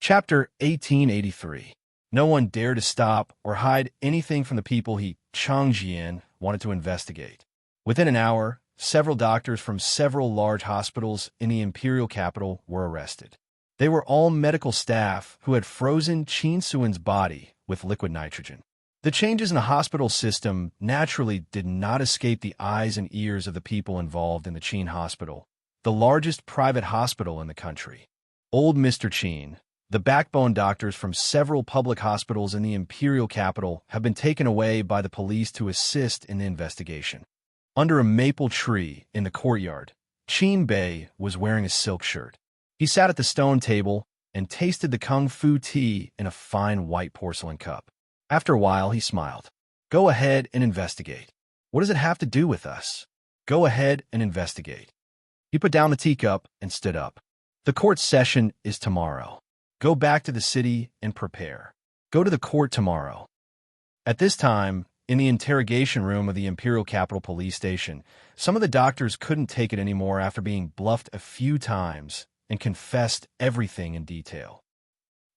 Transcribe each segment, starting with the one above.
Chapter 1883. No one dared to stop or hide anything from the people Changjian wanted to investigate. Within an hour, several doctors from several large hospitals in the imperial capital were arrested. They were all medical staff who had frozen Qin Suan's body with liquid nitrogen. The changes in the hospital system naturally did not escape the eyes and ears of the people involved in the Qin Hospital, the largest private hospital in the country. Old Mr. Qin, the backbone doctors from several public hospitals in the imperial capital have been taken away by the police to assist in the investigation. Under a maple tree in the courtyard, Qin Bei was wearing a silk shirt. He sat at the stone table and tasted the kung fu tea in a fine white porcelain cup. After a while, he smiled. "Go ahead and investigate. What does it have to do with us? Go ahead and investigate." He put down the teacup and stood up. "The court session is tomorrow. Go back to the city and prepare. Go to the court tomorrow." At this time, in the interrogation room of the Imperial Capital Police Station, some of the doctors couldn't take it anymore after being bluffed a few times and confessed everything in detail.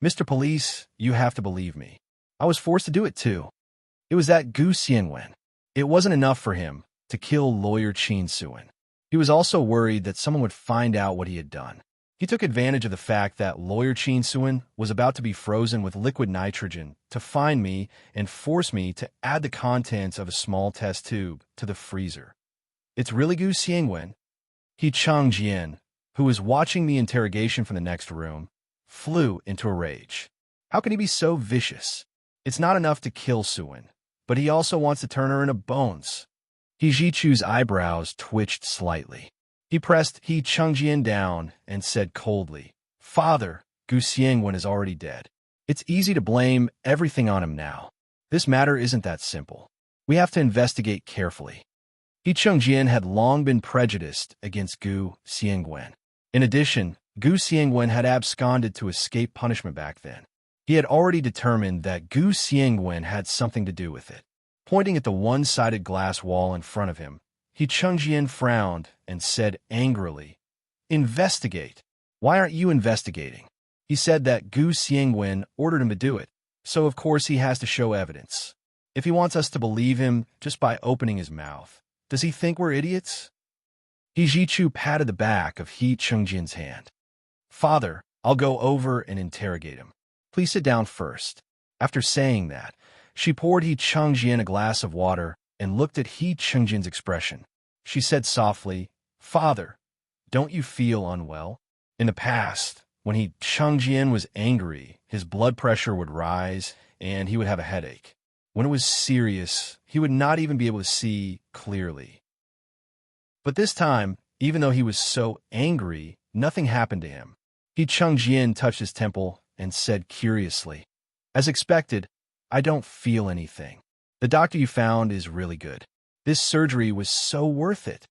"Mr. Police, you have to believe me. I was forced to do it too. It was that Gu Xianwen. It wasn't enough for him to kill lawyer Qin Suan. He was also worried that someone would find out what he had done. He took advantage of the fact that lawyer Qin Suan was about to be frozen with liquid nitrogen to find me and force me to add the contents of a small test tube to the freezer. It's really Gu Xianwen." Changjian, who was watching the interrogation from the next room, flew into a rage. How can he be so vicious? It's not enough to kill Suan, but he also wants to turn her into bones. Jichu's eyebrows twitched slightly. He pressed Changjian down and said coldly, "Father, Gu Xianwen is already dead. It's easy to blame everything on him now. This matter isn't that simple. We have to investigate carefully." Changjian had long been prejudiced against Gu Xianwen. In addition, Gu Xianwen had absconded to escape punishment back then. He had already determined that Gu Xianwen had something to do with it. Pointing at the one-sided glass wall in front of him, Changjian frowned and said angrily, "Investigate. Why aren't you investigating?" He said that Gu Xianwen ordered him to do it, so of course he has to show evidence. If he wants us to believe him just by opening his mouth, does he think we're idiots? Jichu patted the back of Changjian's hand. "Father, I'll go over and interrogate him. Please sit down first." After saying that, she poured Changjian a glass of water and looked at Changjian's expression. She said softly, "Father, don't you feel unwell?" In the past, when Changjian was angry, his blood pressure would rise and he would have a headache. When it was serious, he would not even be able to see clearly. But this time, even though he was so angry, nothing happened to him. Changjian touched his temple and said curiously, "As expected, I don't feel anything. The doctor you found is really good. This surgery was so worth it."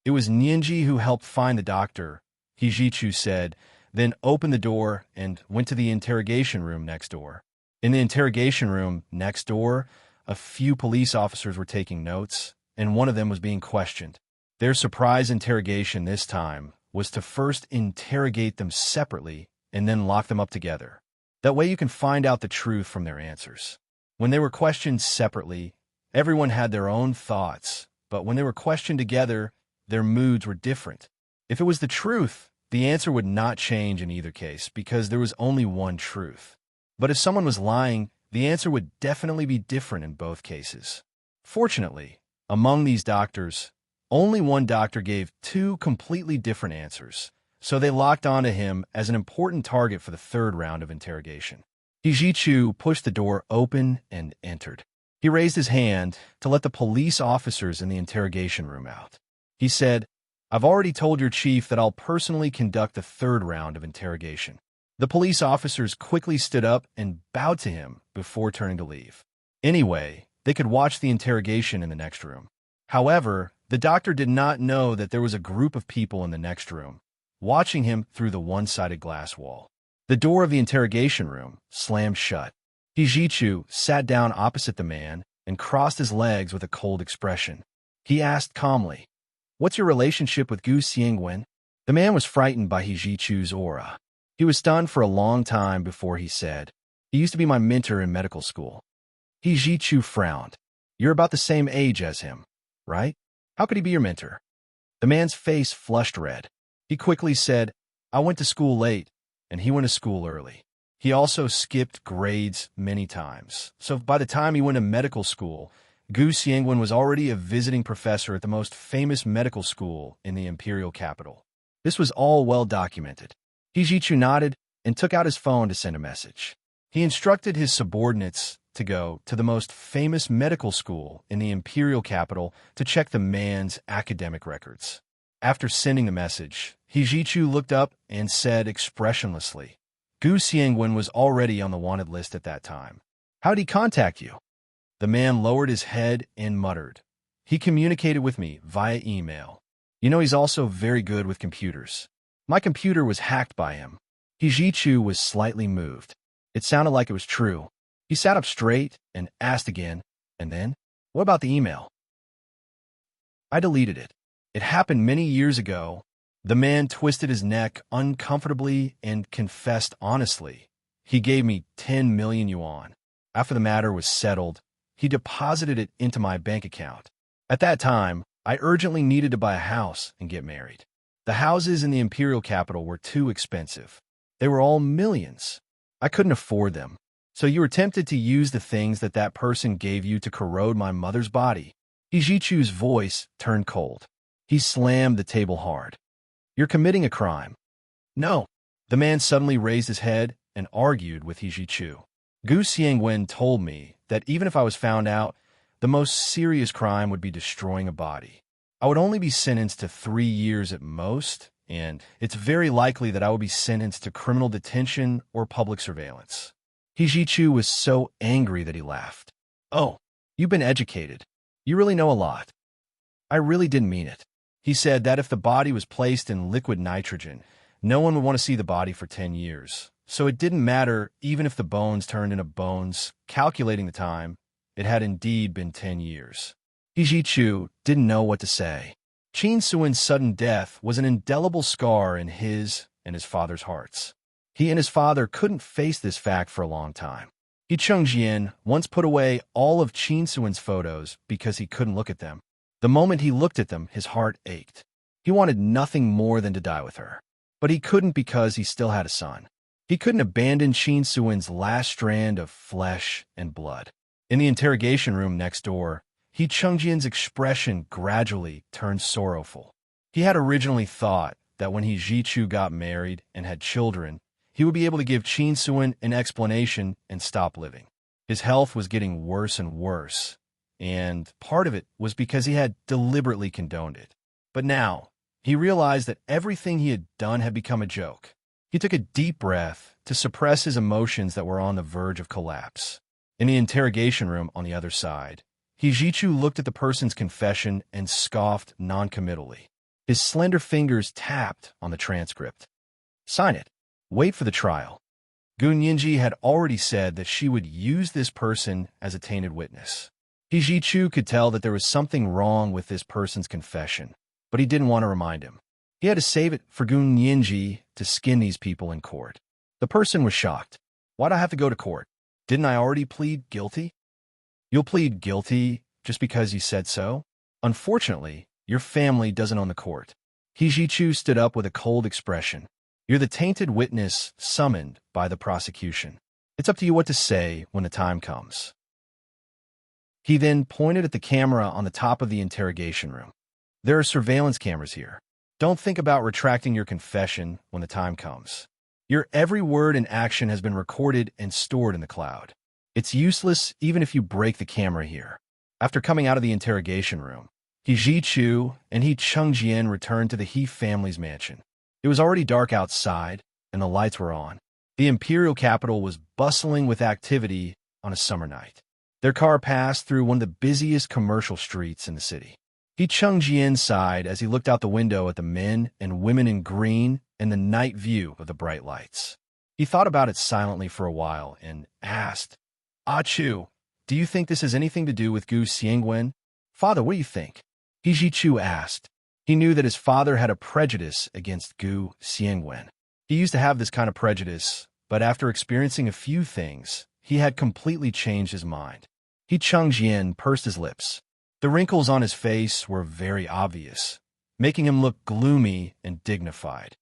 "It was Nianji who helped find the doctor," Jichu said, then opened the door and went to the interrogation room next door. In the interrogation room next door, a few police officers were taking notes, and one of them was being questioned. Their surprise interrogation this time was to first interrogate them separately and then lock them up together. That way you can find out the truth from their answers. When they were questioned separately, everyone had their own thoughts, but when they were questioned together, their moods were different. If it was the truth, the answer would not change in either case because there was only one truth. But if someone was lying, the answer would definitely be different in both cases. Fortunately, among these doctors, only one doctor gave two completely different answers, so they locked onto him as an important target for the third round of interrogation. Jichu pushed the door open and entered. He raised his hand to let the police officers in the interrogation room out. He said, "I've already told your chief that I'll personally conduct the third round of interrogation." The police officers quickly stood up and bowed to him before turning to leave. Anyway, they could watch the interrogation in the next room. However, the doctor did not know that there was a group of people in the next room, watching him through the one-sided glass wall. The door of the interrogation room slammed shut. Jichu sat down opposite the man and crossed his legs with a cold expression. He asked calmly, "What's your relationship with Gu Xianwen?" The man was frightened by Jichu's aura. He was stunned for a long time before he said, "He used to be my mentor in medical school." He Ji-Chu frowned. "You're about the same age as him, right? How could he be your mentor?" The man's face flushed red. He quickly said, "I went to school late, and he went to school early. He also skipped grades many times. So by the time he went to medical school, Gu Xiangwen was already a visiting professor at the most famous medical school in the imperial capital." This was all well documented. He Ji-Chu nodded and took out his phone to send a message. He instructed his subordinates to go to the most famous medical school in the imperial capital to check the man's academic records. After sending the message, He Ji-Chu looked up and said expressionlessly, "Gu Xiangwen was already on the wanted list at that time. How did he contact you?" The man lowered his head and muttered, "He communicated with me via email. You know, he's also very good with computers. My computer was hacked by him." He Ji-Chu was slightly moved. It sounded like it was true. He sat up straight and asked again, "And then? What about the email?" "I deleted it. It happened many years ago." The man twisted his neck uncomfortably and confessed honestly. "He gave me 10 million yuan. After the matter was settled, he deposited it into my bank account. At that time, I urgently needed to buy a house and get married. The houses in the imperial capital were too expensive. They were all millions. I couldn't afford them. So you were tempted to use the things that person gave you to corrode my mother's body." He Ji-Chu's voice turned cold. He slammed the table hard. "You're committing a crime." "No." The man suddenly raised his head and argued with He Ji-Chu. "Gu Xiangwen told me that even if I was found out, the most serious crime would be destroying a body. I would only be sentenced to 3 years at most, and it's very likely that I would be sentenced to criminal detention or public surveillance." He Ji-Chu was so angry that he laughed. "Oh, you've been educated. You really know a lot." "I really didn't mean it." He said that if the body was placed in liquid nitrogen, no one would want to see the body for 10 years. So it didn't matter even if the bones turned into bones. Calculating the time, it had indeed been 10 years. He Ji-Chu didn't know what to say. Qin Suin's sudden death was an indelible scar in his and his father's hearts. He and his father couldn't face this fact for a long time. He Chengjian once put away all of Qin Suin's photos because he couldn't look at them. The moment he looked at them, his heart ached. He wanted nothing more than to die with her. But he couldn't because he still had a son. He couldn't abandon Qin Suin's last strand of flesh and blood. In the interrogation room next door, He Chengjian's expression gradually turned sorrowful. He had originally thought that when He Ji-Chu got married and had children, he would be able to give Qin Suin an explanation and stop living. His health was getting worse and worse, and part of it was because he had deliberately condoned it. But now, he realized that everything he had done had become a joke. He took a deep breath to suppress his emotions that were on the verge of collapse. In the interrogation room on the other side, He Ji-Chu looked at the person's confession and scoffed noncommittally. His slender fingers tapped on the transcript. "Sign it. Wait for the trial." Gu Nianji had already said that she would use this person as a tainted witness. He Ji-Chu could tell that there was something wrong with this person's confession, but he didn't want to remind him. He had to save it for Gu Nianji to skin these people in court. The person was shocked. "Why'd I have to go to court? Didn't I already plead guilty?" "You'll plead guilty just because you said so? Unfortunately, your family doesn't own the court." He Ji-Chu stood up with a cold expression. "You're the tainted witness summoned by the prosecution. It's up to you what to say when the time comes." He then pointed at the camera on the top of the interrogation room. "There are surveillance cameras here. Don't think about retracting your confession when the time comes. Your every word and action has been recorded and stored in the cloud. It's useless even if you break the camera here." After coming out of the interrogation room, He Ji-Chu and He Chengjian returned to the He family's mansion. It was already dark outside, and the lights were on. The imperial capital was bustling with activity on a summer night. Their car passed through one of the busiest commercial streets in the city. He Chengjian sighed as he looked out the window at the men and women in green and the night view of the bright lights. He thought about it silently for a while and asked, "Ah Chu, do you think this has anything to do with Gu Xiangwen?" "Father, what do you think?" He Ji-Chu asked. He knew that his father had a prejudice against Gu Xiangwen. He used to have this kind of prejudice, but after experiencing a few things, he had completely changed his mind. Chang Jian pursed his lips. The wrinkles on his face were very obvious, making him look gloomy and dignified.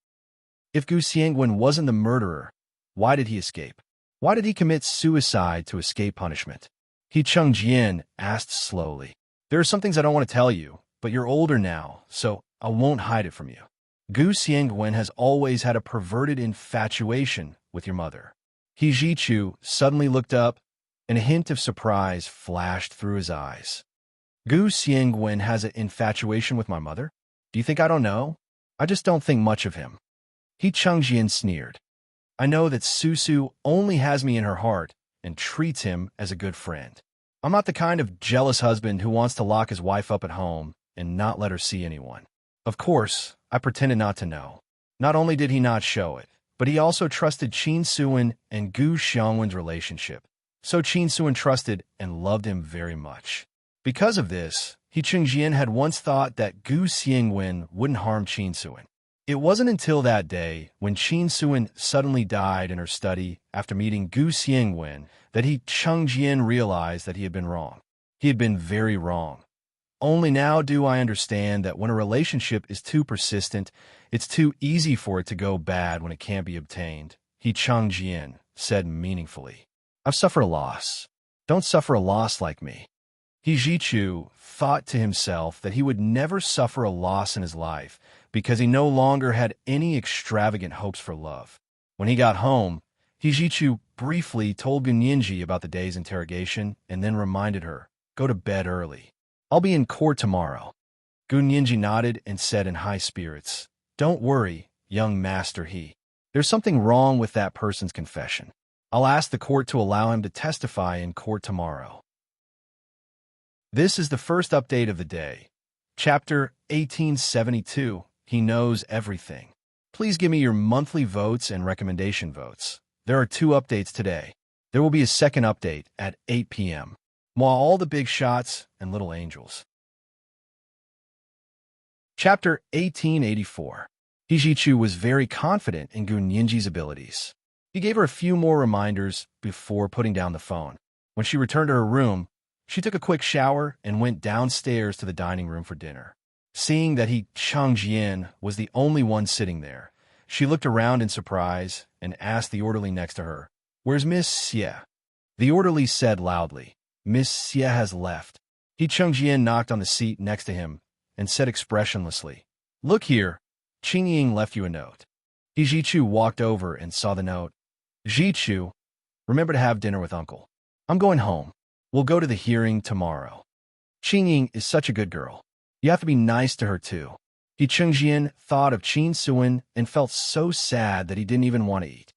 If Gu Xiangwen wasn't the murderer, why did he escape? Why did he commit suicide to escape punishment? Chang Jian asked slowly. There are some things I don't want to tell you, but you're older now, so I won't hide it from you. Gu Xiangwen has always had a perverted infatuation with your mother. He Jichu suddenly looked up, and a hint of surprise flashed through his eyes. Gu Xiangwen has an infatuation with my mother? Do you think I don't know? I just don't think much of him. Chang Jian sneered. I know that Susu only has me in her heart and treats him as a good friend. I'm not the kind of jealous husband who wants to lock his wife up at home and not let her see anyone. Of course, I pretended not to know. Not only did he not show it, but he also trusted Qin Suan and Gu Xiangwen's relationship. So Qin Suan trusted and loved him very much. Because of this, Chang Jian had once thought that Gu Xiangwen wouldn't harm Qin Suan. It wasn't until that day, when Qin Suan suddenly died in her study after meeting Gu Xiangwen, that Chang Jian realized that he had been wrong. He had been very wrong. Only now do I understand that when a relationship is too persistent, it's too easy for it to go bad when it can't be obtained, Chang Jian said meaningfully. I've suffered a loss. Don't suffer a loss like me. Jichu thought to himself that he would never suffer a loss in his life because he no longer had any extravagant hopes for love. When he got home, Jichu briefly told Gunyinji about the day's interrogation and then reminded her, go to bed early. I'll be in court tomorrow. Gunyinji nodded and said in high spirits, don't worry, young master There's something wrong with that person's confession. I'll ask the court to allow him to testify in court tomorrow. This is the first update of the day. Chapter 1872, He Knows Everything. Please give me your monthly votes and recommendation votes. There are 2 updates today. There will be a second update at 8 p.m. While all the big shots and little angels. Chapter 1884. Hijichu was very confident in Gunyinji's abilities. He gave her a few more reminders before putting down the phone. When she returned to her room, she took a quick shower and went downstairs to the dining room for dinner. Seeing that Chang Jian was the only one sitting there, she looked around in surprise and asked the orderly next to her, "Where's Miss Xie?" The orderly said loudly, "Miss Xie has left." Chang Jian knocked on the seat next to him and said expressionlessly, "Look here, Qin Ying left you a note." Jichu walked over and saw the note. "Jichu, remember to have dinner with Uncle. I'm going home. We'll go to the hearing tomorrow. Qin Ying is such a good girl. You have to be nice to her too." Chang Jian thought of Qin Suan and felt so sad that he didn't even want to eat.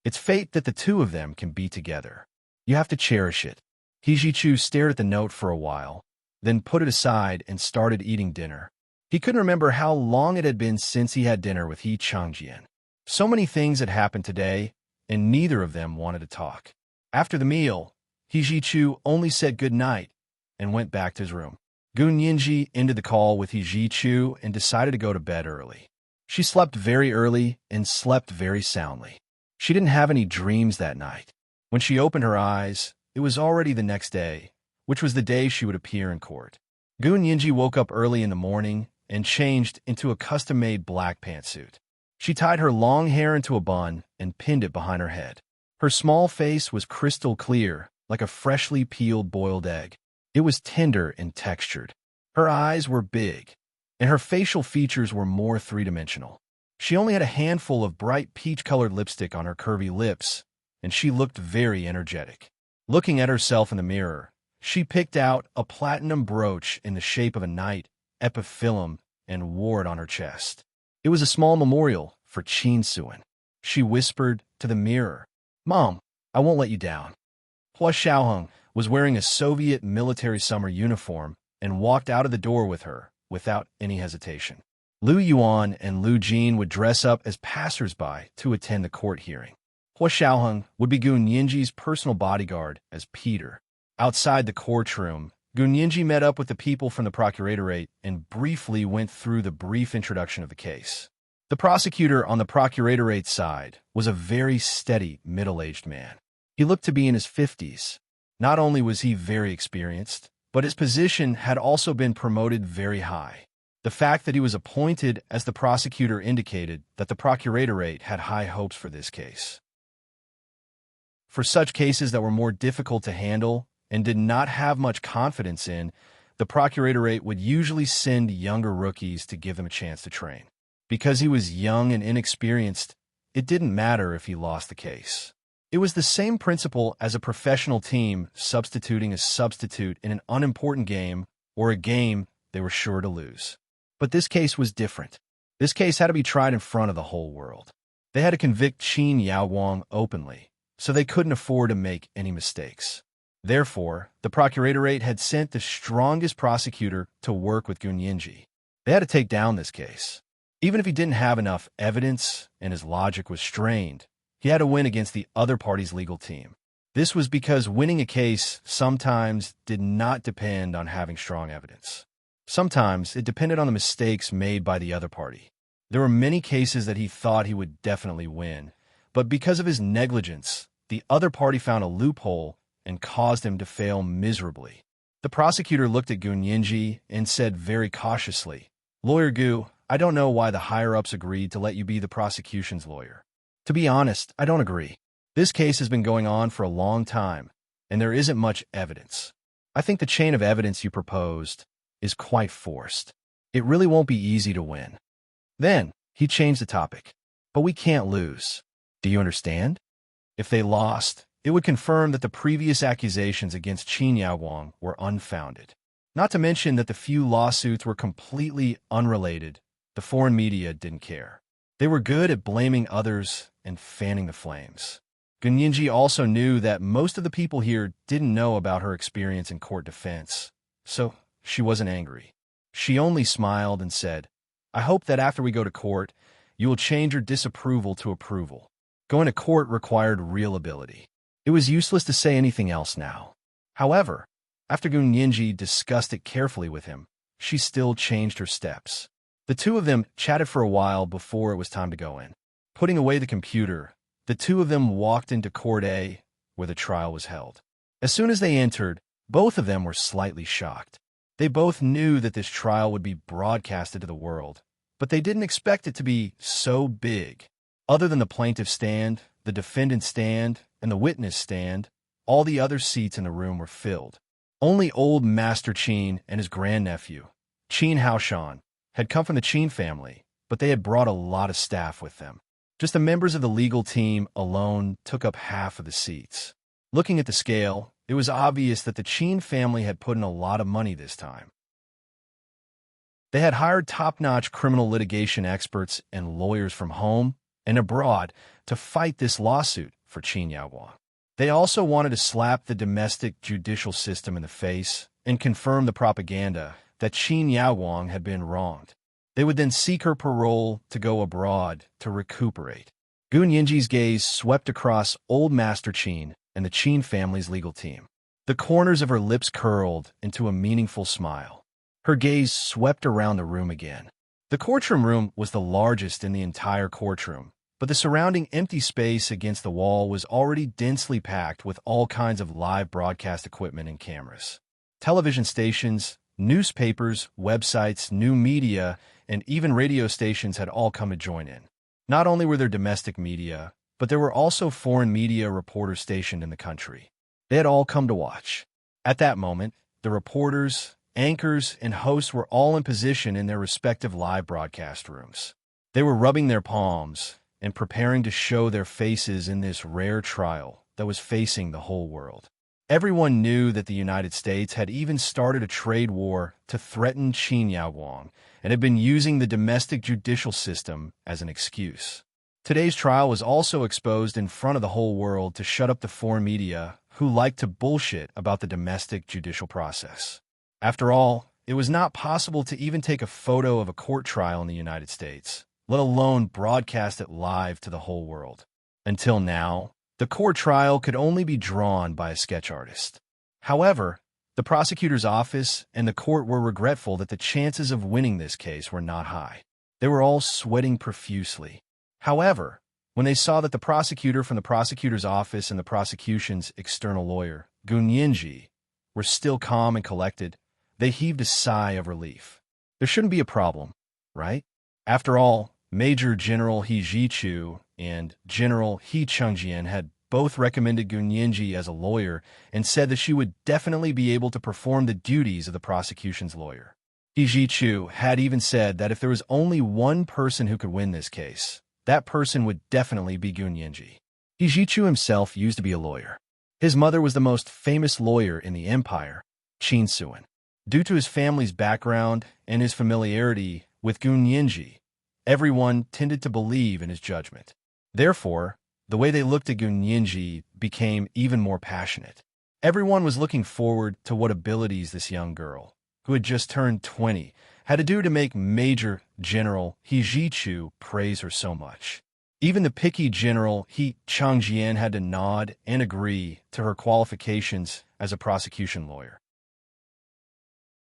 It's fate that the two of them can be together. You have to cherish it. Jichu stared at the note for a while, then put it aside and started eating dinner. He couldn't remember how long it had been since he had dinner with Chang Jian. So many things had happened today, and neither of them wanted to talk. After the meal, Jichu only said good night and went back to his room. Gunyinji ended the call with Jichu and decided to go to bed early. She slept very early and slept very soundly. She didn't have any dreams that night. When she opened her eyes, it was already the next day, which was the day she would appear in court. Gunyinji woke up early in the morning and changed into a custom-made black pantsuit. She tied her long hair into a bun and pinned it behind her head. Her small face was crystal clear, like a freshly peeled boiled egg. It was tender and textured. Her eyes were big, and her facial features were more three-dimensional. She only had a handful of bright peach-colored lipstick on her curvy lips, and she looked very energetic. Looking at herself in the mirror, she picked out a platinum brooch in the shape of a knight, epiphyllum, and wore it on her chest. It was a small memorial for Qin Suan. She whispered to the mirror, "Mom, I won't let you down." Hua Xiaoheng was wearing a Soviet military summer uniform and walked out of the door with her without any hesitation. Lu Yuan and Lu Jin would dress up as passers-by to attend the court hearing. Hua Xiaoheng would be Gunyinji's personal bodyguard as Peter. Outside the courtroom, Gunyinji met up with the people from the procuratorate and briefly went through the brief introduction of the case. The prosecutor on the procuratorate side was a very steady, middle-aged man. He looked to be in his 50s. Not only was he very experienced, but his position had also been promoted very high. The fact that he was appointed as the prosecutor indicated that the procuratorate had high hopes for this case. For such cases that were more difficult to handle and did not have much confidence in, the procuratorate would usually send younger rookies to give them a chance to train. Because he was young and inexperienced, it didn't matter if he lost the case. It was the same principle as a professional team substituting a substitute in an unimportant game or a game they were sure to lose. But this case was different. This case had to be tried in front of the whole world. They had to convict Qin Yaowang openly, so they couldn't afford to make any mistakes. Therefore, the procuratorate had sent the strongest prosecutor to work with Gun Yinji. They had to take down this case. Even if he didn't have enough evidence and his logic was strained, he had to win against the other party's legal team. This was because winning a case sometimes did not depend on having strong evidence. Sometimes it depended on the mistakes made by the other party. There were many cases that he thought he would definitely win, but because of his negligence, the other party found a loophole and caused him to fail miserably. The prosecutor looked at Gun Yinji and said very cautiously, "Lawyer Gu, I don't know why the higher-ups agreed to let you be the prosecution's lawyer. To be honest, I don't agree. This case has been going on for a long time, and there isn't much evidence. I think the chain of evidence you proposed is quite forced. It really won't be easy to win." Then, he changed the topic. "But we can't lose. Do you understand? If they lost, it would confirm that the previous accusations against Qin Yaowang were unfounded. Not to mention that the few lawsuits were completely unrelated. The foreign media didn't care. They were good at blaming others and fanning the flames." Gun Yinji also knew that most of the people here didn't know about her experience in court defense, so she wasn't angry. She only smiled and said, "I hope that after we go to court, you will change your disapproval to approval." Going to court required real ability. It was useless to say anything else now. However, after Gun Yinji discussed it carefully with him, she still changed her steps. The two of them chatted for a while before it was time to go in. Putting away the computer, the two of them walked into Court A, where the trial was held. As soon as they entered, both of them were slightly shocked. They both knew that this trial would be broadcasted to the world, but they didn't expect it to be so big. Other than the plaintiff stand, the defendant stand, and the witness stand, all the other seats in the room were filled. Only old Master Qin and his grandnephew, Qin Haoshan, had come from the Qin family, but they had brought a lot of staff with them. Just the members of the legal team alone took up half of the seats. Looking at the scale, it was obvious that the Qin family had put in a lot of money this time. They had hired top-notch criminal litigation experts and lawyers from home and abroad to fight this lawsuit for Qin Yaowang. They also wanted to slap the domestic judicial system in the face and confirm the propaganda that Qin Yaowang had been wronged. They would then seek her parole to go abroad to recuperate. Gun Yinji's gaze swept across old Master Qin and the Qin family's legal team. The corners of her lips curled into a meaningful smile. Her gaze swept around the room again. The courtroom room was the largest in the entire courtroom, but the surrounding empty space against the wall was already densely packed with all kinds of live broadcast equipment and cameras. Television stations, newspapers, websites, new media, and even radio stations had all come to join in. Not only were there domestic media, but there were also foreign media reporters stationed in the country. They had all come to watch. At that moment, the reporters, anchors, and hosts were all in position in their respective live broadcast rooms. They were rubbing their palms and preparing to show their faces in this rare trial that was facing the whole world. Everyone knew that the United States had even started a trade war to threaten Qin Yaowang and had been using the domestic judicial system as an excuse. Today's trial was also exposed in front of the whole world to shut up the foreign media who liked to bullshit about the domestic judicial process. After all, it was not possible to even take a photo of a court trial in the United States, let alone broadcast it live to the whole world. Until now, the court trial could only be drawn by a sketch artist. However, the prosecutor's office and the court were regretful that the chances of winning this case were not high. They were all sweating profusely. However, when they saw that the prosecutor from the prosecutor's office and the prosecution's external lawyer, Gun Yinji, were still calm and collected, they heaved a sigh of relief. There shouldn't be a problem, right? After all, Major General He Jichu and General He Chengjian had both recommended Gun Yinji as a lawyer and said that she would definitely be able to perform the duties of the prosecution's lawyer. He Jichu had even said that if there was only one person who could win this case, that person would definitely be Gun Yinji. He Jichu himself used to be a lawyer. His mother was the most famous lawyer in the empire, Qin Suan. Due to his family's background and his familiarity with Gun Yinji, everyone tended to believe in his judgment. Therefore, the way they looked at Gun Yinji became even more passionate. Everyone was looking forward to what abilities this young girl, who had just turned 20, had to do to make Major General He Jichu praise her so much. Even the picky General He Changjian had to nod and agree to her qualifications as a prosecution lawyer.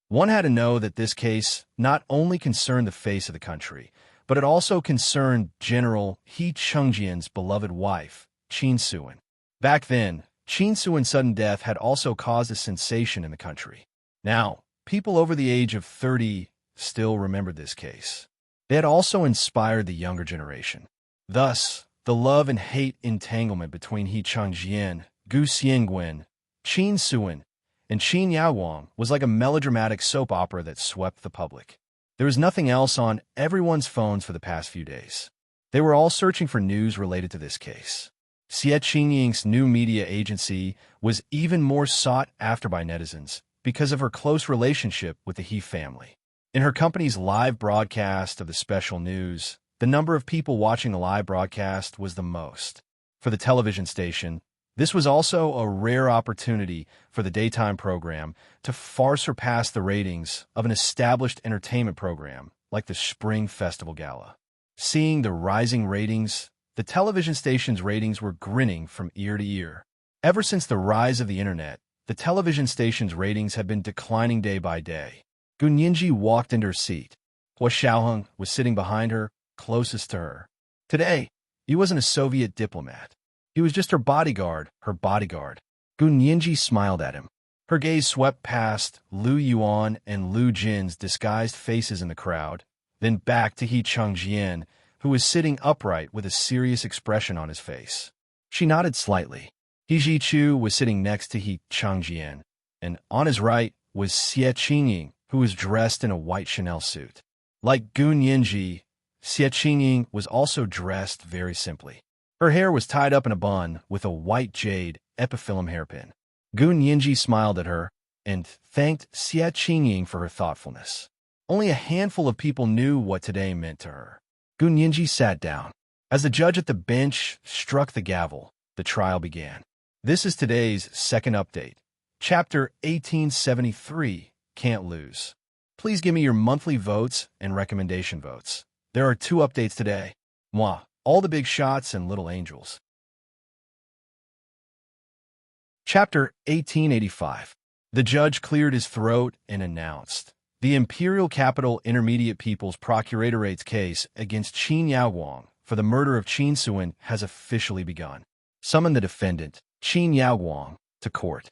One had to know that this case not only concerned the face of the country, but it also concerned General He Chengjian's beloved wife, Qin Suan. Back then, Qin Suan's sudden death had also caused a sensation in the country. Now, people over the age of 30 still remembered this case. They had also inspired the younger generation. Thus, the love and hate entanglement between He Chengjian, Gu Xiangwen, Qin Suan, and Qin Yaowang was like a melodramatic soap opera that swept the public. There was nothing else on everyone's phones for the past few days. They were all searching for news related to this case. Xie Qingying's new media agency was even more sought after by netizens because of her close relationship with the He family. In her company's live broadcast of the special news, the number of people watching the live broadcast was the most. For the television station, this was also a rare opportunity for the daytime program to far surpass the ratings of an established entertainment program like the Spring Festival Gala. Seeing the rising ratings, the television station's ratings were grinning from ear to ear. Ever since the rise of the internet, the television station's ratings had been declining day by day. Gun Yinji walked into her seat. Hua Xiaoheng was sitting behind her, closest to her. Today, he wasn't a Soviet diplomat. He was just her bodyguard. Gun Yinji smiled at him. Her gaze swept past Lu Yuan and Lu Jin's disguised faces in the crowd, then back to He Chengjian, who was sitting upright with a serious expression on his face. She nodded slightly. He Jichu was sitting next to He Chengjian, and on his right was Xie Qingying, who was dressed in a white Chanel suit. Like Gun Yinji, Xie Qingying was also dressed very simply. Her hair was tied up in a bun with a white jade epiphyllum hairpin. Gun Yinji smiled at her and thanked Xie Qingying for her thoughtfulness. Only a handful of people knew what today meant to her. Gun Yinji sat down. As the judge at the bench struck the gavel, the trial began. This is today's second update. Chapter 1873, Can't Lose. Please give me your monthly votes and recommendation votes. There are 2 updates today. Moi, all the big shots and little angels. Chapter 1885. The judge cleared his throat and announced, the Imperial Capital Intermediate People's Procurator's case against Qin Yaowang for the murder of Qin Suan has officially begun. Summon the defendant, Qin Yaowang, to court.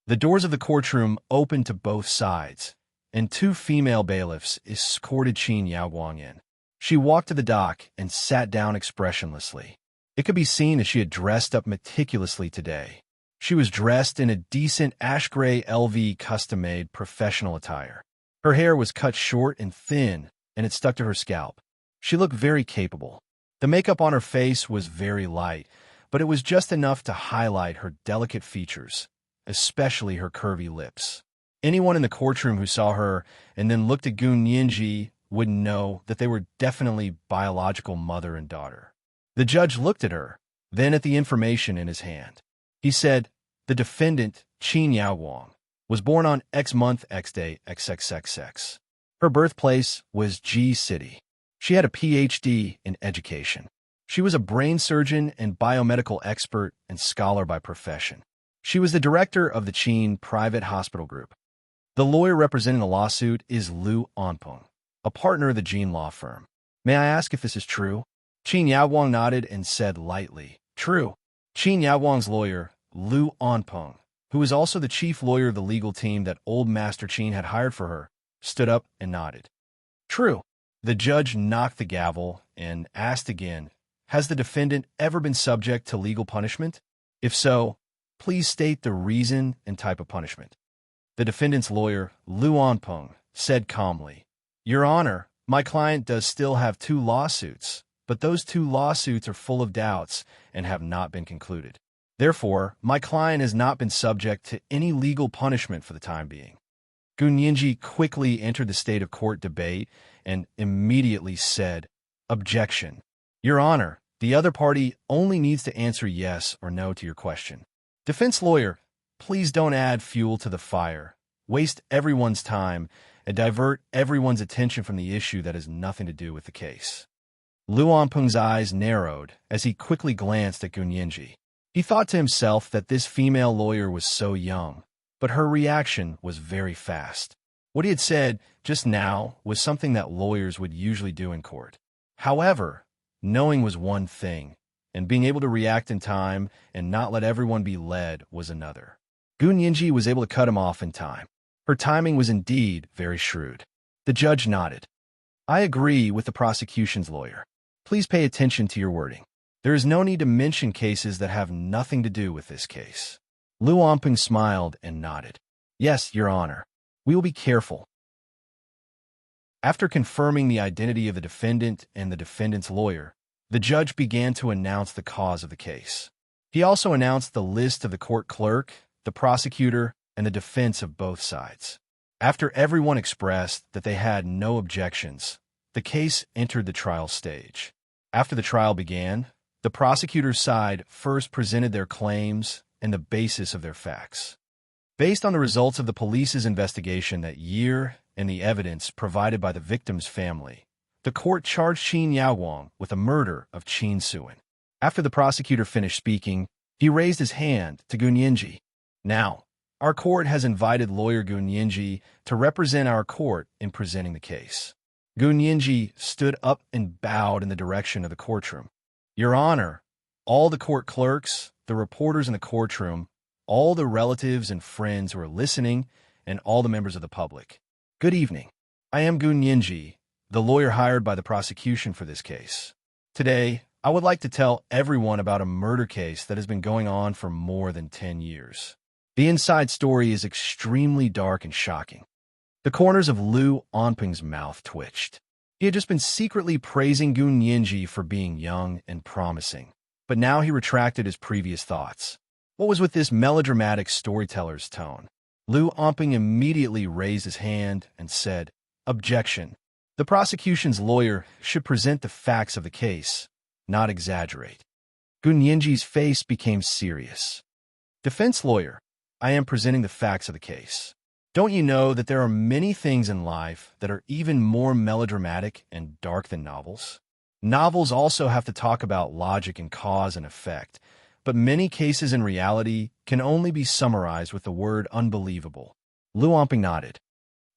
The doors of the courtroom opened to both sides, and 2 female bailiffs escorted Qin Yaowang in. She walked to the dock and sat down expressionlessly. It could be seen that she had dressed up meticulously today. She was dressed in a decent ash-gray LV custom-made professional attire. Her hair was cut short and thin, and it stuck to her scalp. She looked very capable. The makeup on her face was very light, but it was just enough to highlight her delicate features, especially her curvy lips. Anyone in the courtroom who saw her and then looked at Gun Yinji would know that they were definitely biological mother and daughter. The judge looked at her, then at the information in his hand. He said, the defendant, Qin Yaowang, was born on X month X day XXXX. Her birthplace was G City. She had a PhD in education. She was a brain surgeon and biomedical expert and scholar by profession. She was the director of the Qin Private Hospital Group. The lawyer representing the lawsuit is Lu Anpeng, a partner of the Jin law firm. May I ask if this is true? Qin Yaowang nodded and said lightly, True. Qin Yaowang's lawyer, Lu Onpeng, who was also the chief lawyer of the legal team that old Master Qin had hired for her, stood up and nodded. True. The judge knocked the gavel and asked again, Has the defendant ever been subject to legal punishment? If so, please state the reason and type of punishment. The defendant's lawyer, Lu Onpeng, said calmly, Your Honor, my client does still have 2 lawsuits, but those 2 lawsuits are full of doubts and have not been concluded. Therefore, my client has not been subject to any legal punishment for the time being. Gun Yinji quickly entered the state of court debate and immediately said, Objection. Your Honor, the other party only needs to answer yes or no to your question. Defense lawyer, please don't add fuel to the fire, waste everyone's time, and divert everyone's attention from the issue that has nothing to do with the case. Lu Onpeng's eyes narrowed as he quickly glanced at Gun Yinji. He thought to himself that this female lawyer was so young, but her reaction was very fast. What he had said just now was something that lawyers would usually do in court. However, knowing was one thing, and being able to react in time and not let everyone be led was another. Gun Yinji was able to cut him off in time. Her timing was indeed very shrewd. The judge nodded. I agree with the prosecution's lawyer. Please pay attention to your wording. There is no need to mention cases that have nothing to do with this case. Lu Onpeng smiled and nodded. Yes, Your Honor. We will be careful. After confirming the identity of the defendant and the defendant's lawyer, the judge began to announce the cause of the case. He also announced the list of the court clerk, the prosecutor, and the defense of both sides. After everyone expressed that they had no objections, the case entered the trial stage. After the trial began, the prosecutor's side first presented their claims and the basis of their facts. Based on the results of the police's investigation that year and the evidence provided by the victim's family, the court charged Qin Yaowang with the murder of Qin Suan. After the prosecutor finished speaking, he raised his hand to Gun Yinji. Now, our court has invited lawyer Gun Yinji to represent our court in presenting the case. Gun Yinji stood up and bowed in the direction of the courtroom. Your Honor, all the court clerks, the reporters in the courtroom, all the relatives and friends who are listening, and all the members of the public. Good evening. I am Gun Yinji, the lawyer hired by the prosecution for this case. Today, I would like to tell everyone about a murder case that has been going on for more than 10 years. The inside story is extremely dark and shocking. The corners of Lu Onpeng's mouth twitched. He had just been secretly praising Gun Yinji for being young and promising, but now he retracted his previous thoughts. What was with this melodramatic storyteller's tone? Lu Onpeng immediately raised his hand and said, Objection. The prosecution's lawyer should present the facts of the case, not exaggerate. Gun Yinji's face became serious. Defense lawyer, I am presenting the facts of the case. Don't you know that there are many things in life that are even more melodramatic and dark than novels? Novels also have to talk about logic and cause and effect, but many cases in reality can only be summarized with the word unbelievable. Lu Onpeng nodded.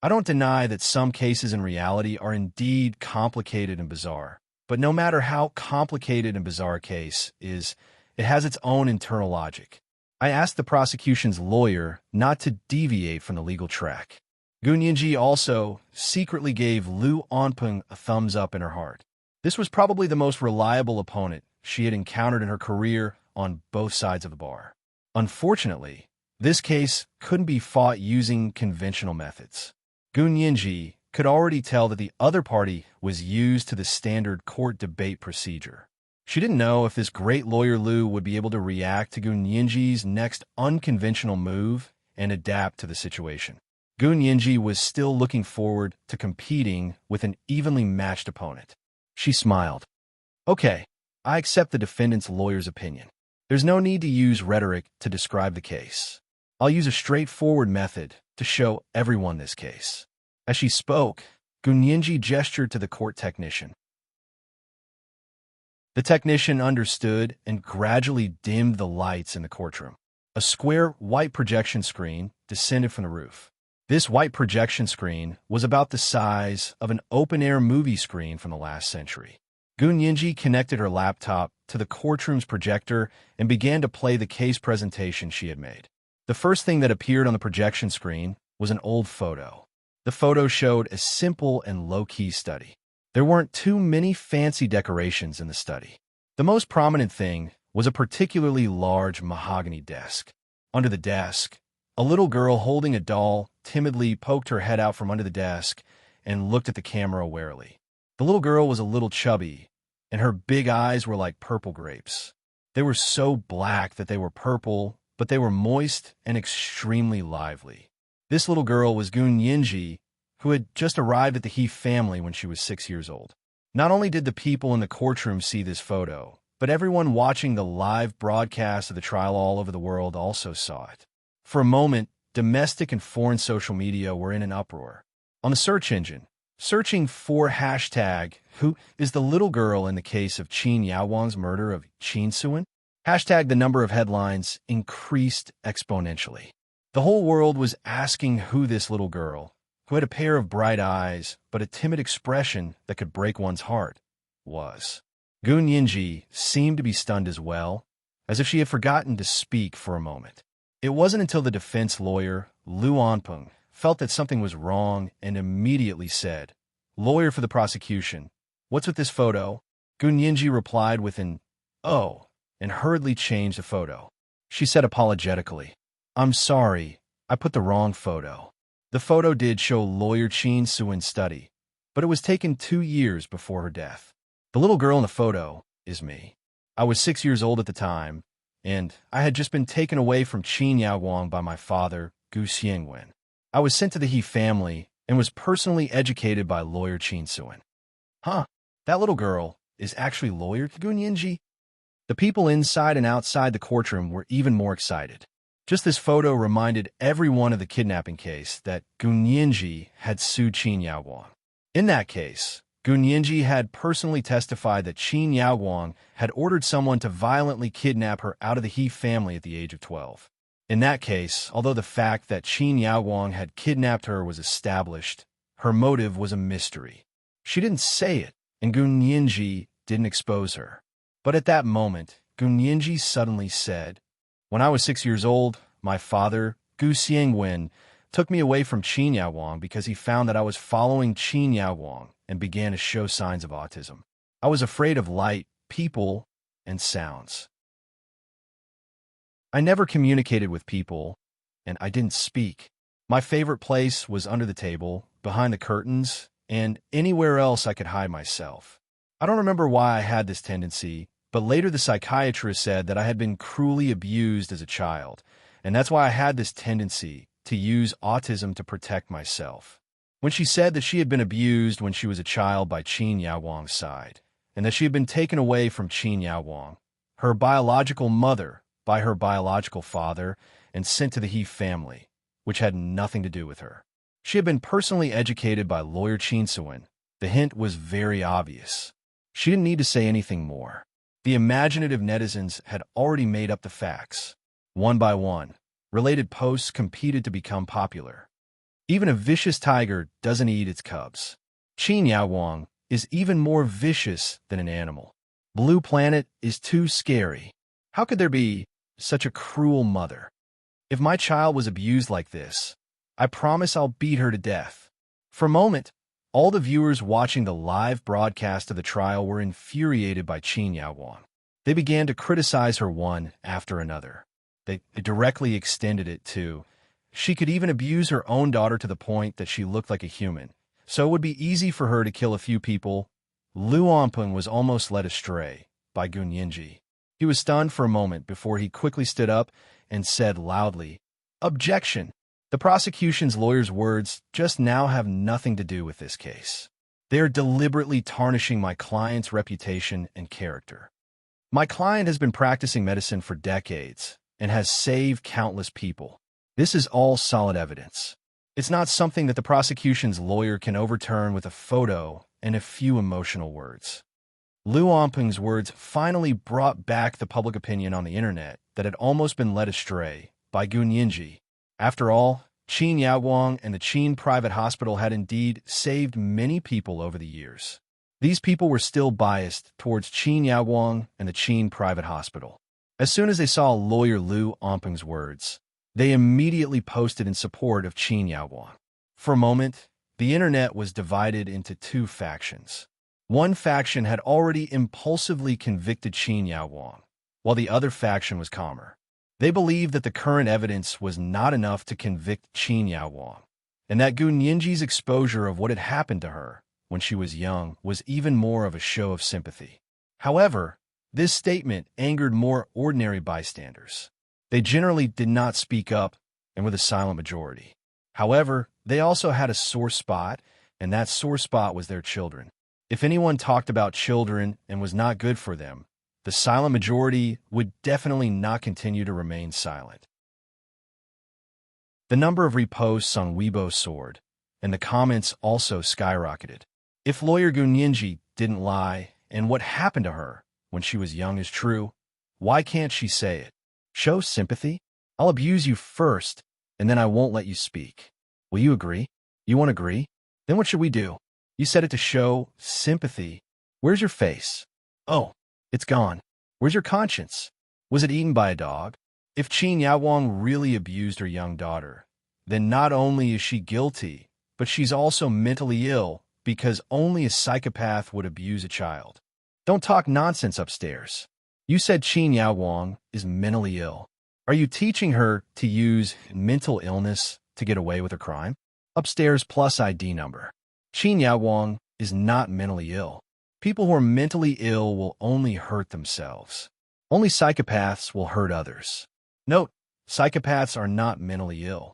I don't deny that some cases in reality are indeed complicated and bizarre, but no matter how complicated and bizarre a case is, it has its own internal logic. I asked the prosecution's lawyer not to deviate from the legal track. Gun Yinji also secretly gave Lu Onpeng a thumbs up in her heart. This was probably the most reliable opponent she had encountered in her career on both sides of the bar. Unfortunately, this case couldn't be fought using conventional methods. Gun Yinji could already tell that the other party was used to the standard court debate procedure. She didn't know if this great lawyer Lu would be able to react to Gun Yinji's next unconventional move and adapt to the situation. Gun Yinji was still looking forward to competing with an evenly matched opponent. She smiled. Okay, I accept the defendant's lawyer's opinion. There's no need to use rhetoric to describe the case. I'll use a straightforward method to show everyone this case. As she spoke, Gun Yinji gestured to the court technician. The technician understood and gradually dimmed the lights in the courtroom. A square white projection screen descended from the roof. This white projection screen was about the size of an open-air movie screen from the last century. Gun Yinji connected her laptop to the courtroom's projector and began to play the case presentation she had made. The first thing that appeared on the projection screen was an old photo. The photo showed a simple and low-key study. There weren't too many fancy decorations in the study. The most prominent thing was a particularly large mahogany desk. Under the desk, a little girl holding a doll timidly poked her head out from under the desk and looked at the camera warily. The little girl was a little chubby, and her big eyes were like purple grapes. They were so black that they were purple, but they were moist and extremely lively. This little girl was Gun Yinji, who had just arrived at the He family when she was 6 years old. Not only did the people in the courtroom see this photo, but everyone watching the live broadcast of the trial all over the world also saw it. For a moment, domestic and foreign social media were in an uproar. On the search engine, searching for hashtag "Who is the little girl in the case of Qin Yaowang's murder of Qin Suan?" hashtag the number of headlines increased exponentially. The whole world was asking who this little girl, who had a pair of bright eyes but a timid expression that could break one's heart, was. Gun Yinji seemed to be stunned as well, as if she had forgotten to speak for a moment. It wasn't until the defense lawyer, Lu Anpeng, felt that something was wrong and immediately said, "Lawyer for the prosecution, what's with this photo?" Gun Yinji replied with an "Oh," and hurriedly changed the photo. She said apologetically, "I'm sorry, I put the wrong photo." The photo did show lawyer Qin Suan's study, but it was taken 2 years before her death. The little girl in the photo is me. I was 6 years old at the time, and I had just been taken away from Qin Yaowang by my father, Gu Xiangwen. I was sent to the He family and was personally educated by lawyer Qin Suan. Huh, that little girl is actually lawyer Gun Yinji? The people inside and outside the courtroom were even more excited. Just this photo reminded everyone of the kidnapping case that Gun Yinji had sued Qin Yaowang. In that case, Gun Yinji had personally testified that Qin Yaowang had ordered someone to violently kidnap her out of the He family at the age of 12. In that case, although the fact that Qin Yaowang had kidnapped her was established, her motive was a mystery. She didn't say it, and Gun Yinji didn't expose her. But at that moment, Gun Yinji suddenly said, "When I was 6 years old, my father, Gu Xiangwen, took me away from Qin Yaowang because he found that I was following Qin Yaowang and began to show signs of autism. I was afraid of light, people, and sounds. I never communicated with people, and I didn't speak. My favorite place was under the table, behind the curtains, and anywhere else I could hide myself. I don't remember why I had this tendency, but later the psychiatrist said that I had been cruelly abused as a child, and that's why I had this tendency to use autism to protect myself. When she said that she had been abused when she was a child by Qin Yaowang's side, and that she had been taken away from Qin Yaowang, her biological mother, by her biological father, and sent to the He family, which had nothing to do with her. She had been personally educated by lawyer Qin Suan. The hint was very obvious. She didn't need to say anything more. The imaginative netizens had already made up the facts. One by one, related posts competed to become popular. Even a vicious tiger doesn't eat its cubs. Qin Yaowang is even more vicious than an animal. Blue Planet is too scary. How could there be such a cruel mother? If my child was abused like this, I promise I'll beat her to death. For a moment, all the viewers watching the live broadcast of the trial were infuriated by Qin Yaowang. They began to criticize her one after another. They directly extended it to, she could even abuse her own daughter to the point that she looked like a human, so it would be easy for her to kill a few people. Lu Anpeng was almost led astray by Gun Yinji. He was stunned for a moment before he quickly stood up and said loudly, "Objection! The prosecution's lawyer's words just now have nothing to do with this case. They are deliberately tarnishing my client's reputation and character. My client has been practicing medicine for decades and has saved countless people. This is all solid evidence. It's not something that the prosecution's lawyer can overturn with a photo and a few emotional words." Lu Anpeng's words finally brought back the public opinion on the internet that had almost been led astray by Gun Yinji. After all, Qin Yaowang and the Qin private hospital had indeed saved many people over the years. These people were still biased towards Qin Yaowang and the Qin private hospital. As soon as they saw lawyer Liu Ompeng's words, they immediately posted in support of Qin Yaowang. For a moment, the internet was divided into two factions. One faction had already impulsively convicted Qin Yaowang, while the other faction was calmer. They believed that the current evidence was not enough to convict Qin Yaowang, and that Gu Nianji's exposure of what had happened to her when she was young was even more of a show of sympathy. However, this statement angered more ordinary bystanders. They generally did not speak up and were the silent majority. However, they also had a sore spot, and that sore spot was their children. If anyone talked about children and was not good for them, the silent majority would definitely not continue to remain silent. The number of reposts on Weibo soared, and the comments also skyrocketed. If lawyer Gu Nianji didn't lie, and what happened to her when she was young is true, why can't she say it? Show sympathy? I'll abuse you first, and then I won't let you speak. Will you agree? You won't agree? Then what should we do? You said it to show sympathy. Where's your face? Oh, it's gone. Where's your conscience? Was it eaten by a dog? If Qin Yaowang really abused her young daughter, then not only is she guilty, but she's also mentally ill, because only a psychopath would abuse a child. Don't talk nonsense upstairs. You said Qin Yaowang is mentally ill. Are you teaching her to use mental illness to get away with her crime? Upstairs plus ID number. Qin Yaowang is not mentally ill. People who are mentally ill will only hurt themselves. Only psychopaths will hurt others. Note, psychopaths are not mentally ill.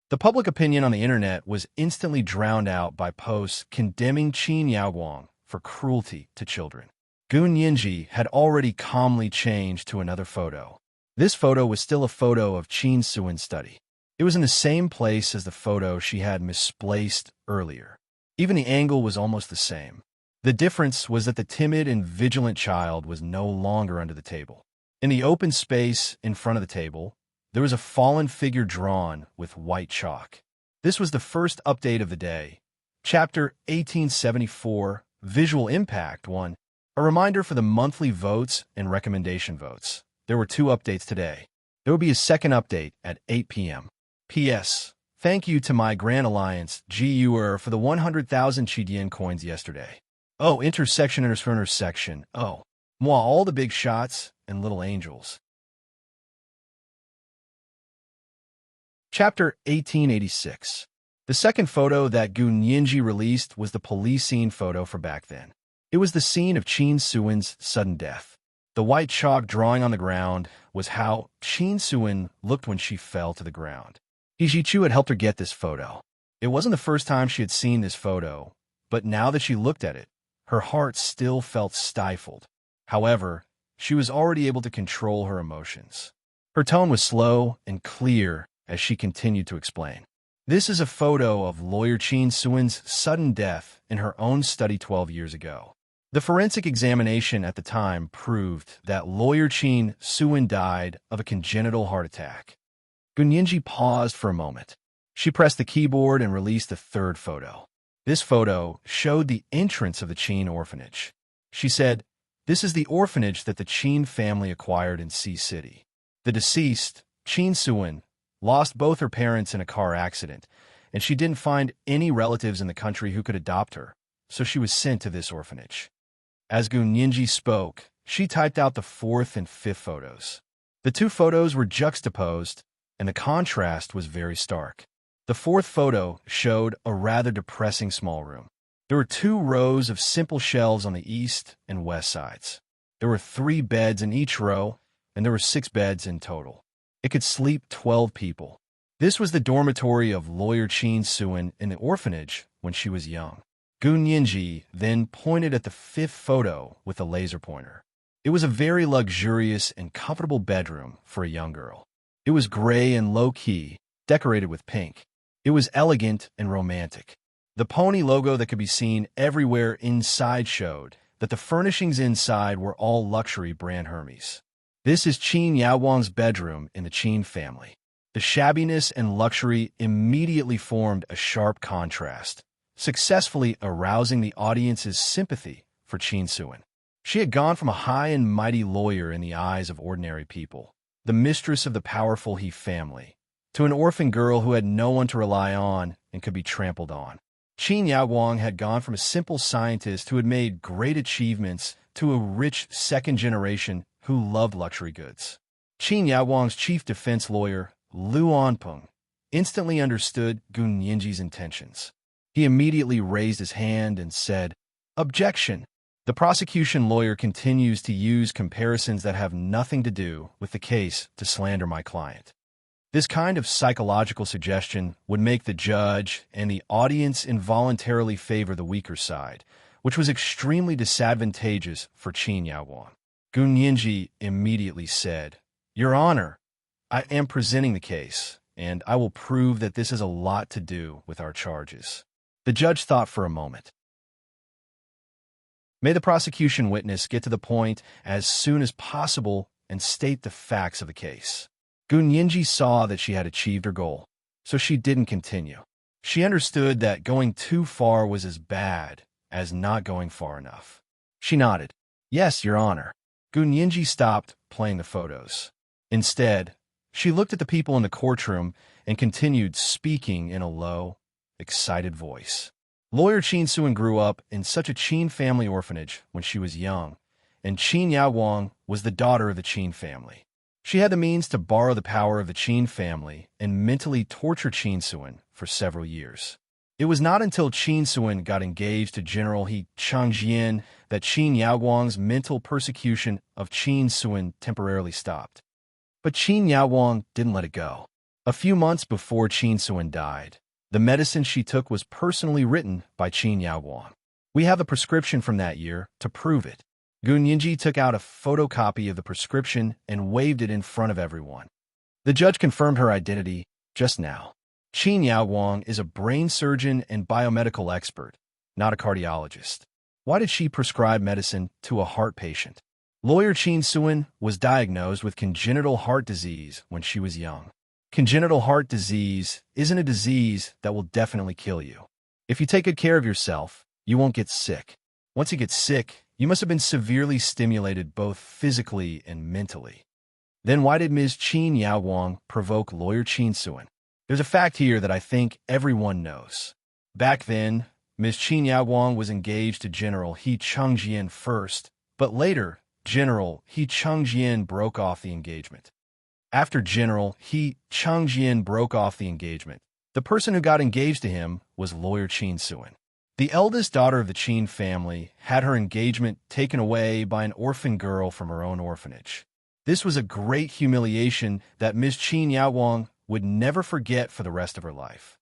The public opinion on the internet was instantly drowned out by posts condemning Qin Yaowang for cruelty to children. Gu Nianji had already calmly changed to another photo. This photo was still a photo of Qin Suin's study. It was in the same place as the photo she had misplaced earlier. Even the angle was almost the same. The difference was that the timid and vigilant child was no longer under the table. In the open space in front of the table, there was a fallen figure drawn with white chalk. This was the first update of the day. Chapter 1874, Visual Impact 1, a reminder for the monthly votes and recommendation votes. There were 2 updates today. There will be a second update at 8 p.m. P.S. Thank you to my Grand Alliance, GUR, for the 100,000 Chidian coins yesterday. Oh, intersection. Oh, moi, all the big shots and little angels. Chapter 1886. The second photo that Gu Nianji released was the police scene photo for back then. It was the scene of Qin Suin's sudden death. The white chalk drawing on the ground was how Qin Suin looked when she fell to the ground. He Jichu had helped her get this photo. It wasn't the first time she had seen this photo, but now that she looked at it, her heart still felt stifled. However, she was already able to control her emotions. Her tone was slow and clear as she continued to explain. This is a photo of lawyer Qin Suin's sudden death in her own study 12 years ago. The forensic examination at the time proved that lawyer Qin Suin died of a congenital heart attack. Gu Nianji paused for a moment. She pressed the keyboard and released the third photo. This photo showed the entrance of the Qin orphanage. She said, "This is the orphanage that the Qin family acquired in Sea City. The deceased, Qin Suin, lost both her parents in a car accident, and she didn't find any relatives in the country who could adopt her, so she was sent to this orphanage." As Gu Nianji spoke, she typed out the 4th and 5th photos. The 2 photos were juxtaposed, and the contrast was very stark. The 4th photo showed a rather depressing small room. There were 2 rows of simple shelves on the east and west sides. There were 3 beds in each row, and there were 6 beds in total. It could sleep 12 people. This was the dormitory of lawyer Qin Suin in the orphanage when she was young. Gu Nianji then pointed at the 5th photo with a laser pointer. It was a very luxurious and comfortable bedroom for a young girl. It was gray and low-key, decorated with pink. It was elegant and romantic. The pony logo that could be seen everywhere inside showed that the furnishings inside were all luxury brand Hermes. This is Qin Yaowang's bedroom in the Qin family. The shabbiness and luxury immediately formed a sharp contrast, successfully arousing the audience's sympathy for Chin Suen. She had gone from a high and mighty lawyer in the eyes of ordinary people, the mistress of the powerful He family, to an orphan girl who had no one to rely on and could be trampled on. Qin Yaowang had gone from a simple scientist who had made great achievements to a rich second generation who loved luxury goods. Qin Yaowang's chief defense lawyer, Lu Anpeng, instantly understood Gun Yinji's intentions. He immediately raised his hand and said, "Objection." The prosecution lawyer continues to use comparisons that have nothing to do with the case to slander my client. This kind of psychological suggestion would make the judge and the audience involuntarily favor the weaker side, which was extremely disadvantageous for Qin Yaowang. Gun Yinji immediately said, "Your Honor, I am presenting the case, and I will prove that this has a lot to do with our charges." The judge thought for a moment. May the prosecution witness get to the point as soon as possible and state the facts of the case. Gun Yinji saw that she had achieved her goal, so she didn't continue. She understood that going too far was as bad as not going far enough. She nodded. "Yes, Your Honor." Gun Yinji stopped playing the photos. Instead, she looked at the people in the courtroom and continued speaking in a low, excited voice. Lawyer Qin Suen grew up in such a Qin family orphanage when she was young, and Qin Yaowang was the daughter of the Qin family. She had the means to borrow the power of the Qin family and mentally torture Qin Suen for several years. It was not until Qin Suen got engaged to General He Changjian that Qin Yaowang's mental persecution of Qin Suen temporarily stopped. But Qin Yaowang didn't let it go. A few months before Qin Suen died, the medicine she took was personally written by Qin Yaowang. We have a prescription from that year to prove it. Gun Yinji took out a photocopy of the prescription and waved it in front of everyone. The judge confirmed her identity just now. Qin Yaowang is a brain surgeon and biomedical expert, not a cardiologist. Why did she prescribe medicine to a heart patient? Lawyer Qin Suen was diagnosed with congenital heart disease when she was young. Congenital heart disease isn't a disease that will definitely kill you. If you take good care of yourself, you won't get sick. Once you get sick, you must have been severely stimulated both physically and mentally. Then why did Ms. Qin Yaowang provoke Lawyer Qin Suen? There's a fact here that I think everyone knows. Back then, Ms. Qin Yaowang was engaged to General He Changjian first, but later, General He Changjian broke off the engagement. After General He Changjian broke off the engagement, the person who got engaged to him was Lawyer Qin Suen. The eldest daughter of the Qin family had her engagement taken away by an orphan girl from her own orphanage. This was a great humiliation that Ms. Qin Yaowang would never forget for the rest of her life.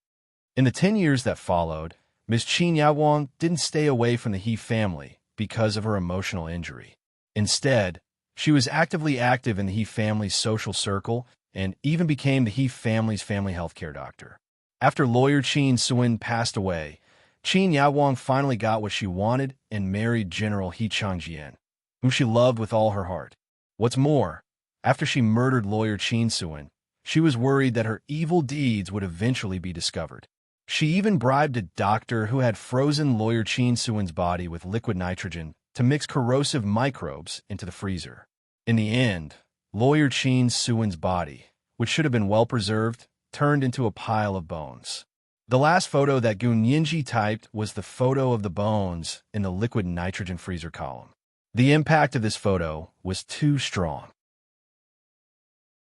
In the 10 years that followed, Ms. Qin Yaowang didn't stay away from the He family because of her emotional injury. Instead, she was actively active in the He family's social circle and even became the He family's family healthcare doctor. After Lawyer Qin Suen passed away, Qin Yaowang finally got what she wanted and married General He Changjian, whom she loved with all her heart. What's more, after she murdered Lawyer Qin Suen, she was worried that her evil deeds would eventually be discovered. She even bribed a doctor who had frozen Lawyer Qin Suen's body with liquid nitrogen to mix corrosive microbes into the freezer. In the end, Lawyer Qin Suen's body, which should have been well preserved, turned into a pile of bones. The last photo that Gun Yinji typed was the photo of the bones in the liquid nitrogen freezer column. The impact of this photo was too strong.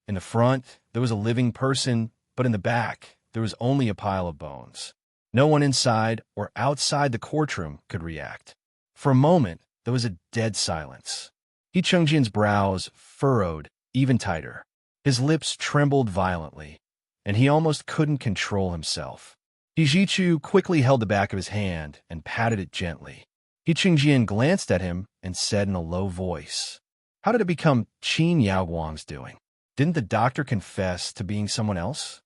In the front, there was a living person, but in the back, there was only a pile of bones. No one inside or outside the courtroom could react. For a moment, there was a dead silence. He Chengjian's brows furrowed even tighter. His lips trembled violently, and he almost couldn't control himself. He Jichu quickly held the back of his hand and patted it gently. He Chengjian glanced at him and said in a low voice, "How did it become Qin Yaowang's doing? Didn't the doctor confess to being someone else?"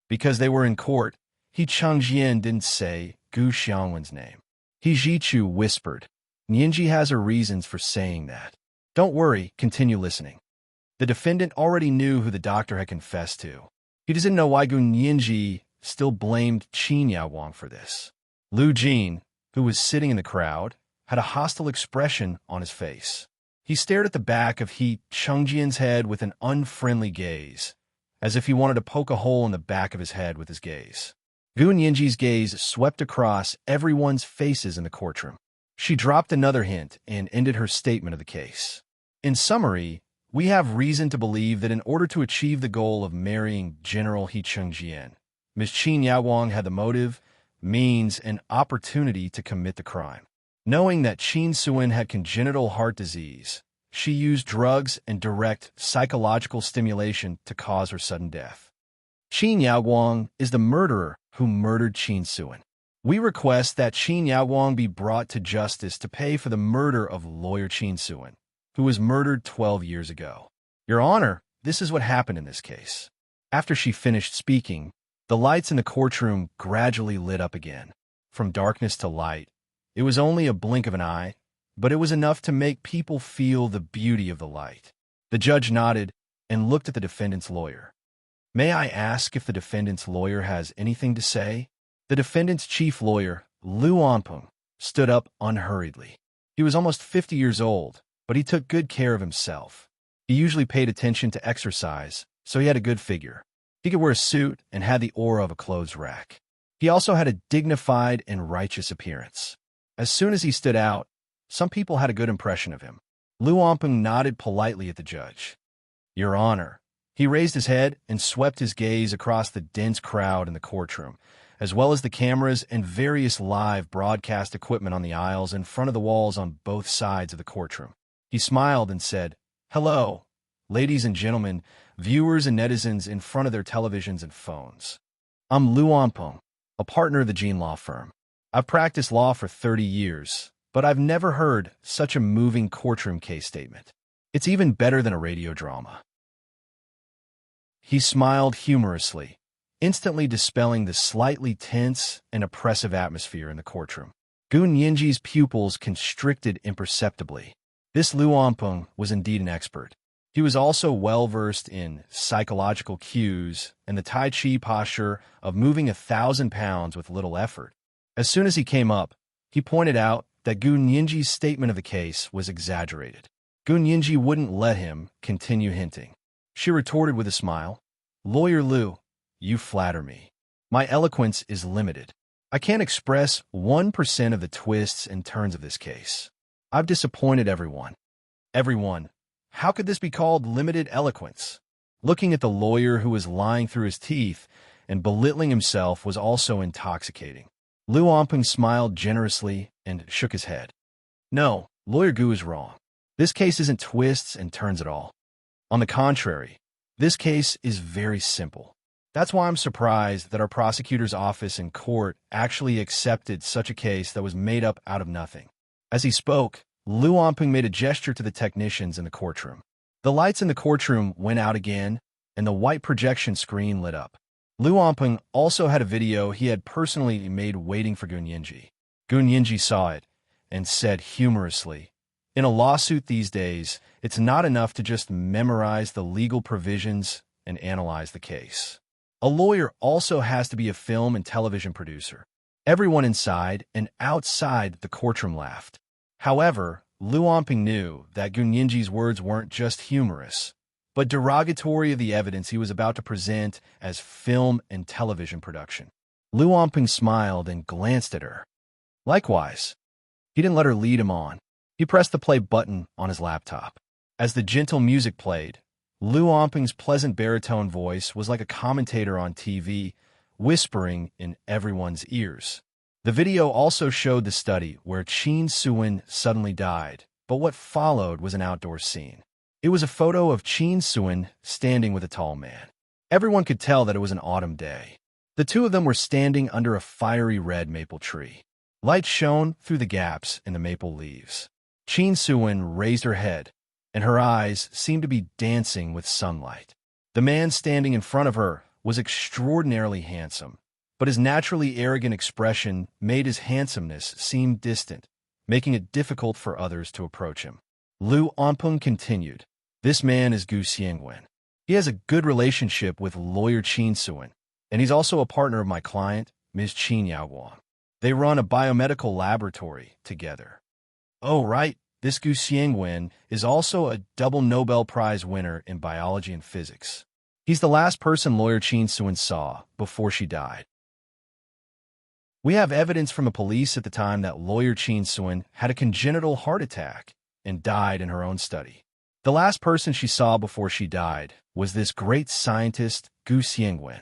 Because they were in court, He Changjian didn't say Gu Xiangwen's name. He Jichu whispered, "Yinji has her reasons for saying that. Don't worry, continue listening." The defendant already knew who the doctor had confessed to. He doesn't know why Gu Nianji still blamed Qin Yaowang for this. Lu Jin, who was sitting in the crowd, had a hostile expression on his face. He stared at the back of He Chengjian's head with an unfriendly gaze, as if he wanted to poke a hole in the back of his head with his gaze. Gu Nianji's gaze swept across everyone's faces in the courtroom. She dropped another hint and ended her statement of the case. In summary, we have reason to believe that in order to achieve the goal of marrying General He Chengjian, Ms. Qin Yaowang had the motive, means, and opportunity to commit the crime. Knowing that Qin Suin had congenital heart disease, she used drugs and direct psychological stimulation to cause her sudden death. Qin Yaowang is the murderer who murdered Qin Suin. We request that Qin Yaowang be brought to justice to pay for the murder of lawyer Qin Suin, who was murdered 12 years ago. Your Honor, this is what happened in this case. After she finished speaking, the lights in the courtroom gradually lit up again. From darkness to light, it was only a blink of an eye, but it was enough to make people feel the beauty of the light. The judge nodded and looked at the defendant's lawyer. May I ask if the defendant's lawyer has anything to say? The defendant's chief lawyer, Lu Anpeng, stood up unhurriedly. He was almost 50 years old, but he took good care of himself. He usually paid attention to exercise, so he had a good figure. He could wear a suit and had the aura of a clothes rack. He also had a dignified and righteous appearance. As soon as he stood out, some people had a good impression of him. Lu Anpeng nodded politely at the judge. Your Honor. He raised his head and swept his gaze across the dense crowd in the courtroom, as well as the cameras and various live broadcast equipment on the aisles in front of the walls on both sides of the courtroom. He smiled and said, Hello, ladies and gentlemen, viewers and netizens in front of their televisions and phones. I'm Lu Anpeng, a partner of the Jin law firm. I've practiced law for 30 years, but I've never heard such a moving courtroom case statement. It's even better than a radio drama. He smiled humorously, instantly dispelling the slightly tense and oppressive atmosphere in the courtroom. Gu Nianji's pupils constricted imperceptibly. This Lu Anpeng was indeed an expert. He was also well-versed in psychological cues and the Tai Chi posture of moving 1,000 pounds with little effort. As soon as he came up, he pointed out that Gu Nianji's statement of the case was exaggerated. Gu Nianji wouldn't let him continue hinting. She retorted with a smile, Lawyer Lu, you flatter me. My eloquence is limited. I can't express 1% of the twists and turns of this case. I've disappointed everyone. Everyone. How could this be called limited eloquence? Looking at the lawyer who was lying through his teeth and belittling himself was also intoxicating. Lu Anpeng smiled generously and shook his head. No, Lawyer Gu is wrong. This case isn't twists and turns at all. On the contrary, this case is very simple. That's why I'm surprised that our prosecutor's office in court actually accepted such a case that was made up out of nothing. As he spoke, Lu Anpeng made a gesture to the technicians in the courtroom. The lights in the courtroom went out again, and the white projection screen lit up. Lu Anpeng also had a video he had personally made waiting for Gu Nianji. Gu Nianji saw it and said humorously, In a lawsuit these days, it's not enough to just memorize the legal provisions and analyze the case. A lawyer also has to be a film and television producer. Everyone inside and outside the courtroom laughed. However, Lu Anpeng knew that Gu Nianji's words weren't just humorous, but derogatory of the evidence he was about to present as film and television production. Lu Anpeng smiled and glanced at her. Likewise, he didn't let her lead him on. He pressed the play button on his laptop. As the gentle music played, Lu Anpeng's pleasant baritone voice was like a commentator on TV, whispering in everyone's ears. The video also showed the study where Qin Suin suddenly died, but what followed was an outdoor scene. It was a photo of Qin Suin standing with a tall man. Everyone could tell that it was an autumn day. The two of them were standing under a fiery red maple tree. Light shone through the gaps in the maple leaves. Qin Suin raised her head, and her eyes seemed to be dancing with sunlight. The man standing in front of her was extraordinarily handsome, but his naturally arrogant expression made his handsomeness seem distant, making it difficult for others to approach him. Lu Anpeng continued, This man is Gu Xiangwen. He has a good relationship with lawyer Qin Suan, and he's also a partner of my client, Ms. Qin Yaoguang. They run a biomedical laboratory together. Oh, right, this Gu Xiangwen is also a double Nobel Prize winner in biology and physics. He's the last person lawyer Qin Suan saw before she died. We have evidence from the police at the time that lawyer Qin Suan had a congenital heart attack and died in her own study. The last person she saw before she died was this great scientist, Gu Xiangwen.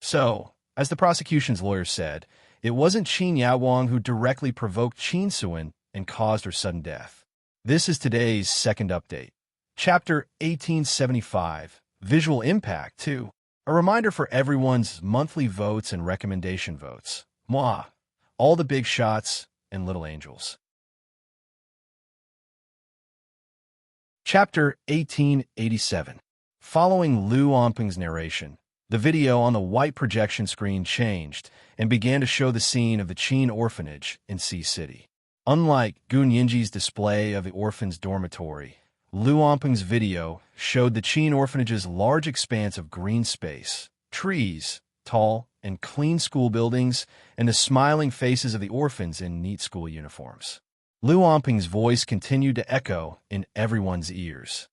So, as the prosecution's lawyer said, it wasn't Qin Yaoguang who directly provoked Qin Suan and caused her sudden death. This is today's second update. Chapter 1875, Visual Impact 2. A reminder for everyone's monthly votes and recommendation votes. Mwah. All the big shots and little angels. Chapter 1887. Following Lu Onping's narration, the video on the white projection screen changed and began to show the scene of the Qin orphanage in Sea City. Unlike Gu Yinji's display of the orphans' dormitory, Lu Onping's video showed the Qin orphanage's large expanse of green space, trees, tall and clean school buildings, and the smiling faces of the orphans in neat school uniforms. Lu Onping's voice continued to echo in everyone's ears.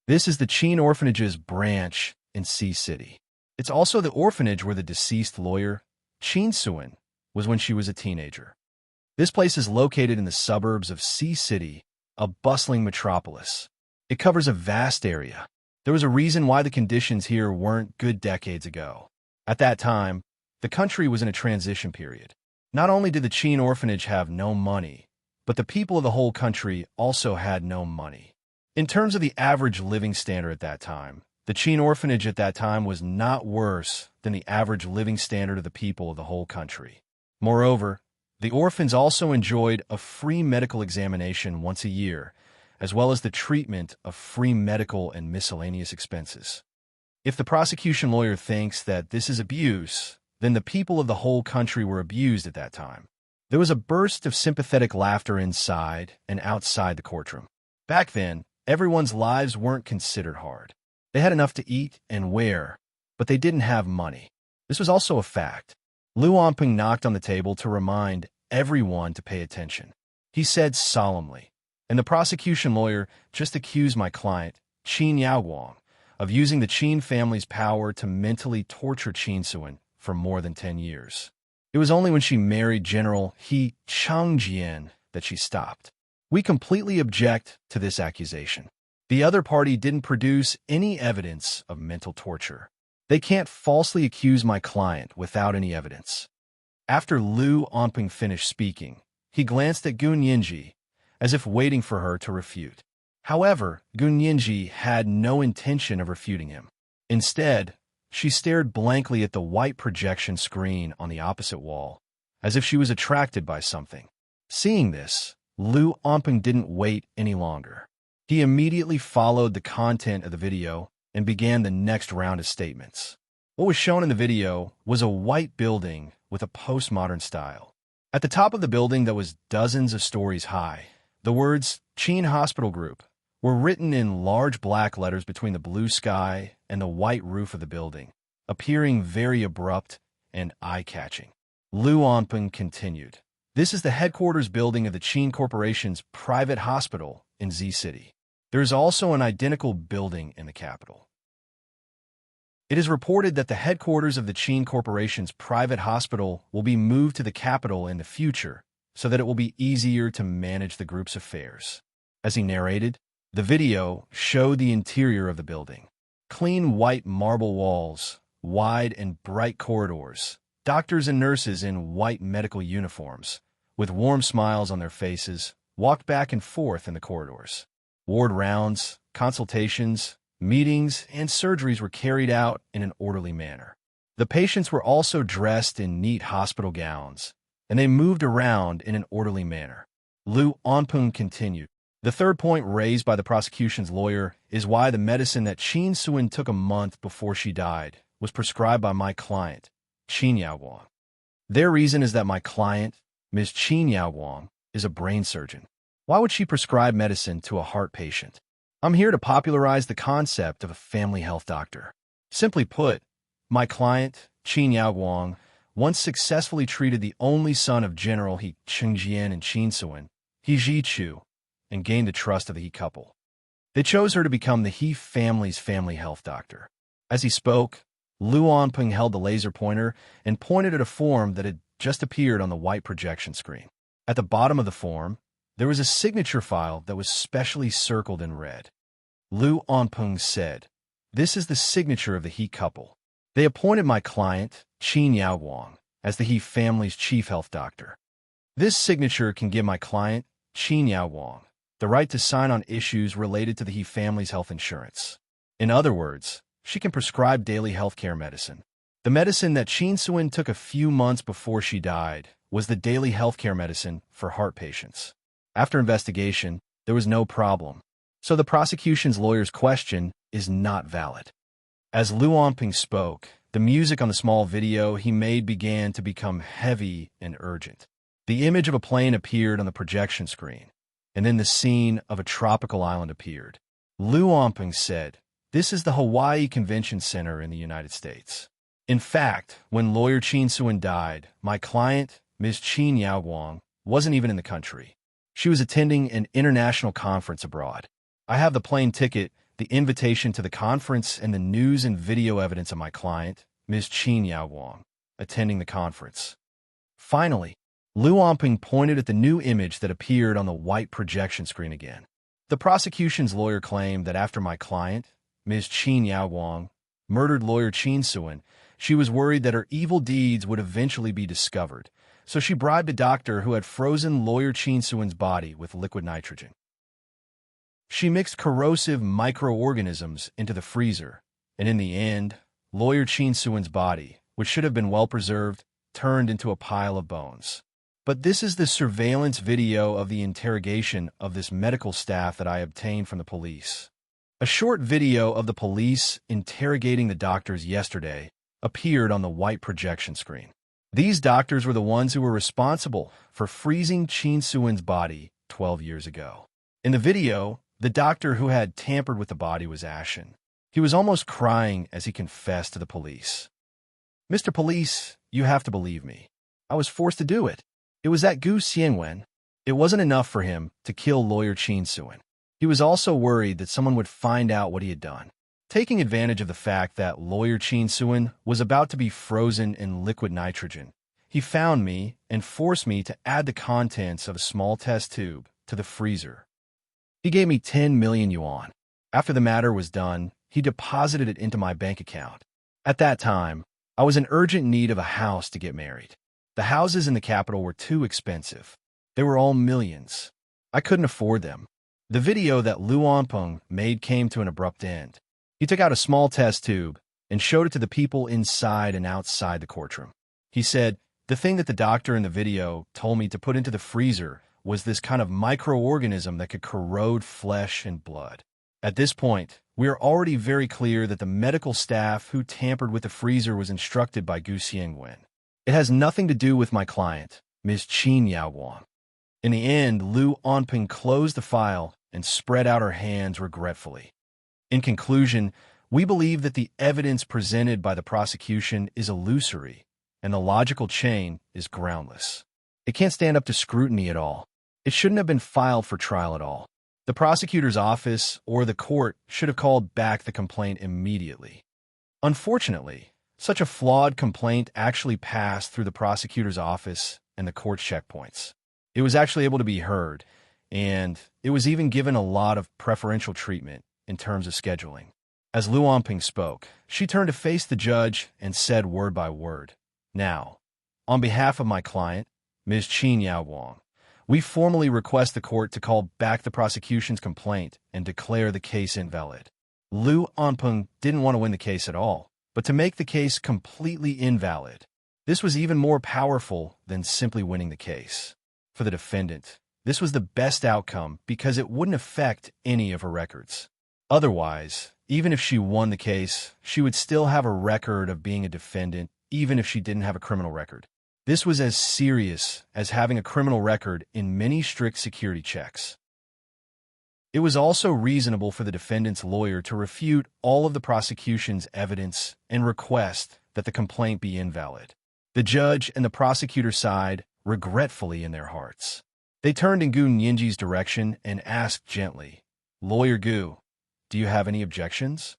This is the Qin orphanage's branch in Sea City. It's also the orphanage where the deceased lawyer, Qin Suan, was when she was a teenager. This place is located in the suburbs of Sea City, a bustling metropolis. It covers a vast area. There was a reason why the conditions here weren't good decades ago. At that time, the country was in a transition period. Not only did the Qin orphanage have no money, but the people of the whole country also had no money. In terms of the average living standard at that time, the Qin orphanage at that time was not worse than the average living standard of the people of the whole country. Moreover, the orphans also enjoyed a free medical examination once a year, as well as the treatment of free medical and miscellaneous expenses. If the prosecution lawyer thinks that this is abuse, then the people of the whole country were abused at that time. There was a burst of sympathetic laughter inside and outside the courtroom. Back then, everyone's lives weren't considered hard. They had enough to eat and wear, but they didn't have money. This was also a fact. Lu Onping knocked on the table to remind everyone to pay attention. He said solemnly, and the prosecution lawyer just accused my client, Qin Yaoguang, of using the Qin family's power to mentally torture Qin Suan for more than 10 years. It was only when she married General He Changjian that she stopped. We completely object to this accusation. The other party didn't produce any evidence of mental torture. They can't falsely accuse my client without any evidence. After Lu Onping finished speaking, he glanced at Gun Yinji, as if waiting for her to refute. However, Gun Yinji had no intention of refuting him. Instead, she stared blankly at the white projection screen on the opposite wall, as if she was attracted by something. Seeing this, Lu Onping didn't wait any longer. He immediately followed the content of the video and began the next round of statements. What was shown in the video was a white building with a postmodern style. At the top of the building that was dozens of stories high, the words Qin Hospital Group were written in large black letters between the blue sky and the white roof of the building, appearing very abrupt and eye-catching. Lu Onping continued, "This is the headquarters building of the Qin Corporation's private hospital in Z City. There is also an identical building in the capital. It is reported that the headquarters of the Qin Corporation's private hospital will be moved to the capital in the future so that it will be easier to manage the group's affairs." As he narrated, the video showed the interior of the building. Clean white marble walls, wide and bright corridors, doctors and nurses in white medical uniforms, with warm smiles on their faces, walked back and forth in the corridors. Ward rounds, consultations, meetings, and surgeries were carried out in an orderly manner. The patients were also dressed in neat hospital gowns, and they moved around in an orderly manner. Lu Onping continued, "The third point raised by the prosecution's lawyer is why the medicine that Qin Suan took a month before she died was prescribed by my client, Qin Yaoguang. Their reason is that my client, Ms. Qin Yaoguang, is a brain surgeon. Why would she prescribe medicine to a heart patient? I'm here to popularize the concept of a family health doctor. Simply put, my client, Qin Yao Guang, once successfully treated the only son of General He Chengjian and Qin Suan, He Zhichu, and gained the trust of the He couple. They chose her to become the He family's family health doctor. As he spoke, Lu Onping held the laser pointer and pointed at a form that had just appeared on the white projection screen. At the bottom of the form, there was a signature file that was specially circled in red. Lu Onping said, "This is the signature of the He couple. They appointed my client, Qin Yao Guang, as the He family's chief health doctor. This signature can give my client, Qin Yao Guang, the right to sign on issues related to the He family's health insurance. In other words, she can prescribe daily healthcare medicine. The medicine that Qin Suan took a few months before she died was the daily healthcare medicine for heart patients. After investigation, there was no problem, so the prosecution's lawyer's question is not valid." As Lu Onping spoke, the music on the small video he made began to become heavy and urgent. The image of a plane appeared on the projection screen, and then the scene of a tropical island appeared. Lu Onping said, "This is the Hawaii Convention Center in the United States. In fact, when lawyer Qin Suan died, my client, Ms. Qin Yao Guang, wasn't even in the country. She was attending an international conference abroad. I have the plane ticket, the invitation to the conference, and the news and video evidence of my client, Ms. Qin Yao Guang, attending the conference." Finally, Lu Onping pointed at the new image that appeared on the white projection screen again. The prosecution's lawyer claimed that after my client, Ms. Qin Yao Guang, murdered lawyer Qin Suan, she was worried that her evil deeds would eventually be discovered, so she bribed a doctor who had frozen lawyer Qin Suan's body with liquid nitrogen. She mixed corrosive microorganisms into the freezer, and in the end, lawyer Qin Suan's body, which should have been well preserved, turned into a pile of bones. But this is the surveillance video of the interrogation of this medical staff that I obtained from the police. A short video of the police interrogating the doctors yesterday appeared on the white projection screen. These doctors were the ones who were responsible for freezing Qin Suan's body 12 years ago. In the video, the doctor who had tampered with the body was ashen. He was almost crying as he confessed to the police. "Mr. Police, you have to believe me. I was forced to do it. It was that Gu Xianwen. It wasn't enough for him to kill lawyer Qin Suan. He was also worried that someone would find out what he had done. Taking advantage of the fact that lawyer Qin Suan was about to be frozen in liquid nitrogen, he found me and forced me to add the contents of a small test tube to the freezer. He gave me 10 million yuan. After the matter was done, he deposited it into my bank account. At that time, I was in urgent need of a house to get married. The houses in the capital were too expensive. They were all millions. I couldn't afford them." The video that Lu Onping made came to an abrupt end. He took out a small test tube and showed it to the people inside and outside the courtroom. He said, "The thing that the doctor in the video told me to put into the freezer was this kind of microorganism that could corrode flesh and blood." At this point, we are already very clear that the medical staff who tampered with the freezer was instructed by Gu Xianwen. It has nothing to do with my client, Ms. Qin Yao Guang. In the end, Lu Onping closed the file and spread out her hands regretfully. In conclusion, we believe that the evidence presented by the prosecution is illusory, and the logical chain is groundless. It can't stand up to scrutiny at all. It shouldn't have been filed for trial at all. The prosecutor's office or the court should have called back the complaint immediately. Unfortunately, such a flawed complaint actually passed through the prosecutor's office and the court's checkpoints. It was actually able to be heard, and it was even given a lot of preferential treatment in terms of scheduling. As Lu Onping spoke, she turned to face the judge and said word by word, "Now, on behalf of my client, Ms. Qin Yao Guang, we formally request the court to call back the prosecution's complaint and declare the case invalid." Lu Onping didn't want to win the case at all, but to make the case completely invalid. This was even more powerful than simply winning the case. For the defendant, this was the best outcome because it wouldn't affect any of her records. Otherwise, even if she won the case, she would still have a record of being a defendant, even if she didn't have a criminal record. This was as serious as having a criminal record in many strict security checks. It was also reasonable for the defendant's lawyer to refute all of the prosecution's evidence and request that the complaint be invalid. The judge and the prosecutor sighed regretfully in their hearts. They turned in Gu Nianji's direction and asked gently, "Lawyer Gu, do you have any objections?"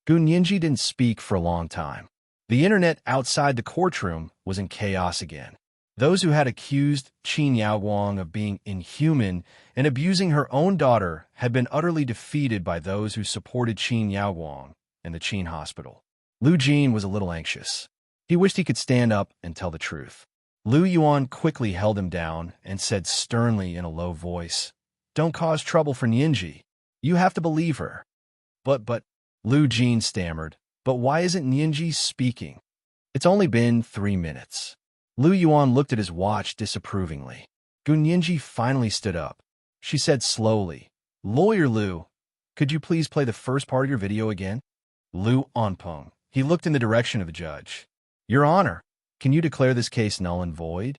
Gu Nianji didn't speak for a long time. The internet outside the courtroom was in chaos again. Those who had accused Qin Yaowang of being inhuman and abusing her own daughter had been utterly defeated by those who supported Qin Yaowang and the Qin hospital. Lu Jin was a little anxious. He wished he could stand up and tell the truth. Lu Yuan quickly held him down and said sternly in a low voice, "Don't cause trouble for Nianji. You have to believe her." But, Lu Jin stammered, "But why isn't Nianji speaking? It's only been 3 minutes." Lu Yuan looked at his watch disapprovingly. Gu Nianji finally stood up. She said slowly, "Lawyer Lu, could you please play the first part of your video again?" Lu Onpeng. He looked in the direction of the judge. "Your Honor, can you declare this case null and void?"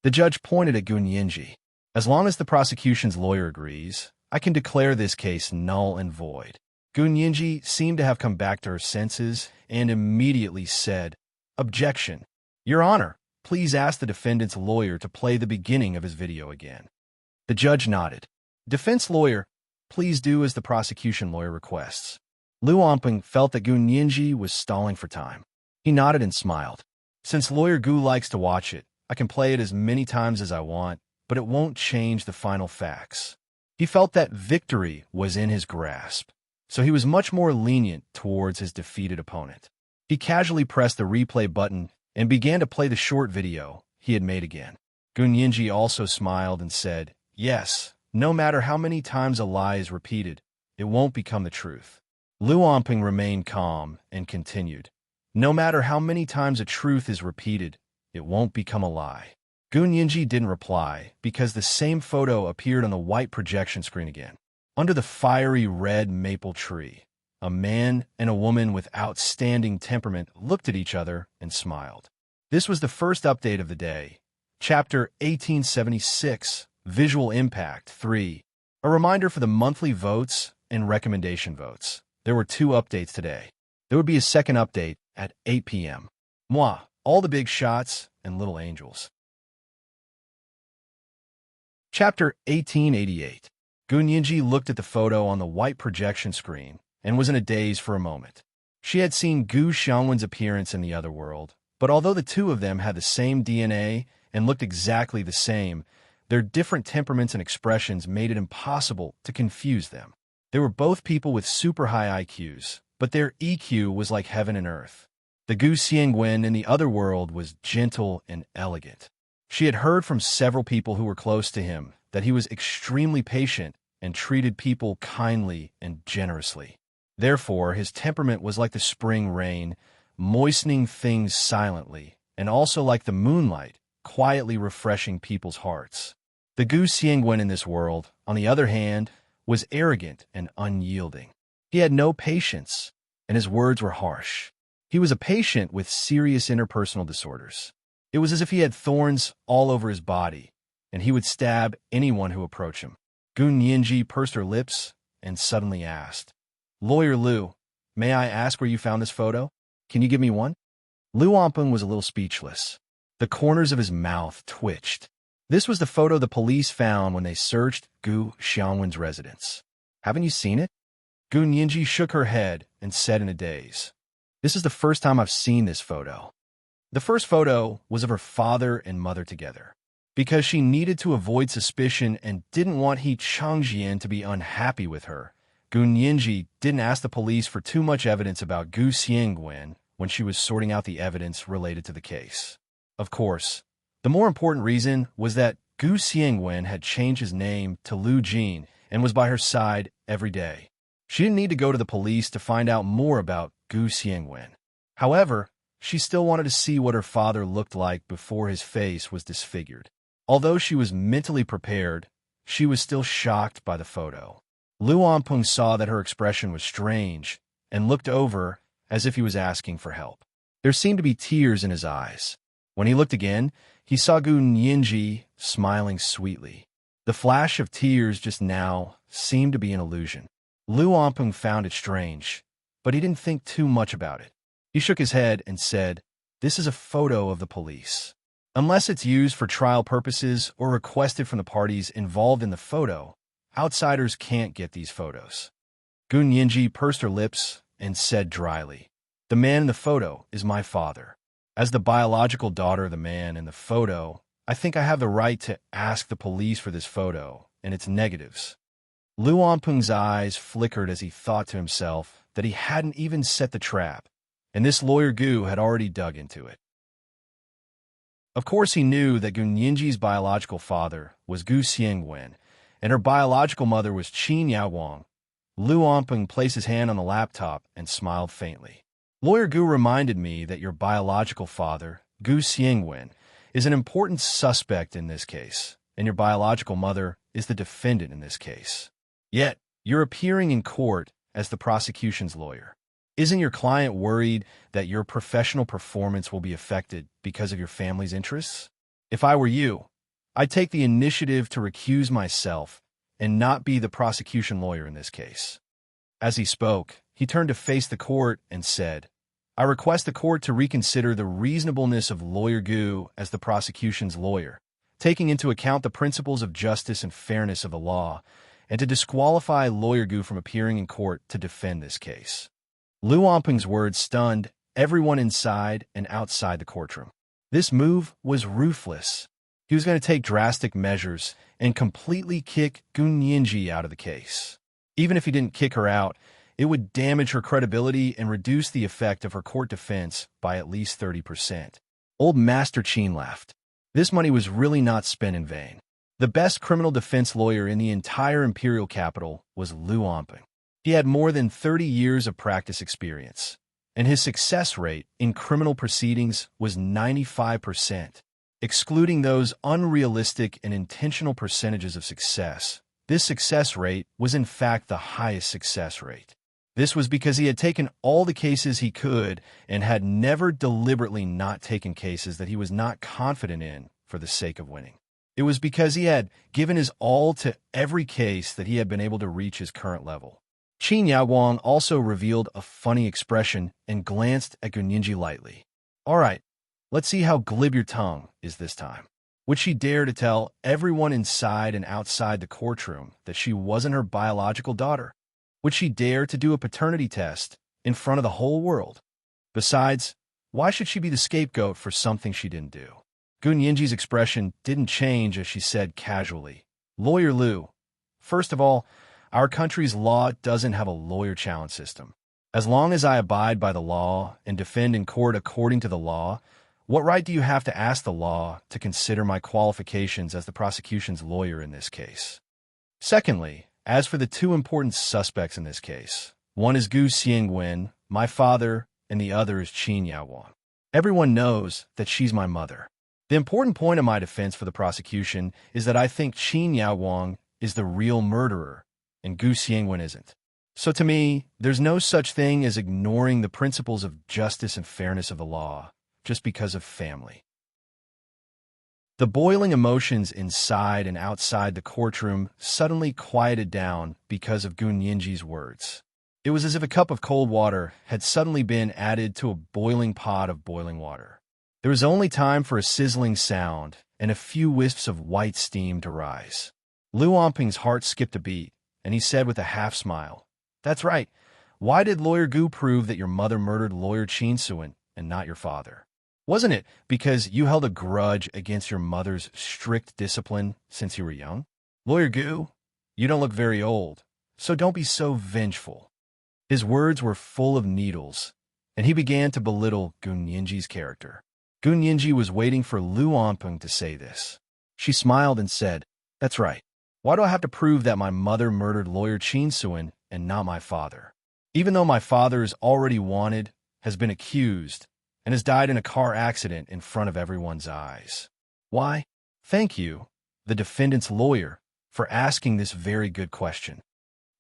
The judge pointed at Gu Nianji. "As long as the prosecution's lawyer agrees, I can declare this case null and void." Gu Nianji seemed to have come back to her senses and immediately said, "Objection. Your Honor, please ask the defendant's lawyer to play the beginning of his video again." The judge nodded. "Defense lawyer, please do as the prosecution lawyer requests." Lu Onpeng felt that Gu Nianji was stalling for time. He nodded and smiled. "Since lawyer Gu likes to watch it, I can play it as many times as I want, but it won't change the final facts." He felt that victory was in his grasp, so he was much more lenient towards his defeated opponent. He casually pressed the replay button and began to play the short video he had made again. Gu Nianji also smiled and said, "Yes, no matter how many times a lie is repeated, it won't become the truth." Lu Onpeng remained calm and continued, "No matter how many times a truth is repeated, it won't become a lie." Gu Nianji didn't reply because the same photo appeared on the white projection screen again. Under the fiery red maple tree, a man and a woman with outstanding temperament looked at each other and smiled. This was the first update of the day. Chapter 1876, Visual Impact 3. A reminder for the monthly votes and recommendation votes. There were 2 updates today. There would be a second update at 8 p.m. Moi, all the big shots and little angels. Chapter 1888. Gu Nianji looked at the photo on the white projection screen and was in a daze for a moment. She had seen Gu Xiangwen's appearance in the other world, but although the two of them had the same DNA and looked exactly the same, their different temperaments and expressions made it impossible to confuse them. They were both people with super high IQs, but their EQ was like heaven and earth. The Gu Xiangwen in the other world was gentle and elegant. She had heard from several people who were close to him that he was extremely patient and treated people kindly and generously. Therefore, his temperament was like the spring rain, moistening things silently, and also like the moonlight, quietly refreshing people's hearts. The Gu Xiangwen in this world, on the other hand, was arrogant and unyielding. He had no patience, and his words were harsh. He was a patient with serious interpersonal disorders. It was as if he had thorns all over his body, and he would stab anyone who approached him. Gu Nianji pursed her lips and suddenly asked, "Lawyer Lu, may I ask where you found this photo? Can you give me one?" Lu Onpeng was a little speechless. The corners of his mouth twitched. This was the photo the police found when they searched Gu Xiangwen's residence. "Haven't you seen it?" Gu Nianji shook her head and said in a daze, "This is the first time I've seen this photo." The first photo was of her father and mother together. Because she needed to avoid suspicion and didn't want He Changjian to be unhappy with her, Gu Nianji didn't ask the police for too much evidence about Gu Xiangwen when she was sorting out the evidence related to the case. Of course, the more important reason was that Gu Xiangwen had changed his name to Lu Jin and was by her side every day. She didn't need to go to the police to find out more about Gu Xiangwen. However, she still wanted to see what her father looked like before his face was disfigured. Although she was mentally prepared, she was still shocked by the photo. Lu Onpeng saw that her expression was strange and looked over as if he was asking for help. There seemed to be tears in his eyes. When he looked again, he saw Gu Nianji smiling sweetly. The flash of tears just now seemed to be an illusion. Lu Ompeng found it strange, but he didn't think too much about it. He shook his head and said, "This is a photo of the police. Unless it's used for trial purposes or requested from the parties involved in the photo, outsiders can't get these photos." Gun Yinji pursed her lips and said dryly, "The man in the photo is my father. As the biological daughter of the man in the photo, I think I have the right to ask the police for this photo and its negatives." Lu Ompeng's eyes flickered as he thought to himself that he hadn't even set the trap, and this lawyer Gu had already dug into it. Of course, he knew that Gun Yinji's biological father was Gu Xiangwen, and her biological mother was Qin Yaowang. Lu Ompeng placed his hand on the laptop and smiled faintly. "Lawyer Gu reminded me that your biological father, Gu Xiangwen, is an important suspect in this case, and your biological mother is the defendant in this case. Yet, you're appearing in court as the prosecution's lawyer. Isn't your client worried that your professional performance will be affected because of your family's interests? If I were you, I'd take the initiative to recuse myself and not be the prosecution lawyer in this case." As he spoke, he turned to face the court and said, "I request the court to reconsider the reasonableness of Lawyer Gu as the prosecution's lawyer, taking into account the principles of justice and fairness of the law, and to disqualify Lawyer Gu from appearing in court to defend this case." Lu Ompeng's words stunned everyone inside and outside the courtroom. This move was ruthless. He was going to take drastic measures and completely kick Gun Yinji out of the case. Even if he didn't kick her out, it would damage her credibility and reduce the effect of her court defense by at least 30%. Old Master Qin laughed. This money was really not spent in vain. The best criminal defense lawyer in the entire imperial capital was Lu Ompeng. He had more than 30 years of practice experience, and his success rate in criminal proceedings was 95%. Excluding those unrealistic and intentional percentages of success, this success rate was in fact the highest success rate. This was because he had taken all the cases he could and had never deliberately not taken cases that he was not confident in for the sake of winning. It was because he had given his all to every case that he had been able to reach his current level. Qin Yaowang also revealed a funny expression and glanced at Gun Yinji lightly. "All right, let's see how glib your tongue is this time." Would she dare to tell everyone inside and outside the courtroom that she wasn't her biological daughter? Would she dare to do a paternity test in front of the whole world? Besides, why should she be the scapegoat for something she didn't do? Gun Yinji's expression didn't change as she said casually, "Lawyer Lu, first of all, our country's law doesn't have a lawyer challenge system. As long as I abide by the law and defend in court according to the law, what right do you have to ask the law to consider my qualifications as the prosecution's lawyer in this case? Secondly, as for the two important suspects in this case, one is Gu Xiangwen, my father, and the other is Qin Yaowang. Everyone knows that she's my mother. The important point of my defense for the prosecution is that I think Qin Yaowang is the real murderer, and Gu Xiangwen isn't. So to me, there's no such thing as ignoring the principles of justice and fairness of the law just because of family." The boiling emotions inside and outside the courtroom suddenly quieted down because of Gun Yinji's words. It was as if a cup of cold water had suddenly been added to a boiling pot of boiling water. There was only time for a sizzling sound and a few wisps of white steam to rise. Lu Ompeng's heart skipped a beat, and he said with a half-smile, "That's right. Why did Lawyer Gu prove that your mother murdered Lawyer Qin Suan and not your father? Wasn't it because you held a grudge against your mother's strict discipline since you were young? Lawyer Gu, you don't look very old, so don't be so vengeful." His words were full of needles, and he began to belittle Gun Yinji's character. Gun Yinji was waiting for Lu Ompeng to say this. She smiled and said, "That's right. Why do I have to prove that my mother murdered Lawyer Qin Suan and not my father? Even though my father is already wanted, has been accused, and has died in a car accident in front of everyone's eyes. Why? Thank you, the defendant's lawyer, for asking this very good question."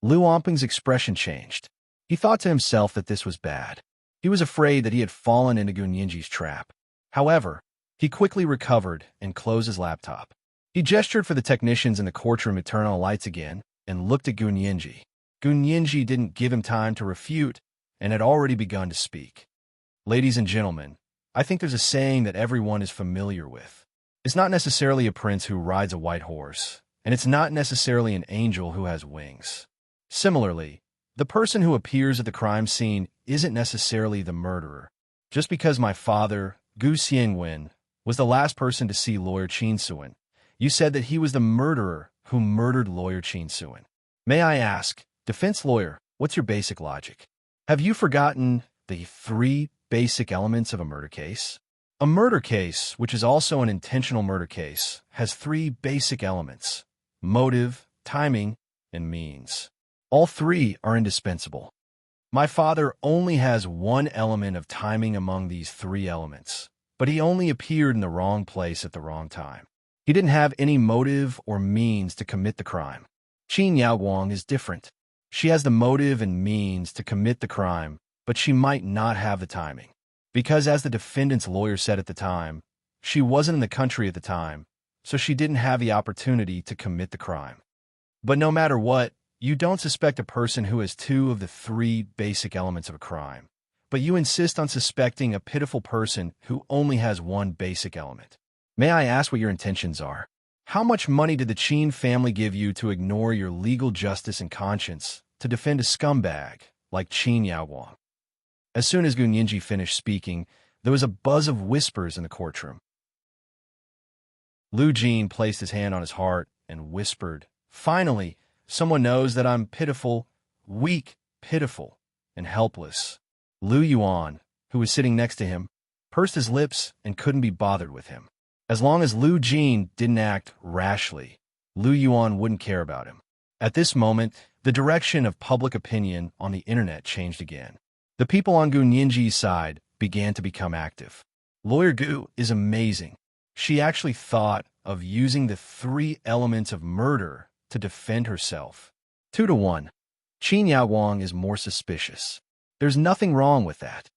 Lu Ompeng's expression changed. He thought to himself that this was bad. He was afraid that he had fallen into Gun Yinji's trap. However, he quickly recovered and closed his laptop. He gestured for the technicians in the courtroom to turn on the lights again and looked at Gu Nianji. Gu Nianji didn't give him time to refute and had already begun to speak. Ladies and gentlemen, I think there's a saying that everyone is familiar with. It's not necessarily a prince who rides a white horse, and it's not necessarily an angel who has wings. Similarly, the person who appears at the crime scene isn't necessarily the murderer. Just because my father, Gu Xiangwen, was the last person to see lawyer Qin Suan, you said that he was the murderer who murdered lawyer Qin Suan. May I ask, defense lawyer, what's your basic logic? Have you forgotten the 3 basic elements of a murder case? A murder case, which is also an intentional murder case, has 3 basic elements: motive, timing, and means. All 3 are indispensable. My father only has 1 element of timing among these 3 elements, but he only appeared in the wrong place at the wrong time. He didn't have any motive or means to commit the crime. Qin Yaoguang is different. She has the motive and means to commit the crime, but she might not have the timing. Because as the defendant's lawyer said at the time, she wasn't in the country at the time, so she didn't have the opportunity to commit the crime. But no matter what, you don't suspect a person who has 2 of the 3 basic elements of a crime, but you insist on suspecting a pitiful person who only has 1 basic element. May I ask what your intentions are? How much money did the Qin family give you to ignore your legal justice and conscience to defend a scumbag like Qin Yaoguang? As soon as Gu Nianji finished speaking, there was a buzz of whispers in the courtroom. Lu Jin placed his hand on his heart and whispered, "Finally, someone knows that I'm pitiful, weak, pitiful, and helpless." Lu Yuan, who was sitting next to him, pursed his lips and couldn't be bothered with him. As long as Lu Jin didn't act rashly, Lu Yuan wouldn't care about him. At this moment, the direction of public opinion on the internet changed again. The people on Gu Nianji's side began to become active. Lawyer Gu is amazing. She actually thought of using the 3 elements of murder to defend herself. 2 to 1. Qin Yaoguang is more suspicious. There's nothing wrong with that.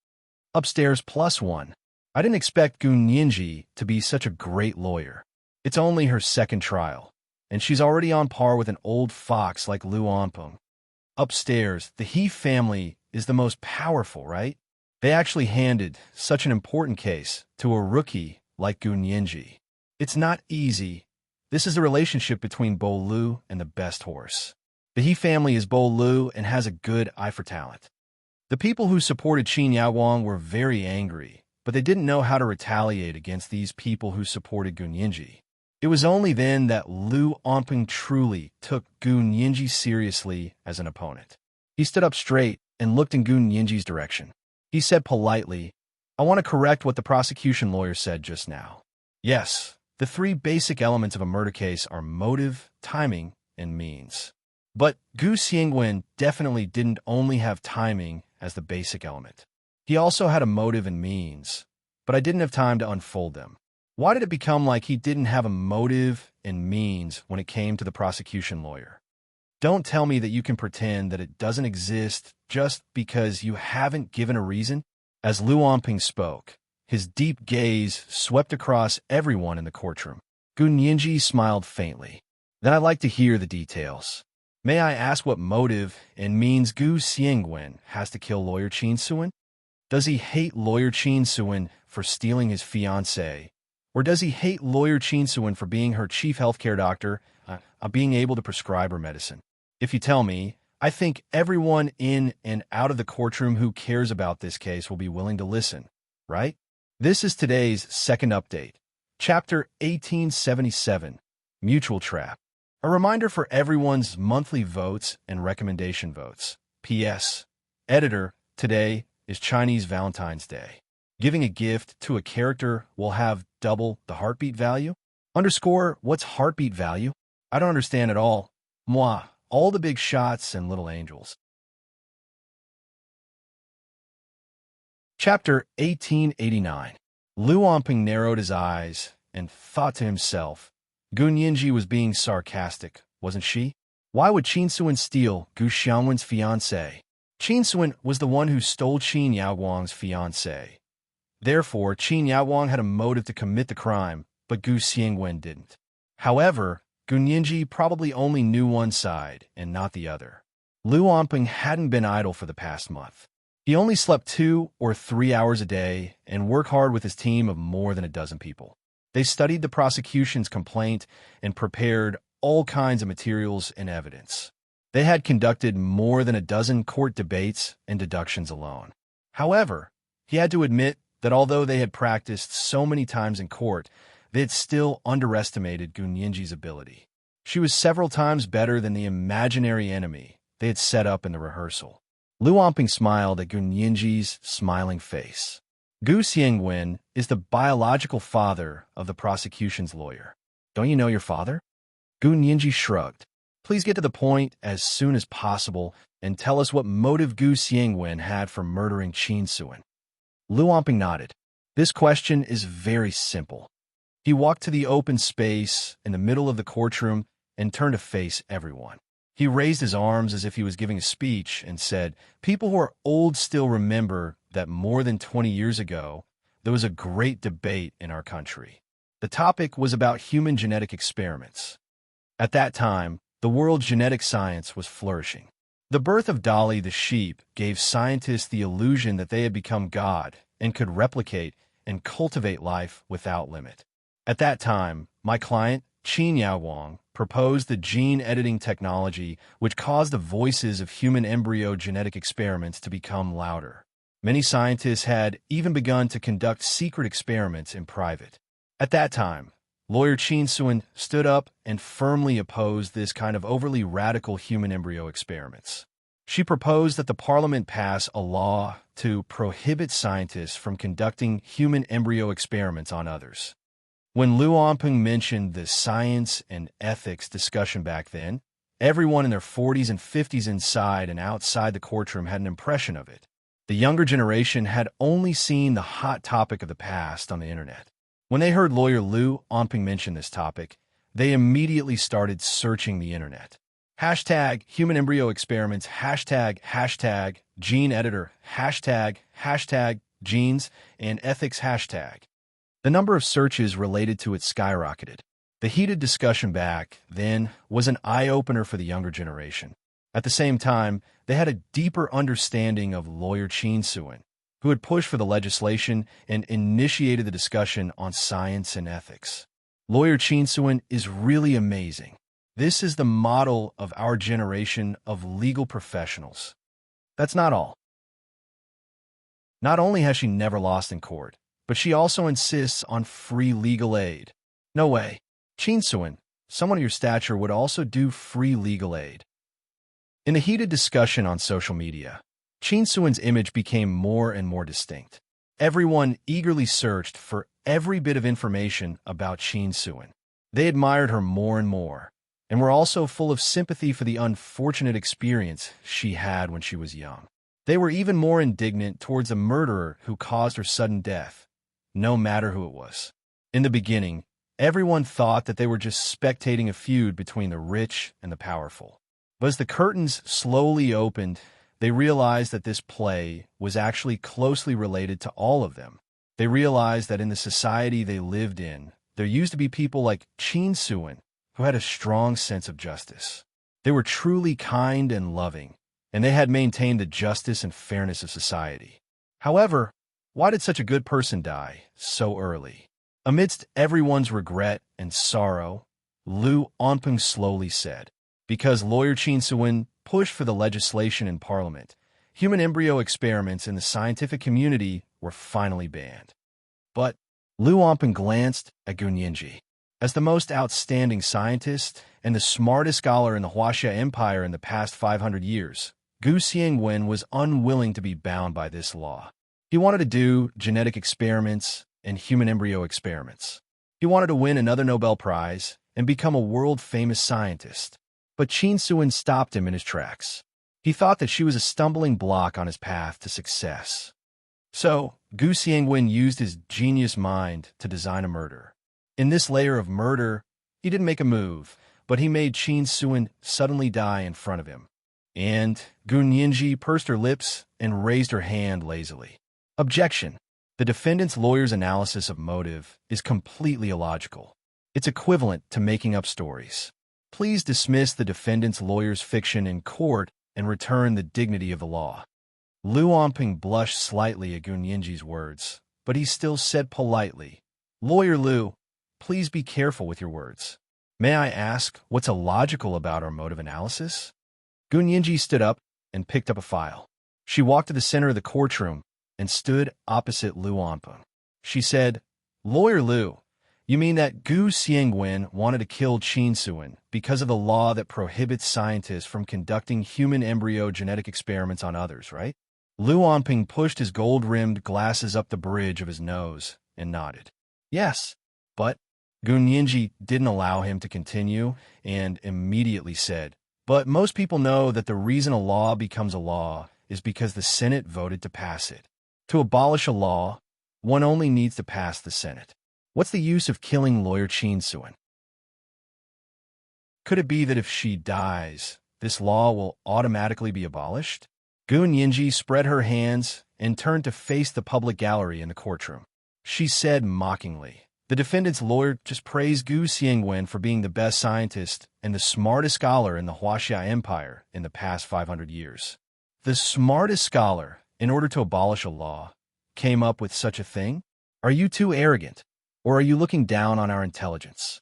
Upstairs +1. I didn't expect Gu Nianji to be such a great lawyer. It's only her 2nd trial, and she's already on par with an old fox like Lu Anpeng. Upstairs, the He family is the most powerful, right? They actually handed such an important case to a rookie like Gu Nianji. It's not easy. This is the relationship between Bo Lu and the best horse. The He family is Bo Lu and has a good eye for talent. The people who supported Qin Yaoguang were very angry, but they didn't know how to retaliate against these people who supported Gu Nianji. It was only then that Lu Anpeng truly took Gu Nianji seriously as an opponent. He stood up straight and looked in Gu Nianji's direction. He said politely, "I want to correct what the prosecution lawyer said just now. Yes, the 3 basic elements of a murder case are motive, timing, and means. But Gu Xiangwen definitely didn't only have timing as the basic element. He also had a motive and means, but I didn't have time to unfold them. Why did it become like he didn't have a motive and means when it came to the prosecution lawyer? Don't tell me that you can pretend that it doesn't exist just because you haven't given a reason." As Lu Anpeng spoke, his deep gaze swept across everyone in the courtroom. Gu Nianji smiled faintly. "Then I'd like to hear the details. May I ask what motive and means Gu Xiangwen has to kill lawyer Qin Suan? Does he hate lawyer Qin Suan for stealing his fiancée? Or does he hate lawyer Qin Suan for being her chief healthcare doctor, being able to prescribe her medicine? If you tell me, I think everyone in and out of the courtroom who cares about this case will be willing to listen, right?" This is today's 2nd update. Chapter 1877, Mutual Trap. A reminder for everyone's monthly votes and recommendation votes. P.S. Editor, today is Chinese Valentine's Day. Giving a gift to a character will have double the heartbeat value? What's heartbeat value? I don't understand at all. Moi, all the big shots and little angels. Chapter 1889. Lu Anpeng narrowed his eyes and thought to himself, Gu Nianji was being sarcastic, wasn't she? Why would Qin Suan steal Gu Xiangwen's fiancée? Qin Suan was the one who stole Qin Yaoguang's fiancée. Therefore, Qin Yaoguang had a motive to commit the crime, but Gu Xiangwen didn't. However, Gu Nianji probably only knew one side and not the other. Lu Onping hadn't been idle for the past month. He only slept 2 or 3 hours a day and worked hard with his team of more than a dozen people. They studied the prosecution's complaint and prepared all kinds of materials and evidence. They had conducted more than a dozen court debates and deductions alone. However, he had to admit that although they had practiced so many times in court, they had still underestimated Gu Nianji's ability. She was several times better than the imaginary enemy they had set up in the rehearsal. Lu Onping smiled at Gu Nianji's smiling face. Gu Xiangwen is the biological father of the prosecution's lawyer. Don't you know your father? Gu Nianji shrugged. Please get to the point as soon as possible and tell us what motive Gu Xiangwen had for murdering Qin Suan. Lu Onping nodded. This question is very simple. He walked to the open space in the middle of the courtroom and turned to face everyone. He raised his arms as if he was giving a speech and said, "People who are old still remember that more than 20 years ago, there was a great debate in our country. The topic was about human genetic experiments. At that time, the world's genetic science was flourishing. The birth of Dolly the sheep gave scientists the illusion that they had become God and could replicate and cultivate life without limit. At that time, my client, Qin Yaowang, proposed the gene editing technology which caused the voices of human embryo genetic experiments to become louder. Many scientists had even begun to conduct secret experiments in private. At that time, lawyer Qin Suan stood up and firmly opposed this kind of overly radical human embryo experiments. She proposed that the parliament pass a law to prohibit scientists from conducting human embryo experiments on others. When Lu Onping mentioned the science and ethics discussion back then, everyone in their 40s and 50s inside and outside the courtroom had an impression of it. The younger generation had only seen the hot topic of the past on the internet. When they heard lawyer Lu Onping mention this topic, they immediately started searching the internet. Hashtag human embryo experiments, hashtag gene editor, hashtag genes, and ethics hashtag. The number of searches related to it skyrocketed. The heated discussion back then was an eye-opener for the younger generation. At the same time, they had a deeper understanding of lawyer Qin Suan, who had pushed for the legislation and initiated the discussion on science and ethics. Lawyer Qin Suan is really amazing. This is the model of our generation of legal professionals. That's not all. Not only has she never lost in court, but she also insists on free legal aid. No way. Qin Suan, someone of your stature would also do free legal aid. In the heated discussion on social media, Qin Suan's image became more and more distinct. Everyone eagerly searched for every bit of information about Qin Suan. They admired her more and more, and were also full of sympathy for the unfortunate experience she had when she was young. They were even more indignant towards the murderer who caused her sudden death, no matter who it was. In the beginning, everyone thought that they were just spectating a feud between the rich and the powerful. But as the curtains slowly opened, they realized that this play was actually closely related to all of them. They realized that in the society they lived in, there used to be people like Qin Suan who had a strong sense of justice. They were truly kind and loving, and they had maintained the justice and fairness of society. However, why did such a good person die so early? Amidst everyone's regret and sorrow, Lu Onping slowly said, because lawyer Qin Suan pushed for the legislation in Parliament, human embryo experiments in the scientific community were finally banned. But Lu Onping glanced at Gu Nianji. As the most outstanding scientist and the smartest scholar in the Huaxia Empire in the past 500 years, Gu Xiangwen was unwilling to be bound by this law. He wanted to do genetic experiments and human embryo experiments. He wanted to win another Nobel Prize and become a world-famous scientist. But Qin Suan stopped him in his tracks. He thought that she was a stumbling block on his path to success. So, Gu Xiangwen used his genius mind to design a murder. In this layer of murder, he didn't make a move, but he made Qin Suan suddenly die in front of him. And Gu Nianji pursed her lips and raised her hand lazily. Objection. The defendant's lawyer's analysis of motive is completely illogical. It's equivalent to making up stories. Please dismiss the defendant's lawyer's fiction in court and return the dignity of the law. Lu Onping blushed slightly at Gun Yinji's words, but he still said politely, "Lawyer Lu, please be careful with your words. May I ask what's illogical about our mode of analysis?" Gun Yinji stood up and picked up a file. She walked to the center of the courtroom and stood opposite Lu Onping. She said, "Lawyer Lu, you mean that Gu Xiangwen wanted to kill Qin Suan because of the law that prohibits scientists from conducting human embryo genetic experiments on others, right?" Lu Onping pushed his gold-rimmed glasses up the bridge of his nose and nodded. "Yes, but..." Gun Yinji didn't allow him to continue and immediately said, "But most people know that the reason a law becomes a law is because the Senate voted to pass it. To abolish a law, one only needs to pass the Senate. What's the use of killing lawyer Qin Suan? Could it be that if she dies, this law will automatically be abolished?" Gun Yinji spread her hands and turned to face the public gallery in the courtroom. She said mockingly, "The defendant's lawyer just praised Gu Xiangwen for being the best scientist and the smartest scholar in the Huaxia Empire in the past 500 years. The smartest scholar, in order to abolish a law, came up with such a thing? Are you too arrogant, or are you looking down on our intelligence?"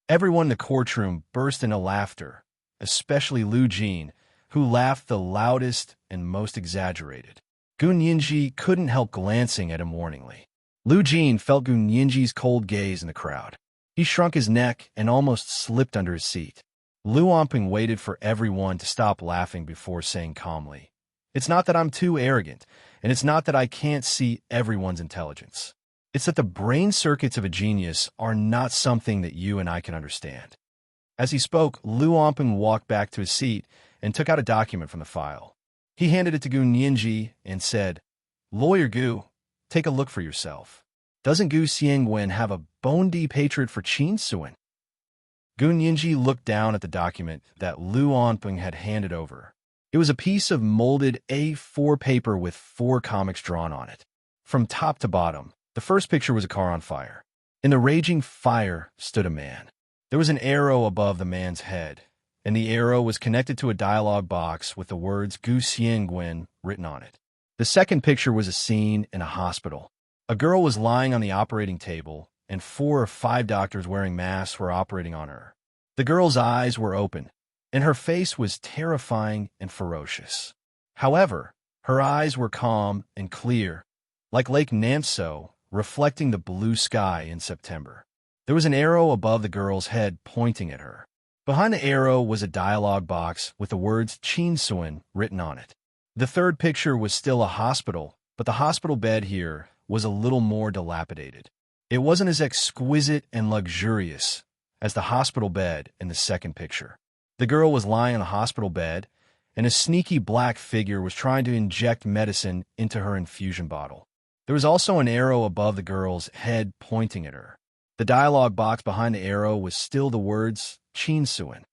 Everyone in the courtroom burst into laughter, especially Lu Jin, who laughed the loudest and most exaggerated. Gun Yinji couldn't help glancing at him warningly. Lu Jin felt Gun Yinji's cold gaze in the crowd. He shrunk his neck and almost slipped under his seat. Lu Onping waited for everyone to stop laughing before saying calmly, "It's not that I'm too arrogant, and it's not that I can't see everyone's intelligence. It's that the brain circuits of a genius are not something that you and I can understand." As he spoke, Lu Onping walked back to his seat and took out a document from the file. He handed it to Gun Yinji and said, "Lawyer Gu, take a look for yourself. Doesn't Gu Xiangwen have a bone-deep hatred for Qin Suan?" Gun Yinji looked down at the document that Lu Onping had handed over. It was a piece of molded A4 paper with 4 comics drawn on it. From top to bottom, the first picture was a car on fire. In the raging fire stood a man. There was an arrow above the man's head, and the arrow was connected to a dialogue box with the words Gu Xiangwen written on it. The second picture was a scene in a hospital. A girl was lying on the operating table, and 4 or 5 doctors wearing masks were operating on her. The girl's eyes were open, and her face was terrifying and ferocious. However, her eyes were calm and clear, like Lake Namso reflecting the blue sky in September. There was an arrow above the girl's head pointing at her. Behind the arrow was a dialogue box with the words Qin Suan written on it. The third picture was still a hospital, but the hospital bed here was a little more dilapidated. It wasn't as exquisite and luxurious as the hospital bed in the second picture. The girl was lying on the hospital bed, and a sneaky black figure was trying to inject medicine into her infusion bottle. There was also an arrow above the girl's head pointing at her. The dialogue box behind the arrow was still the words Qin Suan.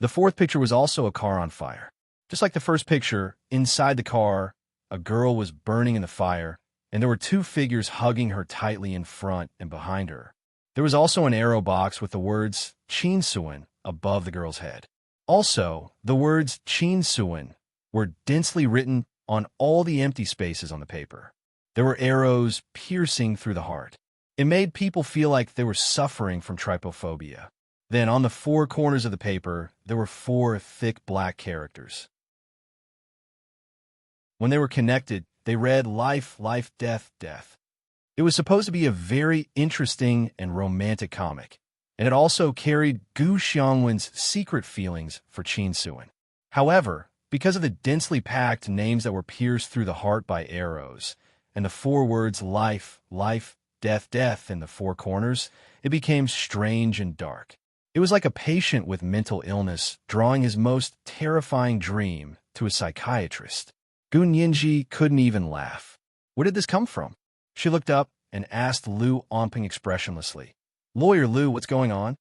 The fourth picture was also a car on fire. Just like the first picture, inside the car, a girl was burning in the fire, and there were 2 figures hugging her tightly in front and behind her. There was also an arrow box with the words Qin Suan above the girl's head. Also, the words Qin Suan were densely written on all the empty spaces on the paper. There were arrows piercing through the heart. It made people feel like they were suffering from trypophobia. Then, on the 4 corners of the paper, there were 4 thick black characters. When they were connected, they read life, life, death, death. It was supposed to be a very interesting and romantic comic, and it also carried Gu Xiangwen's secret feelings for Qin Suan. However, because of the densely packed names that were pierced through the heart by arrows, and the 4 words life, life, death, death in the 4 corners, it became strange and dark. It was like a patient with mental illness drawing his most terrifying dream to a psychiatrist. Gun Yinji couldn't even laugh. Where did this come from? She looked up and asked Lu Onping expressionlessly, "Lawyer Lu, what's going on?"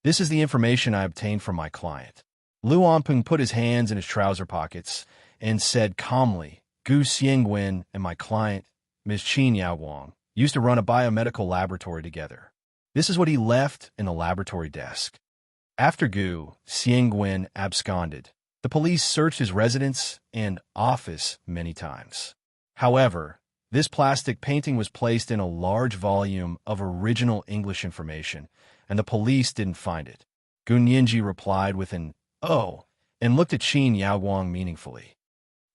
"This is the information I obtained from my client." Lu Onping put his hands in his trouser pockets and said calmly, "Gu Xiangwen and my client, Ms. Qin Yaowang, used to run a biomedical laboratory together. This is what he left in the laboratory desk. After Gu Xiangwen absconded, the police searched his residence and office many times. However, this plastic painting was placed in a large volume of original English information, and the police didn't find it. Gu Nianji replied with an "Oh," and looked at Qin Yaoguang meaningfully.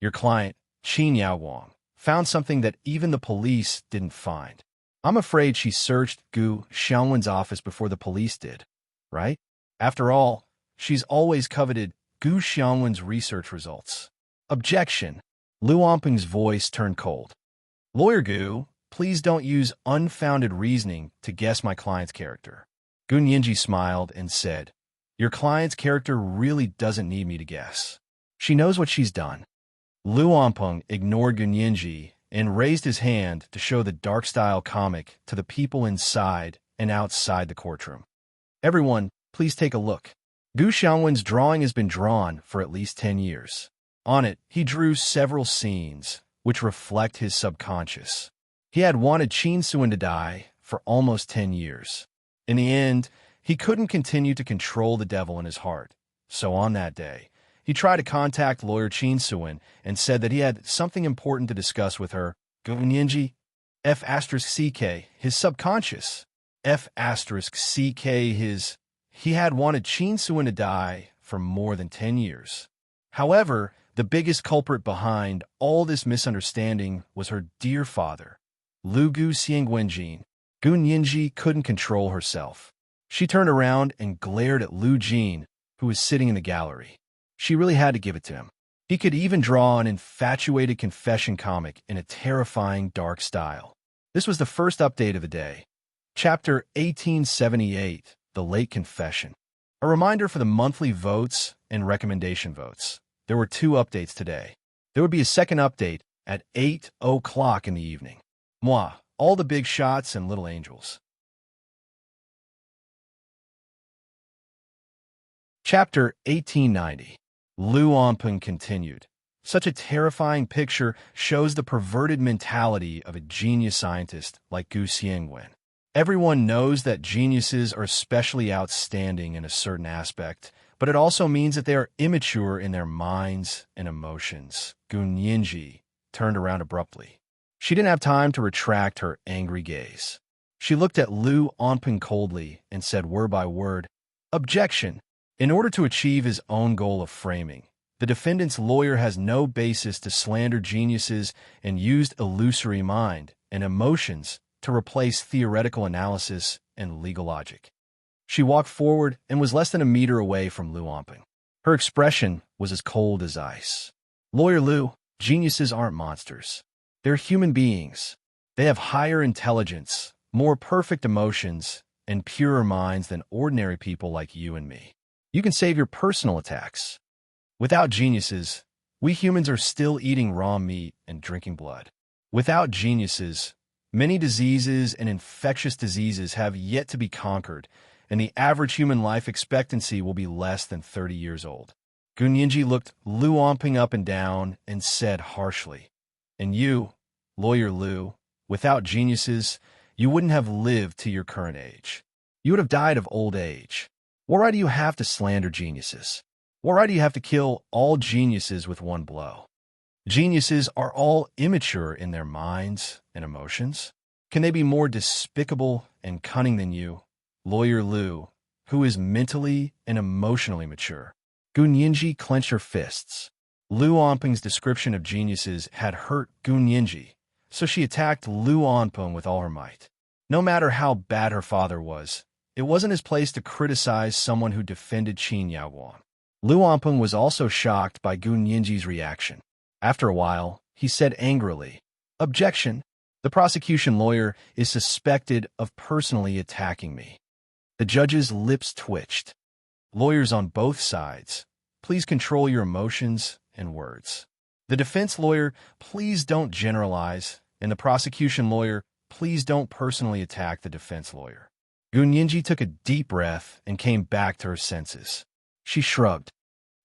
Your client, Qin Yaoguang, found something that even the police didn't find. I'm afraid she searched Gu Xiangwen's office before the police did, right? After all, she's always coveted Gu Xiangwen's research results. Objection. Lu Onping's voice turned cold. Lawyer Gu, please don't use unfounded reasoning to guess my client's character. Gu Nianji smiled and said, your client's character really doesn't need me to guess. She knows what she's done. Lu Onping ignored Gu Nianji and raised his hand to show the dark-style comic to the people inside and outside the courtroom. Everyone, please take a look. Gu Xiangwen's drawing has been drawn for at least 10 years. On it, he drew several scenes, which reflect his subconscious. He had wanted Qin Suan to die for almost 10 years. In the end, he couldn't continue to control the devil in his heart. So on that day, he tried to contact lawyer Qin Suan and said that he had something important to discuss with her. Gu Nianji, F*CK, his subconscious. F*CK, his... He had wanted Qin Suan to die for more than 10 years. However, the biggest culprit behind all this misunderstanding was her dear father, Lu Gu Xiangwenjin. Gu Nianji couldn't control herself. She turned around and glared at Lu Jin, who was sitting in the gallery. She really had to give it to him. He could even draw an infatuated confession comic in a terrifying dark style. This was the first update of the day. Chapter 1878, The Late Confession. A reminder for the monthly votes and recommendation votes. There were 2 updates today. There would be a second update at 8 o'clock in the evening. Moi, all the big shots and little angels. Chapter 1890. Lu Onping continued. Such a terrifying picture shows the perverted mentality of a genius scientist like Gu Xiangwen. Everyone knows that geniuses are especially outstanding in a certain aspect, but it also means that they are immature in their minds and emotions. Gu Nianji turned around abruptly. She didn't have time to retract her angry gaze. She looked at Lu Onping coldly and said word by word, objection. In order to achieve his own goal of framing, the defendant's lawyer has no basis to slander geniuses and used illusory mind and emotions to replace theoretical analysis and legal logic. She walked forward and was less than a meter away from Lu Onping. Her expression was as cold as ice. Lawyer Lu, geniuses aren't monsters. They're human beings. They have higher intelligence, more perfect emotions, and purer minds than ordinary people like you and me. You can save your personal attacks. Without geniuses, we humans are still eating raw meat and drinking blood. Without geniuses, many diseases and infectious diseases have yet to be conquered, and the average human life expectancy will be less than 30 years old. Gu Nianji looked Lu Onping up and down and said harshly, and you, Lawyer Lu, without geniuses, you wouldn't have lived to your current age. You would have died of old age. What right do you have to slander geniuses? What right do you have to kill all geniuses with one blow? Geniuses are all immature in their minds and emotions. Can they be more despicable and cunning than you, Lawyer Lu, who is mentally and emotionally mature? Gu Nianji clenched her fists. Lu Onping's description of geniuses had hurt Gu Nianji, so she attacked Lu Onping with all her might. No matter how bad her father was, it wasn't his place to criticize someone who defended Qin Yaoguang. Lu Onping was also shocked by Gu Nianji's reaction. After a while, he said angrily, objection. The prosecution lawyer is suspected of personally attacking me. The judge's lips twitched. Lawyers on both sides, please control your emotions and words. The defense lawyer, please don't generalize, and the prosecution lawyer, please don't personally attack the defense lawyer. Gu Nianji took a deep breath and came back to her senses. She shrugged.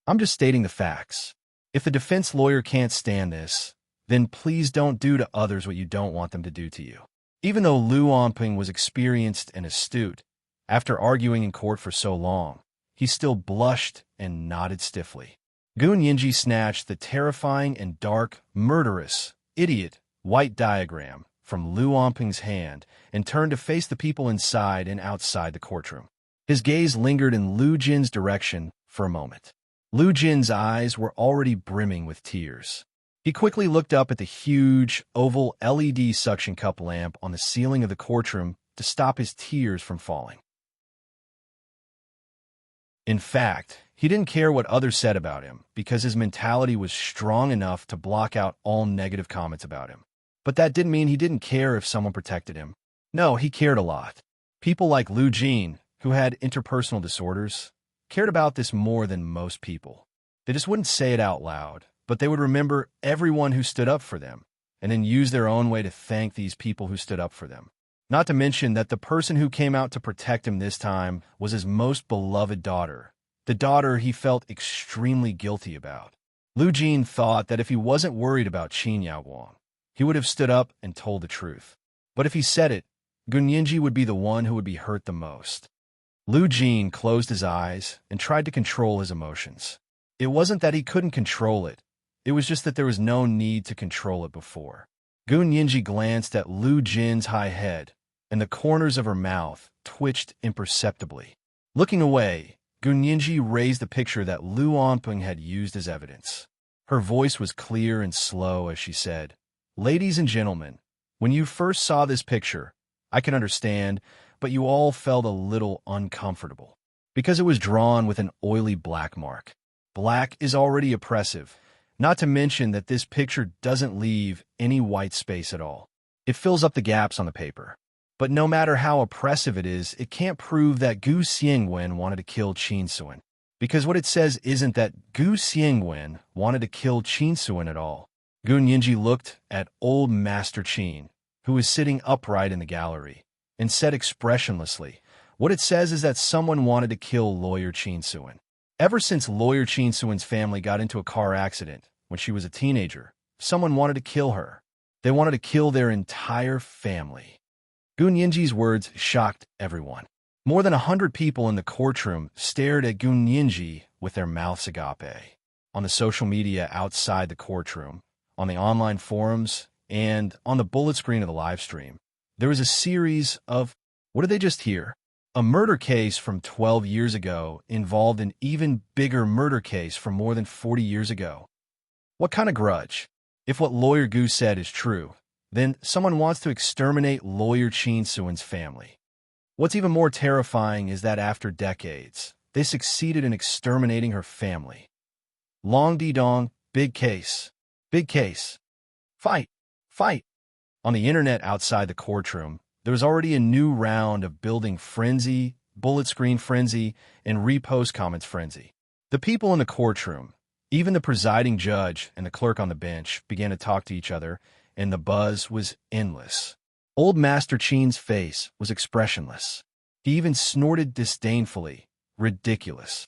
I'm just stating the facts. If the defense lawyer can't stand this, then please don't do to others what you don't want them to do to you. Even though Lu Onping was experienced and astute, after arguing in court for so long, he still blushed and nodded stiffly. Gun Yinji snatched the terrifying and dark, murderous, idiot, white diagram from Lu Onping's hand and turned to face the people inside and outside the courtroom. His gaze lingered in Lu Jin's direction for a moment. Lu Jin's eyes were already brimming with tears. He quickly looked up at the huge, oval LED suction cup lamp on the ceiling of the courtroom to stop his tears from falling. In fact, he didn't care what others said about him because his mentality was strong enough to block out all negative comments about him. But that didn't mean he didn't care if someone protected him. No, he cared a lot. People like Lu Jin, who had interpersonal disorders, cared about this more than most people. They just wouldn't say it out loud, but they would remember everyone who stood up for them and then use their own way to thank these people who stood up for them. Not to mention that the person who came out to protect him this time was his most beloved daughter, the daughter he felt extremely guilty about. Lu Jin thought that if he wasn't worried about Qin Yaoguang, he would have stood up and told the truth. But if he said it, Gun Yinji would be the one who would be hurt the most. Lu Jin closed his eyes and tried to control his emotions. It wasn't that he couldn't control it. It was just that there was no need to control it before. Gun Yinji glanced at Lu Jin's high head, and the corners of her mouth twitched imperceptibly. Looking away, Gun Yinji raised the picture that Lu Onping had used as evidence. Her voice was clear and slow as she said, "Ladies and gentlemen, when you first saw this picture, I can understand, but you all felt a little uncomfortable because it was drawn with an oily black mark. Black is already oppressive, not to mention that this picture doesn't leave any white space at all. It fills up the gaps on the paper. But no matter how oppressive it is, it can't prove that Gu Xiangwen wanted to kill Qin Suan. Because what it says isn't that Gu Xiangwen wanted to kill Qin Suan at all." Gun Yinji looked at old Master Qin, who was sitting upright in the gallery, and said expressionlessly, "What it says is that someone wanted to kill lawyer Qin Suan. Ever since lawyer Qin Suan's family got into a car accident when she was a teenager, someone wanted to kill her. They wanted to kill their entire family." Gun Yinji's words shocked everyone. More than 100 people in the courtroom stared at Gun Yinji with their mouths agape. On the social media outside the courtroom, on the online forums, and on the bullet screen of the live stream, there was a series of, what did they just hear? A murder case from 12 years ago involved an even bigger murder case from more than 40 years ago. What kind of grudge? If what Lawyer Gu said is true, then someone wants to exterminate Lawyer Qin Suan's family. What's even more terrifying is that after decades, they succeeded in exterminating her family. Long Di Dong, big case. Big case. Fight. Fight. On the internet outside the courtroom, there was already a new round of building frenzy, bullet screen frenzy, and repost comments frenzy. The people in the courtroom, even the presiding judge and the clerk on the bench, began to talk to each other, and the buzz was endless. Old Master Qin's face was expressionless. He even snorted disdainfully. Ridiculous.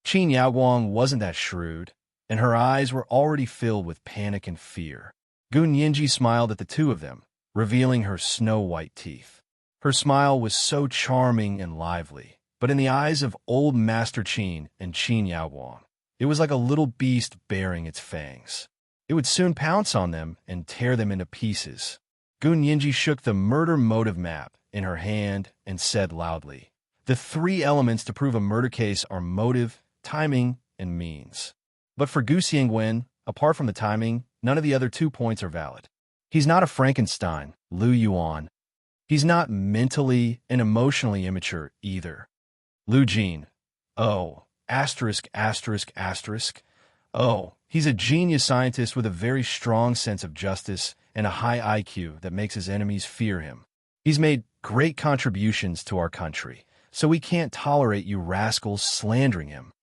Qin Yaoguang wasn't that shrewd, and her eyes were already filled with panic and fear. Gun Yinji smiled at the two of them, revealing her snow-white teeth. Her smile was so charming and lively, but in the eyes of old Master Qin and Qin Yaoguang, it was like a little beast baring its fangs. It would soon pounce on them and tear them into pieces. Gun Yinji shook the murder motive map in her hand and said loudly, "The 3 elements to prove a murder case are motive, timing, and means. But for Gu Xiangwen, apart from the timing, none of the other 2 points are valid. He's not a Frankenstein, Lu Yuan. He's not mentally and emotionally immature either. Lu Jin. Oh, asterisk, asterisk, asterisk. Oh, he's a genius scientist with a very strong sense of justice and a high IQ that makes his enemies fear him. He's made great contributions to our country, so we can't tolerate you rascals slandering him.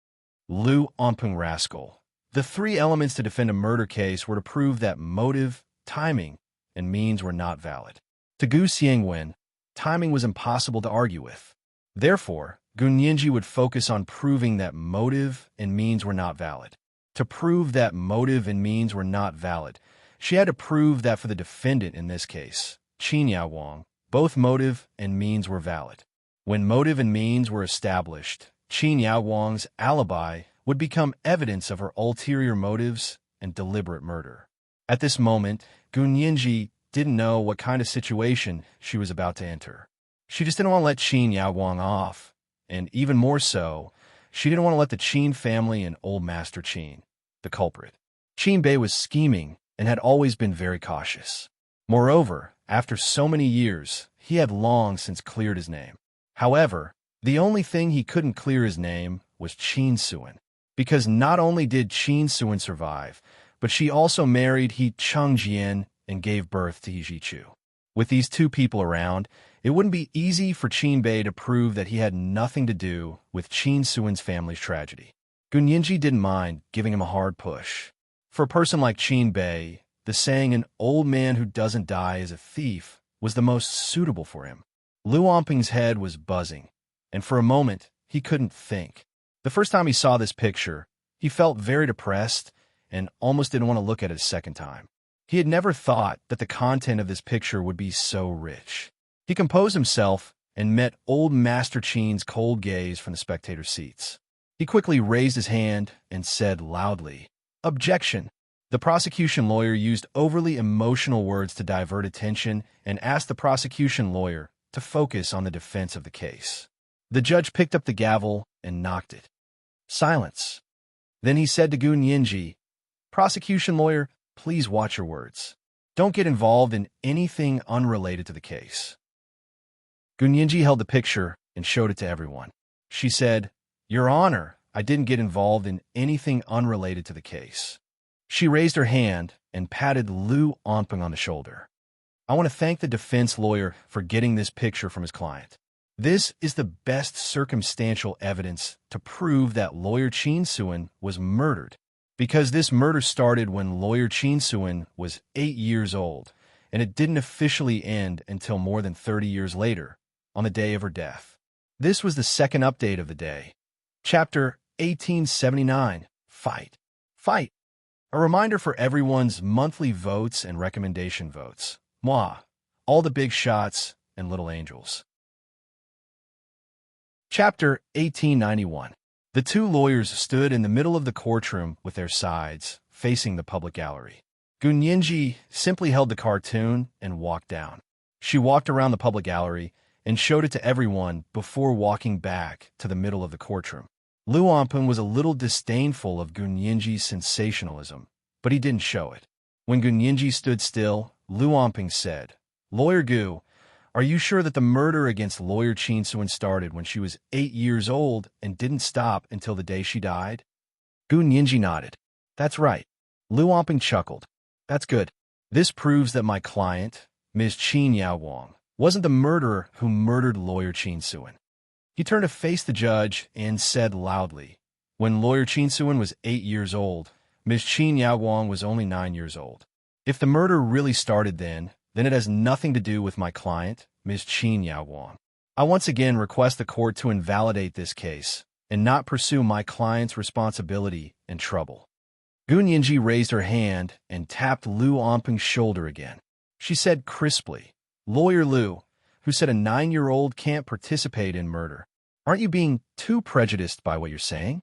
Lu Onping rascal. The 3 elements to defend a murder case were to prove that motive, timing, and means were not valid. To Gu Xiangwen, timing was impossible to argue with. Therefore, Gun Yinji would focus on proving that motive and means were not valid. To prove that motive and means were not valid, She had to prove that for the defendant in this case, Qin Yaowang, both motive and means were valid. When motive and means were established, Qin Yaowang's alibi would become evidence of her ulterior motives and deliberate murder. At this moment, Gun Yinji didn't know what kind of situation she was about to enter. She just didn't want to let Qin Yaowang off, and even more so, she didn't want to let the Qin family and old Master Qin, the culprit. Qin Bei was scheming and had always been very cautious. Moreover, after so many years, he had long since cleared his name. However, the only thing he couldn't clear his name was Qin Suan, because not only did Qin Suan survive, but she also married He Changjian and gave birth to He Jichu. With these two people around, it wouldn't be easy for Qin Bei to prove that he had nothing to do with Qin Suan's family's tragedy. Gun Yinji didn't mind giving him a hard push. For a person like Qin Bei, the saying "an old man who doesn't die is a thief" was the most suitable for him. Lu Onping's head was buzzing, and for a moment, he couldn't think. The first time he saw this picture, he felt very depressed and almost didn't want to look at it a second time. He had never thought that the content of this picture would be so rich. He composed himself and met old Master Qin's cold gaze from the spectator seats. He quickly raised his hand and said loudly, "Objection." The prosecution lawyer used overly emotional words to divert attention and asked the prosecution lawyer to focus on the defense of the case. The judge picked up the gavel and knocked it. Silence. Then he said to Gun Yinji, "Prosecution lawyer, please watch your words. Don't get involved in anything unrelated to the case." Gun Yinji held the picture and showed it to everyone. She said, "Your Honor, I didn't get involved in anything unrelated to the case." She raised her hand and patted Lu Onping on the shoulder. "I want to thank the defense lawyer for getting this picture from his client. This is the best circumstantial evidence to prove that lawyer Qin Suan was murdered, because this murder started when lawyer Qin Suan was 8 years old, and it didn't officially end until more than 30 years later, on the day of her death." This was the second update of the day. Chapter 1879, Fight. Fight. A reminder for everyone's monthly votes and recommendation votes. Moi, all the big shots and little angels. Chapter 1891. The two lawyers stood in the middle of the courtroom with their sides, facing the public gallery. Gun Yinji simply held the cartoon and walked down. She walked around the public gallery and showed it to everyone before walking back to the middle of the courtroom. Lu Onping was a little disdainful of Gun Yinji's sensationalism, but he didn't show it. When Gun Yinji stood still, Lu Onping said, "Lawyer Gu, are you sure that the murder against lawyer Qin Suan started when she was 8 years old and didn't stop until the day she died?" Gun Yinji nodded. "That's right." Lu Onping chuckled. "That's good. This proves that my client, Ms. Qin Yaowang, wasn't the murderer who murdered lawyer Qin Suan." He turned to face the judge and said loudly, "When lawyer Qin Suan was 8 years old, Ms. Qin Yaowang was only 9 years old. If the murder really started then it has nothing to do with my client, Ms. Qin Yaowang. I once again request the court to invalidate this case and not pursue my client's responsibility and trouble." Gun Yinji raised her hand and tapped Lu Onping's shoulder again. She said crisply, "Lawyer Lu, who said a 9-year-old can't participate in murder, aren't you being too prejudiced by what you're saying?"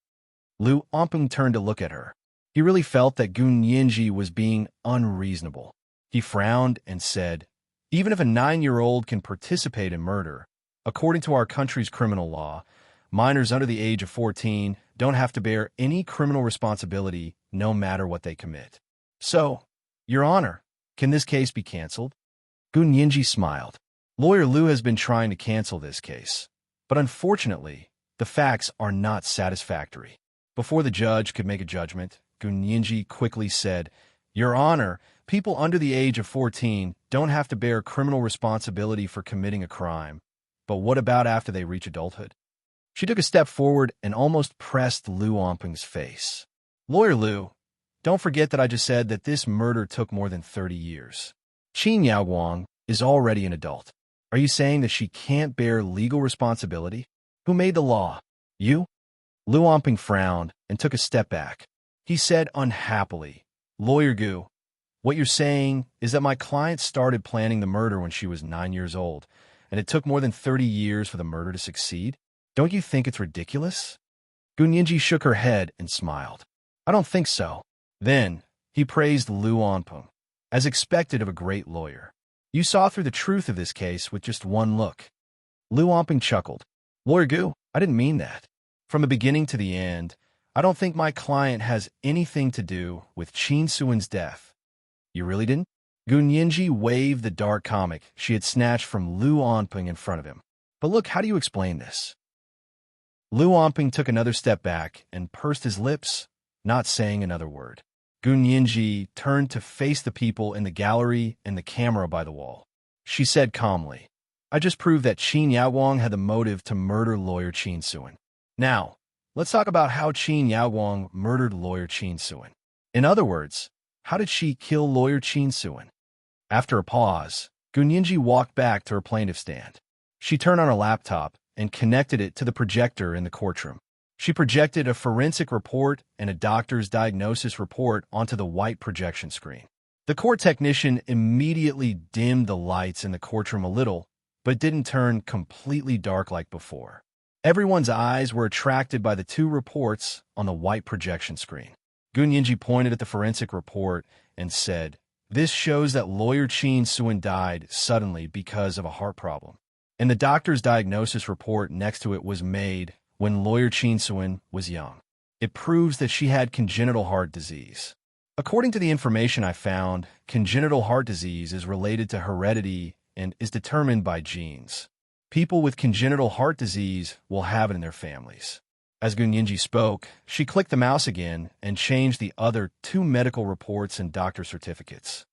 Lu Onping turned to look at her. He really felt that Gun Yinji was being unreasonable. He frowned and said, "Even if a 9-year-old can participate in murder, according to our country's criminal law, minors under the age of 14 don't have to bear any criminal responsibility no matter what they commit. So, Your Honor, can this case be canceled?" Gun Yinji smiled. "Lawyer Lu has been trying to cancel this case, but unfortunately, the facts are not satisfactory." Before the judge could make a judgment, Gun Yinji quickly said, "Your Honor, people under the age of 14 don't have to bear criminal responsibility for committing a crime. But what about after they reach adulthood?" She took a step forward and almost pressed Lu Onping's face. "Lawyer Lu, don't forget that I just said that this murder took more than 30 years. Qin Yaowang is already an adult. Are you saying that she can't bear legal responsibility? Who made the law? You?" Lu Onping frowned and took a step back. He said unhappily, "Lawyer Gu, What you're saying is that my client started planning the murder when she was 9 years old, and it took more than 30 years for the murder to succeed? Don't you think it's ridiculous? Gunyinji shook her head and smiled. I don't think so. Then, he praised Lu Onpeng, as expected of a great lawyer. You saw through the truth of this case with just one look. Lu Onpeng chuckled. Lawyer Gu, I didn't mean that. From the beginning to the end, I don't think my client has anything to do with Qin Suan's death. You really didn't? Gunyinji waved the dark comic she had snatched from Lu Onpeng in front of him. But look, how do you explain this? Lu Onpeng took another step back and pursed his lips, not saying another word. Gunyinji turned to face the people in the gallery and the camera by the wall. She said calmly, I just proved that Qin Yaowang had the motive to murder lawyer Qin Suan. Now, let's talk about how Qin Yaowang murdered lawyer Qin Suan. In other words, how did she kill lawyer Qin Suan? After a pause, Gunyinji walked back to her plaintiff stand. She turned on her laptop and connected it to the projector in the courtroom. She projected a forensic report and a doctor's diagnosis report onto the white projection screen. The court technician immediately dimmed the lights in the courtroom a little, but didn't turn completely dark like before. Everyone's eyes were attracted by the two reports on the white projection screen. Gunyinji pointed at the forensic report and said, This shows that lawyer Qin Suan died suddenly because of a heart problem. And the doctor's diagnosis report next to it was made when lawyer Qin Suan was young. It proves that she had congenital heart disease. According to the information I found, congenital heart disease is related to heredity and is determined by genes. People with congenital heart disease will have it in their families. As Gunyinji spoke, she clicked the mouse again and changed the other two medical reports and doctor certificates.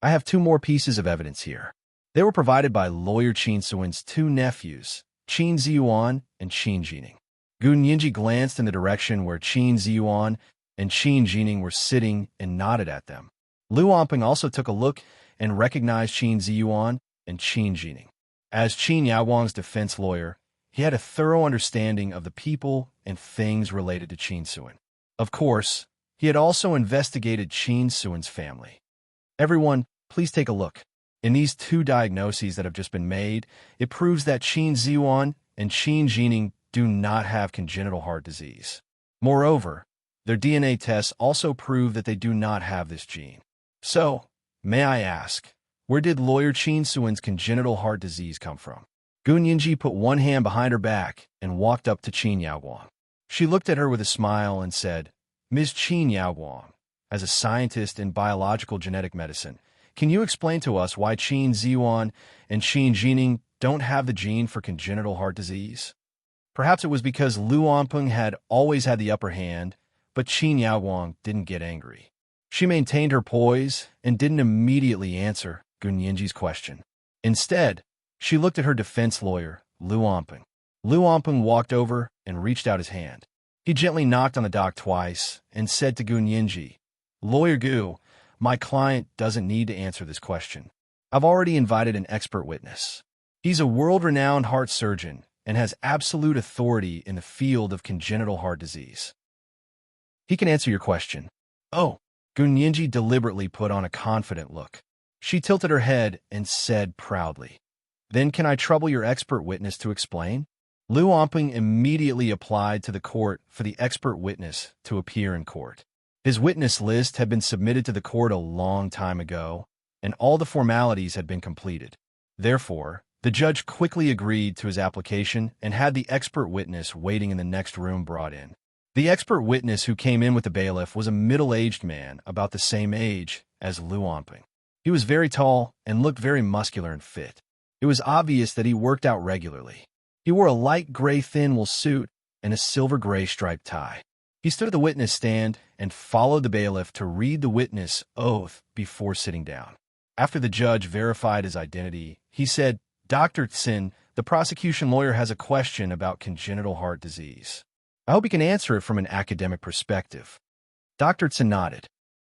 I have two more pieces of evidence here. They were provided by lawyer Qin Suan's two nephews, Qin Ziyuan and Qin Jining. Gunyinji glanced in the direction where Qin Ziyuan and Qin Jining were sitting and nodded at them. Lu Onpeng also took a look and recognized Qin Ziyuan and Qin Jining. As Qin Yaowang's defense lawyer, he had a thorough understanding of the people and things related to Qin Suan. Of course, he had also investigated Qin Suan's family. Everyone, please take a look. In these two diagnoses that have just been made, it proves that Qin Ziyuan and Qin Jining do not have congenital heart disease. Moreover, their DNA tests also prove that they do not have this gene. So, may I ask, where did lawyer Qin Suan's congenital heart disease come from? Gunyinji put one hand behind her back and walked up to Qin Yaowang. She looked at her with a smile and said, Ms. Qin Yaowang, as a scientist in biological genetic medicine, can you explain to us why Qin Ziyuan and Qin Jining don't have the gene for congenital heart disease? Perhaps it was because Lu Onpeng had always had the upper hand, but Qin Yaowang didn't get angry. She maintained her poise and didn't immediately answer Gunyinji's question. Instead, she looked at her defense lawyer, Lu Onpeng. Lu Onpeng walked over and reached out his hand. He gently knocked on the dock twice and said to Gunyinji, Lawyer Gu, my client doesn't need to answer this question. I've already invited an expert witness. He's a world-renowned heart surgeon and has absolute authority in the field of congenital heart disease. He can answer your question. Oh, Gunyinji deliberately put on a confident look. She tilted her head and said proudly, Then can I trouble your expert witness to explain? Lu Onpeng immediately applied to the court for the expert witness to appear in court. His witness list had been submitted to the court a long time ago, and all the formalities had been completed. Therefore, the judge quickly agreed to his application and had the expert witness waiting in the next room brought in. The expert witness who came in with the bailiff was a middle-aged man about the same age as Lu Onpeng. He was very tall and looked very muscular and fit. It was obvious that he worked out regularly. He wore a light gray thin wool suit and a silver gray striped tie. He stood at the witness stand and followed the bailiff to read the witness oath before sitting down. After the judge verified his identity, he said, Dr. Tsin, the prosecution lawyer has a question about congenital heart disease. I hope he can answer it from an academic perspective. Dr. Tsin nodded.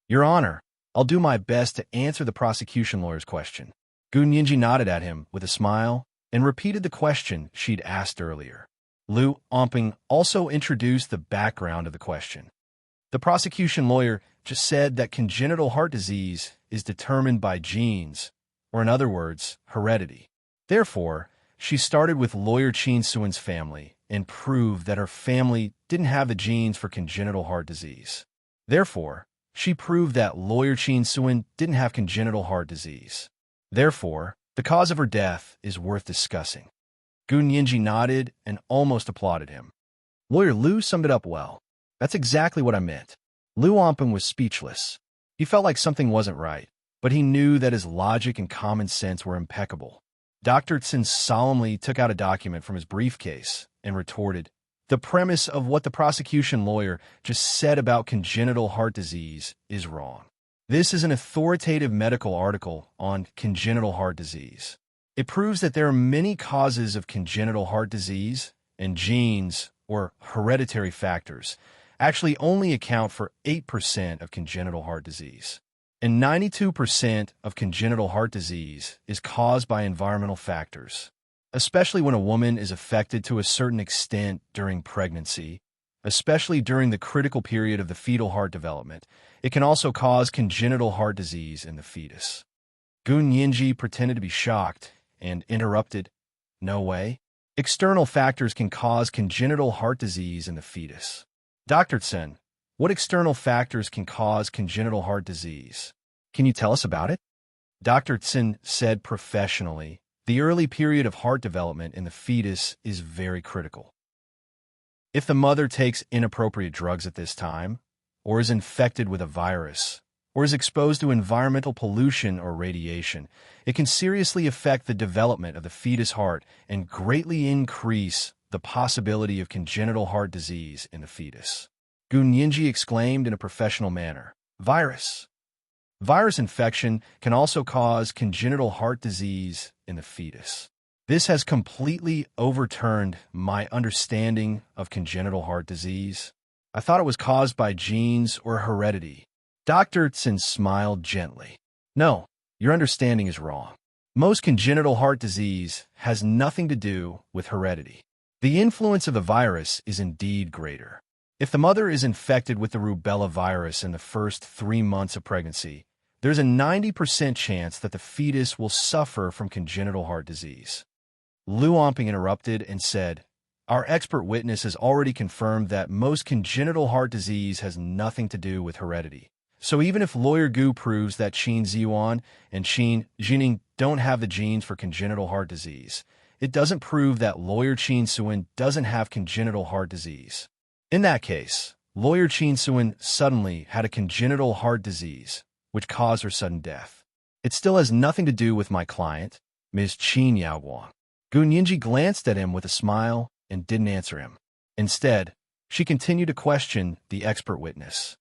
Your Honor, I'll do my best to answer the prosecution lawyer's question. Gunyinji nodded at him with a smile and repeated the question she'd asked earlier. Lu Onpeng also introduced the background of the question. The prosecution lawyer just said that congenital heart disease is determined by genes, or in other words, heredity. Therefore, she started with lawyer Chin Suin's family and proved that her family didn't have the genes for congenital heart disease. Therefore, she proved that lawyer Chin Suin didn't have congenital heart disease. Therefore, the cause of her death is worth discussing. Gun Yinji nodded and almost applauded him. Lawyer Liu summed it up well. That's exactly what I meant. Liu Anpeng was speechless. He felt like something wasn't right, but he knew that his logic and common sense were impeccable. Dr. Tsin solemnly took out a document from his briefcase and retorted, "The premise of what the prosecution lawyer just said about congenital heart disease is wrong. This is an authoritative medical article on congenital heart disease. It proves that there are many causes of congenital heart disease, and genes, or hereditary factors, actually only account for 8% of congenital heart disease. And 92% of congenital heart disease is caused by environmental factors, especially when a woman is affected to a certain extent during pregnancy, especially during the critical period of the fetal heart development. It can also cause congenital heart disease in the fetus." Gun Yinji pretended to be shocked and interrupted, "No way. External factors can cause congenital heart disease in the fetus." Dr. Tsen, what external factors can cause congenital heart disease? Can you tell us about it? Dr. Tsin said professionally, "The early period of heart development in the fetus is very critical. If the mother takes inappropriate drugs at this time, or is infected with a virus, or is exposed to environmental pollution or radiation, it can seriously affect the development of the fetus heart and greatly increase the possibility of congenital heart disease in the fetus." Gun Yinji exclaimed in a professional manner, "Virus! Virus infection can also cause congenital heart disease in the fetus. This has completely overturned my understanding of congenital heart disease. I thought it was caused by genes or heredity." Dr. Tsin smiled gently. "No, your understanding is wrong. Most congenital heart disease has nothing to do with heredity. The influence of the virus is indeed greater. If the mother is infected with the rubella virus in the first 3 months of pregnancy, there's a 90% chance that the fetus will suffer from congenital heart disease." Liu Anping interrupted and said, "Our expert witness has already confirmed that most congenital heart disease has nothing to do with heredity. So even if Lawyer Gu proves that Qin Ziyuan and Qin Jining don't have the genes for congenital heart disease, it doesn't prove that Lawyer Qin Suin doesn't have congenital heart disease. In that case, Lawyer Qin Suin suddenly had a congenital heart disease, which caused her sudden death. It still has nothing to do with my client, Ms. Qin Yaoguang." Gun Yinji glanced at him with a smile and didn't answer him. Instead, she continued to question the expert witness.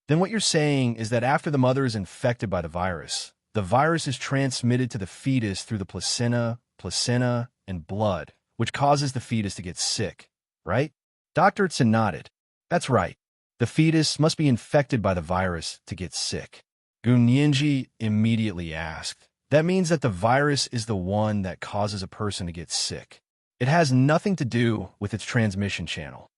"Then what you're saying is that after the mother is infected by the virus is transmitted to the fetus through the placenta, and blood, which causes the fetus to get sick, right?" Dr. Tsin nodded. "That's right. The fetus must be infected by the virus to get sick." Gun Yinji immediately asked, "That means that the virus is the one that causes a person to get sick. It has nothing to do with its transmission channel.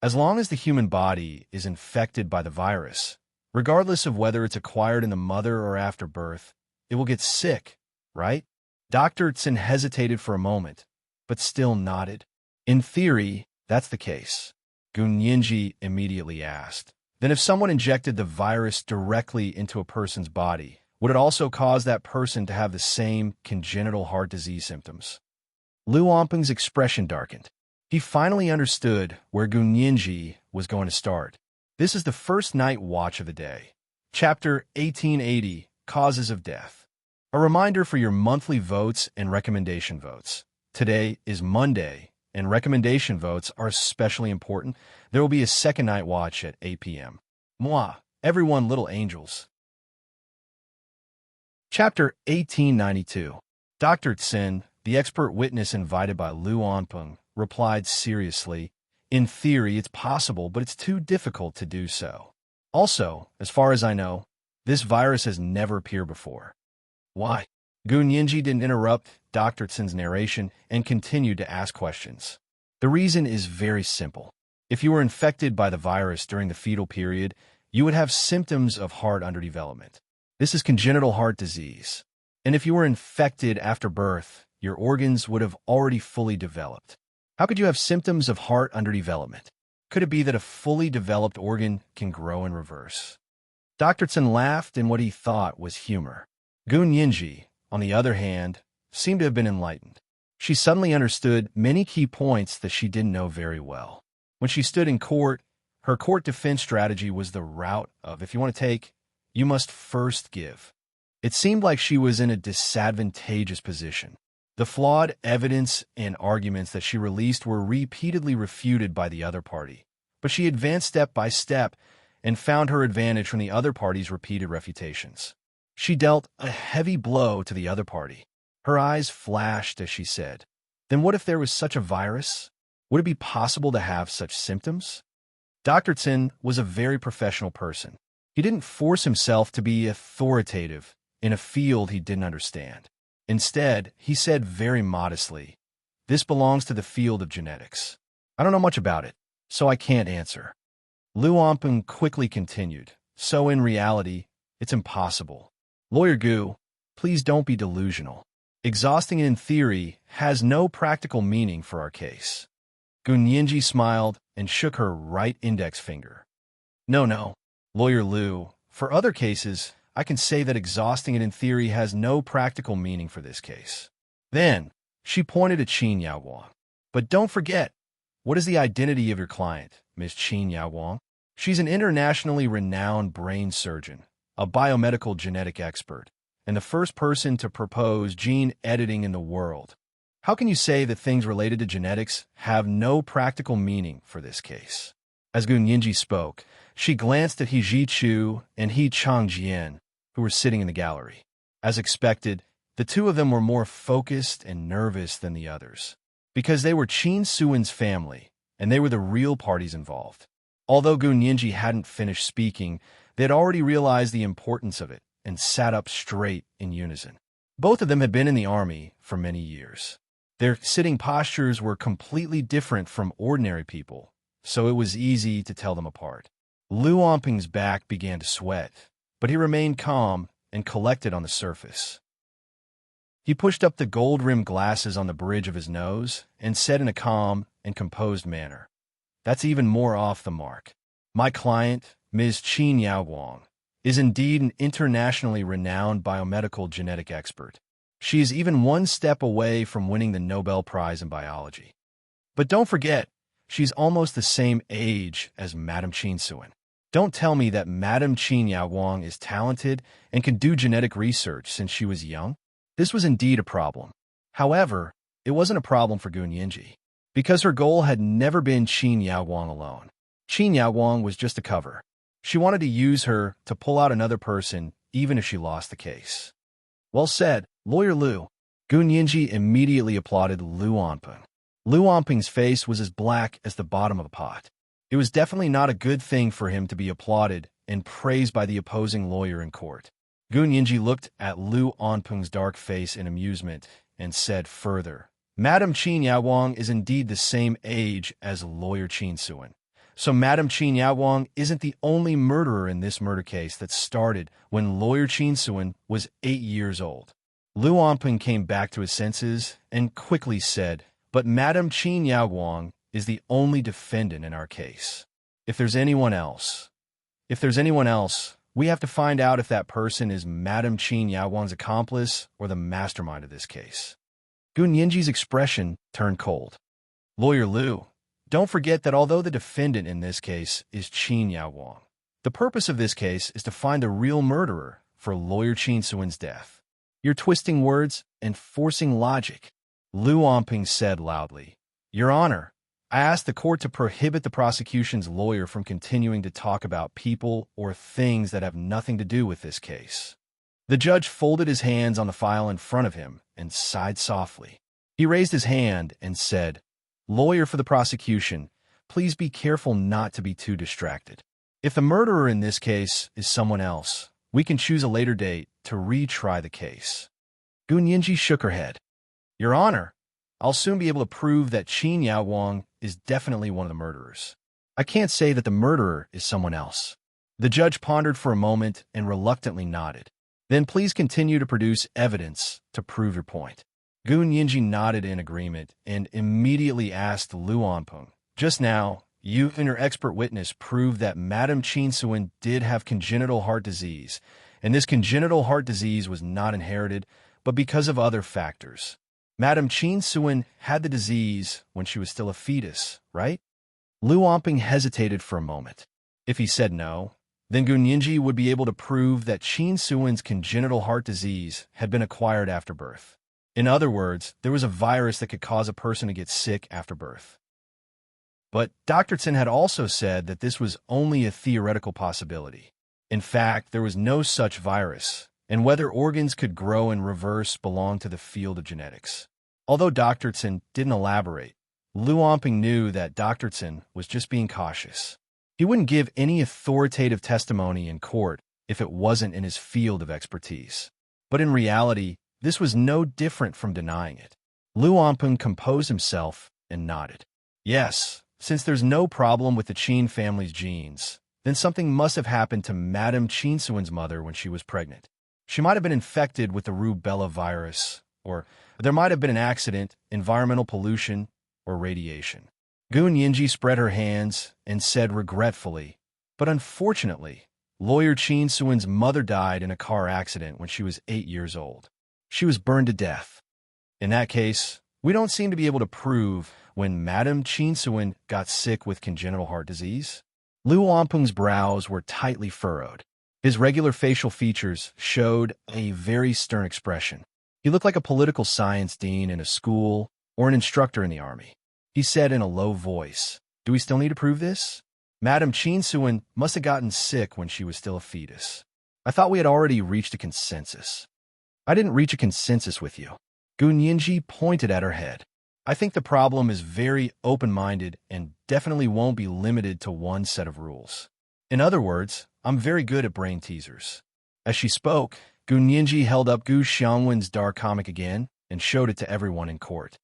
As long as the human body is infected by the virus, regardless of whether it's acquired in the mother or after birth, it will get sick, right?" Dr. Tsin hesitated for a moment, but still nodded. "In theory, that's the case." Gun Yinji immediately asked, "Then if someone injected the virus directly into a person's body, would it also cause that person to have the same congenital heart disease symptoms?" Liu Anpeng's expression darkened. He finally understood where Gun Yinji was going to start. This is the first night watch of the day. Chapter 1880, Causes of Death. A reminder for your monthly votes and recommendation votes. Today is Monday, and recommendation votes are especially important. There will be a second night watch at 8 p.m. Moi, everyone little angels. Chapter 1892. Dr. Tsin, the expert witness invited by Liu Anpeng, replied seriously, "In theory, it's possible, but it's too difficult to do so. Also, as far as I know, this virus has never appeared before." "Why?" Gun Yinji didn't interrupt Dr. Tsin's narration and continued to ask questions. "The reason is very simple. If you were infected by the virus during the fetal period, you would have symptoms of heart underdevelopment. This is congenital heart disease. And if you were infected after birth, your organs would have already fully developed. How could you have symptoms of heart underdevelopment? Could it be that a fully developed organ can grow in reverse? Dr. Tsen laughed in what he thought was humor. Gun Yinji, on the other hand, seemed to have been enlightened. She suddenly understood many key points that she didn't know very well. When she stood in court, her court defense strategy was the route of, if you want to take, you must first give. It seemed like she was in a disadvantageous position. The flawed evidence and arguments that she released were repeatedly refuted by the other party, but she advanced step by step and found her advantage from the other party's repeated refutations. She dealt a heavy blow to the other party. Her eyes flashed as she said, "Then what if there was such a virus? Would it be possible to have such symptoms?" Dr. Tsen was a very professional person. He didn't force himself to be authoritative in a field he didn't understand. Instead, he said very modestly, "This belongs to the field of genetics. I don't know much about it, so I can't answer." Lu Onpeng quickly continued, "So in reality, it's impossible. Lawyer Gu, please don't be delusional. Exhausting it in theory has no practical meaning for our case." Gun Yinji smiled and shook her right index finger. No, Lawyer Lu, for other cases, I can say that exhausting it in theory has no practical meaning for this case." Then, she pointed at Qin Yaowang. "But don't forget, what is the identity of your client, Miss Qin Yaowang? She's an internationally renowned brain surgeon, a biomedical genetic expert, and the first person to propose gene editing in the world. How can you say that things related to genetics have no practical meaning for this case?" As Gun Yinji spoke, she glanced at He Jichu and He Changjian, who were sitting in the gallery. As expected, the two of them were more focused and nervous than the others, because they were Qin Suin's family, and they were the real parties involved. Although Gun Yinji hadn't finished speaking, they had already realized the importance of it and sat up straight in unison. Both of them had been in the army for many years. Their sitting postures were completely different from ordinary people, so it was easy to tell them apart. Lu Onpeng's back began to sweat, but he remained calm and collected on the surface. He pushed up the gold-rimmed glasses on the bridge of his nose and said in a calm and composed manner, "That's even more off the mark. My client, Ms. Qin Yaowang, is indeed an internationally renowned biomedical genetic expert. She is even one step away from winning the Nobel Prize in biology. But don't forget, she's almost the same age as Madame Qin Suin. Don't tell me that Madame Qin Yaowang is talented and can do genetic research since she was young." This was indeed a problem. However, it wasn't a problem for Gun Yinji, because her goal had never been Qin Yaowang alone. Qin Yaowang was just a cover. She wanted to use her to pull out another person, even if she lost the case. "Well said, Lawyer Lu." Gun Yinji immediately applauded Lu Onpeng. Lu Onpeng's face was as black as the bottom of a pot. It was definitely not a good thing for him to be applauded and praised by the opposing lawyer in court. Gun Yinji looked at Lu Onpeng's dark face in amusement and said further, "Madame Qin Yaowang is indeed the same age as Lawyer Qin Suin. So Madame Qin Yaowang isn't the only murderer in this murder case that started when Lawyer Qin Suin was 8 years old." Lu Onpeng came back to his senses and quickly said, "But Madame Qin Yaowang is the only defendant in our case. If there's anyone else, we have to find out if that person is Madame Qin Yaowang's accomplice or the mastermind of this case." Gun Yinji's expression turned cold. "Lawyer Lu, don't forget that although the defendant in this case is Qin Yaowang, the purpose of this case is to find the real murderer for Lawyer Qin Suin's death. You're twisting words and forcing logic." Lu Onpeng said loudly, "Your Honor, I asked the court to prohibit the prosecution's lawyer from continuing to talk about people or things that have nothing to do with this case." The judge folded his hands on the file in front of him and sighed softly. He raised his hand and said, "Lawyer for the prosecution, please be careful not to be too distracted. If the murderer in this case is someone else, we can choose a later date to retry the case." Gun Yinji shook her head. "Your Honor, I'll soon be able to prove that Qin Yaowang is definitely one of the murderers. I can't say that the murderer is someone else." The judge pondered for a moment and reluctantly nodded. Then please continue to produce evidence to prove your point. Gu Yinji nodded in agreement and immediately asked Lu Anpeng, just now, you and your expert witness proved that Madame Qin Suin did have congenital heart disease, and this congenital heart disease was not inherited, but because of other factors. Madame Qin Suin had the disease when she was still a fetus, right? Lu Anpeng hesitated for a moment. If he said no, then Gu Yinji would be able to prove that Qin Suin's congenital heart disease had been acquired after birth. In other words, there was a virus that could cause a person to get sick after birth. But Dr. Tsin had also said that this was only a theoretical possibility. In fact, there was no such virus, and whether organs could grow in reverse belonged to the field of genetics. Although Dr. Tsin didn't elaborate, Lu Anpeng knew that Dr. Tsin was just being cautious. He wouldn't give any authoritative testimony in court if it wasn't in his field of expertise. But in reality, this was no different from denying it. Lu Anpeng composed himself and nodded. Yes, since there's no problem with the Qin family's genes, then something must have happened to Madame Qin Suin's mother when she was pregnant. She might have been infected with the rubella virus, or there might have been an accident, environmental pollution, or radiation. Gu Yinji spread her hands and said regretfully, but unfortunately, lawyer Qin Suin's mother died in a car accident when she was 8 years old. She was burned to death. In that case, we don't seem to be able to prove when Madame Qin Suin got sick with congenital heart disease. Lu Anpeng's brows were tightly furrowed. His regular facial features showed a very stern expression. He looked like a political science dean in a school or an instructor in the army. He said in a low voice, "Do we still need to prove this? Madame Qin Suin must have gotten sick when she was still a fetus. I thought we had already reached a consensus." "I didn't reach a consensus with you." Gu Yinji pointed at her head. "I think the problem is very open-minded and definitely won't be limited to one set of rules. In other words, I'm very good at brain teasers." As she spoke, Gu Yinji held up Gu Xiangwen's dark comic again and showed it to everyone in court.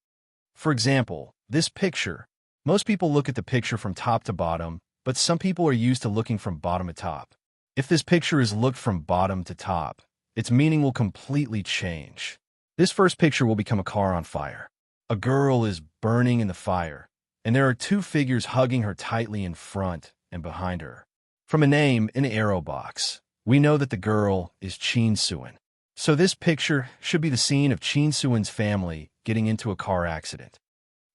For example, this picture. Most people look at the picture from top to bottom, but some people are used to looking from bottom to top. If this picture is looked from bottom to top, its meaning will completely change. This first picture will become a car on fire. A girl is burning in the fire, and there are two figures hugging her tightly in front and behind her. From a name in the arrow box, we know that the girl is Qin Suin. So this picture should be the scene of Qin Suin's family getting into a car accident.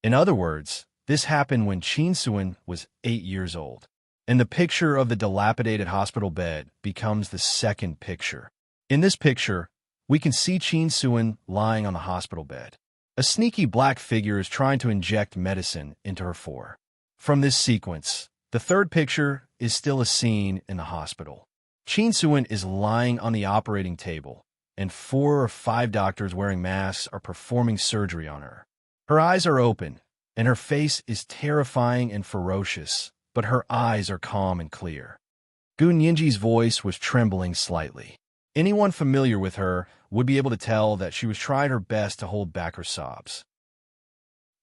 In other words, this happened when Qin Suin was 8 years old, and the picture of the dilapidated hospital bed becomes the second picture. In this picture, we can see Qin Suin lying on the hospital bed. A sneaky black figure is trying to inject medicine into her fore. From this sequence, the third picture is still a scene in the hospital. Qin Suin is lying on the operating table, and 4 or 5 doctors wearing masks are performing surgery on her. Her eyes are open, and her face is terrifying and ferocious, but her eyes are calm and clear. Gu Yinji's voice was trembling slightly. Anyone familiar with her would be able to tell that she was trying her best to hold back her sobs.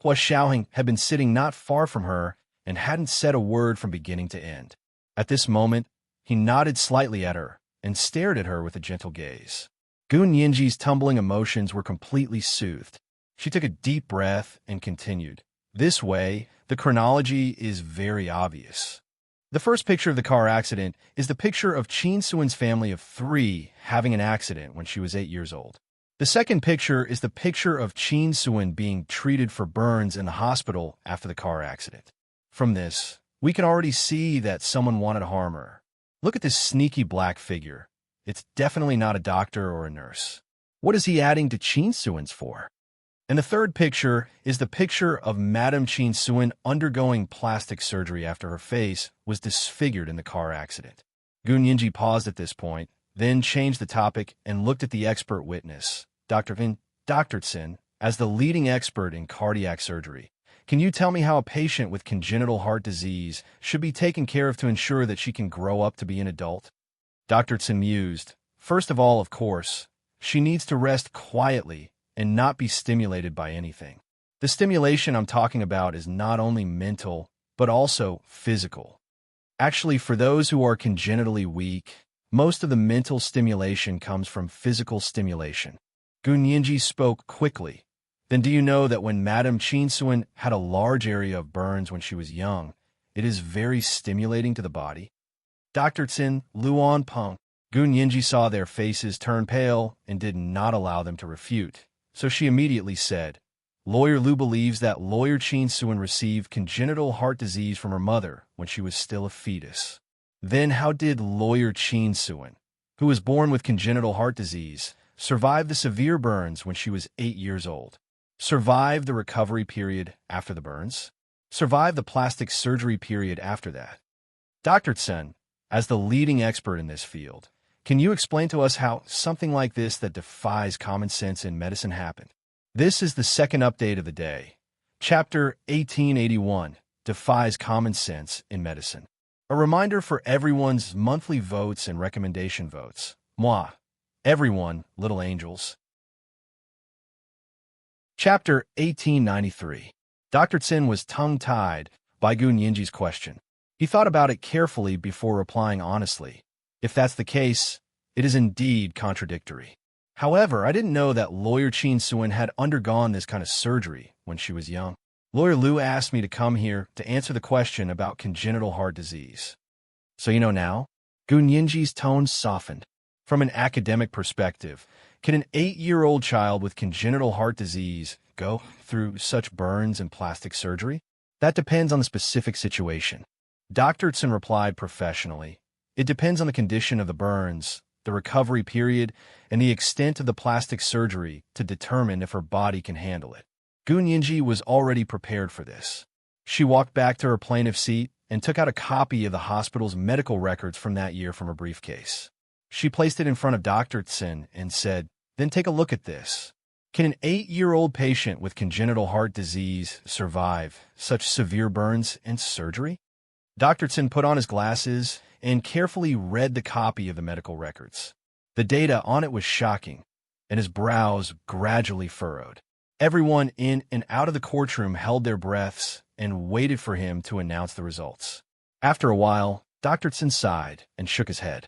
Hua Xiaoheng had been sitting not far from her and hadn't said a word from beginning to end. At this moment, he nodded slightly at her and stared at her with a gentle gaze. Gu Yinji's tumbling emotions were completely soothed. She took a deep breath and continued. This way, the chronology is very obvious. The first picture of the car accident is the picture of Qin Suin's family of 3 having an accident when she was 8 years old. The second picture is the picture of Qin Suin being treated for burns in the hospital after the car accident. From this, we can already see that someone wanted to harm her. Look at this sneaky black figure. It's definitely not a doctor or a nurse. What is he adding to Qin Suin's for? And the third picture is the picture of Madame Qin Suin undergoing plastic surgery after her face was disfigured in the car accident. Gu Yinji paused at this point, then changed the topic and looked at the expert witness, Dr. Tsin, as the leading expert in cardiac surgery. Can you tell me how a patient with congenital heart disease should be taken care of to ensure that she can grow up to be an adult? Dr. Tsin mused. First of all, of course, she needs to rest quietly and not be stimulated by anything. The stimulation I'm talking about is not only mental, but also physical. Actually, for those who are congenitally weak, Most of the mental stimulation comes from physical stimulation. Gunyinji spoke quickly. Then do you know that when Madame Chinsuan had a large area of burns when she was young, it is very stimulating to the body? Dr. Tsin, Luan Peng, Gunyinji saw their faces turn pale and did not allow them to refute. So she immediately said, Lawyer Lu believes that Lawyer Chinsuan received congenital heart disease from her mother when she was still a fetus. Then how did Lawyer Chinsuan, who was born with congenital heart disease, survive the severe burns when she was 8 years old? Survive the recovery period after the burns? Survive the plastic surgery period after that? Dr. Tsen, as the leading expert in this field, can you explain to us how something like this that defies common sense in medicine happened? This is the second update of the day. Chapter 1881, Defies Common Sense in Medicine. A reminder for everyone's monthly votes and recommendation votes. Moi. Everyone, little angels. Chapter 1893. Dr. Tsin was tongue-tied by Gunyinji's question. He thought about it carefully before replying honestly. If that's the case, it is indeed contradictory. However, I didn't know that Lawyer Chinsuan had undergone this kind of surgery when she was young. Lawyer Lu asked me to come here to answer the question about congenital heart disease. So you know now? Gunyinji's tone softened. From an academic perspective, can an 8-year-old child with congenital heart disease go through such burns and plastic surgery? That depends on the specific situation. Dr. Tsin replied professionally. It depends on the condition of the burns, the recovery period, and the extent of the plastic surgery to determine if her body can handle it. Gunyinji was already prepared for this. She walked back to her plaintiff seat and took out a copy of the hospital's medical records from that year from her briefcase. She placed it in front of Dr. Tsin and said, Then take a look at this. Can an 8-year-old patient with congenital heart disease survive such severe burns and surgery? Dr. Tsin put on his glasses and carefully read the copy of the medical records. The data on it was shocking, and his brows gradually furrowed. Everyone in and out of the courtroom held their breaths and waited for him to announce the results. After a while, Dr. Tsin sighed and shook his head.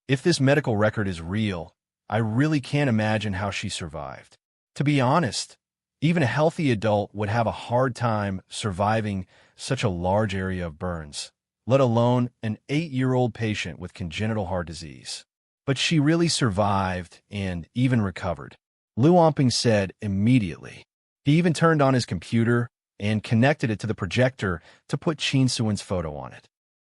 If this medical record is real, I really can't imagine how she survived. To be honest, even a healthy adult would have a hard time surviving such a large area of burns, let alone an 8-year-old patient with congenital heart disease. But she really survived and even recovered, Lu Omping said immediately. He even turned on his computer and connected it to the projector to put Chinsuan's photo on it.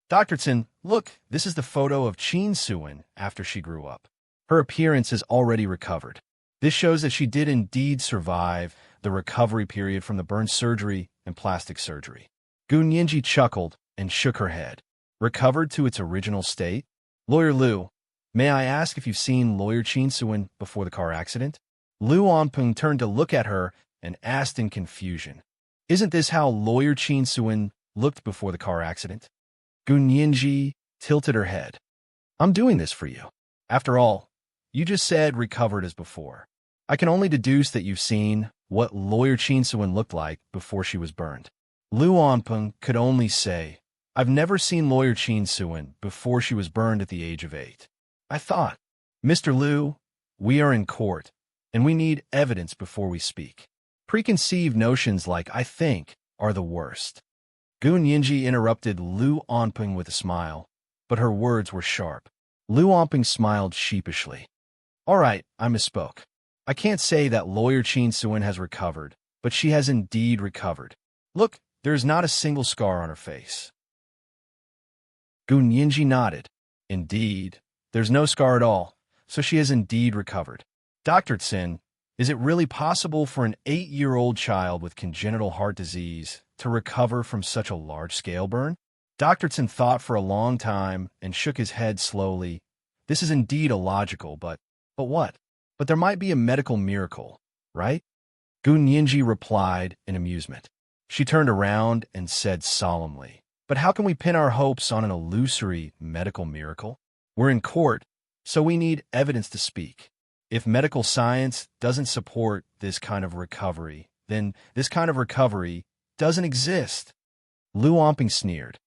Dr. Tsin, look, this is the photo of Chinsuan after she grew up. Her appearance has already recovered. This shows that she did indeed survive the recovery period from the burn surgery and plastic surgery. Gunyinji chuckled and shook her head. Recovered to its original state? Lawyer Lu, may I ask if you've seen Lawyer Chinsuan before the car accident? Lu Onpeng turned to look at her and asked in confusion. Isn't this how Lawyer Chinsuan looked before the car accident? Gunyinji tilted her head. I'm doing this for you. After all, you just said recovered as before. I can only deduce that you've seen what Lawyer Chinsuan looked like before she was burned. Lu Onpeng could only say, I've never seen Lawyer Chinsuan before she was burned at the age of 8. I thought, Mr. Lu, we are in court, and we need evidence before we speak. Preconceived notions like I think are the worst. Gunyinji interrupted Lu Onpeng with a smile, but her words were sharp. Lu Onpeng smiled sheepishly. All right, I misspoke. I can't say that Lawyer Chinsuan has recovered, but she has indeed recovered. Look, there is not a single scar on her face. Gunyinji nodded. Indeed, there's no scar at all, so she has indeed recovered. Dr. Tsin, is it really possible for an 8-year-old child with congenital heart disease to recover from such a large-scale burn? Dr. Tsin thought for a long time and shook his head slowly. This is indeed illogical, but what? But there might be a medical miracle, right? Gunyinji replied in amusement. She turned around and said solemnly, But how can we pin our hopes on an illusory medical miracle? We're in court, so we need evidence to speak. If medical science doesn't support this kind of recovery, then this kind of recovery doesn't exist. Lu Omping sneered.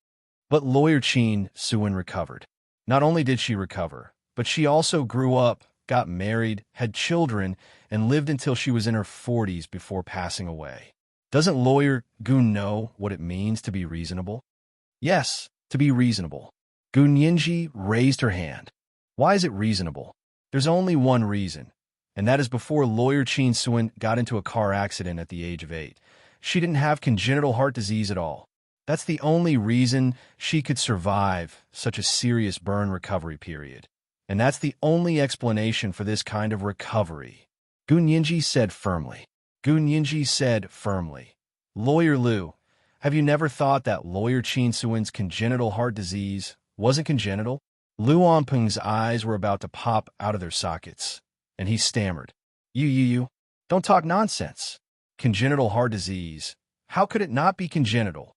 But Lawyer Chinsuan recovered. Not only did she recover, but she also grew up, got married, had children, and lived until she was in her 40s before passing away. Doesn't lawyer Gu know what it means to be reasonable? Yes, to be reasonable. Gu Nianji raised her hand. Why is it reasonable? There's only one reason, and that is before lawyer Qin Suan got into a car accident at the age of 8. She didn't have congenital heart disease at all. That's the only reason she could survive such a serious burn recovery period. And that's the only explanation for this kind of recovery. Gu Nianji said firmly. Gu Nianji said firmly. Lawyer Liu, have you never thought that lawyer Qin Suan's congenital heart disease wasn't congenital? Liu Anpeng's eyes were about to pop out of their sockets, and he stammered. You, don't talk nonsense. Congenital heart disease. How could it not be congenital?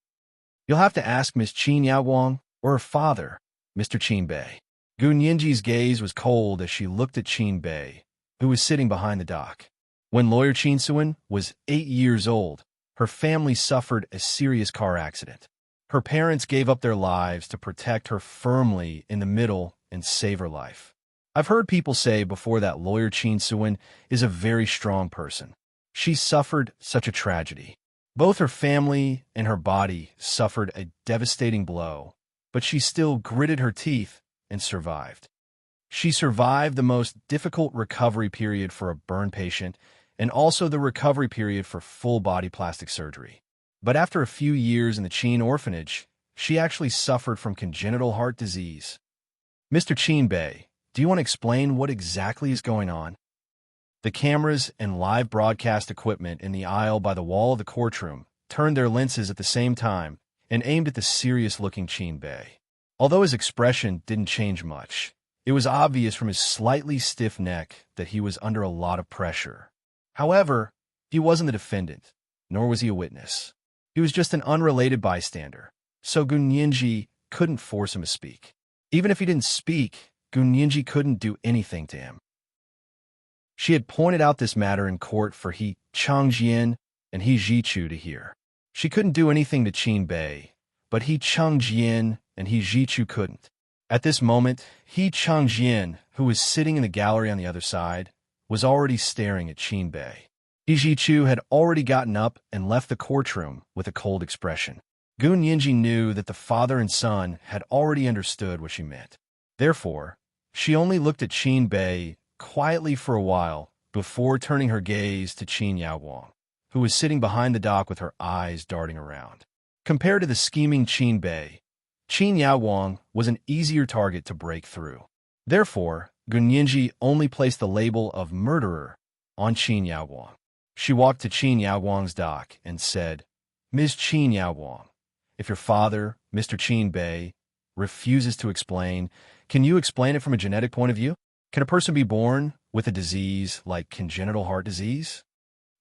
You'll have to ask Miss Qin Yaowang or her father, Mr. Qin Bei. Gu Nianji's gaze was cold as she looked at Qin Bei, who was sitting behind the dock. When lawyer Qin Suan was 8 years old, her family suffered a serious car accident. Her parents gave up their lives to protect her firmly in the middle and save her life. I've heard people say before that lawyer Qin Suan is a very strong person. She suffered such a tragedy. Both her family and her body suffered a devastating blow, but she still gritted her teeth and survived. She survived the most difficult recovery period for a burn patient and also the recovery period for full-body plastic surgery. But after a few years in the Qin orphanage, she actually suffered from congenital heart disease. Mr. Qin Bei, do you want to explain what exactly is going on? The cameras and live broadcast equipment in the aisle by the wall of the courtroom turned their lenses at the same time and aimed at the serious-looking Qin Bei. Although his expression didn't change much, it was obvious from his slightly stiff neck that he was under a lot of pressure. However, he wasn't the defendant, nor was he a witness. He was just an unrelated bystander, so Gu Nianji couldn't force him to speak. Even if he didn't speak, Gu Nianji couldn't do anything to him. She had pointed out this matter in court for He Changjian and He Jichu to hear. She couldn't do anything to Qin Bei, but He Changjian and He Jichu couldn't. At this moment, He Changjian, who was sitting in the gallery on the other side, was already staring at Qin Bei. He Jichu had already gotten up and left the courtroom with a cold expression. Gu Nianji knew that the father and son had already understood what she meant. Therefore, she only looked at Qin Bei quietly for a while before turning her gaze to Qin Yaowang, who was sitting behind the dock with her eyes darting around. Compared to the scheming Qin Bei, Qin Yaowang was an easier target to break through. Therefore, Gu Nianji only placed the label of murderer on Qin Yaowang. She walked to Qin Yaowang's dock and said, Ms. Qin Yaowang, if your father, Mr. Qin Bei, refuses to explain, can you explain it from a genetic point of view? Can a person be born with a disease like congenital heart disease?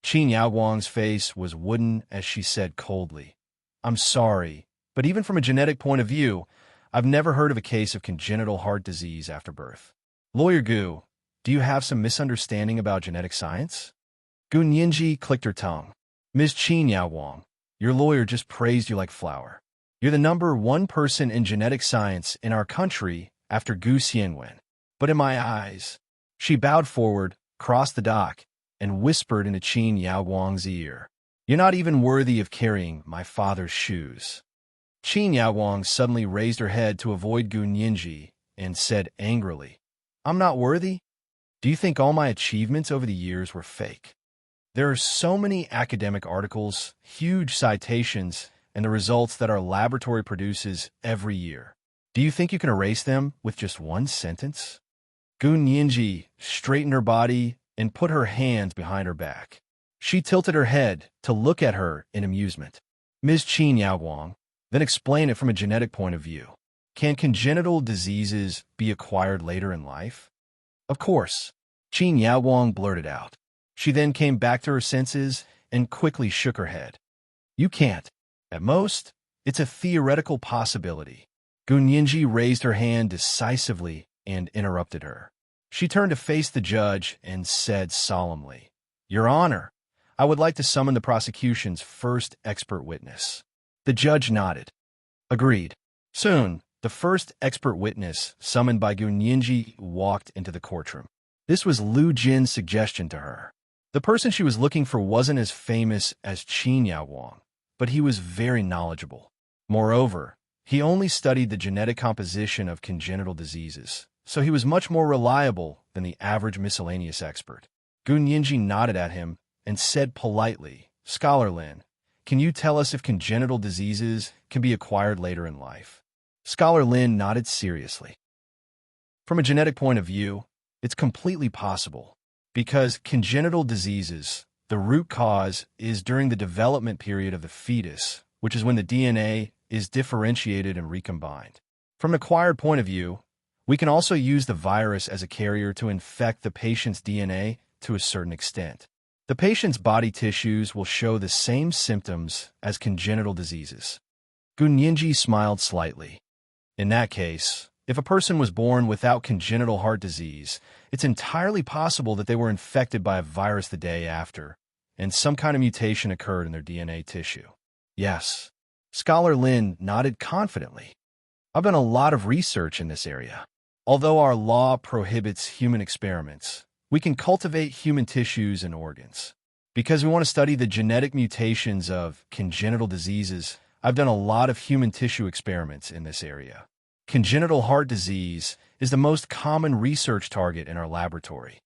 Qin Yaowang's face was wooden as she said coldly, I'm sorry, but even from a genetic point of view, I've never heard of a case of congenital heart disease after birth. Lawyer Gu, do you have some misunderstanding about genetic science? Gu Nianji clicked her tongue. Ms. Qin Yaowang, your lawyer just praised you like flour. You're the #1 person in genetic science in our country after Gu Xianwen. But in my eyes, she bowed forward, crossed the dock, and whispered into Qin Yaowang's ear, you're not even worthy of carrying my father's shoes. Qin Yaowang suddenly raised her head to avoid Gu Nianji and said angrily, I'm not worthy? Do you think all my achievements over the years were fake? There are so many academic articles, huge citations, and the results that our laboratory produces every year. Do you think you can erase them with just one sentence? Gu Nianji straightened her body and put her hands behind her back. She tilted her head to look at her in amusement. Ms. Qin Yaowang, then explain it from a genetic point of view. Can congenital diseases be acquired later in life? Of course, Qin Yaowang blurted out. She then came back to her senses and quickly shook her head. You can't. At most, it's a theoretical possibility. Gu Nianji raised her hand decisively and interrupted her. She turned to face the judge and said solemnly, Your Honor, I would like to summon the prosecution's first expert witness. The judge nodded. Agreed. Soon, The first expert witness, summoned by Gu Nianji, walked into the courtroom. This was Lu Jin's suggestion to her. The person she was looking for wasn't as famous as Qin Yaowang, but he was very knowledgeable. Moreover, he only studied the genetic composition of congenital diseases, so he was much more reliable than the average miscellaneous expert. Gu Nianji nodded at him and said politely, "Scholar Lin, can you tell us if congenital diseases can be acquired later in life?" Scholar Lin nodded seriously. From a genetic point of view, it's completely possible, because congenital diseases, the root cause is during the development period of the fetus, which is when the DNA is differentiated and recombined. From an acquired point of view, we can also use the virus as a carrier to infect the patient's DNA to a certain extent. The patient's body tissues will show the same symptoms as congenital diseases. Gu Nianji smiled slightly. In that case, if a person was born without congenital heart disease, it's entirely possible that they were infected by a virus the day after, and some kind of mutation occurred in their DNA tissue. Yes. Scholar Lin nodded confidently. I've done a lot of research in this area. Although our law prohibits human experiments, we can cultivate human tissues and organs. Because we want to study the genetic mutations of congenital diseases, I've done a lot of human tissue experiments in this area. Congenital heart disease is the most common research target in our laboratory.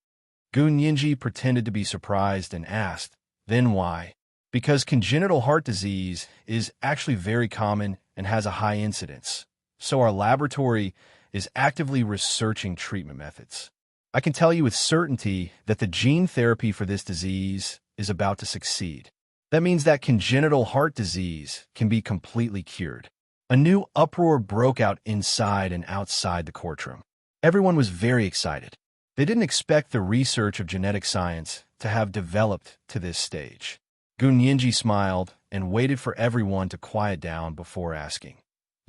Gu Nianji pretended to be surprised and asked, "Then why?" Because congenital heart disease is actually very common and has a high incidence, so our laboratory is actively researching treatment methods. I can tell you with certainty that the gene therapy for this disease is about to succeed. That means that congenital heart disease can be completely cured. A new uproar broke out inside and outside the courtroom. Everyone was very excited. They didn't expect the research of genetic science to have developed to this stage. Gu Nianji smiled and waited for everyone to quiet down before asking.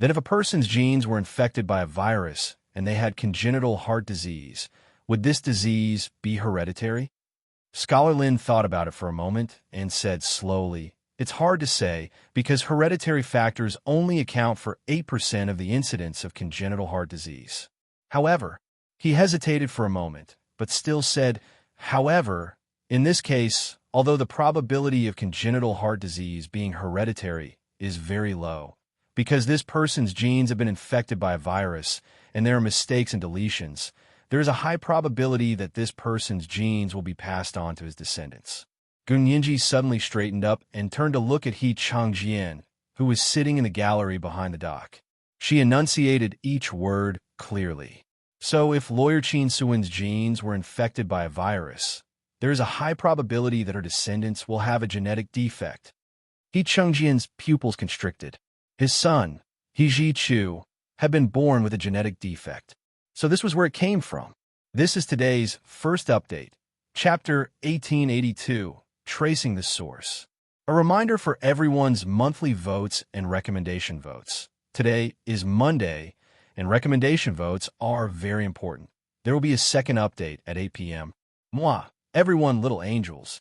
Then if a person's genes were infected by a virus and they had congenital heart disease, would this disease be hereditary? Scholar Lin thought about it for a moment and said slowly, "It's hard to say because hereditary factors only account for 8% of the incidence of congenital heart disease." However, he hesitated for a moment, but still said, "However, in this case, although the probability of congenital heart disease being hereditary is very low, because this person's genes have been infected by a virus and there are mistakes and deletions, there is a high probability that this person's genes will be passed on to his descendants." Gu Nianji suddenly straightened up and turned to look at He Changjian, who was sitting in the gallery behind the dock. She enunciated each word clearly. So if Lawyer Qin Suin's genes were infected by a virus, there is a high probability that her descendants will have a genetic defect. He Changjian's pupils constricted. His son, He Ji-chu, had been born with a genetic defect. So this was where it came from. This is today's first update, Chapter 1882, Tracing the Source. A reminder for everyone's monthly votes and recommendation votes. Today is Monday, and recommendation votes are very important. There will be a second update at 8 p.m. Mwah, everyone little angels.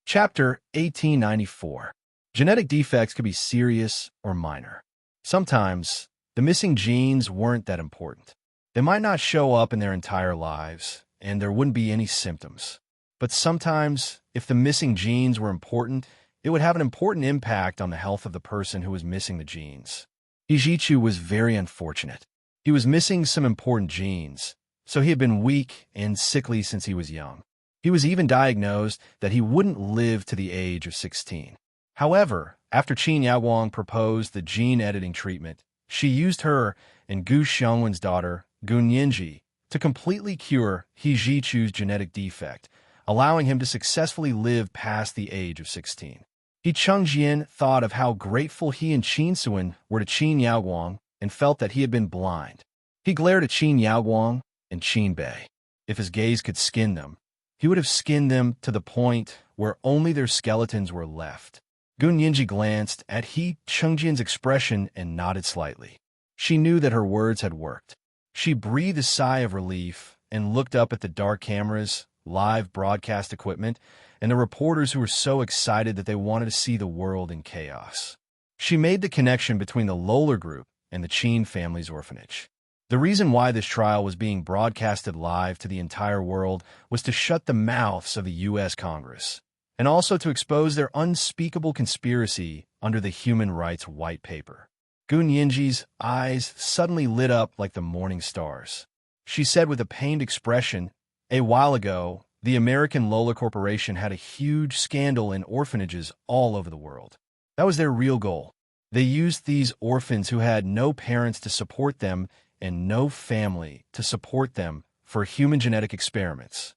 Chapter 1894. Genetic defects could be serious or minor. Sometimes, the missing genes weren't that important. They might not show up in their entire lives, and there wouldn't be any symptoms. But sometimes, if the missing genes were important, it would have an important impact on the health of the person who was missing the genes. Ijichu was very unfortunate. He was missing some important genes, so he had been weak and sickly since he was young. He was even diagnosed that he wouldn't live to the age of 16. However, after Qin Yaowang proposed the gene editing treatment, she used her and Gu Xiangwen's daughter, Gu Nianji, to completely cure He Jichu's genetic defect, allowing him to successfully live past the age of 16. He Chengjian thought of how grateful he and Qin Suin were to Qin Yaowang and felt that he had been blind. He glared at Qin Yaowang and Qin Bei. If his gaze could skin them, he would have skinned them to the point where only their skeletons were left. Gu Nianji glanced at He Chengjian's expression and nodded slightly. She knew that her words had worked. She breathed a sigh of relief and looked up at the dark cameras, live broadcast equipment, and the reporters who were so excited that they wanted to see the world in chaos. She made the connection between the Lohler Group and the Qin family's orphanage. The reason why this trial was being broadcasted live to the entire world was to shut the mouths of the U.S. Congress, and also to expose their unspeakable conspiracy under the Human Rights White Paper. Gun Yinji's eyes suddenly lit up like the morning stars. She said with a pained expression, "A while ago, the American Lohler Corporation had a huge scandal in orphanages all over the world. That was their real goal. They used these orphans who had no parents to support them and no family to support them for human genetic experiments."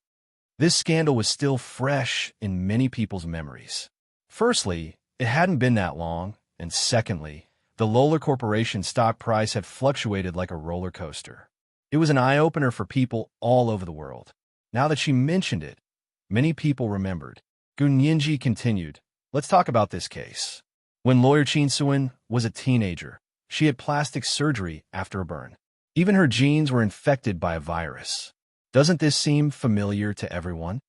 This scandal was still fresh in many people's memories. Firstly, it hadn't been that long, and secondly, the Lohler Corporation stock price had fluctuated like a roller coaster. It was an eye-opener for people all over the world. Now that she mentioned it, many people remembered. Gun Yinji continued, "Let's talk about this case. When lawyer Qin Suin was a teenager, she had plastic surgery after a burn. Even her genes were infected by a virus. Doesn't this seem familiar to everyone?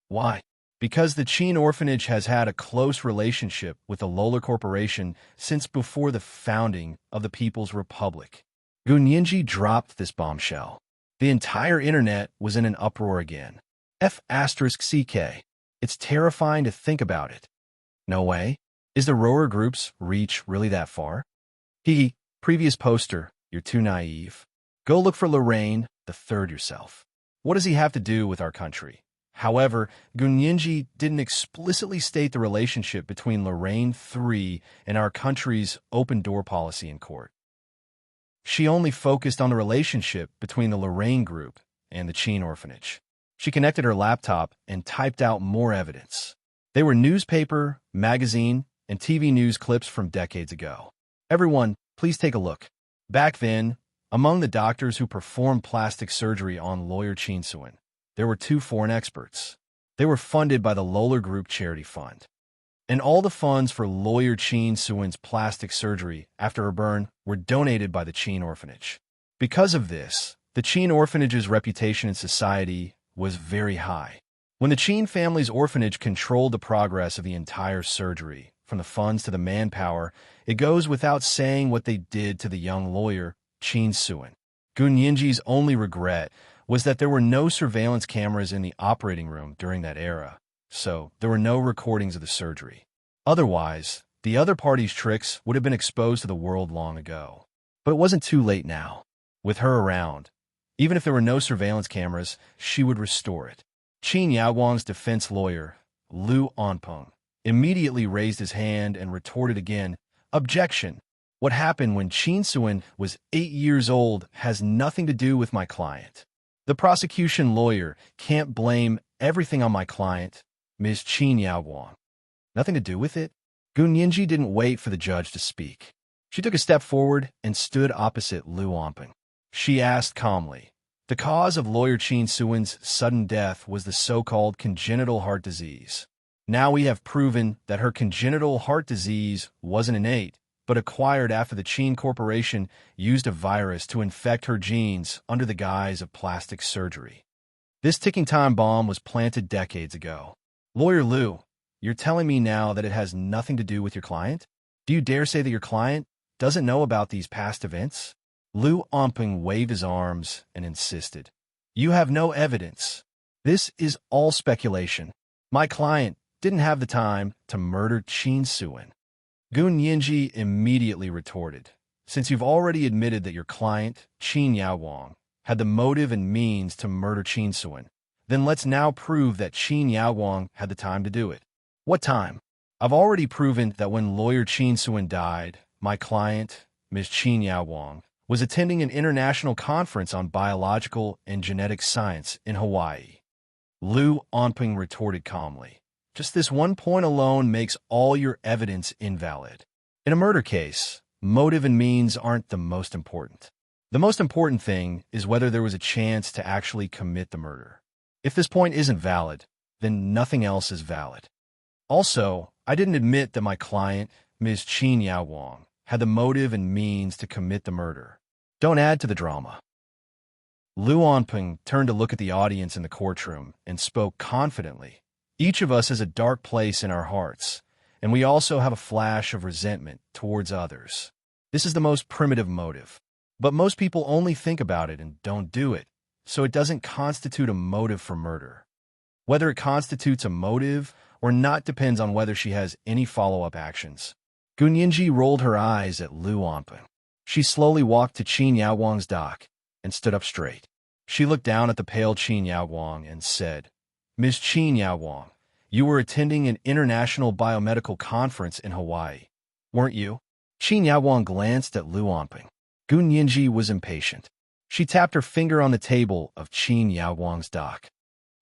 Why? Because the Qin orphanage has had a close relationship with the Lohler Corporation since before the founding of the People's Republic." Gun Yinji dropped this bombshell. The entire internet was in an uproar again. F***CK. It's terrifying to think about it. No way. Is the Rower Group's reach really that far? Previous poster, you're too naive. Go look for Lorraine the third yourself. What does he have to do with our country? However, Gun Yinji didn't explicitly state the relationship between Lorraine III and our country's open-door policy in court. She only focused on the relationship between the Lorraine Group and the Qin orphanage. She connected her laptop and typed out more evidence. They were newspaper, magazine, and TV news clips from decades ago. Everyone, please take a look. Back then, among the doctors who performed plastic surgery on lawyer Qin Suin, there were 2 foreign experts. They were funded by the Lohler Group Charity Fund. And all the funds for lawyer Qin Suin's plastic surgery after her burn were donated by the Qin orphanage. Because of this, the Qin orphanage's reputation in society was very high. When the Qin family's orphanage controlled the progress of the entire surgery, from the funds to the manpower, it goes without saying what they did to the young lawyer Qin Suin. Gun Yinji's only regret was that there were no surveillance cameras in the operating room during that era, so there were no recordings of the surgery. Otherwise, the other party's tricks would have been exposed to the world long ago. But it wasn't too late now. With her around, even if there were no surveillance cameras, she would restore it. Qin Yaoguang's defense lawyer, Lu Onpeng, immediately raised his hand and retorted again, "Objection! What happened when Qin Suin was 8 years old has nothing to do with my client. The prosecution lawyer can't blame everything on my client, Ms. Qin Yaoguang. Nothing to do with it?" Gun Yinji didn't wait for the judge to speak. She took a step forward and stood opposite Lu Onpeng. She asked calmly, "The cause of lawyer Qin Suin's sudden death was the so-called congenital heart disease. Now we have proven that her congenital heart disease wasn't innate, but acquired after the Qin Corporation used a virus to infect her genes under the guise of plastic surgery. This ticking time bomb was planted decades ago. Lawyer Lu, you're telling me now that it has nothing to do with your client? Do you dare say that your client doesn't know about these past events?" Lu Onpeng waved his arms and insisted, "You have no evidence. This is all speculation. My client didn't have the time to murder Qin Suin." Gun Yinji immediately retorted, "Since you've already admitted that your client, Qin Yaoguang, had the motive and means to murder Qin Suin, then let's now prove that Qin Yaoguang had the time to do it. What time? I've already proven that when lawyer Qin Suin died, my client, Ms. Qin Yaoguang, was attending an international conference on biological and genetic science in Hawaii." Lu Onpeng retorted calmly, "Just this one point alone makes all your evidence invalid. In a murder case, motive and means aren't the most important. The most important thing is whether there was a chance to actually commit the murder. If this point isn't valid, then nothing else is valid. Also, I didn't admit that my client, Ms. Qin Yaoguang, had the motive and means to commit the murder. Don't add to the drama." Lu Onpeng turned to look at the audience in the courtroom and spoke confidently. "Each of us has a dark place in our hearts, and we also have a flash of resentment towards others. This is the most primitive motive. But most people only think about it and don't do it, so it doesn't constitute a motive for murder. Whether it constitutes a motive or not depends on whether she has any follow-up actions. Gu Nianji rolled her eyes at Lu Onpeng. She slowly walked to Qin Yaowang's dock and stood up straight. She looked down at the pale Qin Yaowang and said, "Miss Qin Yaowang, you were attending an international biomedical conference in Hawaii, weren't you?" Qin Yaowang glanced at Lu Onpeng. Gu Nianji was impatient. She tapped her finger on the table of Qin Yaowang's dock.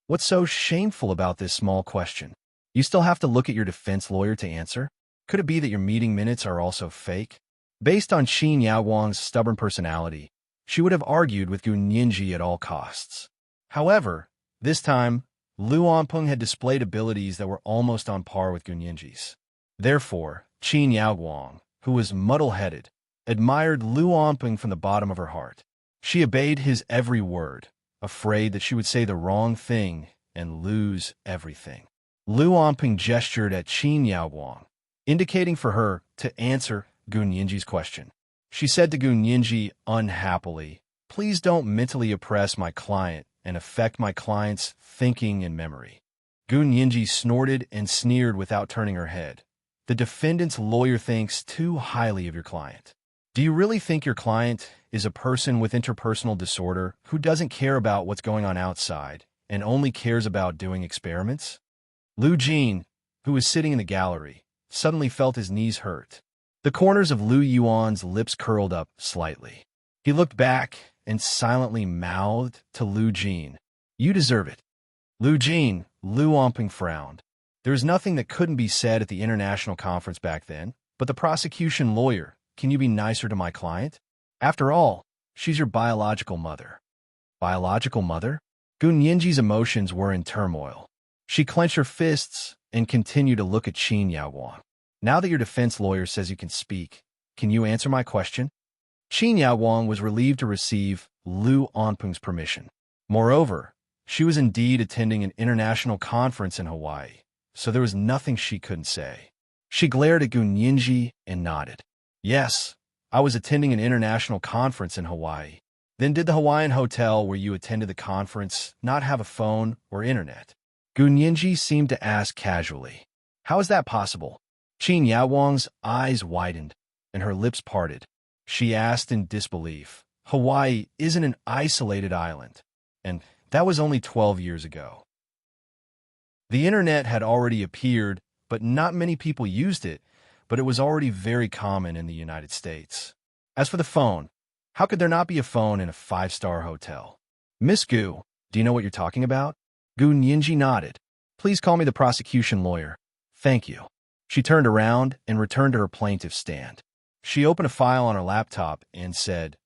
"What's so shameful about this small question? You still have to look at your defense lawyer to answer? Could it be that your meeting minutes are also fake?" Based on Qin Yaowang's stubborn personality, she would have argued with Gu Nianji at all costs. However, this time, Lu Onpeng had displayed abilities that were almost on par with Gu Nianji's. Therefore, Qin Yaowang, who was muddle-headed, admired Lu Onpeng from the bottom of her heart. She obeyed his every word, afraid that she would say the wrong thing and lose everything. Lu Onpeng gestured at Qin Yaowang, indicating for her to answer Gu Nianji's question. She said to Gu Nianji unhappily, "Please don't mentally oppress my client and affect my client's thinking and memory." Gu Nianji snorted and sneered without turning her head. "The defendant's lawyer thinks too highly of your client. Do you really think your client is a person with interpersonal disorder who doesn't care about what's going on outside and only cares about doing experiments?" Lu Jin, who was sitting in the gallery, suddenly felt his knees hurt. The corners of Lu Yuan's lips curled up slightly. He looked back and silently mouthed to Lu Jin, "You deserve it." Lu Jin, Lu Onpeng frowned. There was nothing that couldn't be said at the international conference back then, but the prosecution lawyer, can you be nicer to my client? After all, she's your biological mother. Biological mother? Gu Nianji's emotions were in turmoil. She clenched her fists and continued to look at Qin Yaowang. "Now that your defense lawyer says you can speak, can you answer my question?" Qin Yaowang was relieved to receive Lu Onpeng's permission. Moreover, she was indeed attending an international conference in Hawaii, so there was nothing she couldn't say. She glared at Gu Nianji and nodded. "Yes, I was attending an international conference in Hawaii." "Then did the Hawaiian hotel where you attended the conference not have a phone or internet?" Gu Nianji seemed to ask casually. "How is that possible?" Qin Yaowang's eyes widened, and her lips parted. She asked in disbelief, "Hawaii isn't an isolated island, and that was only 12 years ago." The internet had already appeared, but not many people used it, but it was already very common in the United States. As for the phone, how could there not be a phone in a 5-star hotel? "Miss Gu, do you know what you're talking about?" Gu Nianji nodded. "Please call me the prosecution lawyer." "Thank you." She turned around and returned to her plaintiff's stand. She opened a file on her laptop and said,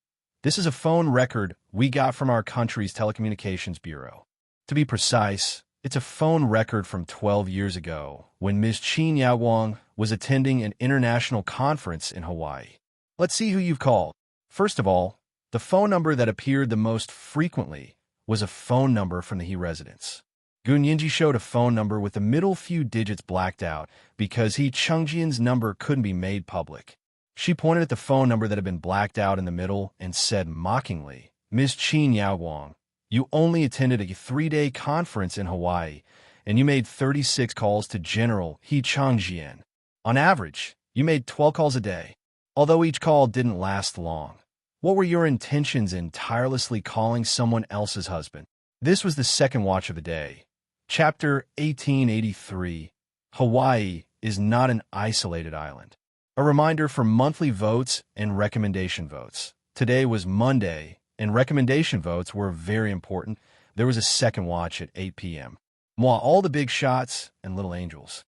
"This is a phone record we got from our country's telecommunications bureau. To be precise, it's a phone record from 12 years ago when Ms. Qin Yaowang was attending an international conference in Hawaii. Let's see who you've called." First of all, the phone number that appeared the most frequently was a phone number from the He residence. Gu Nianji showed a phone number with the middle few digits blacked out because He Chengjian's number couldn't be made public. She pointed at the phone number that had been blacked out in the middle and said mockingly, "Ms. Qin Yaowang, you only attended a 3-day conference in Hawaii, and you made 36 calls to General He Chengjian. On average, you made 12 calls a day, although each call didn't last long. What were your intentions in tirelessly calling someone else's husband?" This was the second watch of the day. Chapter 1883, Hawaii is not an isolated island. A reminder for monthly votes and recommendation votes. Today was Monday, and recommendation votes were very important. There was a second watch at 8 p.m. Moi, all the big shots and little angels.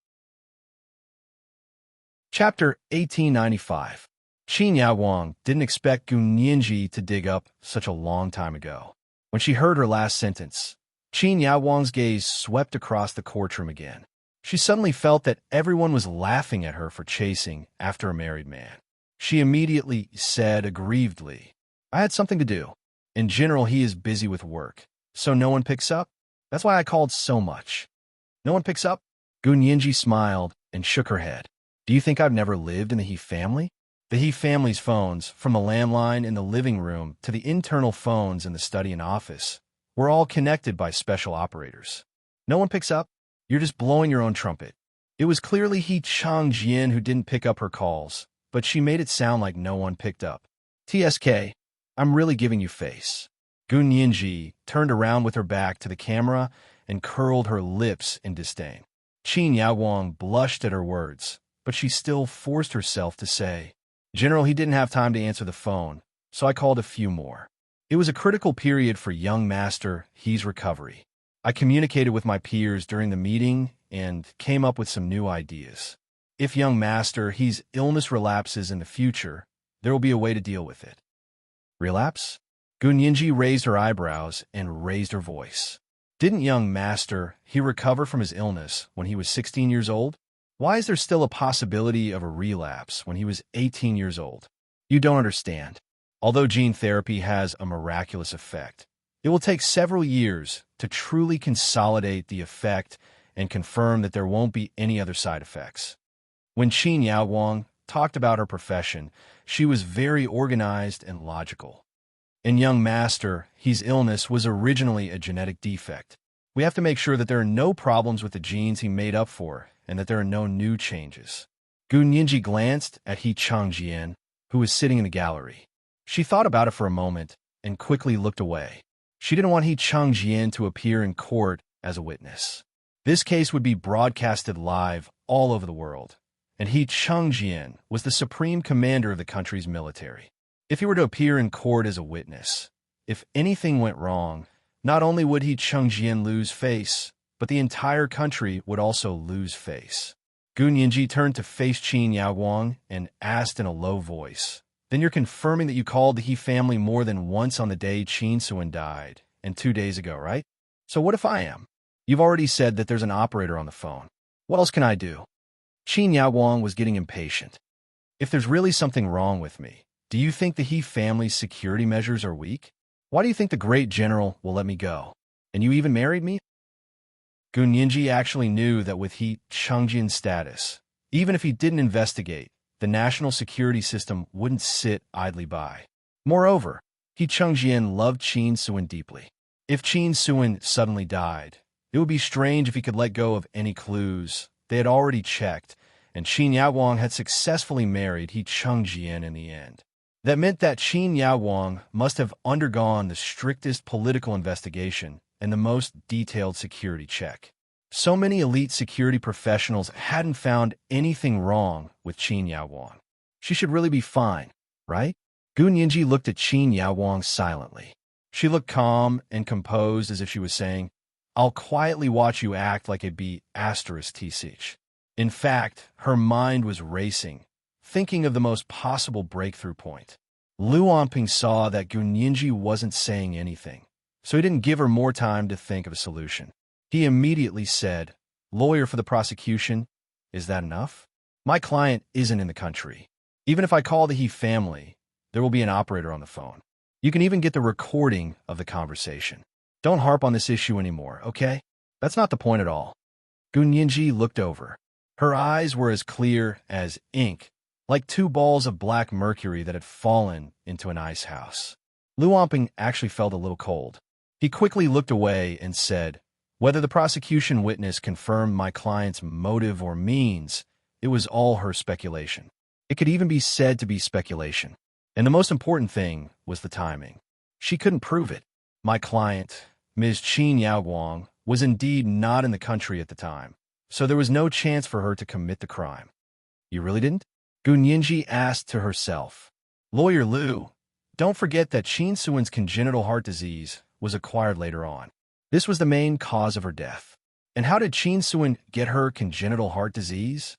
Chapter 1895. Qin Yaowang didn't expect Gu Nianji to dig up such a long time ago. When she heard her last sentence, Qin Yaowang's gaze swept across the courtroom again. She suddenly felt that everyone was laughing at her for chasing after a married man. She immediately said aggrievedly, "I had something to do. In general, he is busy with work, so no one picks up. That's why I called so much." "No one picks up?" Gu Nianji smiled and shook her head. Do you think I've never lived in the He family? The He family's phones, from the landline in the living room to the internal phones in the study and office, were all connected by special operators. No one picks up? You're just blowing your own trumpet. It was clearly He Changjian who didn't pick up her calls, but she made it sound like no one picked up. TSK, I'm really giving you face. Gun Yinji turned around with her back to the camera and curled her lips in disdain. Qin Yaowang blushed at her words, but she still forced herself to say, General, he didn't have time to answer the phone, so I called a few more. It was a critical period for young Master He's recovery. I communicated with my peers during the meeting and came up with some new ideas. If young Master He's illness relapses in the future, there will be a way to deal with it. Relapse? Gun Yinji raised her eyebrows and raised her voice. Didn't young Master He recover from his illness when he was 16 years old? Why is there still a possibility of a relapse when he was 18 years old? You don't understand. Although gene therapy has a miraculous effect, it will take several years to truly consolidate the effect and confirm that there won't be any other side effects. When Qin Yaowang talked about her profession, she was very organized and logical. In young Master He's illness was originally a genetic defect. We have to make sure that there are no problems with the genes he made up for and that there are no new changes. Gun Yinji glanced at He Changjian, who was sitting in the gallery. She thought about it for a moment and quickly looked away. She didn't want He Changjian to appear in court as a witness. This case would be broadcasted live all over the world, and He Changjian was the supreme commander of the country's military. If he were to appear in court as a witness, if anything went wrong, not only would He Changjian lose face, but the entire country would also lose face. Gun Yinji turned to face Qin Yaowang and asked in a low voice, Then you're confirming that you called the He family more than once on the day Qin Suan died, and 2 days ago, right? So what if I am? You've already said that there's an operator on the phone. What else can I do? Qin Yaowang was getting impatient. If there's really something wrong with me, do you think the He family's security measures are weak? Why do you think the great general will let me go? And you even married me? Gun Yinji actually knew that with He Changjian's status, even if he didn't investigate, the national security system wouldn't sit idly by. Moreover, He Changjian loved Qin Suan deeply. If Qin Suan suddenly died, it would be strange if he could let go of any clues they had already checked, and Qin Yaowang had successfully married He Changjian in the end. That meant that Qin Yaowang must have undergone the strictest political investigation and the most detailed security check. So many elite security professionals hadn't found anything wrong with Qin Yaowang. She should really be fine, right? Gun Yinji looked at Qin Yaowang silently. She looked calm and composed as if she was saying, I'll quietly watch you act like it be *TCH. In fact, her mind was racing, thinking of the most possible breakthrough point. Lu Onping saw that Gun Yinji wasn't saying anything, so he didn't give her more time to think of a solution. He immediately said, Lawyer for the prosecution, is that enough? My client isn't in the country. Even if I call the He family, there will be an operator on the phone. You can even get the recording of the conversation. Don't harp on this issue anymore, okay? That's not the point at all. Gun Yinji looked over. Her eyes were as clear as ink, like 2 balls of black mercury that had fallen into an ice house. Lu Onping actually felt a little cold. He quickly looked away and said, Whether the prosecution witness confirmed my client's motive or means, it was all her speculation. It could even be said to be speculation. And the most important thing was the timing. She couldn't prove it. My client, Ms. Qin Yaowang, was indeed not in the country at the time, so there was no chance for her to commit the crime. You really didn't? Gun Yinji asked to herself. Lawyer Lu, don't forget that Qin Suan's congenital heart disease was acquired later on. This was the main cause of her death. And how did Qin Suan get her congenital heart disease?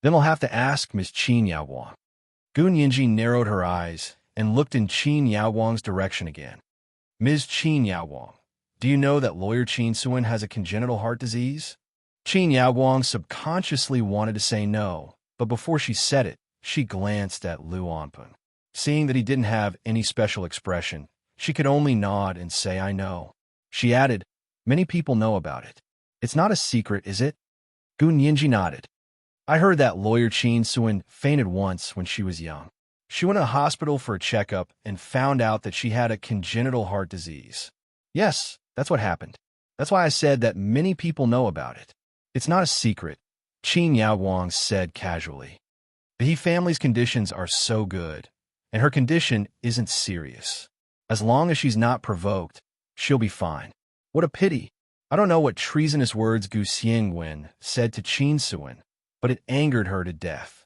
Then we'll have to ask Ms. Qin Yaowang. Gun Yinji narrowed her eyes and looked in Qin Yaowang's direction again. Ms. Qin Yaowang, do you know that lawyer Qin Suan has a congenital heart disease? Qin Yaowang subconsciously wanted to say no, but before she said it, she glanced at Lu Onping. Seeing that he didn't have any special expression, she could only nod and say, I know. She added, Many people know about it. It's not a secret, is it? Gun Yinji nodded. I heard that lawyer Qin Suin fainted once when she was young. She went to a hospital for a checkup and found out that she had a congenital heart disease. Yes, that's what happened. That's why I said that many people know about it. It's not a secret, Qin Yaoguang said casually. The He family's conditions are so good, and her condition isn't serious. As long as she's not provoked, she'll be fine. What a pity. I don't know what treasonous words Gu Xiangwen said to Qin Suin, but it angered her to death.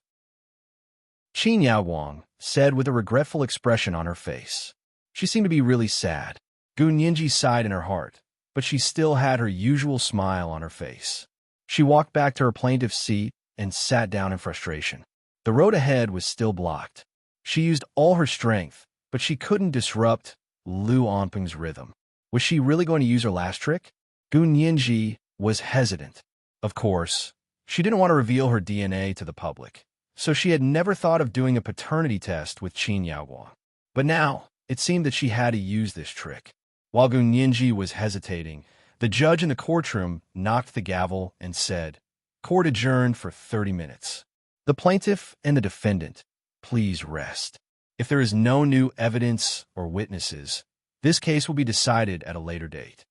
Qin Yaoguang said with a regretful expression on her face. She seemed to be really sad. Gu Nianji sighed in her heart, but she still had her usual smile on her face. She walked back to her plaintive seat and sat down in frustration. The road ahead was still blocked. She used all her strength, but she couldn't disrupt Lu Onping's rhythm. Was she really going to use her last trick? Gu Nianji was hesitant. Of course, she didn't want to reveal her DNA to the public, so she had never thought of doing a paternity test with Qin Yaoguang. But now, it seemed that she had to use this trick. While Gu Nianji was hesitating, the judge in the courtroom knocked the gavel and said, "Court adjourned for 30 minutes. The plaintiff and the defendant, please rest. If there is no new evidence or witnesses, this case will be decided at a later date."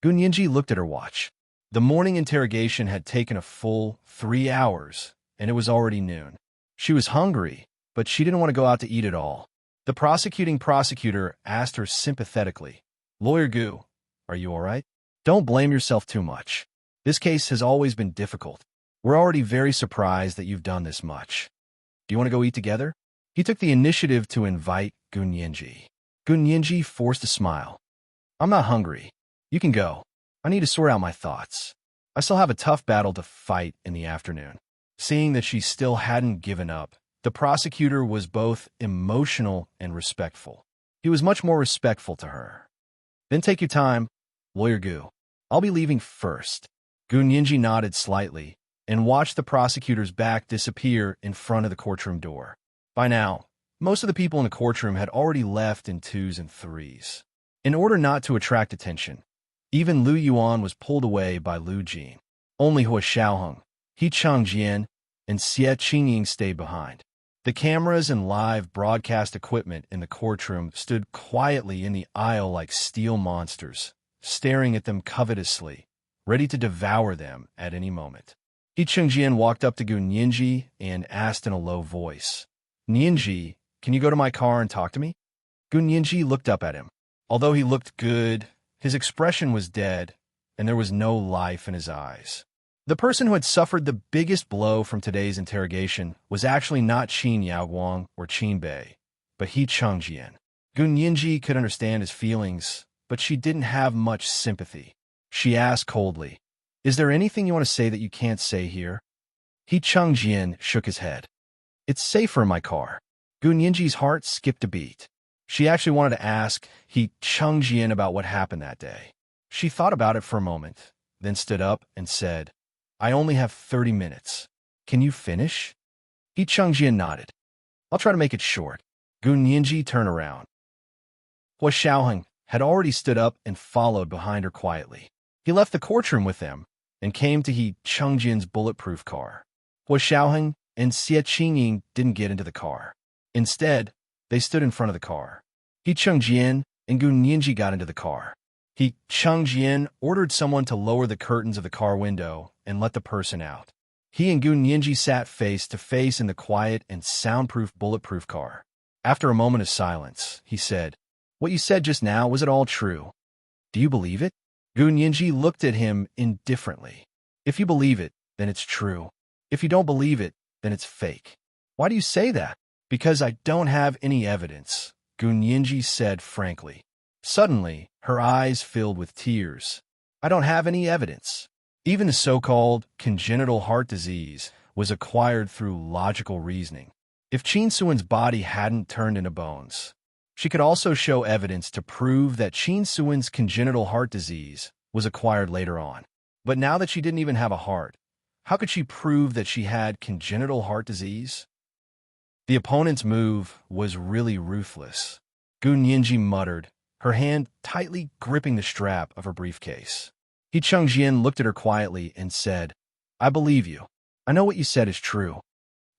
Gu Nianji looked at her watch. The morning interrogation had taken a full 3 hours, and it was already noon. She was hungry, but she didn't want to go out to eat at all. The prosecuting prosecutor asked her sympathetically, "Lawyer Gu, are you all right? Don't blame yourself too much. This case has always been difficult. We're already very surprised that you've done this much. Do you want to go eat together?" He took the initiative to invite Gu Nianji. Gu Nianji forced a smile. "I'm not hungry. You can go. I need to sort out my thoughts. I still have a tough battle to fight in the afternoon." Seeing that she still hadn't given up, the prosecutor was both emotional and respectful. He was much more respectful to her. "Then take your time, Lawyer Gu. I'll be leaving first." Gu Nianji nodded slightly and watched the prosecutor's back disappear in front of the courtroom door. By now, most of the people in the courtroom had already left in 2s and 3s. In order not to attract attention, even Lu Yuan was pulled away by Lu Jin. Only Hua Xiaoheng, He Changjian, and Xie Qingying stayed behind. The cameras and live broadcast equipment in the courtroom stood quietly in the aisle like steel monsters, staring at them covetously, ready to devour them at any moment. He Changjian walked up to Gu Nianji and asked in a low voice, "Nianji, can you go to my car and talk to me?" Gu Nianji looked up at him. Although he looked good, his expression was dead, and there was no life in his eyes. The person who had suffered the biggest blow from today's interrogation was actually not Qin Yaoguang or Qin Bei, but He Changjian. Gu Nianji could understand his feelings, but she didn't have much sympathy. She asked coldly, "Is there anything you want to say that you can't say here?" He Changjian shook his head. "It's safer in my car." Gu Nianji's heart skipped a beat. She actually wanted to ask He Changjian about what happened that day. She thought about it for a moment, then stood up and said, "I only have 30 minutes. Can you finish?" He Changjian nodded. "I'll try to make it short." Gu Nianji turned around. Hua Xiaoheng had already stood up and followed behind her quietly. He left the courtroom with them and came to He Changjian's bulletproof car. Hua Xiaoheng and Xie Qingying didn't get into the car. Instead, they stood in front of the car. He Changjian and Gu Nianji got into the car. He Changjian ordered someone to lower the curtains of the car window and let the person out. He and Gu Nianji sat face to face in the quiet and soundproof bulletproof car. After a moment of silence, he said, "What you said just now, was it all true? Do you believe it?" Gu Nianji looked at him indifferently. "If you believe it, then it's true. If you don't believe it, then it's fake." "Why do you say that?" "Because I don't have any evidence," Gu Nianji said frankly. Suddenly, her eyes filled with tears. "I don't have any evidence. Even the so-called congenital heart disease was acquired through logical reasoning. If Qin Suin's body hadn't turned into bones, she could also show evidence to prove that Qin Suin's congenital heart disease was acquired later on. But now that she didn't even have a heart, how could she prove that she had congenital heart disease?" The opponent's move was really ruthless. Gu Nianji muttered, her hand tightly gripping the strap of her briefcase. He Changjian looked at her quietly and said, "I believe you. I know what you said is true.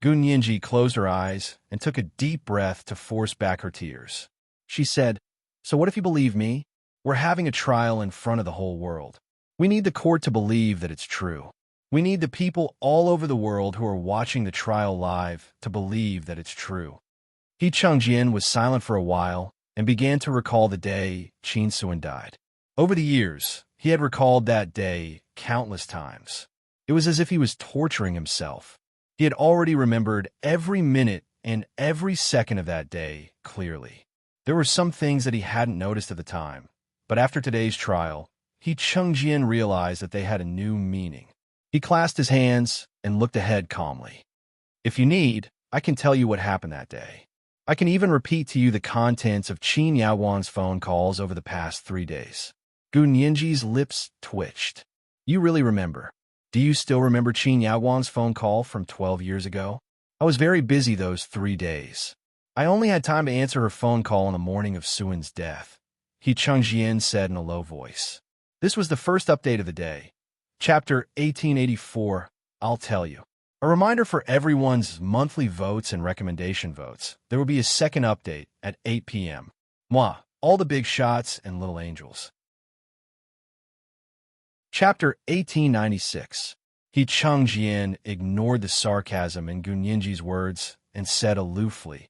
Gun Yinji closed her eyes and took a deep breath to force back her tears. She said, "So what if you believe me? We're having a trial in front of the whole world. We need the court to believe that it's true. We need the people all over the world who are watching the trial live to believe that it's true." He Chengjian was silent for a while and began to recall the day Qin Suan died. Over the years, he had recalled that day countless times. It was as if he was torturing himself. He had already remembered every minute and every second of that day clearly. There were some things that he hadn't noticed at the time, but after today's trial, he Chengjian realized that they had a new meaning. He clasped his hands and looked ahead calmly. "If you need, I can tell you what happened that day. I can even repeat to you the contents of Qin Yaowan's phone calls over the past 3 days." Gun Yinji's lips twitched. "You really remember? Do you still remember Qin Yaowan's phone call from 12 years ago? I was very busy those 3 days. I only had time to answer her phone call on the morning of Suan's death," he Chengjian said in a low voice. This was the first update of the day. Chapter 1884, I'll tell you. A reminder for everyone's monthly votes and recommendation votes. There will be a second update at 8 p.m. Moi, all the big shots and little angels. Chapter 1896. He Chengjian ignored the sarcasm in Gun Yinji's words and said aloofly,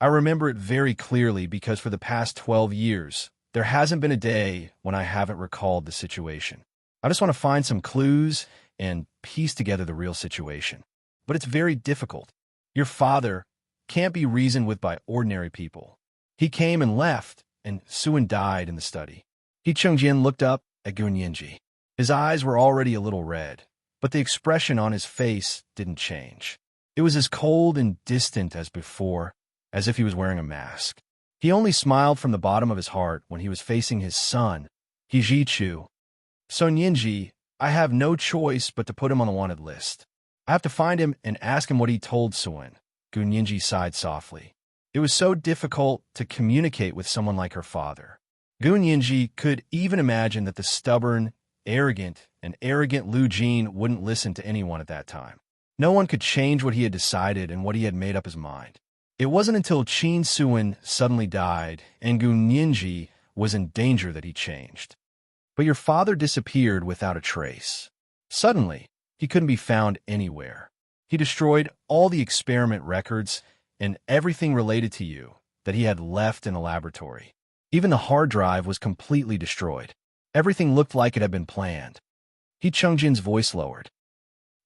"I remember it very clearly because for the past 12 years, there hasn't been a day when I haven't recalled the situation. I just want to find some clues and piece together the real situation. But it's very difficult. Your father can't be reasoned with by ordinary people. He came and left, and Suan died in the study." He Chengjian looked up at Gun Yinji. His eyes were already a little red, but the expression on his face didn't change. It was as cold and distant as before, as if he was wearing a mask. He only smiled from the bottom of his heart when he was facing his son, He Jichu. "Son Yinji, I have no choice but to put him on the wanted list. I have to find him and ask him what he told Suan." Gun Yinji sighed softly. It was so difficult to communicate with someone like her father. Gun Yinji could even imagine that the stubborn, arrogant Lu Jin wouldn't listen to anyone at that time. No one could change what he had decided and what he had made up his mind. It wasn't until Qin Suan suddenly died and Gun Yinji was in danger that he changed. But your father disappeared without a trace. Suddenly, he couldn't be found anywhere. He destroyed all the experiment records and everything related to you that he had left in the laboratory. Even the hard drive was completely destroyed. Everything looked like it had been planned. He Chengjian's voice lowered.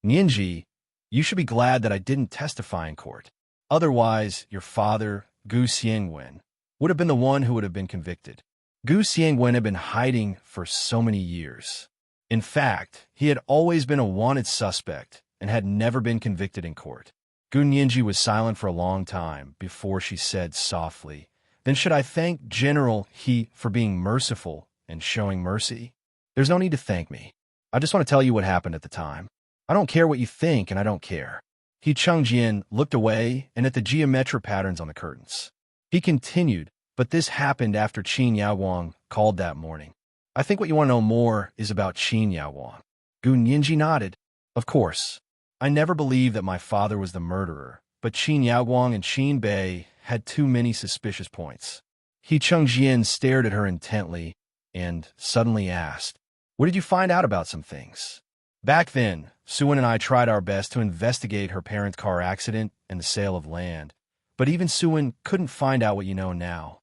"Yinji, you should be glad that I didn't testify in court. Otherwise, your father, Gu Xiangwen, would have been the one who would have been convicted. Gu Xiangwen had been hiding for so many years. In fact, he had always been a wanted suspect and had never been convicted in court." Gun Yinji was silent for a long time before she said softly, "Then should I thank General He for being merciful and showing mercy? There's no need to thank me. I just want to tell you what happened at the time. I don't care what you think, and I don't care." He Chengjian looked away and at the geometric patterns on the curtains. He continued, "But this happened after Qin Yaowang called that morning. I think what you want to know more is about Qin Yaowang." Gun Yinji nodded. "Of course. I never believed that my father was the murderer, but Qin Yaowang and Qin Bei had too many suspicious points." He Chengjian stared at her intently and suddenly asked, "What did you find out about some things?" "Back then, Suan and I tried our best to investigate her parents' car accident and the sale of land, but even Suan couldn't find out what you know now."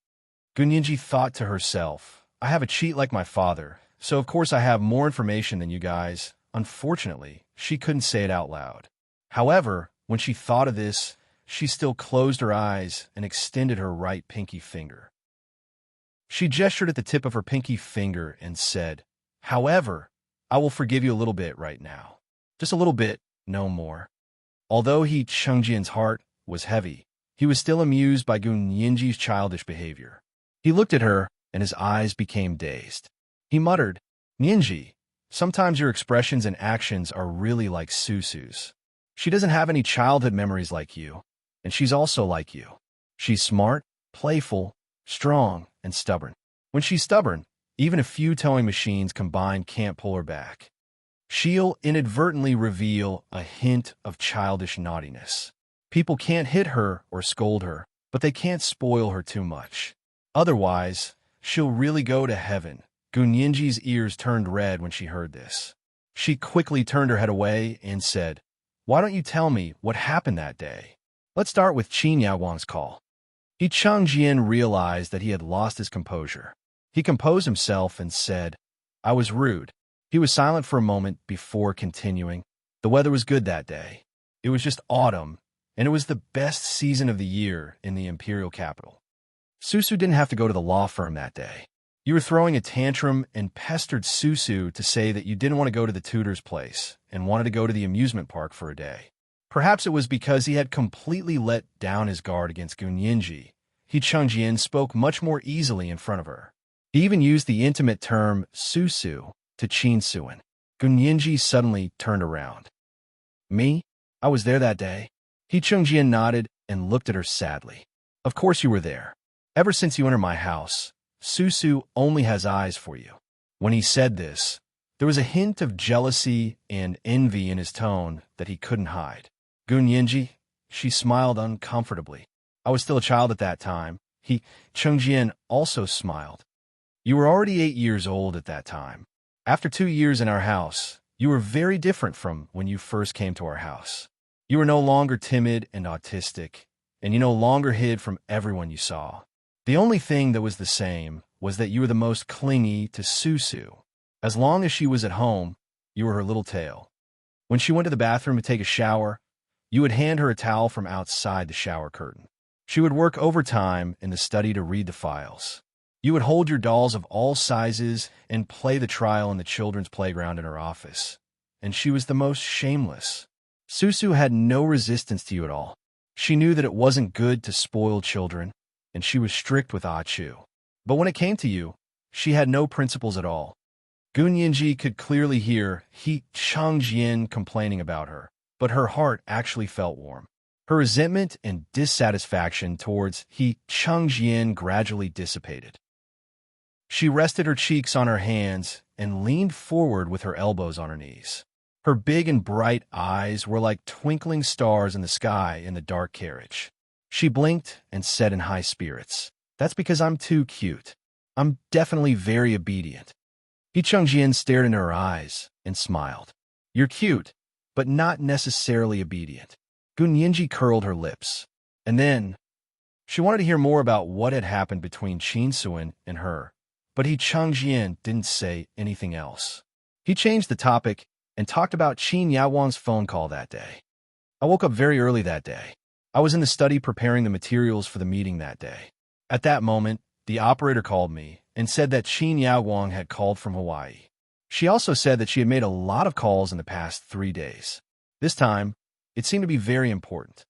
Gun Yinji thought to herself, "I have a cheat like my father, so of course I have more information than you guys." Unfortunately, she couldn't say it out loud. However, when she thought of this, she still closed her eyes and extended her right pinky finger. She gestured at the tip of her pinky finger and said, "However, I will forgive you a little bit right now. Just a little bit, no more." Although He Chengjian's heart was heavy, he was still amused by Gun Yinji's childish behavior. He looked at her, and his eyes became dazed. He muttered, "Yinji, sometimes your expressions and actions are really like Susu's. She doesn't have any childhood memories like you, and she's also like you. She's smart, playful, strong, and stubborn. When she's stubborn, even a few towing machines combined can't pull her back." She'll inadvertently reveal a hint of childish naughtiness. People can't hit her or scold her, but they can't spoil her too much. Otherwise, she'll really go to heaven. Gunyinji's ears turned red when she heard this. She quickly turned her head away and said, "Why don't you tell me what happened that day? Let's start with Qin Yaowang's call." Changjian realized that he had lost his composure. He composed himself and said, "I was rude." He was silent for a moment before continuing. The weather was good that day. It was just autumn, and it was the best season of the year in the imperial capital. Susu didn't have to go to the law firm that day. You were throwing a tantrum and pestered Susu to say that you didn't want to go to the tutor's place and wanted to go to the amusement park for a day. Perhaps it was because he had completely let down his guard against Gunyinji. Changjian spoke much more easily in front of her. He even used the intimate term Susu to Qin Suan. Gunyinji suddenly turned around. "Me? I was there that day." Changjian nodded and looked at her sadly. "Of course you were there. Ever since you entered my house, Susu only has eyes for you." When he said this, there was a hint of jealousy and envy in his tone that he couldn't hide. "Gunyinji," she smiled uncomfortably. "I was still a child at that time." Changjian also smiled. "You were already 8 years old at that time. After 2 years in our house, you were very different from when you first came to our house. You were no longer timid and autistic, and you no longer hid from everyone you saw. The only thing that was the same was that you were the most clingy to Susu. As long as she was at home, you were her little tail. When she went to the bathroom to take a shower, you would hand her a towel from outside the shower curtain. She would work overtime in the study to read the files. You would hold your dolls of all sizes and play the trial in the children's playground in her office. And she was the most shameless. Susu had no resistance to you at all. She knew that it wasn't good to spoil children, and she was strict with Achu. But when it came to you, she had no principles at all." Gunyinji could clearly hear Changjian complaining about her, but her heart actually felt warm. Her resentment and dissatisfaction towards Changjian gradually dissipated. She rested her cheeks on her hands and leaned forward with her elbows on her knees. Her big and bright eyes were like twinkling stars in the sky in the dark carriage. She blinked and said in high spirits, "That's because I'm too cute. I'm definitely very obedient." Changjian stared into her eyes and smiled. "You're cute, but not necessarily obedient." Gunyinji curled her lips. And then, she wanted to hear more about what had happened between Qin Suan and her, but Changjian didn't say anything else. He changed the topic and talked about Qin Yaowang's phone call that day. "I woke up very early that day. I was in the study preparing the materials for the meeting that day. At that moment, the operator called me and said that Qin Yaowang had called from Hawaii. She also said that she had made a lot of calls in the past 3 days. This time, it seemed to be very important.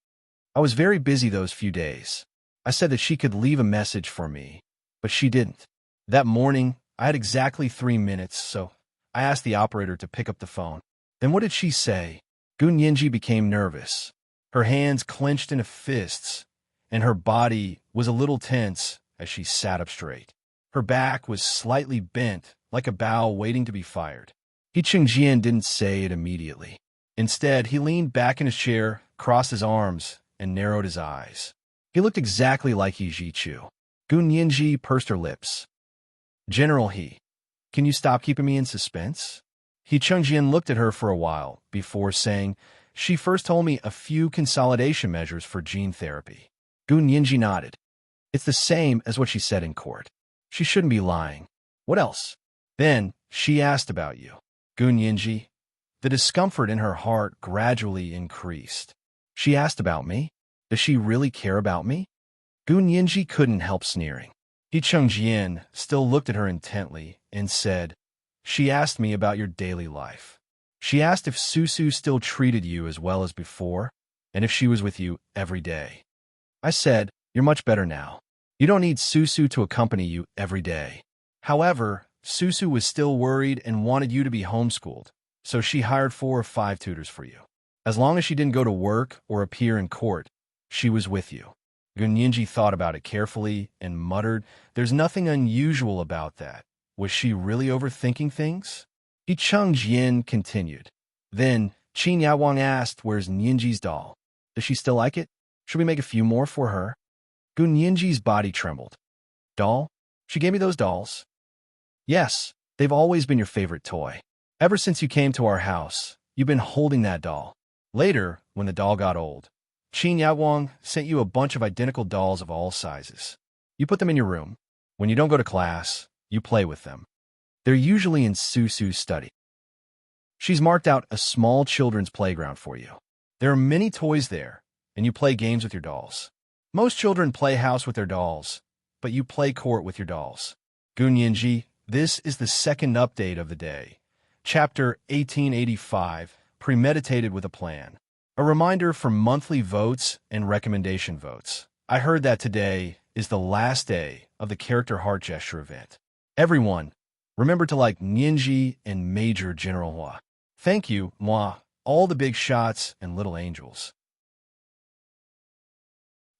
I was very busy those few days. I said that she could leave a message for me, but she didn't. That morning, I had exactly 3 minutes, so I asked the operator to pick up the phone. Then what did she say?" Gunyinji became nervous. Her hands clenched into fists, and her body was a little tense as she sat up straight. Her back was slightly bent, like a bow waiting to be fired. Changjian didn't say it immediately. Instead, he leaned back in his chair, crossed his arms, and narrowed his eyes. He looked exactly like Jichu. Gunyinji pursed her lips. "General can you stop keeping me in suspense?" Changjian looked at her for a while before saying, "She first told me a few consolidation measures for gene therapy." Gunyinji nodded. "It's the same as what she said in court. She shouldn't be lying. What else?" "Then she asked about you." Gunyinji. The discomfort in her heart gradually increased. "She asked about me? Does she really care about me?" Gunyinji couldn't help sneering. Changjian still looked at her intently and said, "She asked me about your daily life. She asked if Susu still treated you as well as before, and if she was with you every day. I said, you're much better now. You don't need Susu to accompany you every day." However, Susu was still worried and wanted you to be homeschooled, so she hired 4 or 5 tutors for you. As long as she didn't go to work or appear in court, she was with you. Gunyinji thought about it carefully and muttered, "There's nothing unusual about that. Was she really overthinking things?" He Chung Jian continued. Then, Qin Yawang asked, "Where's Nianji's doll? Does she still like it? Should we make a few more for her?" Gu Nianji's body trembled. "Doll? She gave me those dolls?" "Yes, they've always been your favorite toy. Ever since you came to our house, you've been holding that doll." Later, when the doll got old, Qin Yawang sent you a bunch of identical dolls of all sizes. You put them in your room. When you don't go to class, you play with them. They're usually in Susu's study. She's marked out a small children's playground for you. There are many toys there, and you play games with your dolls. Most children play house with their dolls, but you play court with your dolls. Gunyanji, this is the second update of the day. Chapter 1885, Premeditated with a Plan. A reminder for monthly votes and recommendation votes. I heard that today is the last day of the Character Heart Gesture event. Everyone, remember to like Nianji and Major General Hua. Thank you, moi, all the big shots and little angels.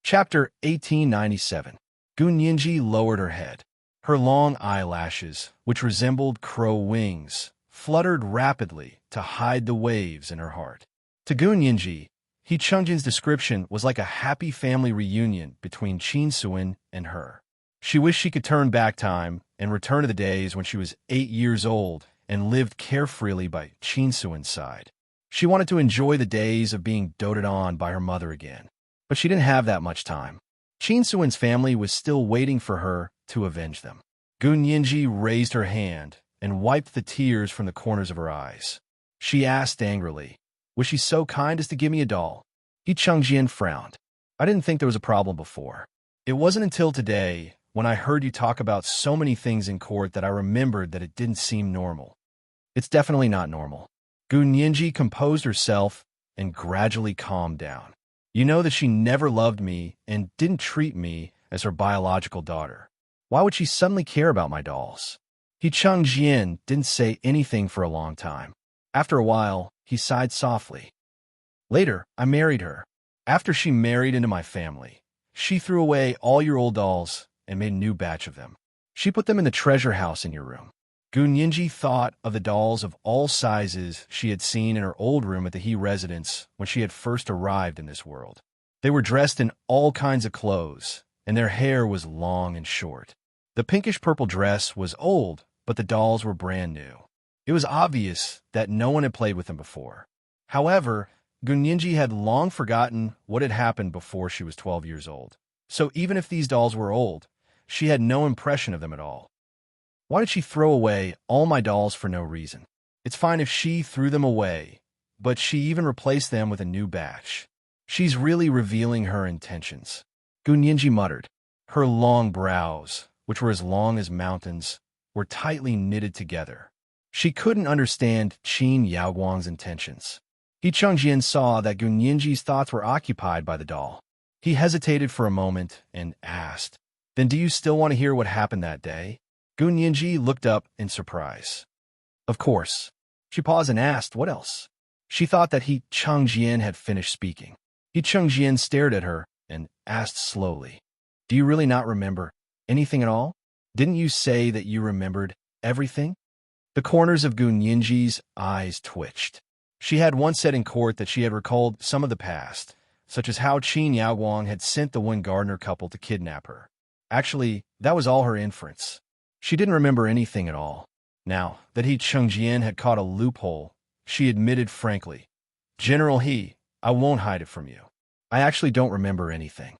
Chapter 1897. Gu Nianji lowered her head. Her long eyelashes, which resembled crow wings, fluttered rapidly to hide the waves in her heart. To Gu Nianji, He Chungjin's description was like a happy family reunion between Qin Suin and her. She wished she could turn back time and return to the days when she was 8 years old and lived carefreely by Qin Suin's side. She wanted to enjoy the days of being doted on by her mother again. But she didn't have that much time. Qin Suin's family was still waiting for her to avenge them. Gu Nianji raised her hand and wiped the tears from the corners of her eyes. She asked angrily, "Was she so kind as to give me a doll?" He Chungjin frowned. "I didn't think there was a problem before. It wasn't until today, when I heard you talk about so many things in court, that I remembered that it didn't seem normal." "It's definitely not normal." Gu Nianji composed herself and gradually calmed down. "You know that she never loved me and didn't treat me as her biological daughter. Why would she suddenly care about my dolls?" He Chungjin didn't say anything for a long time. After a while, he sighed softly. "Later, I married her. After she married into my family, she threw away all your old dolls and made a new batch of them. She put them in the treasure house in your room." Gu Nianji thought of the dolls of all sizes she had seen in her old room at the He residence when she had first arrived in this world. They were dressed in all kinds of clothes, and their hair was long and short. The pinkish-purple dress was old, but the dolls were brand new. It was obvious that no one had played with them before. However, Gu Nianji had long forgotten what had happened before she was 12 years old. So even if these dolls were old, she had no impression of them at all. Why did she throw away all my dolls for no reason? It's fine if she threw them away, but she even replaced them with a new batch. She's really revealing her intentions. Gu Nianji muttered. Her long brows, which were as long as mountains, were tightly knitted together. She couldn't understand Qin Yaoguang's intentions. He Chungjin saw that Gu Nianji's thoughts were occupied by the doll. He hesitated for a moment and asked, "Then do you still want to hear what happened that day?" Gu Nianji looked up in surprise. "Of course." She paused and asked, "What else?" She thought that He Chungjin had finished speaking. He Chungjin stared at her and asked slowly, "Do you really not remember anything at all? Didn't you say that you remembered everything?" The corners of Gu Nianji's eyes twitched. She had once said in court that she had recalled some of the past, such as how Qin Yaoguang had sent the one gardener couple to kidnap her. Actually, that was all her inference. She didn't remember anything at all. Now that He Chungjin had caught a loophole, she admitted frankly, "General He, I won't hide it from you. I actually don't remember anything.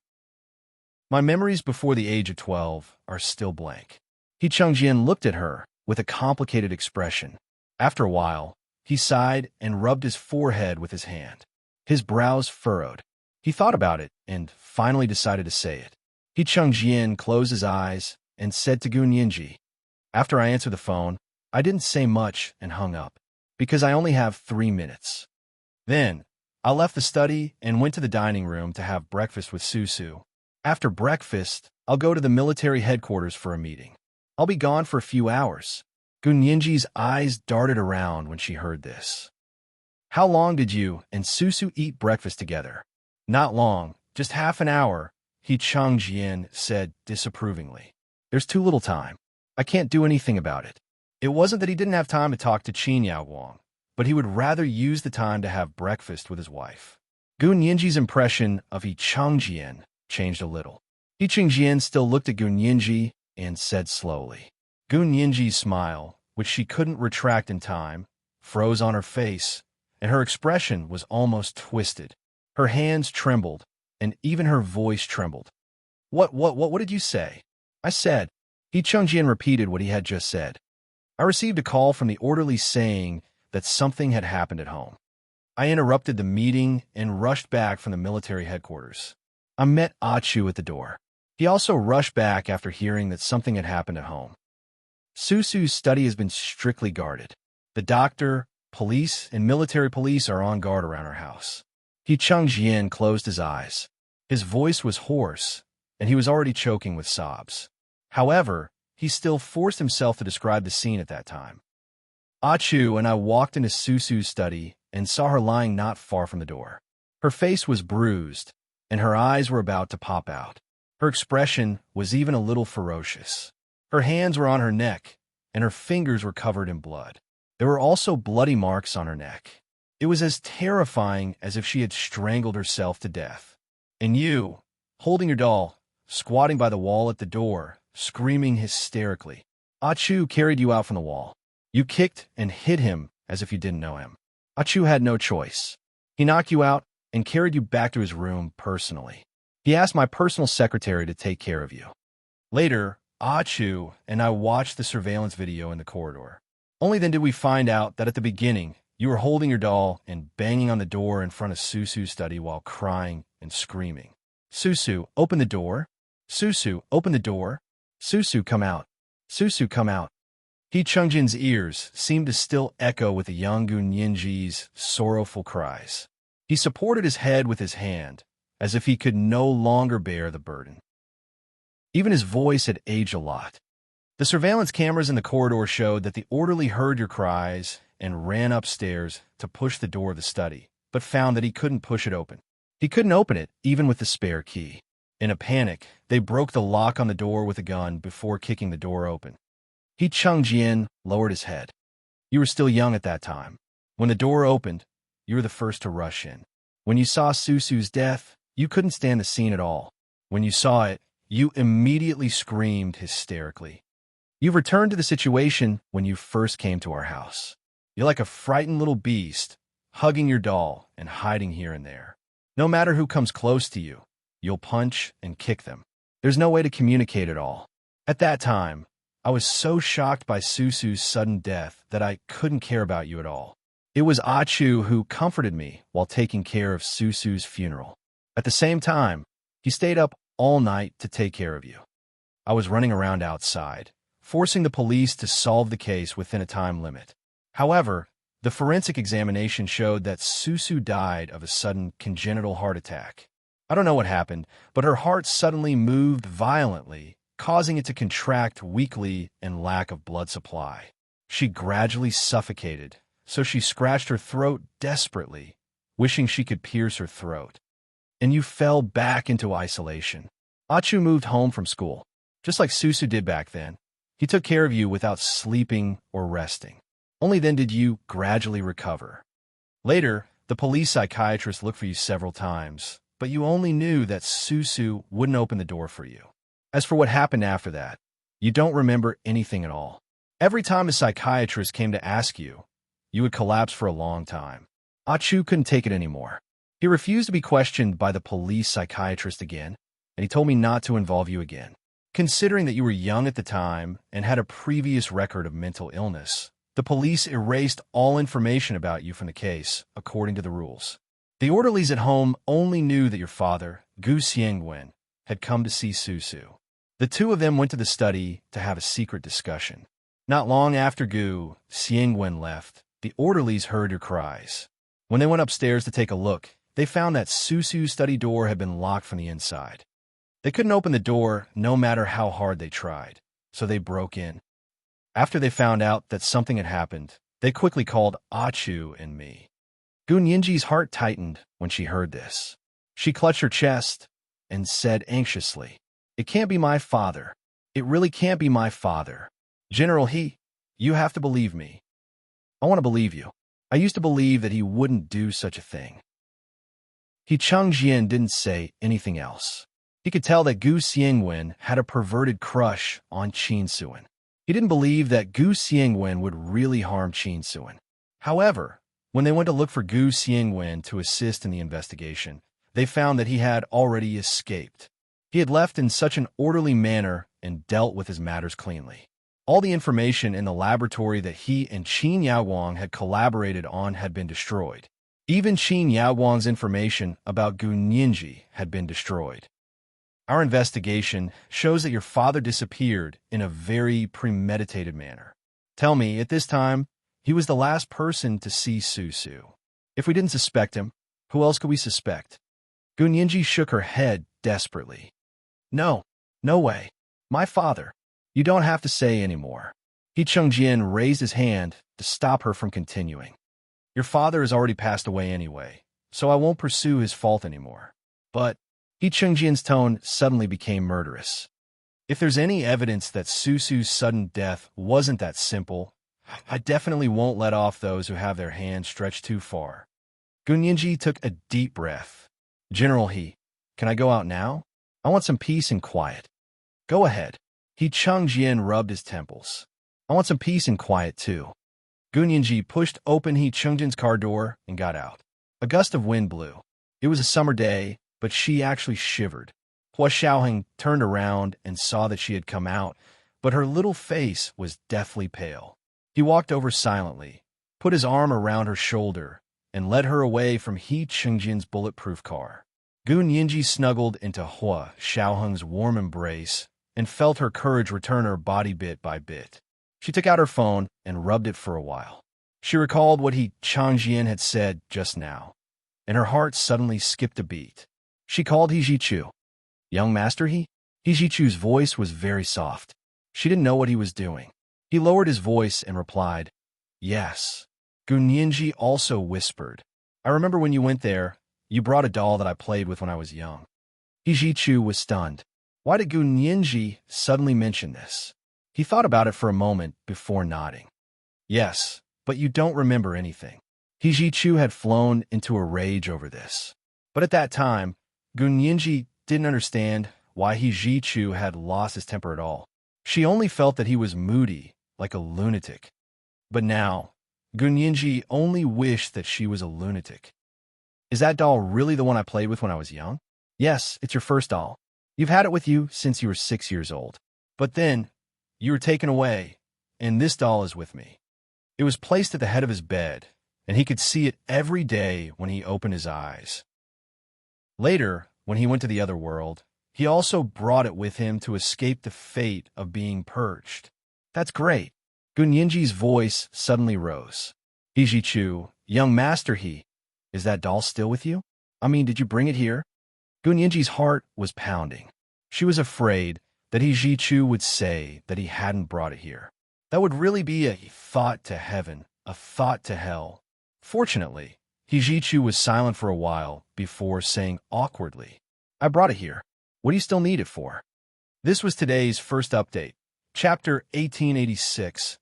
My memories before the age of 12 are still blank." He Chungjin looked at her with a complicated expression. After a while, he sighed and rubbed his forehead with his hand. His brows furrowed. He thought about it and finally decided to say it. He Chungjin closed his eyes and said to Gu Nianji, "After I answered the phone, I didn't say much and hung up, because I only have 3 minutes. Then, I left the study and went to the dining room to have breakfast with Susu. After breakfast, I'll go to the military headquarters for a meeting. I'll be gone for a few hours." Gu Nianji's eyes darted around when she heard this. "How long did you and Susu eat breakfast together?" "Not long, just half an hour," He Chungjin said disapprovingly. "There's too little time. I can't do anything about it." It wasn't that he didn't have time to talk to Qin Yao Guang, but he would rather use the time to have breakfast with his wife. Gu Nianji's impression of He Changjian changed a little. He Changjian still looked at Gu Nianji and said slowly. Gu Nianji's smile, which she couldn't retract in time, froze on her face, and her expression was almost twisted. Her hands trembled, and even her voice trembled. What did you say? I said. He Changjian repeated what he had just said. I received a call from the orderly saying that something had happened at home. I interrupted the meeting and rushed back from the military headquarters. I met Achu at the door. He also rushed back after hearing that something had happened at home. Susu's study has been strictly guarded. The doctor, police, and military police are on guard around our house. He Changjian closed his eyes. His voice was hoarse, and he was already choking with sobs. However, he still forced himself to describe the scene at that time. Achu and I walked into Susu's study and saw her lying not far from the door. Her face was bruised, and her eyes were about to pop out. Her expression was even a little ferocious. Her hands were on her neck, and her fingers were covered in blood. There were also bloody marks on her neck. It was as terrifying as if she had strangled herself to death. And you, holding your doll, squatting by the wall at the door, screaming hysterically. Achu carried you out from the wall. You kicked and hit him as if you didn't know him. Achu had no choice. He knocked you out and carried you back to his room personally. He asked my personal secretary to take care of you. Later, Achu and I watched the surveillance video in the corridor. Only then did we find out that at the beginning, you were holding your doll and banging on the door in front of Susu's study while crying and screaming. Susu, open the door. Susu, open the door. Susu, come out. Susu, come out. He Chungjin's ears seemed to still echo with the young Gu Nianji's sorrowful cries. He supported his head with his hand, as if he could no longer bear the burden. Even his voice had aged a lot. The surveillance cameras in the corridor showed that the orderly heard your cries and ran upstairs to push the door of the study, but found that he couldn't push it open. He couldn't open it, even with the spare key. In a panic, they broke the lock on the door with a gun before kicking the door open. He Changjian lowered his head. You were still young at that time. When the door opened, you were the first to rush in. When you saw Susu's death, you couldn't stand the scene at all. When you saw it, you immediately screamed hysterically. You've returned to the situation when you first came to our house. You're like a frightened little beast, hugging your doll and hiding here and there. No matter who comes close to you, you'll punch and kick them. There's no way to communicate at all. At that time, I was so shocked by Susu's sudden death that I couldn't care about you at all. It was Achu who comforted me while taking care of Susu's funeral. At the same time, he stayed up all night to take care of you. I was running around outside, forcing the police to solve the case within a time limit. However, the forensic examination showed that Susu died of a sudden congenital heart attack. I don't know what happened, but her heart suddenly moved violently, causing it to contract weakly and lack of blood supply. She gradually suffocated, so she scratched her throat desperately, wishing she could pierce her throat. And you fell back into isolation. Achu moved home from school, just like Susu did back then. He took care of you without sleeping or resting. Only then did you gradually recover. Later, the police psychiatrist looked for you several times, but you only knew that Susu wouldn't open the door for you. As for what happened after that, you don't remember anything at all. Every time a psychiatrist came to ask you, you would collapse for a long time. Achu couldn't take it anymore. He refused to be questioned by the police psychiatrist again, and he told me not to involve you again. Considering that you were young at the time and had a previous record of mental illness, the police erased all information about you from the case, according to the rules. The orderlies at home only knew that your father, Gu Xiangwen, had come to see Susu. The two of them went to the study to have a secret discussion. Not long after Gu Xiangwen left, the orderlies heard your cries. When they went upstairs to take a look, they found that Susu's study door had been locked from the inside. They couldn't open the door no matter how hard they tried, so they broke in. After they found out that something had happened, they quickly called Achu and me. Gu Nianji's heart tightened when she heard this. She clutched her chest and said anxiously, "It can't be my father. It really can't be my father. General He." You have to believe me. I want to believe you. I used to believe that he wouldn't do such a thing. He Changjian didn't say anything else. He could tell that Gu Xiangwen had a perverted crush on Qin Suan. He didn't believe that Gu Xiangwen would really harm Qin Suan. However, when they went to look for Gu Xiangwen to assist in the investigation, they found that he had already escaped. He had left in such an orderly manner and dealt with his matters cleanly. All the information in the laboratory that he and Qin Yaowang had collaborated on had been destroyed. Even Qin Yaowang's information about Gu Nianji had been destroyed. Our investigation shows that your father disappeared in a very premeditated manner. Tell me, at this time, he was the last person to see Su Su. If we didn't suspect him, who else could we suspect? Gu Nianji shook her head desperately. No, no way. My father. You don't have to say any more. He Chengjian raised his hand to stop her from continuing. Your father has already passed away anyway, so I won't pursue his fault anymore. But He Chengjian's tone suddenly became murderous. If there's any evidence that Su Su's sudden death wasn't that simple, I definitely won't let off those who have their hands stretched too far. Gu Nianji took a deep breath. General He, can I go out now? I want some peace and quiet. Go ahead. He Chengjian rubbed his temples. I want some peace and quiet too. Gu Nianji pushed open He Chengjian's car door and got out. A gust of wind blew. It was a summer day, but she actually shivered. Hua Xiaoheng turned around and saw that she had come out, but her little face was deathly pale. He walked over silently, put his arm around her shoulder, and led her away from He Chengjian's bulletproof car. Gu Nianji snuggled into Hua Xiaoheng's warm embrace and felt her courage return her body bit by bit. She took out her phone and rubbed it for a while. She recalled what He Changjian had said just now, and her heart suddenly skipped a beat. She called He Jichu. Young Master He? He Jichu's voice was very soft. She didn't know what he was doing. He lowered his voice and replied, Yes. Gu Nianji also whispered, I remember when you went there, you brought a doll that I played with when I was young. He Jichu was stunned. Why did Gu Nianji suddenly mention this? He thought about it for a moment before nodding. Yes, but you don't remember anything. He Jichu had flown into a rage over this. But at that time, Gu Nianji didn't understand why He Jichu had lost his temper at all. She only felt that he was moody, like a lunatic. But now, Gu Nianji only wished that she was a lunatic. Is that doll really the one I played with when I was young? Yes, it's your first doll. You've had it with you since you were 6 years old. But then, you were taken away, and this doll is with me. It was placed at the head of his bed, and he could see it every day when he opened his eyes. Later, when he went to the other world, he also brought it with him to escape the fate of being purged. That's great. Gu Nianji's voice suddenly rose. He Jichu, young Master He, is that doll still with you? I mean, did you bring it here? Gu Nianji's heart was pounding. She was afraid that He Jichu would say that he hadn't brought it here. That would really be a thought to heaven, a thought to hell. Fortunately, He Jichu was silent for a while before saying awkwardly, I brought it here. What do you still need it for? This was today's first update, Chapter 1886,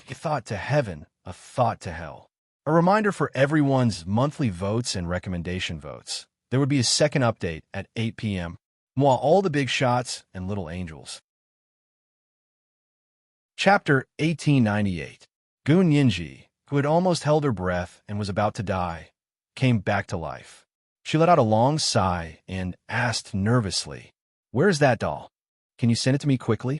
A Thought to Heaven, A Thought to Hell. A reminder for everyone's monthly votes and recommendation votes. There would be a second update at 8 p.m. Moi, all the big shots and little angels. Chapter 1898. Gu Nianji, who had almost held her breath and was about to die, came back to life. She let out a long sigh and asked nervously, Where's that doll? Can you send it to me quickly?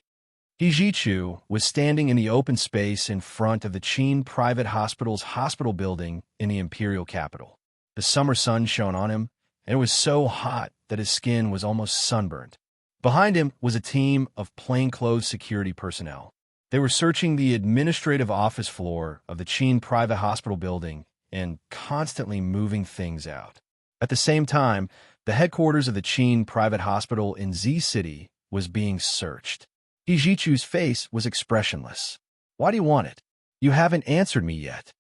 He Jichu was standing in the open space in front of the Qin Private Hospital's hospital building in the imperial capital. The summer sun shone on him, and it was so hot that his skin was almost sunburned. Behind him was a team of plainclothes security personnel. They were searching the administrative office floor of the Qin Private Hospital building and constantly moving things out. At the same time, the headquarters of the Qin Private Hospital in Z City was being searched. He Jichu's face was expressionless. Why do you want it? You haven't answered me yet.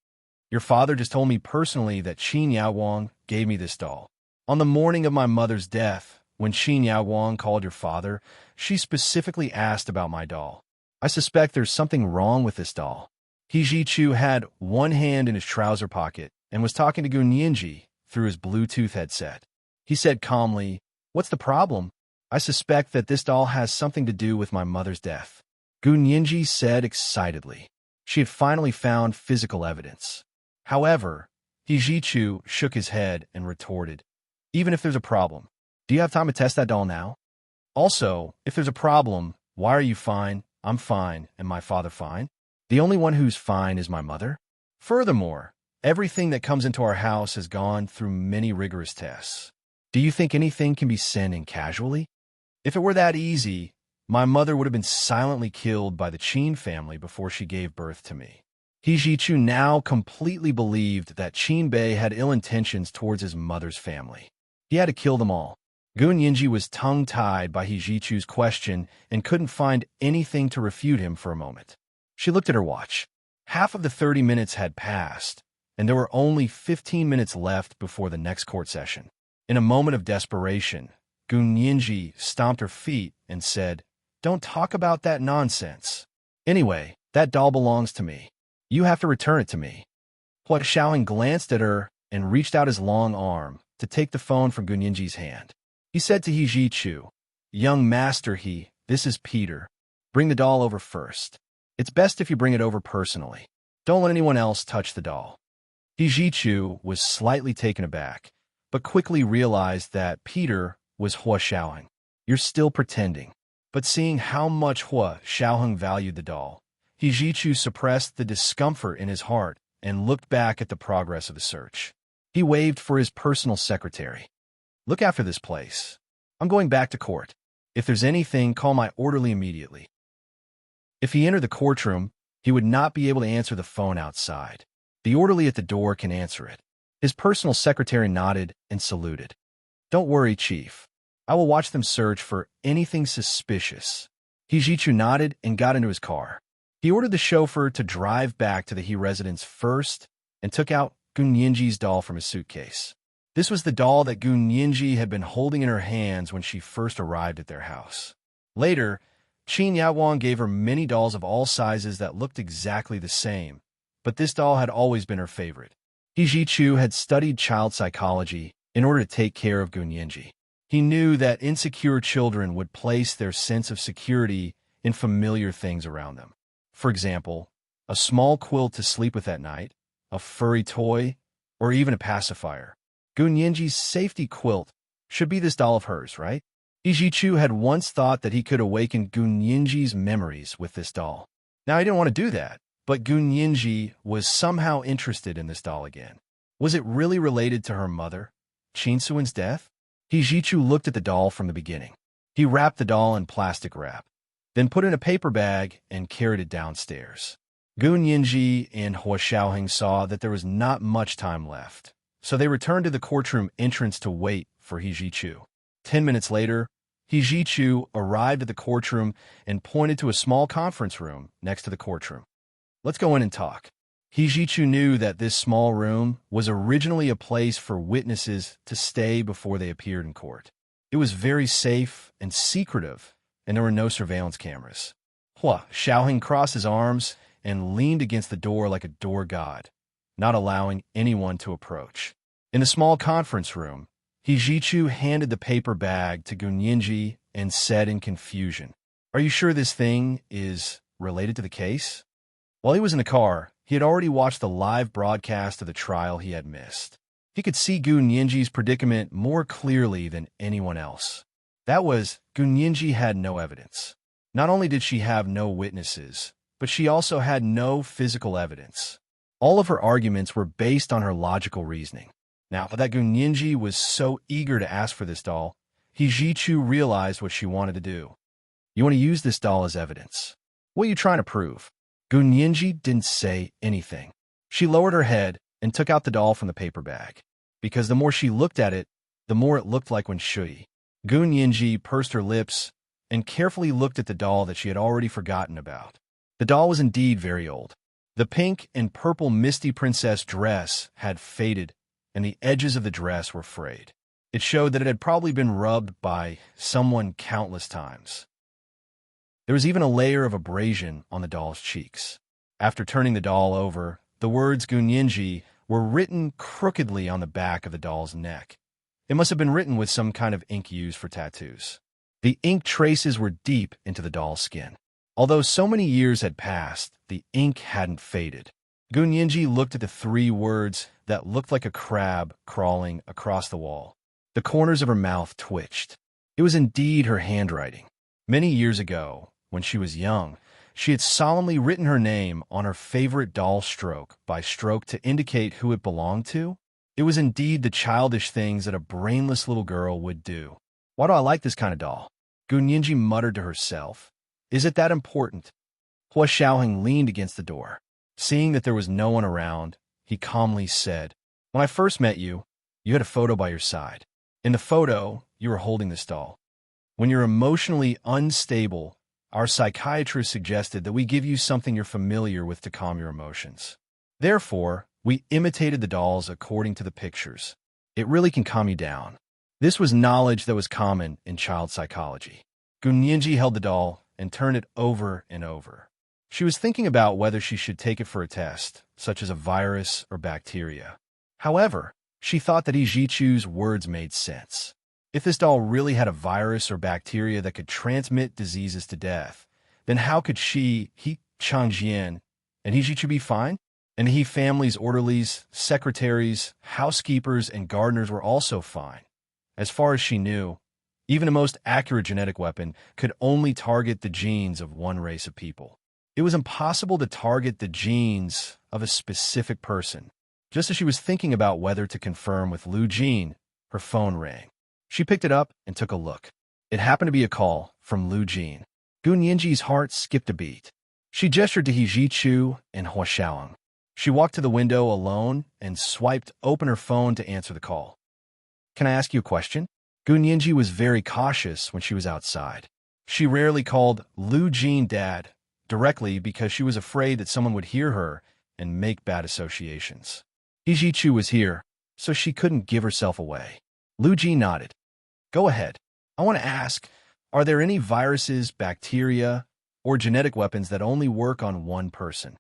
Your father just told me personally that Qin Yaowang gave me this doll. On the morning of my mother's death, when Qin Yaowang called your father, she specifically asked about my doll. I suspect there's something wrong with this doll. Hijichu had one hand in his trouser pocket and was talking to Gunyinji through his Bluetooth headset. He said calmly, "What's the problem? I suspect that this doll has something to do with my mother's death." Gunyinji said excitedly. She had finally found physical evidence. However, Hijichu shook his head and retorted, "Even if there's a problem, do you have time to test that doll now? Also, if there's a problem, why are you fine, I'm fine, and my father fine? The only one who's fine is my mother? Furthermore, everything that comes into our house has gone through many rigorous tests. Do you think anything can be sent in casually? If it were that easy, my mother would have been silently killed by the Qin family before she gave birth to me." Hijichu now completely believed that Qinbei had ill intentions towards his mother's family. He had to kill them all. Gunyinji was tongue-tied by Hijichu's question and couldn't find anything to refute him for a moment. She looked at her watch. Half of the 30 minutes had passed, and there were only 15 minutes left before the next court session. In a moment of desperation, Gunyinji stomped her feet and said, "Don't talk about that nonsense. Anyway, that doll belongs to me. You have to return it to me." Hua Xiaoheng glanced at her and reached out his long arm to take the phone from Gunyinji's hand. He said to Hijichu, "Young master this is Peter. Bring the doll over first. It's best if you bring it over personally. Don't let anyone else touch the doll." Hijichu was slightly taken aback, but quickly realized that Peter was Hua Xiaoheng. "You're still pretending." But seeing how much Hua Xiaoheng valued the doll, Hijichu suppressed the discomfort in his heart and looked back at the progress of the search. He waved for his personal secretary. "Look after this place. I'm going back to court. If there's anything, call my orderly immediately." If he entered the courtroom, he would not be able to answer the phone outside. The orderly at the door can answer it. His personal secretary nodded and saluted. "Don't worry, Chief. I will watch them search for anything suspicious." Hijichu nodded and got into his car. He ordered the chauffeur to drive back to the He residence first and took out Gunyinji's doll from his suitcase. This was the doll that Gunyinji had been holding in her hands when she first arrived at their house. Later, Qin Yaowang gave her many dolls of all sizes that looked exactly the same, but this doll had always been her favorite. Hijichu had studied child psychology in order to take care of Gunyinji. He knew that insecure children would place their sense of security in familiar things around them. For example, a small quilt to sleep with at night, a furry toy, or even a pacifier. Gunyinji's safety quilt should be this doll of hers, right? Hijichu had once thought that he could awaken Gunyinji's memories with this doll. Now, he didn't want to do that, but Gunyinji was somehow interested in this doll again. Was it really related to her mother, Qinsuan's death? Hijichu looked at the doll from the beginning. He wrapped the doll in plastic wrap, then put it in a paper bag and carried it downstairs. Gunyinji and Hua Xiaoheng saw that there was not much time left, so they returned to the courtroom entrance to wait for Hijichu. 10 minutes later, Hijichu arrived at the courtroom and pointed to a small conference room next to the courtroom. "Let's go in and talk." Hijichu knew that this small room was originally a place for witnesses to stay before they appeared in court. It was very safe and secretive, and there were no surveillance cameras. Hua Xiaoheng crossed his arms and leaned against the door like a door god, not allowing anyone to approach. In the small conference room, Hijichu handed the paper bag to Gunyinji and said in confusion, "Are you sure this thing is related to the case?" While he was in the car, he had already watched the live broadcast of the trial he had missed. He could see Gunyinji's predicament more clearly than anyone else. That was, Gunyinji had no evidence. Not only did she have no witnesses, but she also had no physical evidence. All of her arguments were based on her logical reasoning. Now that Gunyinji was so eager to ask for this doll, Hijichu realized what she wanted to do. "You want to use this doll as evidence. What are you trying to prove?" Gunyinji didn't say anything. She lowered her head and took out the doll from the paper bag, because the more she looked at it, the more it looked like Wenshui. Gunyinji pursed her lips and carefully looked at the doll that she had already forgotten about. The doll was indeed very old. The pink and purple Misty Princess dress had faded, and the edges of the dress were frayed. It showed that it had probably been rubbed by someone countless times. There was even a layer of abrasion on the doll's cheeks. After turning the doll over, the words Gunyinji were written crookedly on the back of the doll's neck. It must have been written with some kind of ink used for tattoos. The ink traces were deep into the doll's skin. Although so many years had passed, the ink hadn't faded. Gunyinji looked at the 3 words that looked like a crab crawling across the wall. The corners of her mouth twitched. It was indeed her handwriting. Many years ago, when she was young, she had solemnly written her name on her favorite doll stroke by stroke to indicate who it belonged to. It was indeed the childish things that a brainless little girl would do. Why do I like this kind of doll? Gunyinji muttered to herself. Is it that important? Hua Xiaoheng leaned against the door. Seeing that there was no one around, he calmly said, When I first met you, you had a photo by your side. In the photo, you were holding this doll. When you're emotionally unstable, our psychiatrist suggested that we give you something you're familiar with to calm your emotions. Therefore, we imitated the dolls according to the pictures. It really can calm you down. This was knowledge that was common in child psychology. Gunyinji held the doll and turned it over and over. She was thinking about whether she should take it for a test, such as a virus or bacteria. However, she thought that Ijichu's words made sense. If this doll really had a virus or bacteria that could transmit diseases to death, then how could she, He Changjian, and Ijichu be fine? And He family's orderlies, secretaries, housekeepers, and gardeners were also fine. As far as she knew, even a most accurate genetic weapon could only target the genes of one race of people. It was impossible to target the genes of a specific person. Just as she was thinking about whether to confirm with Lu Jin, her phone rang. She picked it up and took a look. It happened to be a call from Lu Jin. Gunyinji's heart skipped a beat. She gestured to He and Hua Xiaoheng. She walked to the window alone and swiped open her phone to answer the call. Can I ask you a question? Gunyinji was very cautious when she was outside. She rarely called Lu Jin Dad directly because she was afraid that someone would hear her and make bad associations. Ijichu was here, so she couldn't give herself away. Lu Jin nodded. Go ahead. I want to ask, are there any viruses, bacteria, or genetic weapons that only work on one person?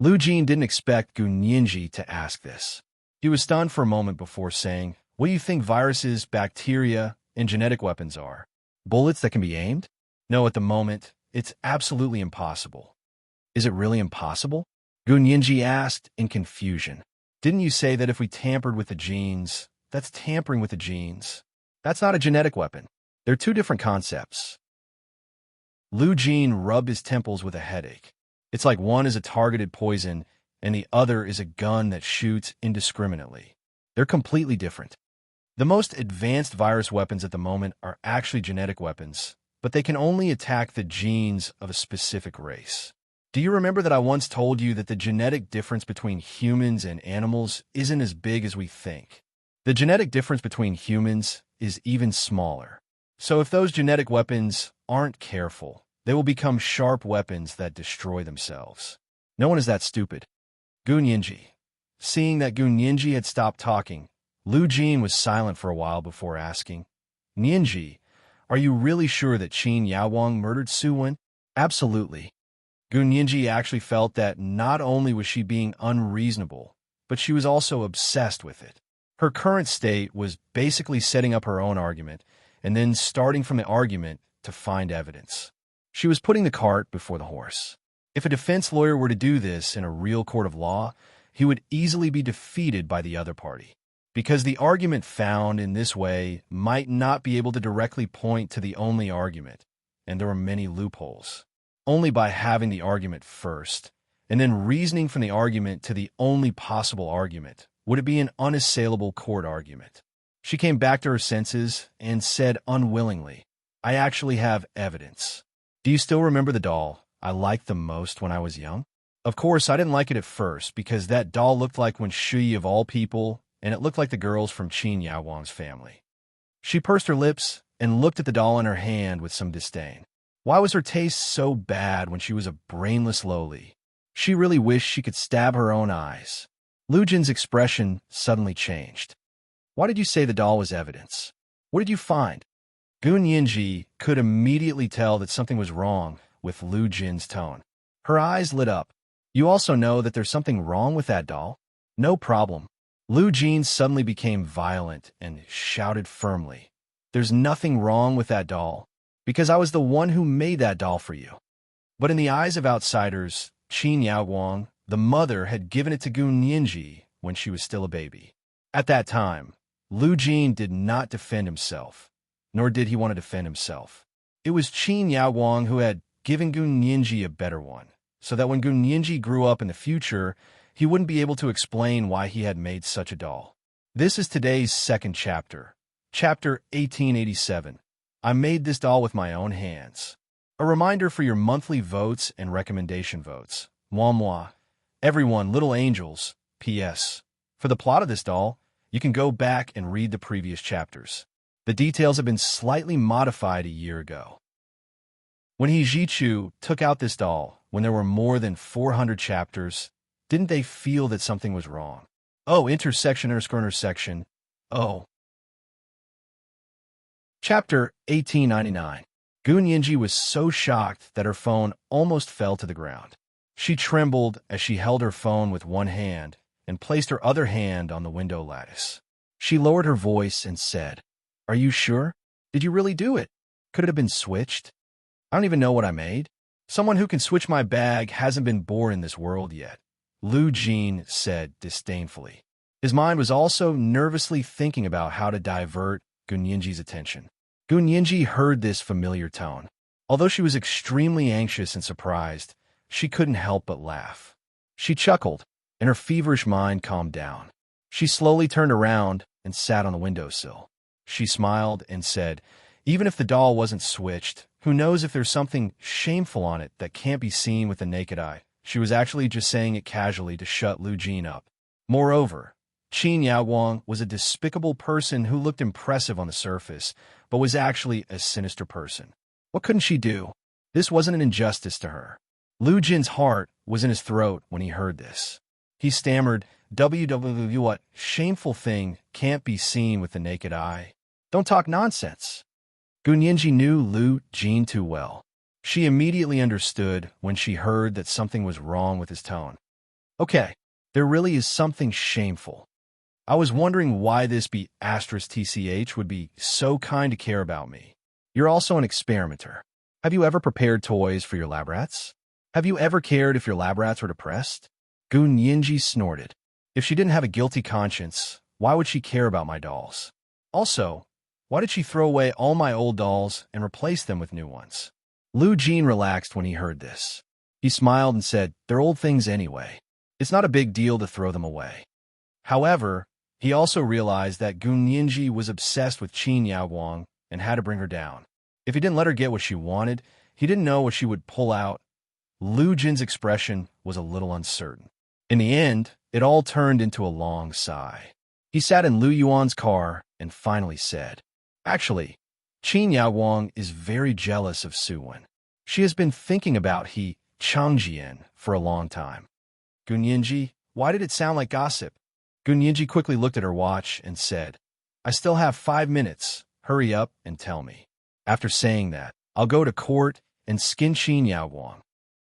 Lu Jin didn't expect Gunyinji to ask this. He was stunned for a moment before saying, What do you think viruses, bacteria, and genetic weapons are? Bullets that can be aimed? No, at the moment, it's absolutely impossible. Is it really impossible? Gunyinji asked in confusion. Didn't you say that if we tampered with the genes, that's tampering with the genes? That's not a genetic weapon. They're 2 different concepts. Lu Jin rubbed his temples with a headache. It's like one is a targeted poison and the other is a gun that shoots indiscriminately. They're completely different. The most advanced virus weapons at the moment are actually genetic weapons, but they can only attack the genes of a specific race. Do you remember that I once told you that the genetic difference between humans and animals isn't as big as we think? The genetic difference between humans is even smaller. So if those genetic weapons aren't careful, they will become sharp weapons that destroy themselves. No one is that stupid. Gunyinji. Seeing that Gunyinji had stopped talking, Lu Jin was silent for a while before asking, Ninji, are you really sure that Qin Yaowang murdered Su Wen? Absolutely. Gunyinji actually felt that not only was she being unreasonable, but she was also obsessed with it. Her current state was basically setting up her own argument and then starting from the argument to find evidence. She was putting the cart before the horse. If a defense lawyer were to do this in a real court of law, he would easily be defeated by the other party, because the argument found in this way might not be able to directly point to the only argument, and there were many loopholes. Only by having the argument first, and then reasoning from the argument to the only possible argument, would it be an unassailable court argument. She came back to her senses and said unwillingly, I actually have evidence. Do you still remember the doll I liked the most when I was young? Of course, I didn't like it at first because that doll looked like Wen Shuyi of all people, and it looked like the girls from Qin Yaowang's family. She pursed her lips and looked at the doll in her hand with some disdain. Why was her taste so bad when she was a brainless lowly? She really wished she could stab her own eyes. Lu Jin's expression suddenly changed. Why did you say the doll was evidence? What did you find? Gunyinji could immediately tell that something was wrong with Lu Jin's tone. Her eyes lit up. You also know that there's something wrong with that doll? No problem. Lu Jin suddenly became violent and shouted firmly, "There's nothing wrong with that doll, because I was the one who made that doll for you." But in the eyes of outsiders, Qin Yaowang, the mother, had given it to Gun Yinji when she was still a baby. At that time, Lu Jin did not defend himself, nor did he want to defend himself. It was Qin Yaowang who had given Gun Yinji a better one, so that when Gun Yinji grew up in the future, he wouldn't be able to explain why he had made such a doll. This is today's second chapter, Chapter 1887. I made this doll with my own hands. A reminder for your monthly votes and recommendation votes. Moi moi. Everyone, little angels. P.S. For the plot of this doll, you can go back and read the previous chapters. The details have been slightly modified a year ago. When He Jichu took out this doll, when there were more than 400 chapters, didn't they feel that something was wrong? Oh, intersection. Oh. Chapter 1899. Gun Yinji was so shocked that her phone almost fell to the ground. She trembled as she held her phone with one hand and placed her other hand on the window lattice. She lowered her voice and said, "Are you sure? Did you really do it? Could it have been switched? I don't even know what I made. Someone who can switch my bag hasn't been born in this world yet," Lu Jin said disdainfully. His mind was also nervously thinking about how to divert Gun Yinji's attention. Gun Yinji heard this familiar tone. Although she was extremely anxious and surprised, she couldn't help but laugh. She chuckled, and her feverish mind calmed down. She slowly turned around and sat on the windowsill. She smiled and said, "Even if the doll wasn't switched, who knows if there's something shameful on it that can't be seen with the naked eye." She was actually just saying it casually to shut Lu Jin up. Moreover, Qin Yaowang was a despicable person who looked impressive on the surface, but was actually a sinister person. What couldn't she do? This wasn't an injustice to her. Lu Jin's heart was in his throat when he heard this. He stammered, "What shameful thing can't be seen with the naked eye? Don't talk nonsense." Gun Yinji knew Lu Jin too well. She immediately understood when she heard that something was wrong with his tone. "Okay, there really is something shameful. I was wondering why this TCH would be so kind to care about me. You're also an experimenter. Have you ever prepared toys for your lab rats? Have you ever cared if your lab rats were depressed?" Gun Yinji snorted. If she didn't have a guilty conscience, why would she care about my dolls? Also, why did she throw away all my old dolls and replace them with new ones? Lu Jin relaxed when he heard this. He smiled and said, "They're old things anyway. It's not a big deal to throw them away." However, he also realized that Gun Yinji was obsessed with Qin Yaowang and had to bring her down. If he didn't let her get what she wanted, he didn't know what she would pull out. Lu Jin's expression was a little uncertain. In the end, it all turned into a long sigh. He sat in Lu Yuan's car and finally said, "Actually, Qin Yaowang is very jealous of Suwen. She has been thinking about He Changjian for a long time." Gun Yinji, why did it sound like gossip? Gun Yinji quickly looked at her watch and said, "I still have 5 minutes. Hurry up and tell me. After saying that, I'll go to court and skin Qin Yaowang."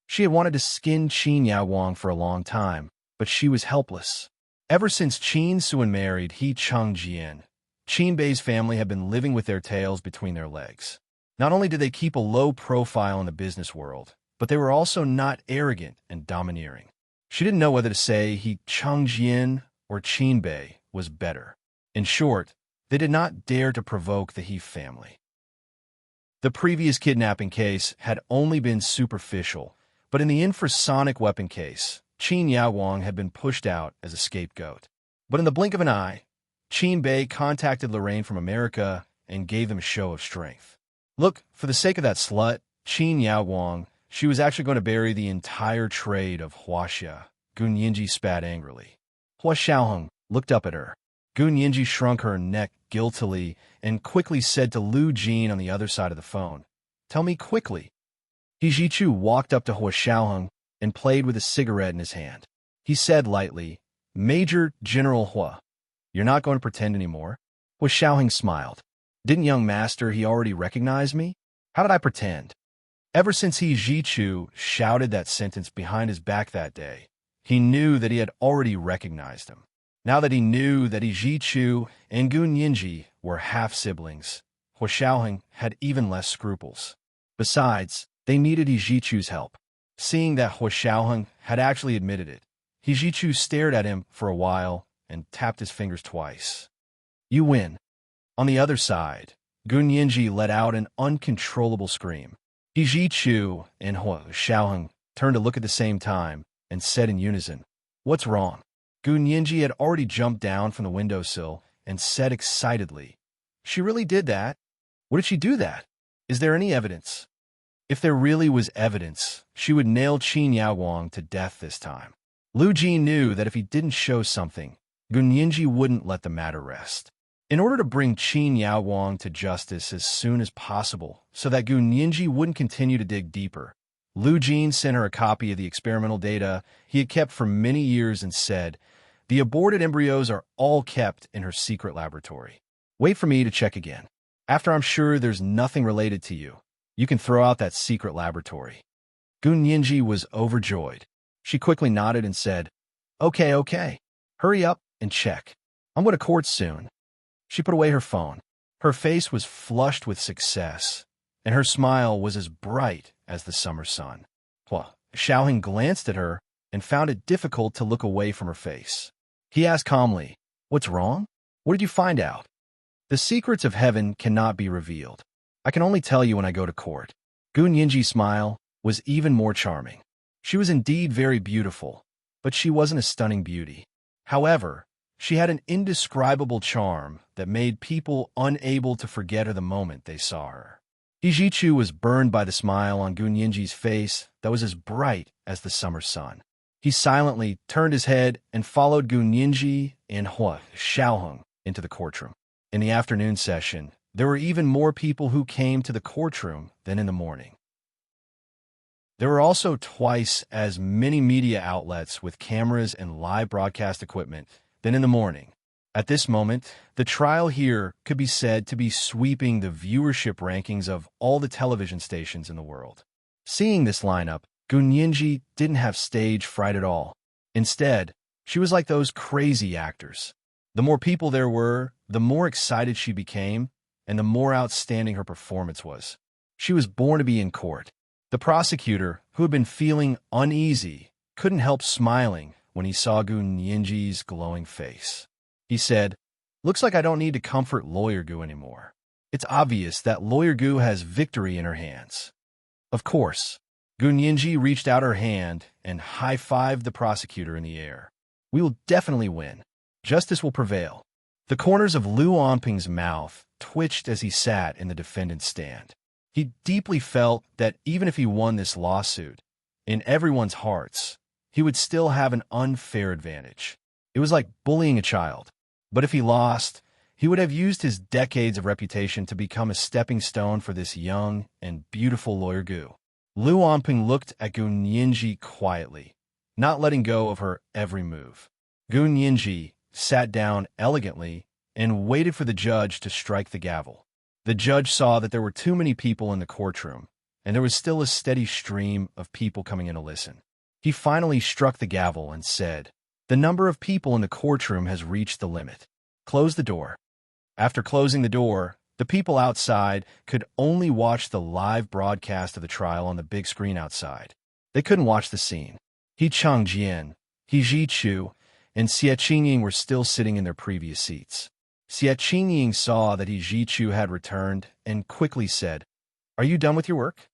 She had wanted to skin Qin Yaowang for a long time, but she was helpless. Ever since Qin Suwen married He Changjian, Qin Bei's family had been living with their tails between their legs. Not only did they keep a low profile in the business world, but they were also not arrogant and domineering. She didn't know whether to say He Changjian or Qin Bei was better. In short, they did not dare to provoke the He family. The previous kidnapping case had only been superficial, but in the infrasonic weapon case, Qin Yaowang had been pushed out as a scapegoat. But in the blink of an eye, Qin Bei contacted Lorraine from America and gave them a show of strength. Look, for the sake of that slut, Qin Yaowang, she was actually going to bury the entire trade of Huaxia. Gun Yinji spat angrily. Hua Xiaoheng looked up at her. Gun Yinji shrunk her neck guiltily and quickly said to Lu Jin on the other side of the phone, "Tell me quickly." He Jichu walked up to Hua Xiaoheng and played with a cigarette in his hand. He said lightly, "Major General Hua, you're not going to pretend anymore?" Hua Xiaoheng smiled. "Didn't young master he already recognize me? How did I pretend?" Ever since He Jichu shouted that sentence behind his back that day, he knew that he had already recognized him. Now that he knew that He Jichu and Gun Yinji were half-siblings, Hua Xiaoheng had even less scruples. Besides, they needed He Jichu's help. Seeing that Hua Xiaoheng had actually admitted it, He Jichu stared at him for a while and tapped his fingers twice. You win. On the other side, Gun Yinji let out an uncontrollable scream. He Jichu and Hua Xiaoheng turned to look at the same time and said in unison, "What's wrong?" Gun Yinji had already jumped down from the windowsill and said excitedly, "She really did that? What did she do that? Is there any evidence?" If there really was evidence, she would nail Qin Yaoguang to death this time. Lu Ji knew that if he didn't show something, Gun Yinji wouldn't let the matter rest. In order to bring Qin Yaoguang to justice as soon as possible so that Gun Yinji wouldn't continue to dig deeper, Lu Jin sent her a copy of the experimental data he had kept for many years and said, "The aborted embryos are all kept in her secret laboratory. Wait for me to check again. After I'm sure there's nothing related to you, you can throw out that secret laboratory." Gun Yinji was overjoyed. She quickly nodded and said, Okay. Hurry up and check. I'm going to court soon." She put away her phone. Her face was flushed with success, and her smile was as bright as the summer sun. Hua Xiaoheng glanced at her and found it difficult to look away from her face. He asked calmly, "What's wrong? What did you find out?" "The secrets of heaven cannot be revealed. I can only tell you when I go to court." Gun Yinji's smile was even more charming. She was indeed very beautiful, but she wasn't a stunning beauty. However, she had an indescribable charm that made people unable to forget her the moment they saw her. He Jichu was burned by the smile on Gun Yinji's face that was as bright as the summer sun. He silently turned his head and followed Gun Yinji and Hua Xiaoheng into the courtroom. In the afternoon session, there were even more people who came to the courtroom than in the morning. There were also twice as many media outlets with cameras and live broadcast equipment than in the morning. At this moment, the trial here could be said to be sweeping the viewership rankings of all the television stations in the world. Seeing this lineup, Gun Yinji didn't have stage fright at all. Instead, she was like those crazy actors. The more people there were, the more excited she became, and the more outstanding her performance was. She was born to be in court. The prosecutor, who had been feeling uneasy, couldn't help smiling when he saw Gun Yinji's glowing face. He said, "Looks like I don't need to comfort Lawyer Gu anymore. It's obvious that Lawyer Gu has victory in her hands." Of course, Gun Yinji reached out her hand and high-fived the prosecutor in the air. "We will definitely win. Justice will prevail." The corners of Lu Onping's mouth twitched as he sat in the defendant's stand. He deeply felt that even if he won this lawsuit, in everyone's hearts, he would still have an unfair advantage. It was like bullying a child. But if he lost, he would have used his decades of reputation to become a stepping stone for this young and beautiful Lawyer Gu. Lu Onping looked at Gun Yinji quietly, not letting go of her every move. Gun Yinji sat down elegantly and waited for the judge to strike the gavel. The judge saw that there were too many people in the courtroom, and there was still a steady stream of people coming in to listen. He finally struck the gavel and said, "The number of people in the courtroom has reached the limit. Close the door." After closing the door, the people outside could only watch the live broadcast of the trial on the big screen outside. They couldn't watch the scene. He Changjian, He Jichu, and Xie Qingying were still sitting in their previous seats. Xie Qingying saw that He Jichu had returned and quickly said, "Are you done with your work?"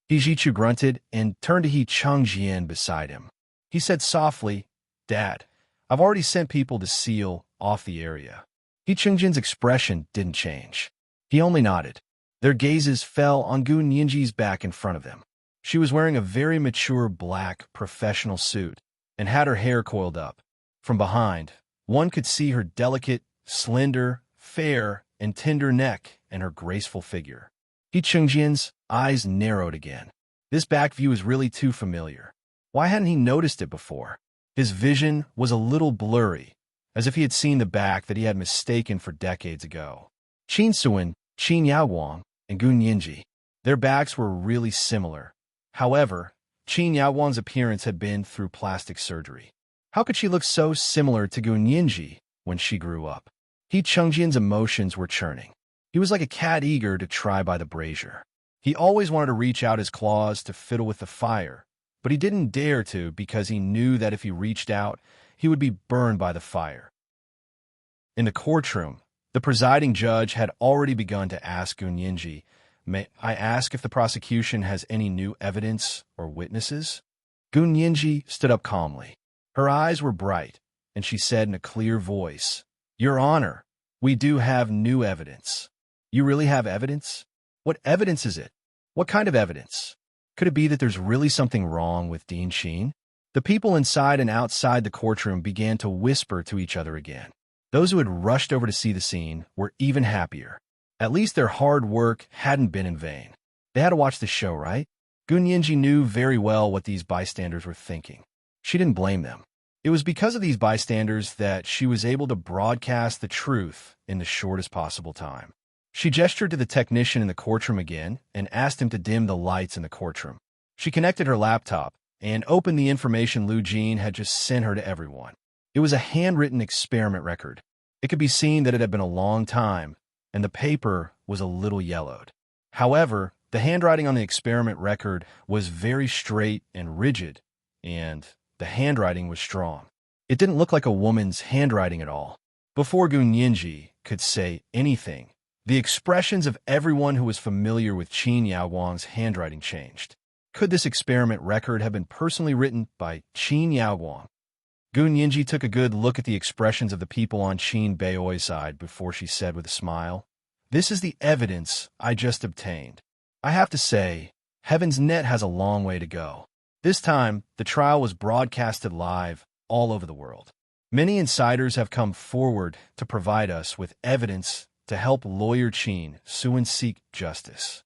He Jichu grunted and turned to He Changjian beside him. He said softly, "Dad, I've already sent people to seal off the area." He Changjian's expression didn't change. He only nodded. Their gazes fell on Gun Yinji's back in front of them. She was wearing a very mature black professional suit and had her hair coiled up. From behind, one could see her delicate, slender, fair, and tender neck and her graceful figure. He Chengjian's eyes narrowed again. This back view was really too familiar. Why hadn't he noticed it before? His vision was a little blurry, as if he had seen the back that he had mistaken for decades ago. Qin Suan, Qin Yaoguang, and Gun Yinji. Their backs were really similar. However, Qin Yaowang's appearance had been through plastic surgery. How could she look so similar to Gun Yinji when she grew up? He Chengjian's emotions were churning. He was like a cat eager to try by the brazier. He always wanted to reach out his claws to fiddle with the fire, but he didn't dare to because he knew that if he reached out, he would be burned by the fire. In the courtroom, the presiding judge had already begun to ask Gun Yinji, "May I ask if the prosecution has any new evidence or witnesses?" Gun Yinji stood up calmly. Her eyes were bright, and she said in a clear voice, "Your Honor, we do have new evidence." "You really have evidence? What evidence is it? What kind of evidence? Could it be that there's really something wrong with Dean Sheen?" The people inside and outside the courtroom began to whisper to each other again. Those who had rushed over to see the scene were even happier. At least their hard work hadn't been in vain. They had to watch the show, right? Gun Yinji knew very well what these bystanders were thinking. She didn't blame them. It was because of these bystanders that she was able to broadcast the truth in the shortest possible time. She gestured to the technician in the courtroom again and asked him to dim the lights in the courtroom. She connected her laptop and opened the information Lu Jin had just sent her to everyone. It was a handwritten experiment record. It could be seen that it had been a long time, and the paper was a little yellowed. However, the handwriting on the experiment record was very straight and rigid, and the handwriting was strong. It didn't look like a woman's handwriting at all. Before Gun Yinji could say anything, the expressions of everyone who was familiar with Qin Yaowang's handwriting changed. Could this experiment record have been personally written by Qin Yaowang? Gun Yinji took a good look at the expressions of the people on Qin Beioi's side before she said with a smile, "This is the evidence I just obtained. I have to say, Heaven's Net has a long way to go." This time, the trial was broadcasted live all over the world. Many insiders have come forward to provide us with evidence to help lawyer Qin Suan seek justice.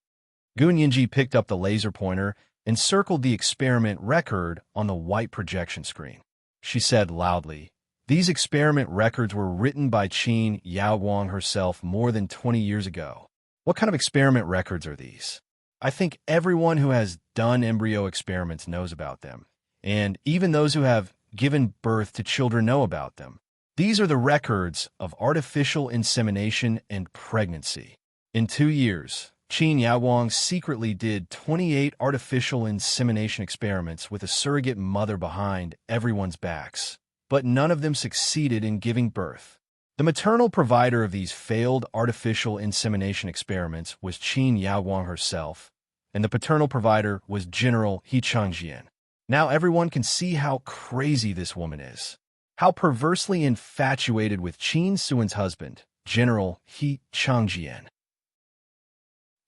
Gun Yinji picked up the laser pointer and circled the experiment record on the white projection screen. She said loudly, "These experiment records were written by Qin Yaowang herself more than 20 years ago. What kind of experiment records are these? I think everyone who has done embryo experiments knows about them, and even those who have given birth to children know about them. These are the records of artificial insemination and pregnancy. In 2 years, Qin Yaowang secretly did 28 artificial insemination experiments with a surrogate mother behind everyone's backs, but none of them succeeded in giving birth. The maternal provider of these failed artificial insemination experiments was Qin Yaowang herself, and the paternal provider was General He Changjian. Now everyone can see how crazy this woman is, how perversely infatuated with Qin Suan's husband, General He Changjian.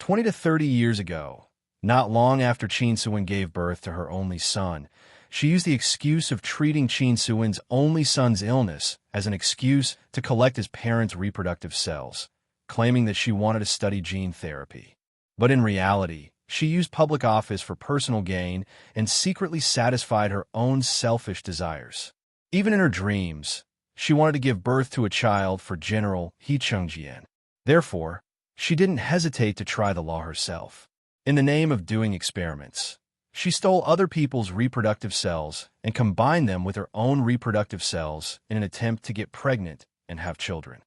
20 to 30 years ago, not long after Qin Suan gave birth to her only son, she used the excuse of treating Qin Suan's only son's illness as an excuse to collect his parents' reproductive cells, claiming that she wanted to study gene therapy. But in reality, she used public office for personal gain and secretly satisfied her own selfish desires. Even in her dreams, she wanted to give birth to a child for General He Chengjian. Therefore, she didn't hesitate to try the law herself. In the name of doing experiments, she stole other people's reproductive cells and combined them with her own reproductive cells in an attempt to get pregnant and have children.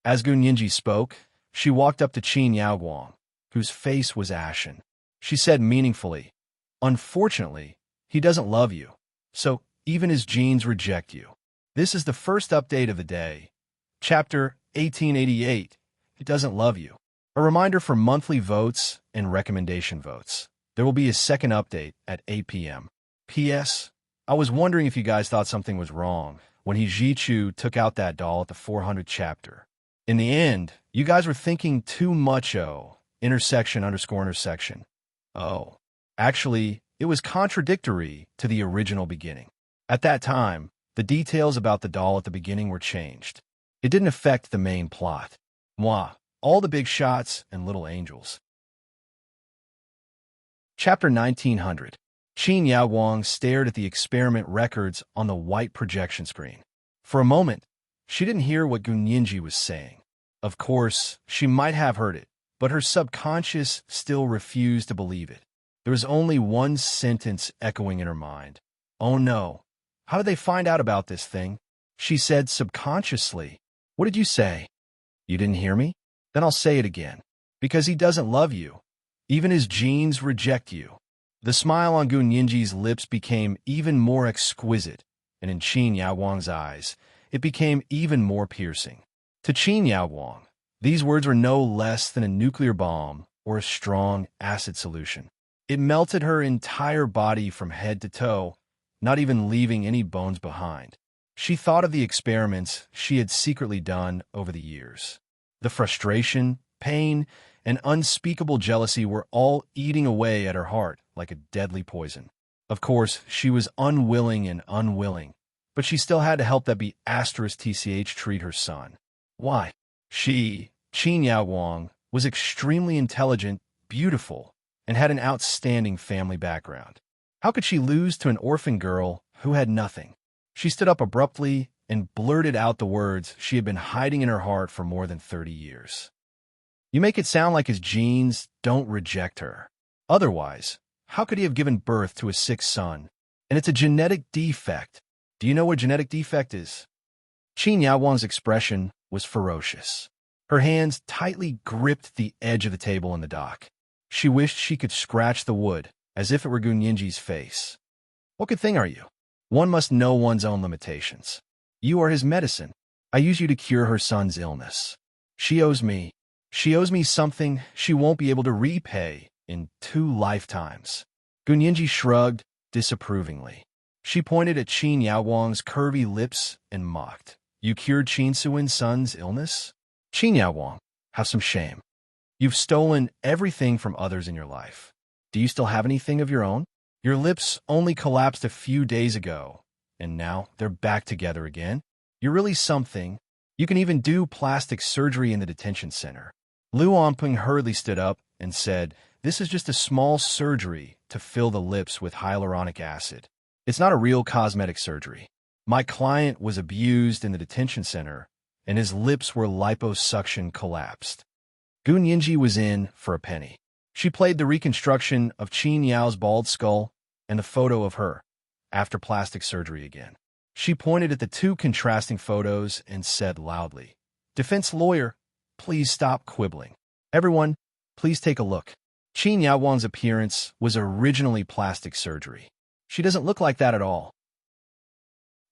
As Gun Yinji spoke, she walked up to Qin Yaowang, whose face was ashen. She said meaningfully, "Unfortunately, he doesn't love you, so even his genes reject you." This is the first update of the day. Chapter 1888, He Doesn't Love You. A reminder for monthly votes and recommendation votes. There will be a second update at 8 p.m. P.S. I was wondering if you guys thought something was wrong when He Jichu took out that doll at the 400th chapter. In the end, you guys were thinking too much intersection_intersection. Oh, actually, it was contradictory to the original beginning. At that time, the details about the doll at the beginning were changed. It didn't affect the main plot. Mwah. All the big shots and little angels. Chapter 1900. Qin Yaowang stared at the experiment records on the white projection screen. For a moment, she didn't hear what Gun Yinji was saying. Of course, she might have heard it, but her subconscious still refused to believe it. There was only one sentence echoing in her mind. "Oh no. How did they find out about this thing?" She said subconsciously. "What did you say?" "You didn't hear me? Then I'll say it again. Because he doesn't love you. Even his genes reject you." The smile on Gun Yinji's lips became even more exquisite, and in Qin Yaowang's eyes, it became even more piercing. To Qin Yaowang, these words were no less than a nuclear bomb or a strong acid solution. It melted her entire body from head to toe, not even leaving any bones behind. She thought of the experiments she had secretly done over the years. The frustration, pain, and unspeakable jealousy were all eating away at her heart like a deadly poison. Of course, she was unwilling, but she still had to help that be*TCH treat her son. Why? She, Qin Yaowang, was extremely intelligent, beautiful, and had an outstanding family background. How could she lose to an orphan girl who had nothing? She stood up abruptly and blurted out the words she had been hiding in her heart for more than 30 years. "You make it sound like his genes don't reject her. Otherwise, how could he have given birth to a sick son? And it's a genetic defect. Do you know what genetic defect is?" Qin Yaowang's expression was ferocious. Her hands tightly gripped the edge of the table in the dock. She wished she could scratch the wood, as if it were Gun Yinji's face. "What good thing are you? One must know one's own limitations. You are his medicine. I use you to cure her son's illness. She owes me something she won't be able to repay in 2 lifetimes." Gun Yinji shrugged disapprovingly. She pointed at Qin Yaowang's curvy lips and mocked. "You cured Qin Suin's son's illness? Qin Yaowang, have some shame. You've stolen everything from others in your life. Do you still have anything of your own? Your lips only collapsed a few days ago, and now they're back together again. You're really something. You can even do plastic surgery in the detention center." Lu Onping hurriedly stood up and said, "This is just a small surgery to fill the lips with hyaluronic acid. It's not a real cosmetic surgery. My client was abused in the detention center, and his lips were liposuction collapsed." Gun Yinji was in for a penny. She played the reconstruction of Qin Yao's bald skull and the photo of her after plastic surgery again. She pointed at the 2 contrasting photos and said loudly, "Defense lawyer, please stop quibbling. Everyone, please take a look." Qin Yaowang's appearance was originally plastic surgery. She doesn't look like that at all.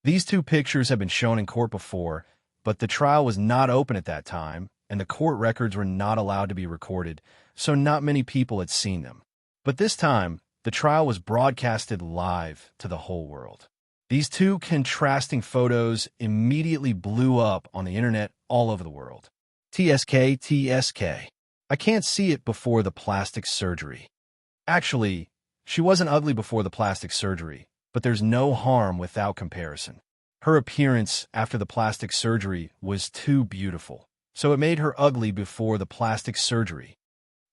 These 2 pictures have been shown in court before, but the trial was not open at that time, and the court records were not allowed to be recorded, so not many people had seen them. But this time, the trial was broadcasted live to the whole world. These 2 contrasting photos immediately blew up on the internet all over the world. TSK. I can't see it before the plastic surgery. Actually, she wasn't ugly before the plastic surgery, but there's no harm without comparison. Her appearance after the plastic surgery was too beautiful, so it made her ugly before the plastic surgery.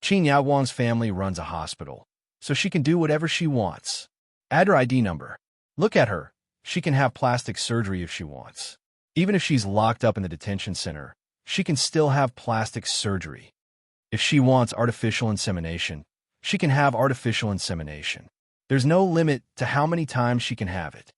Qin Yaowang's family runs a hospital, so she can do whatever she wants. Add her ID number. Look at her. She can have plastic surgery if she wants. Even if she's locked up in the detention center, she can still have plastic surgery. If she wants artificial insemination, she can have artificial insemination. There's no limit to how many times she can have it.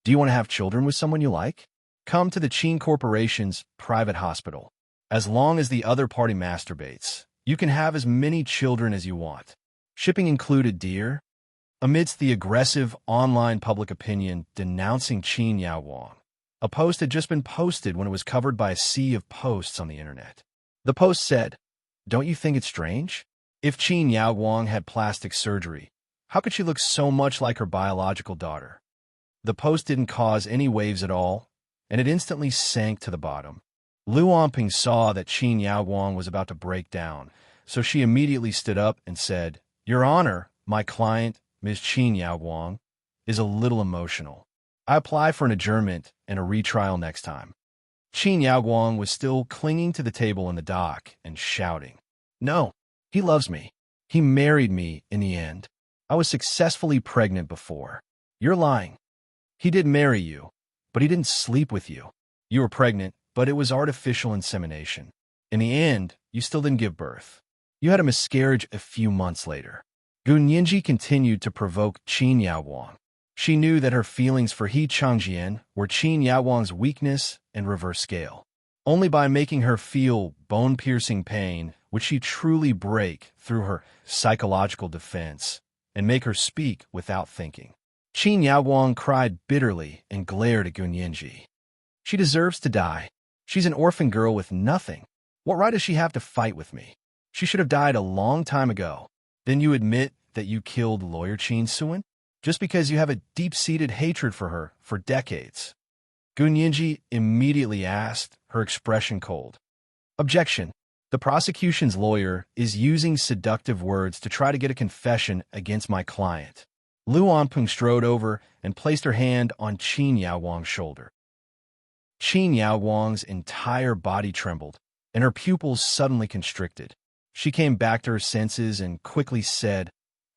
Do you want to have children with someone you like? Come to the Qin Corporation's private hospital. As long as the other party masturbates, you can have as many children as you want. Shipping included, dear. Amidst the aggressive online public opinion denouncing Qin Yaowang, a post had just been posted when it was covered by a sea of posts on the internet. The post said, "Don't you think it's strange? If Qin Yaowang had plastic surgery, how could she look so much like her biological daughter?" The post didn't cause any waves at all, and it instantly sank to the bottom. Lu Onping saw that Qin Yaowang was about to break down, so she immediately stood up and said, "Your Honor, my client, Ms. Qin Yaowang, is a little emotional. I apply for an adjournment and a retrial next time." Qin Yaowang was still clinging to the table in the dock and shouting, "No, he loves me. He married me in the end. I was successfully pregnant before. You're lying. He did marry you, but he didn't sleep with you. You were pregnant, but it was artificial insemination. In the end, you still didn't give birth. You had a miscarriage a few months later. Gu Nianji continued to provoke Qin Yaowang. She knew that her feelings for He Changjian were Qin Yaowang's weakness and reverse scale. Only by making her feel bone-piercing pain would she truly break through her psychological defense and make her speak without thinking. Qin Yaowang cried bitterly and glared at Gu Nianji. She deserves to die. She's an orphan girl with nothing. What right does she have to fight with me? She should have died a long time ago. Then you admit that you killed lawyer Qin Suan? Just because you have a deep-seated hatred for her for decades. Gu Nianji immediately asked, her expression cold. Objection. The prosecution's lawyer is using seductive words to try to get a confession against my client. Lu Anpeng strode over and placed her hand on Qin Yaowang's shoulder. Qin Yaowang's entire body trembled, and her pupils suddenly constricted. She came back to her senses and quickly said,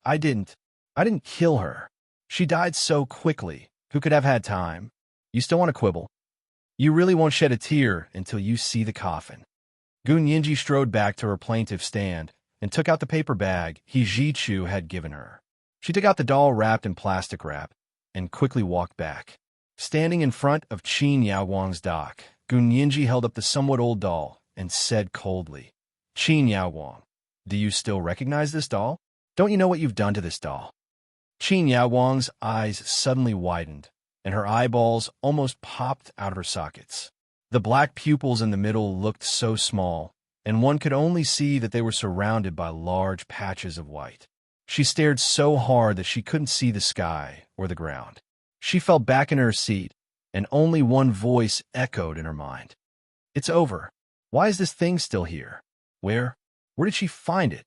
I didn't kill her. She died so quickly. Who could have had time? You still want to quibble? You really won't shed a tear until you see the coffin. Gu Nianji strode back to her plaintive stand and took out the paper bag He Zichu had given her. She took out the doll wrapped in plastic wrap and quickly walked back. Standing in front of Qin Yaowang's dock, Gu Nianji held up the somewhat old doll and said coldly, Qin Yaowang, do you still recognize this doll? Don't you know what you've done to this doll? Qin Yaowang's eyes suddenly widened, and her eyeballs almost popped out of her sockets. The black pupils in the middle looked so small, and one could only see that they were surrounded by large patches of white. She stared so hard that she couldn't see the sky or the ground. She fell back in her seat, and only one voice echoed in her mind. It's over. Why is this thing still here? Where did she find it?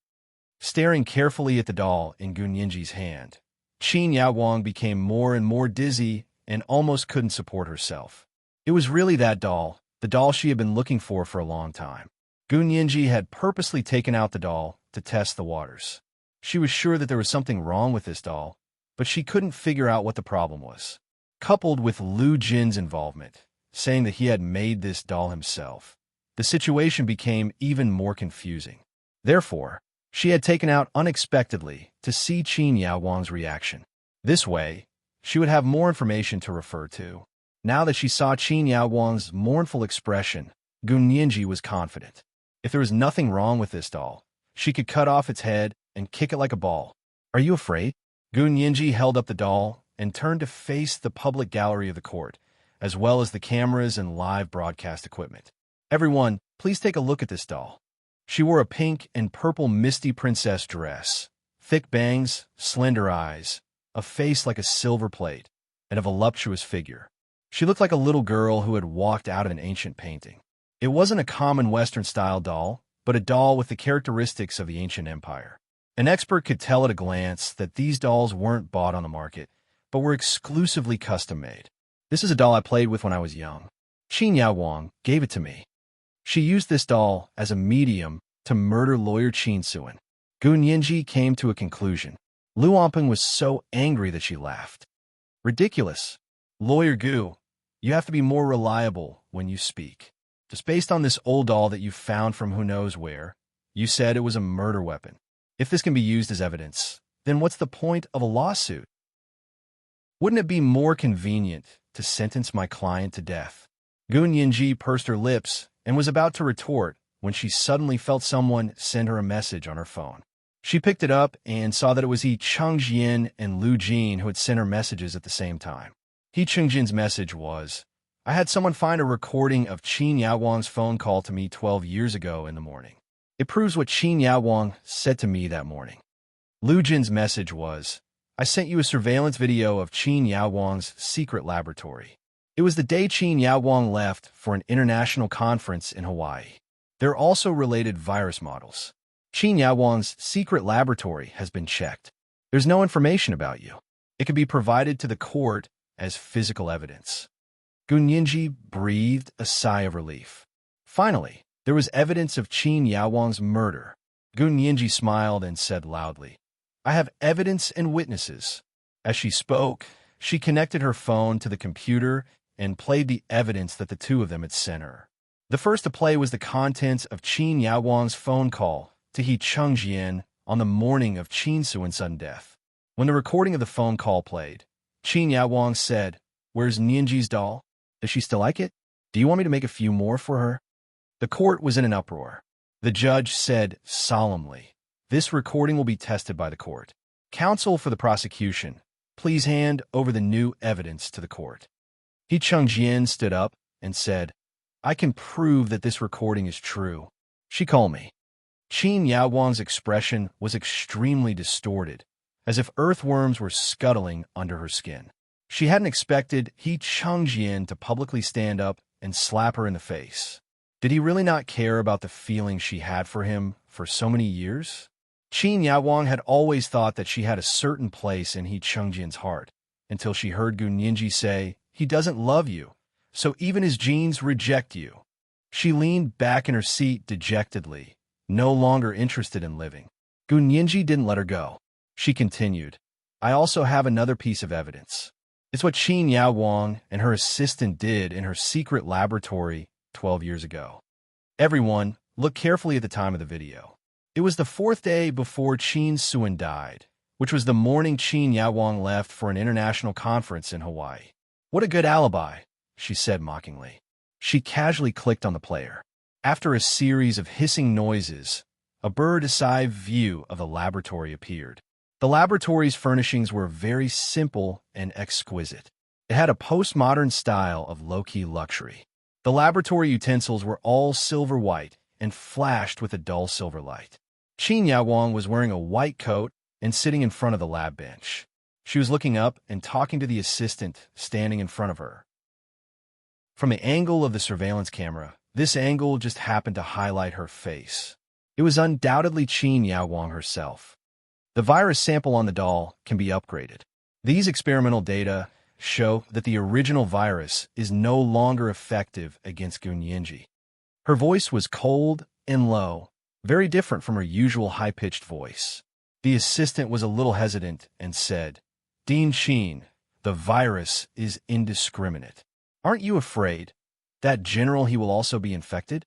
Staring carefully at the doll in Gu Nianji's hand, Qin Yaowang became more and more dizzy and almost couldn't support herself. It was really that doll, the doll she had been looking for a long time. Gu Nianji had purposely taken out the doll to test the waters. She was sure that there was something wrong with this doll, but she couldn't figure out what the problem was. Coupled with Lu Jin's involvement, saying that he had made this doll himself, the situation became even more confusing. Therefore, she had taken out unexpectedly to see Qin Yaowang's reaction. This way, she would have more information to refer to. Now that she saw Qin Yaowang's mournful expression, Gu Nianji was confident. If there was nothing wrong with this doll, she could cut off its head and kick it like a ball. Are you afraid? Gu Nianji held up the doll and turned to face the public gallery of the court, as well as the cameras and live broadcast equipment. Everyone, please take a look at this doll. She wore a pink and purple misty princess dress, thick bangs, slender eyes, a face like a silver plate, and a voluptuous figure. She looked like a little girl who had walked out of an ancient painting. It wasn't a common Western-style doll, but a doll with the characteristics of the ancient empire. An expert could tell at a glance that these dolls weren't bought on the market, but were exclusively custom-made. This is a doll I played with when I was young. Qin Yaowang gave it to me. She used this doll as a medium to murder lawyer Qin Suan. Gu Nianji came to a conclusion. Lu Anpeng was so angry that she laughed. Ridiculous. Lawyer Gu, you have to be more reliable when you speak. Just based on this old doll that you found from who knows where, you said it was a murder weapon. If this can be used as evidence, then what's the point of a lawsuit? Wouldn't it be more convenient to sentence my client to death? Gu Nianji pursed her lips and was about to retort when she suddenly felt someone send her a message on her phone. She picked it up and saw that it was He Changjian and Lu Jin who had sent her messages at the same time. He Changjian's message was, I had someone find a recording of Qin Yaowang's phone call to me 12 years ago in the morning. It proves what Qin Yaowang said to me that morning. Lu Jin's message was, I sent you a surveillance video of Qin Yaowang's secret laboratory. It was the day Qin Yaowang left for an international conference in Hawaii. There are also related virus models. Qin Yaowang's secret laboratory has been checked. There's no information about you. It can be provided to the court as physical evidence. Gu Nianji breathed a sigh of relief. Finally, there was evidence of Qin Yaowang's murder. Gu Nianji smiled and said loudly, I have evidence and witnesses. As she spoke, she connected her phone to the computer and played the evidence that the two of them had sent her. The first to play was the contents of Qin Yaowang's phone call to He Chengjian on the morning of Qin Suan's sudden death. When the recording of the phone call played, Qin Yaowang said, "Where's Nianji's doll? Does she still like it? Do you want me to make a few more for her?" The court was in an uproar. The judge said solemnly, "This recording will be tested by the court. Counsel for the prosecution, please hand over the new evidence to the court." He Chengjian stood up and said, "I can prove that this recording is true. She called me." Qin Yaowang's expression was extremely distorted, as if earthworms were scuttling under her skin. She hadn't expected He Chengjian to publicly stand up and slap her in the face. Did he really not care about the feeling she had for him for so many years? Qin Yaowang had always thought that she had a certain place in He Chengjian's heart, until she heard Gu Nianji say, "He doesn't love you, so even his genes reject you." She leaned back in her seat dejectedly, no longer interested in living. Gu Nianji didn't let her go. She continued, "I also have another piece of evidence. It's what Qin Yaowang and her assistant did in her secret laboratory 12 years ago." Everyone, look carefully at the time of the video. It was the 4th day before Qin Suan died, which was the morning Qin Yaowang left for an international conference in Hawaii. "What a good alibi," she said mockingly. She casually clicked on the player. After a series of hissing noises, a bird's-eye view of the laboratory appeared. The laboratory's furnishings were very simple and exquisite. It had a postmodern style of low-key luxury. The laboratory utensils were all silver white and flashed with a dull silver light. Qin Yaowang was wearing a white coat and sitting in front of the lab bench. She was looking up and talking to the assistant standing in front of her. From the angle of the surveillance camera, this angle just happened to highlight her face. It was undoubtedly Qin Yaowang herself. The virus sample on the doll can be upgraded. These experimental data show that the original virus is no longer effective against Gu Nianji. Her voice was cold and low, very different from her usual high-pitched voice. The assistant was a little hesitant and said, "Dean Qin, the virus is indiscriminate. Aren't you afraid that General He will also be infected?"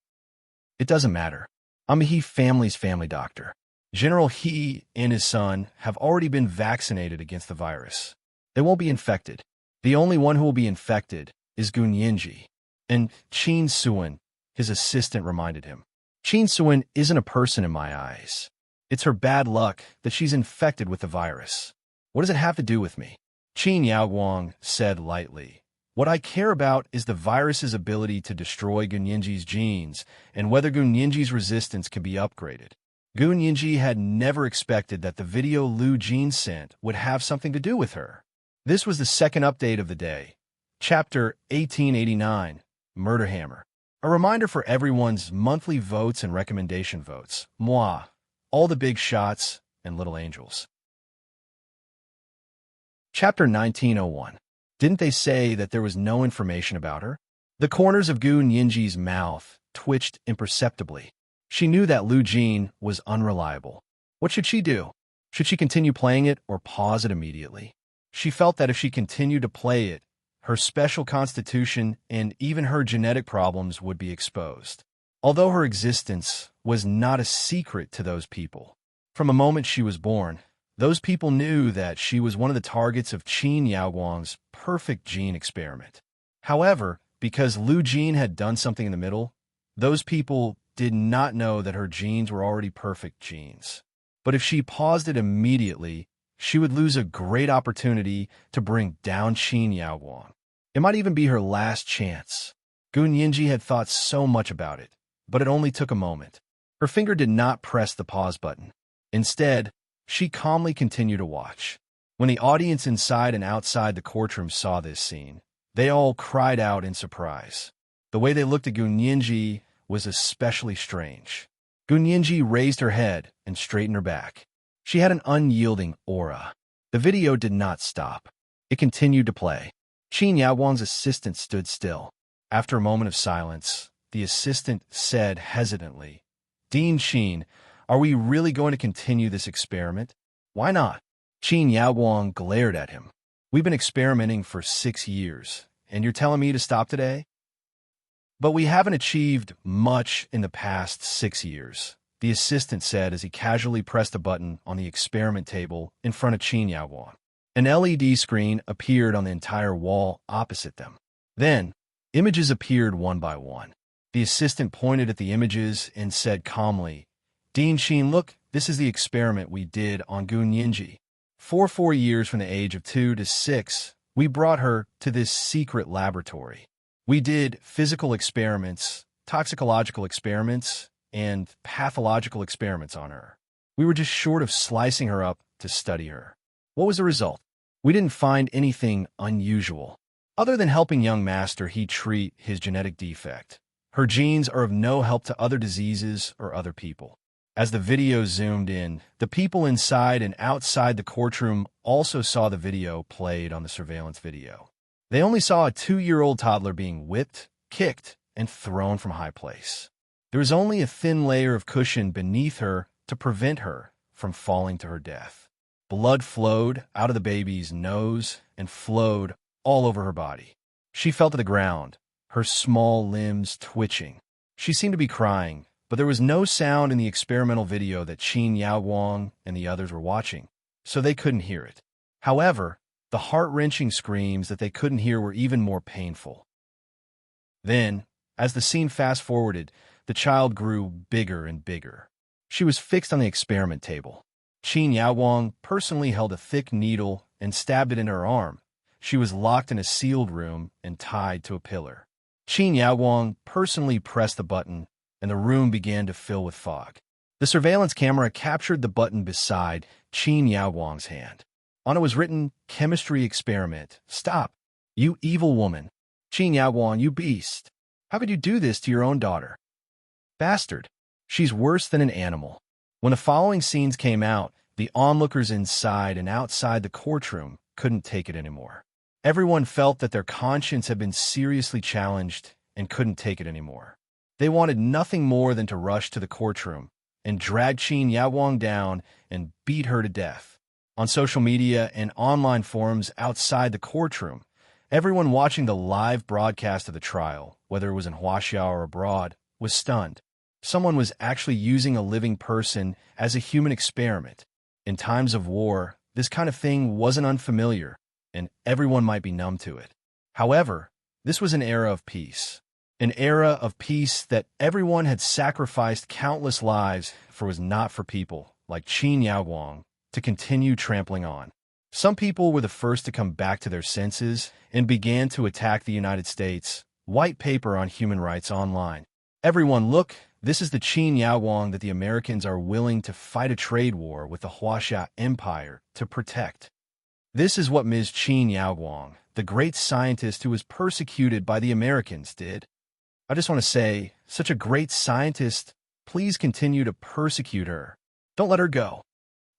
"It doesn't matter. I'm He family's family doctor. General He and his son have already been vaccinated against the virus. They won't be infected. The only one who will be infected is Gu Nianji." And Qin Suan, his assistant, reminded him. "Qin Suan isn't a person in my eyes. It's her bad luck that she's infected with the virus. What does it have to do with me?" Qin Yaowang said lightly, "What I care about is the virus's ability to destroy Gu Nianji's genes and whether Gu Nianji's resistance can be upgraded." Gu Nianji had never expected that the video Lu Jin sent would have something to do with her. This was the second update of the day. Chapter 1889, Murder Hammer. A reminder for everyone's monthly votes and recommendation votes. Moi, all the big shots and little angels. Chapter 1901. Didn't they say that there was no information about her? The corners of Gu Nianji's mouth twitched imperceptibly. She knew that Lu Jin was unreliable. What should she do? Should she continue playing it or pause it immediately? She felt that if she continued to play it, her special constitution and even her genetic problems would be exposed. Although her existence was not a secret to those people. From the moment she was born, those people knew that she was one of the targets of Qin Yaowang's perfect gene experiment. However, because Lu Jin had done something in the middle, those people did not know that her genes were already perfect genes. But if she paused it immediately, she would lose a great opportunity to bring down Qin Yaowang. It might even be her last chance. Gu Nianji had thought so much about it, but it only took a moment. Her finger did not press the pause button. Instead, she calmly continued to watch. When the audience inside and outside the courtroom saw this scene, they all cried out in surprise. The way they looked at Gu Nianji was especially strange. Gu Nianji raised her head and straightened her back. She had an unyielding aura. The video did not stop. It continued to play. Qin Yaowang's assistant stood still. After a moment of silence, the assistant said hesitantly, "Dean Qin, are we really going to continue this experiment?" "Why not?" Qin Yaowang glared at him. "We've been experimenting for 6 years, and you're telling me to stop today?" "But we haven't achieved much in the past 6 years," the assistant said as he casually pressed a button on the experiment table in front of Qin Yaowang. An LED screen appeared on the entire wall opposite them. Then, images appeared one by one. The assistant pointed at the images and said calmly, "Dean Qin, look, this is the experiment we did on Gun Yinji. For 4 years from the age of 2 to 6, we brought her to this secret laboratory. We did physical experiments, toxicological experiments, and pathological experiments on her. We were just short of slicing her up to study her. What was the result? We didn't find anything unusual. Other than helping young Master he treat his genetic defect, her genes are of no help to other diseases or other people." As the video zoomed in, the people inside and outside the courtroom also saw the video played on the surveillance video. They only saw a 2-year-old toddler being whipped, kicked, and thrown from a high place. There was only a thin layer of cushion beneath her to prevent her from falling to her death. Blood flowed out of the baby's nose and flowed all over her body. She fell to the ground, her small limbs twitching. She seemed to be crying, but there was no sound in the experimental video that Qin Yaowang and the others were watching, so they couldn't hear it. However, the heart-wrenching screams that they couldn't hear were even more painful. Then, as the scene fast-forwarded, the child grew bigger and bigger. She was fixed on the experiment table. Qin Yaowang personally held a thick needle and stabbed it in her arm. She was locked in a sealed room and tied to a pillar. Qin Yaowang personally pressed the button, and the room began to fill with fog. The surveillance camera captured the button beside Qin Yaowang's hand. On it was written, "Chemistry experiment. Stop. You evil woman. Qin Yaowang, you beast. How could you do this to your own daughter? Bastard. She's worse than an animal." When the following scenes came out, the onlookers inside and outside the courtroom couldn't take it anymore. Everyone felt that their conscience had been seriously challenged and couldn't take it anymore. They wanted nothing more than to rush to the courtroom and drag Qin Yaowang down and beat her to death. On social media and online forums outside the courtroom, everyone watching the live broadcast of the trial, whether it was in Huaxia or abroad, was stunned. Someone was actually using a living person as a human experiment. In times of war, this kind of thing wasn't unfamiliar, and everyone might be numb to it. However, this was an era of peace. An era of peace that everyone had sacrificed countless lives for was not for people like Qin Yaowang to continue trampling on. Some people were the first to come back to their senses and began to attack the United States' white paper on human rights online. Everyone, look, this is the Qin Yaowang that the Americans are willing to fight a trade war with the Huaxia Empire to protect. This is what Ms. Qin Yaowang, the great scientist who was persecuted by the Americans, did. I just want to say, such a great scientist, please continue to persecute her. Don't let her go.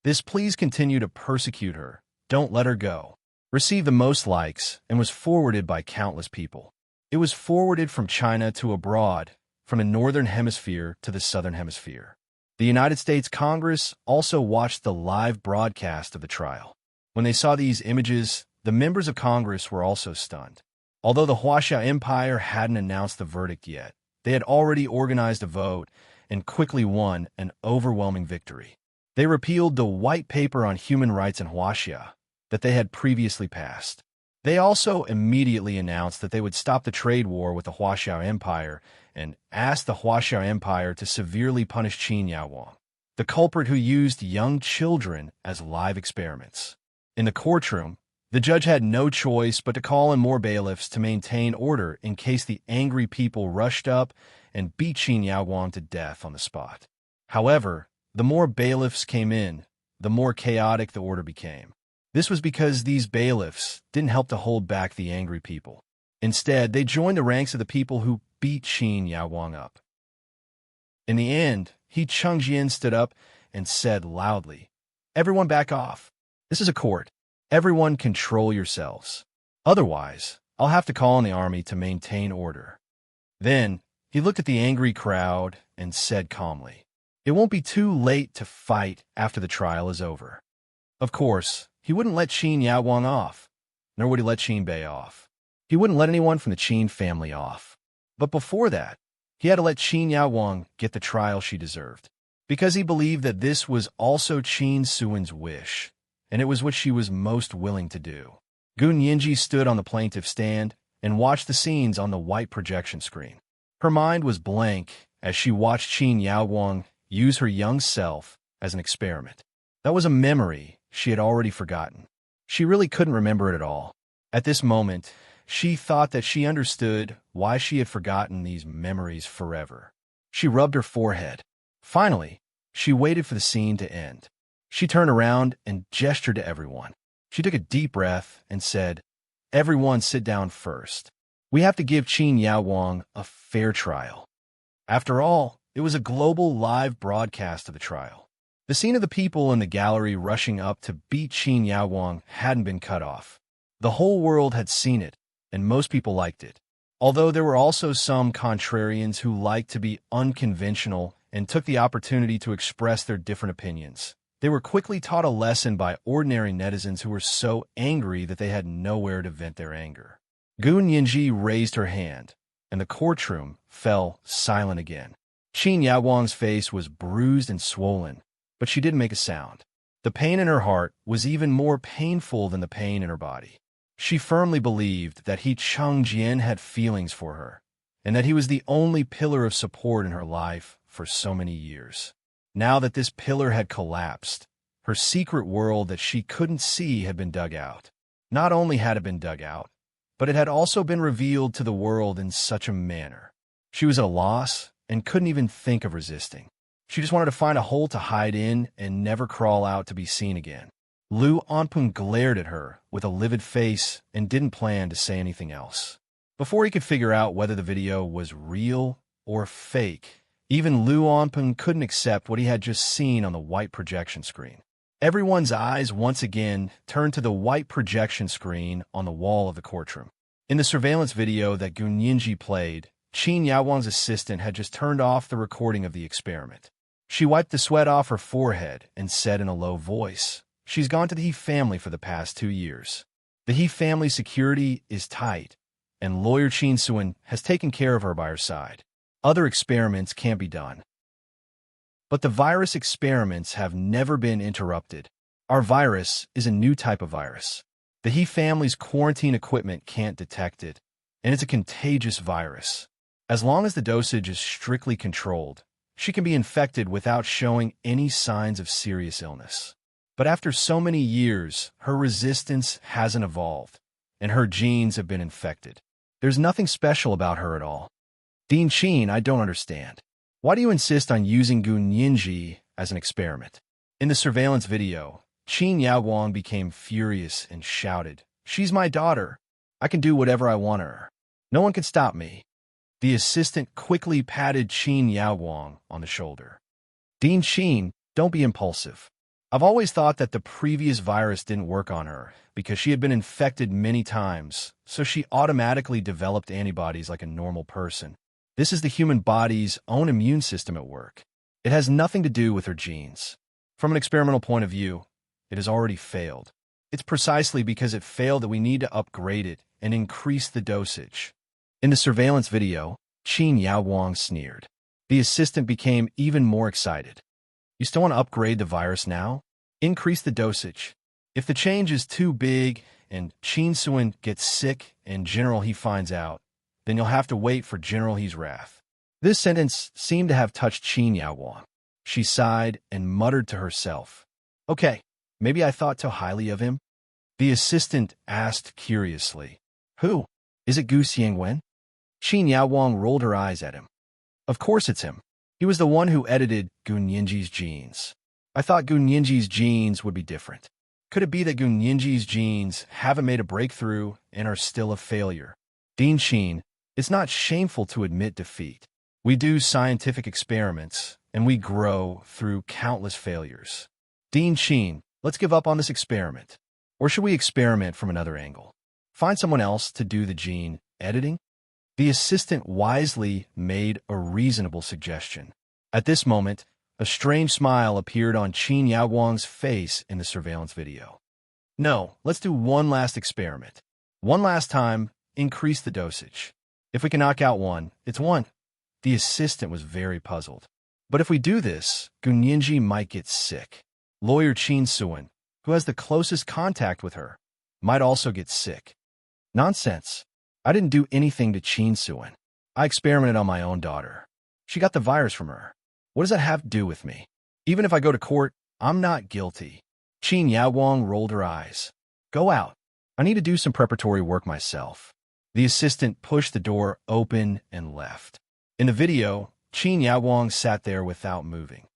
This please continue to persecute her. Don't let her go. Received the most likes and was forwarded by countless people. It was forwarded from China to abroad, from the northern hemisphere to the southern hemisphere. The United States Congress also watched the live broadcast of the trial. When they saw these images, the members of Congress were also stunned. Although the Huaxia Empire hadn't announced the verdict yet, they had already organized a vote and quickly won an overwhelming victory. They repealed the white paper on human rights in Huaxia that they had previously passed. They also immediately announced that they would stop the trade war with the Huaxia Empire and asked the Huaxia Empire to severely punish Qin Yaowang, the culprit who used young children as live experiments. In the courtroom, the judge had no choice but to call in more bailiffs to maintain order in case the angry people rushed up and beat Qin Yaowang to death on the spot. However, the more bailiffs came in, the more chaotic the order became. This was because these bailiffs didn't help to hold back the angry people. Instead, they joined the ranks of the people who beat Qin Yaowang up. In the end, He Chengjian stood up and said loudly, "Everyone back off. This is a court. Everyone control yourselves. Otherwise, I'll have to call on the army to maintain order." Then, he looked at the angry crowd and said calmly, "It won't be too late to fight after the trial is over." Of course, he wouldn't let Qin Yaowang off, nor would he let Qin Bei off. He wouldn't let anyone from the Qin family off. But before that, he had to let Qin Yaowang get the trial she deserved. because he believed that this was also Qin Suan's wish, and it was what she was most willing to do. Gu Nianji stood on the plaintiff stand and watched the scenes on the white projection screen. Her mind was blank as she watched Qin Yaowang use her young self as an experiment. That was a memory she had already forgotten. She really couldn't remember it at all. At this moment, she thought that she understood why she had forgotten these memories forever. She rubbed her forehead. Finally, she waited for the scene to end. She turned around and gestured to everyone. She took a deep breath and said, "Everyone sit down first. We have to give Qin Yaowang a fair trial." After all, it was a global live broadcast of the trial. The scene of the people in the gallery rushing up to beat Qin Yaowang hadn't been cut off. The whole world had seen it, and most people liked it. Although there were also some contrarians who liked to be unconventional and took the opportunity to express their different opinions. They were quickly taught a lesson by ordinary netizens who were so angry that they had nowhere to vent their anger. Gu Nianji raised her hand, and the courtroom fell silent again. Qin Yaowang's face was bruised and swollen, but she didn't make a sound. The pain in her heart was even more painful than the pain in her body. She firmly believed that He Changjian had feelings for her, and that he was the only pillar of support in her life for so many years. Now that this pillar had collapsed, her secret world that she couldn't see had been dug out. Not only had it been dug out, but it had also been revealed to the world in such a manner. She was at a loss and couldn't even think of resisting. She just wanted to find a hole to hide in and never crawl out to be seen again. Lu Anpeng glared at her with a livid face and didn't plan to say anything else. Before he could figure out whether the video was real or fake, even Lu Anpeng couldn't accept what he had just seen on the white projection screen. Everyone's eyes once again turned to the white projection screen on the wall of the courtroom. In the surveillance video that Gu Nianji played, Qin Yaowang's assistant had just turned off the recording of the experiment. She wiped the sweat off her forehead and said in a low voice, "She's gone to the He family for the past 2 years. The He family security is tight, and lawyer Qin Suan has taken care of her by her side. Other experiments can't be done." But the virus experiments have never been interrupted. Our virus is a new type of virus. The He family's quarantine equipment can't detect it, and it's a contagious virus. As long as the dosage is strictly controlled, she can be infected without showing any signs of serious illness. But after so many years, her resistance hasn't evolved, and her genes have been infected. There's nothing special about her at all. Dean Qin, I don't understand. Why do you insist on using Gu Nianji as an experiment? In the surveillance video, Qin Yaowang became furious and shouted, "She's my daughter. I can do whatever I want her. No one can stop me." The assistant quickly patted Qin Yaowang on the shoulder. "Dean Qin, don't be impulsive. I've always thought that the previous virus didn't work on her because she had been infected many times, so she automatically developed antibodies like a normal person. This is the human body's own immune system at work. It has nothing to do with her genes. From an experimental point of view, it has already failed. It's precisely because it failed that we need to upgrade it and increase the dosage." In the surveillance video, Qin Yaowang sneered. The assistant became even more excited. "You still want to upgrade the virus now? Increase the dosage. If the change is too big and Qin Suan gets sick and General He finds out, then you'll have to wait for General He's wrath." This sentence seemed to have touched Qin Yaowang. She sighed and muttered to herself, "Okay, maybe I thought too highly of him." The assistant asked curiously, "Who? Is it Gu Xiangwen?" Qin Yaowang rolled her eyes at him. "Of course it's him. He was the one who edited Gu Nianji's genes. I thought Gu Nianji's genes would be different. Could it be that Gu Nianji's genes haven't made a breakthrough and are still a failure? Dean Qin, it's not shameful to admit defeat. We do scientific experiments, and we grow through countless failures. Dean Qin, let's give up on this experiment. Or should we experiment from another angle? Find someone else to do the gene editing?" The assistant wisely made a reasonable suggestion. At this moment, a strange smile appeared on Qin Yaowang's face in the surveillance video. "No, let's do one last experiment. One last time, increase the dosage. If we can knock out one, it's one." The assistant was very puzzled. But if we do this, Gunyinji might get sick. Lawyer Qin Suan, who has the closest contact with her, might also get sick. Nonsense. I didn't do anything to Qin Suan. I experimented on my own daughter. She got the virus from her. What does that have to do with me? Even if I go to court, I'm not guilty. Qin Yaowang rolled her eyes. Go out. I need to do some preparatory work myself. The assistant pushed the door open and left. In the video, Qin Yaowang sat there without moving.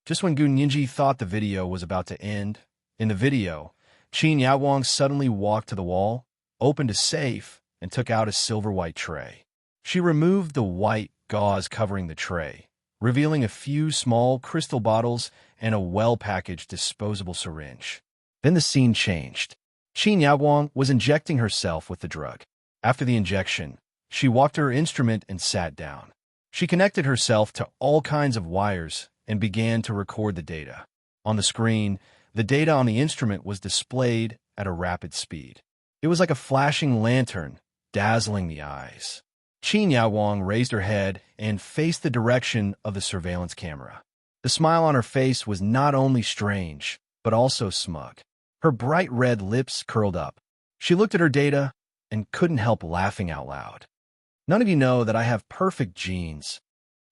Just when Gunyinji thought the video was about to end, in the video, Qin Yaowang suddenly walked to the wall, opened a safe, and took out a silver-white tray. She removed the white gauze covering the tray, revealing a few small crystal bottles and a well-packaged disposable syringe. Then the scene changed. Qin Yaowang was injecting herself with the drug. After the injection, she walked to her instrument and sat down. She connected herself to all kinds of wires and began to record the data. On the screen, the data on the instrument was displayed at a rapid speed. It was like a flashing lantern, dazzling the eyes. Qin Yaowang raised her head and faced the direction of the surveillance camera. The smile on her face was not only strange, but also smug. Her bright red lips curled up. She looked at her data and couldn't help laughing out loud. None of you know that I have perfect genes.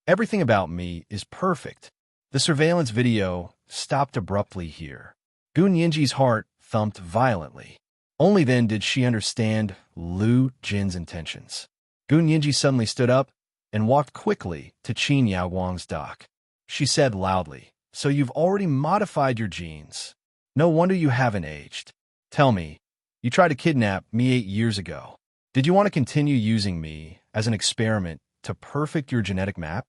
Everything about me is perfect. The surveillance video stopped abruptly here. Gunyinji's heart thumped violently. Only then did she understand Lu Jin's intentions. Gunyinji suddenly stood up and walked quickly to Qin Yaowang's dock. She said loudly, "So you've already modified your genes. No wonder you haven't aged. Tell me, you tried to kidnap me 8 years ago. Did you want to continue using me as an experiment to perfect your genetic map?"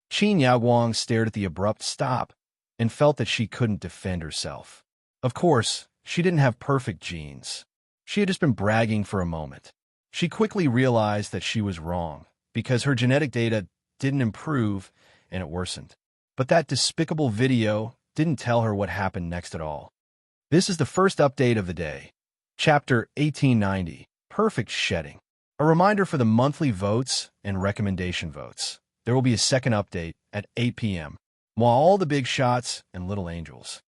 Qin Yaowang stared at the abrupt stop and felt that she couldn't defend herself. Of course, she didn't have perfect genes. She had just been bragging for a moment. She quickly realized that she was wrong because her genetic data didn't improve and it worsened. But that despicable video didn't tell her what happened next at all. This is the first update of the day. Chapter 1890, Perfect Shedding. A reminder for the monthly votes and recommendation votes. There will be a second update at 8 p.m. While all the big shots and little angels.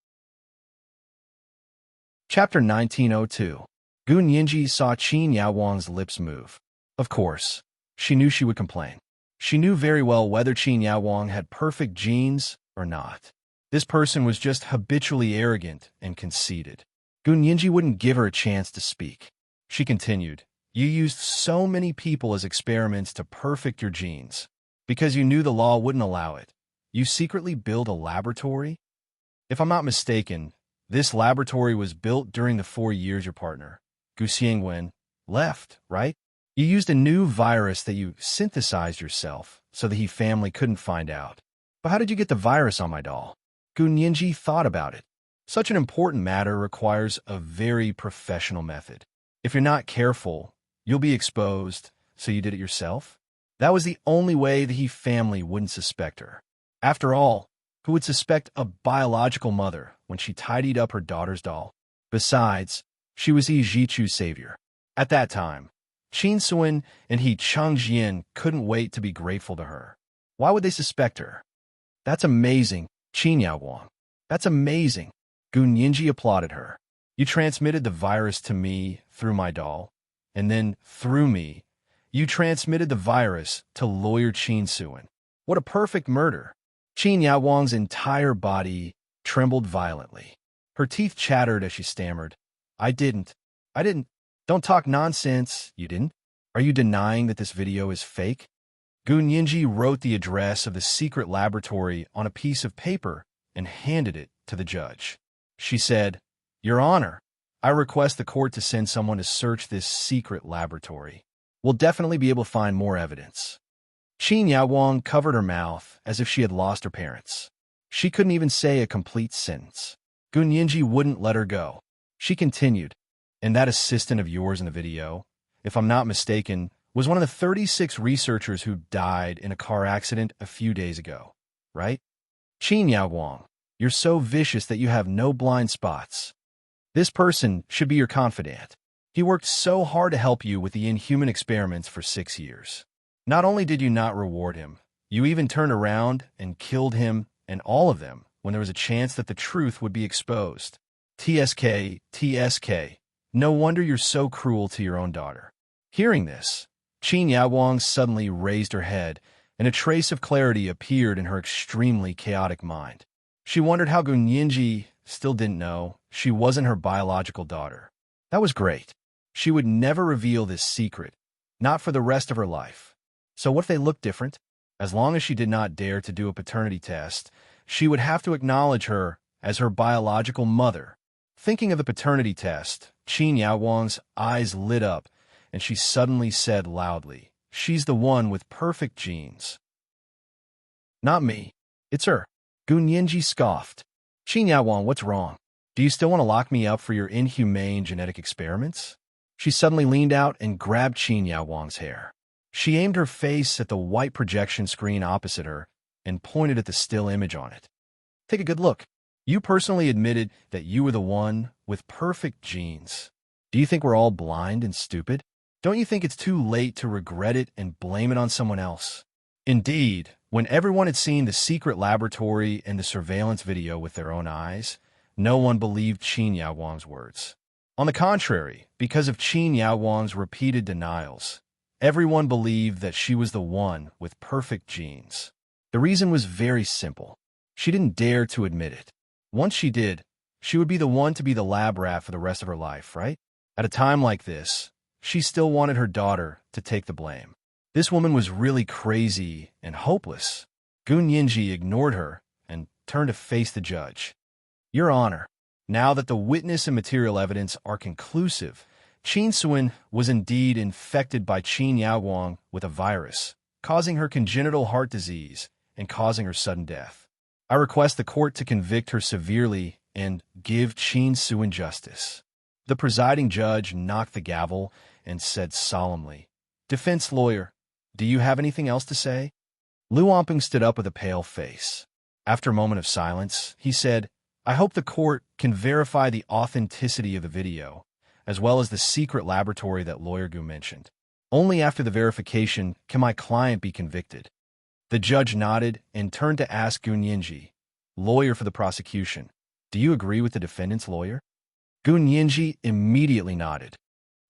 Chapter 1902. Gunyinji saw Qin Yaowang's lips move. Of course, she knew she would complain. She knew very well whether Qin Yaowang had perfect genes or not. This person was just habitually arrogant and conceited. Gunyinji wouldn't give her a chance to speak. She continued, "You used so many people as experiments to perfect your genes. Because you knew the law wouldn't allow it. You secretly built a laboratory? If I'm not mistaken, this laboratory was built during the 4 years your partner, Gu Xiangwen, left, right? You used a new virus that you synthesized yourself so the He family couldn't find out. But how did you get the virus on my doll?" Gunyinji thought about it. Such an important matter requires a very professional method. If you're not careful, you'll be exposed, so you did it yourself? That was the only way the He family wouldn't suspect her. After all, who would suspect a biological mother when she tidied up her daughter's doll? Besides, she was He Jichu's savior. At that time, Qin Suan and He Changjian couldn't wait to be grateful to her. Why would they suspect her? That's amazing, Qin Yaowang. That's amazing. Gunyinji applauded her. You transmitted the virus to me through my doll, and then through me, you transmitted the virus to lawyer Qin Suan. What a perfect murder. Qin Yaowang's entire body trembled violently. Her teeth chattered as she stammered. I didn't. Don't talk nonsense. You didn't? Are you denying that this video is fake?" Gunyinji wrote the address of the secret laboratory on a piece of paper and handed it to the judge. She said, "Your Honor, I request the court to send someone to search this secret laboratory. We'll definitely be able to find more evidence." Qin Yaowang covered her mouth as if she had lost her parents. She couldn't even say a complete sentence. Gunyinji wouldn't let her go. She continued, "And that assistant of yours in the video, if I'm not mistaken, was one of the 36 researchers who died in a car accident a few days ago, right? Qin Yaowang, you're so vicious that you have no blind spots. This person should be your confidant. He worked so hard to help you with the inhuman experiments for 6 years. Not only did you not reward him, You even turned around and killed him and all of them when there was a chance that the truth would be exposed. TSK, TSK. No wonder you're so cruel to your own daughter. Hearing this, Qin Yaowang suddenly raised her head, and a trace of clarity appeared in her extremely chaotic mind. She wondered how Gun Yinji still didn't know she wasn't her biological daughter. That was great. She would never reveal this secret, not for the rest of her life. So what if they looked different? As long as she did not dare to do a paternity test, she would have to acknowledge her as her biological mother. Thinking of the paternity test, Qin Yaowang's eyes lit up, and she suddenly said loudly, "She's the one with perfect genes." "Not me. It's her." Gun Yinji scoffed. "Qin Yaowang, what's wrong? Do you still want to lock me up for your inhumane genetic experiments?" She suddenly leaned out and grabbed Qin Yaowang's hair. She aimed her face at the white projection screen opposite her and pointed at the still image on it. "Take a good look. You personally admitted that you were the one with perfect genes. Do you think we're all blind and stupid? Don't you think it's too late to regret it and blame it on someone else?" Indeed, when everyone had seen the secret laboratory and the surveillance video with their own eyes, no one believed Qin Yaowang's words. On the contrary, because of Qin Yaowang's repeated denials, everyone believed that she was the one with perfect genes. The reason was very simple. She didn't dare to admit it. Once she did, she would be the one to be the lab rat for the rest of her life, right? At a time like this, she still wanted her daughter to take the blame. This woman was really crazy and hopeless. Gun Yinji ignored her and turned to face the judge. "Your Honor, now that the witness and material evidence are conclusive, Qin Suin was indeed infected by Qin Yaowang with a virus, causing her congenital heart disease and causing her sudden death. I request the court to convict her severely and give Qin Suin justice." The presiding judge knocked the gavel and said solemnly, "Defense lawyer, do you have anything else to say?" Lu Omping stood up with a pale face. After a moment of silence, he said, "I hope the court can verify the authenticity of the video, as well as the secret laboratory that Lawyer Gu mentioned. Only after the verification can my client be convicted." The judge nodded and turned to ask Gun Yinji, lawyer for the prosecution, "Do you agree with the defendant's lawyer?" Gun Yinji immediately nodded.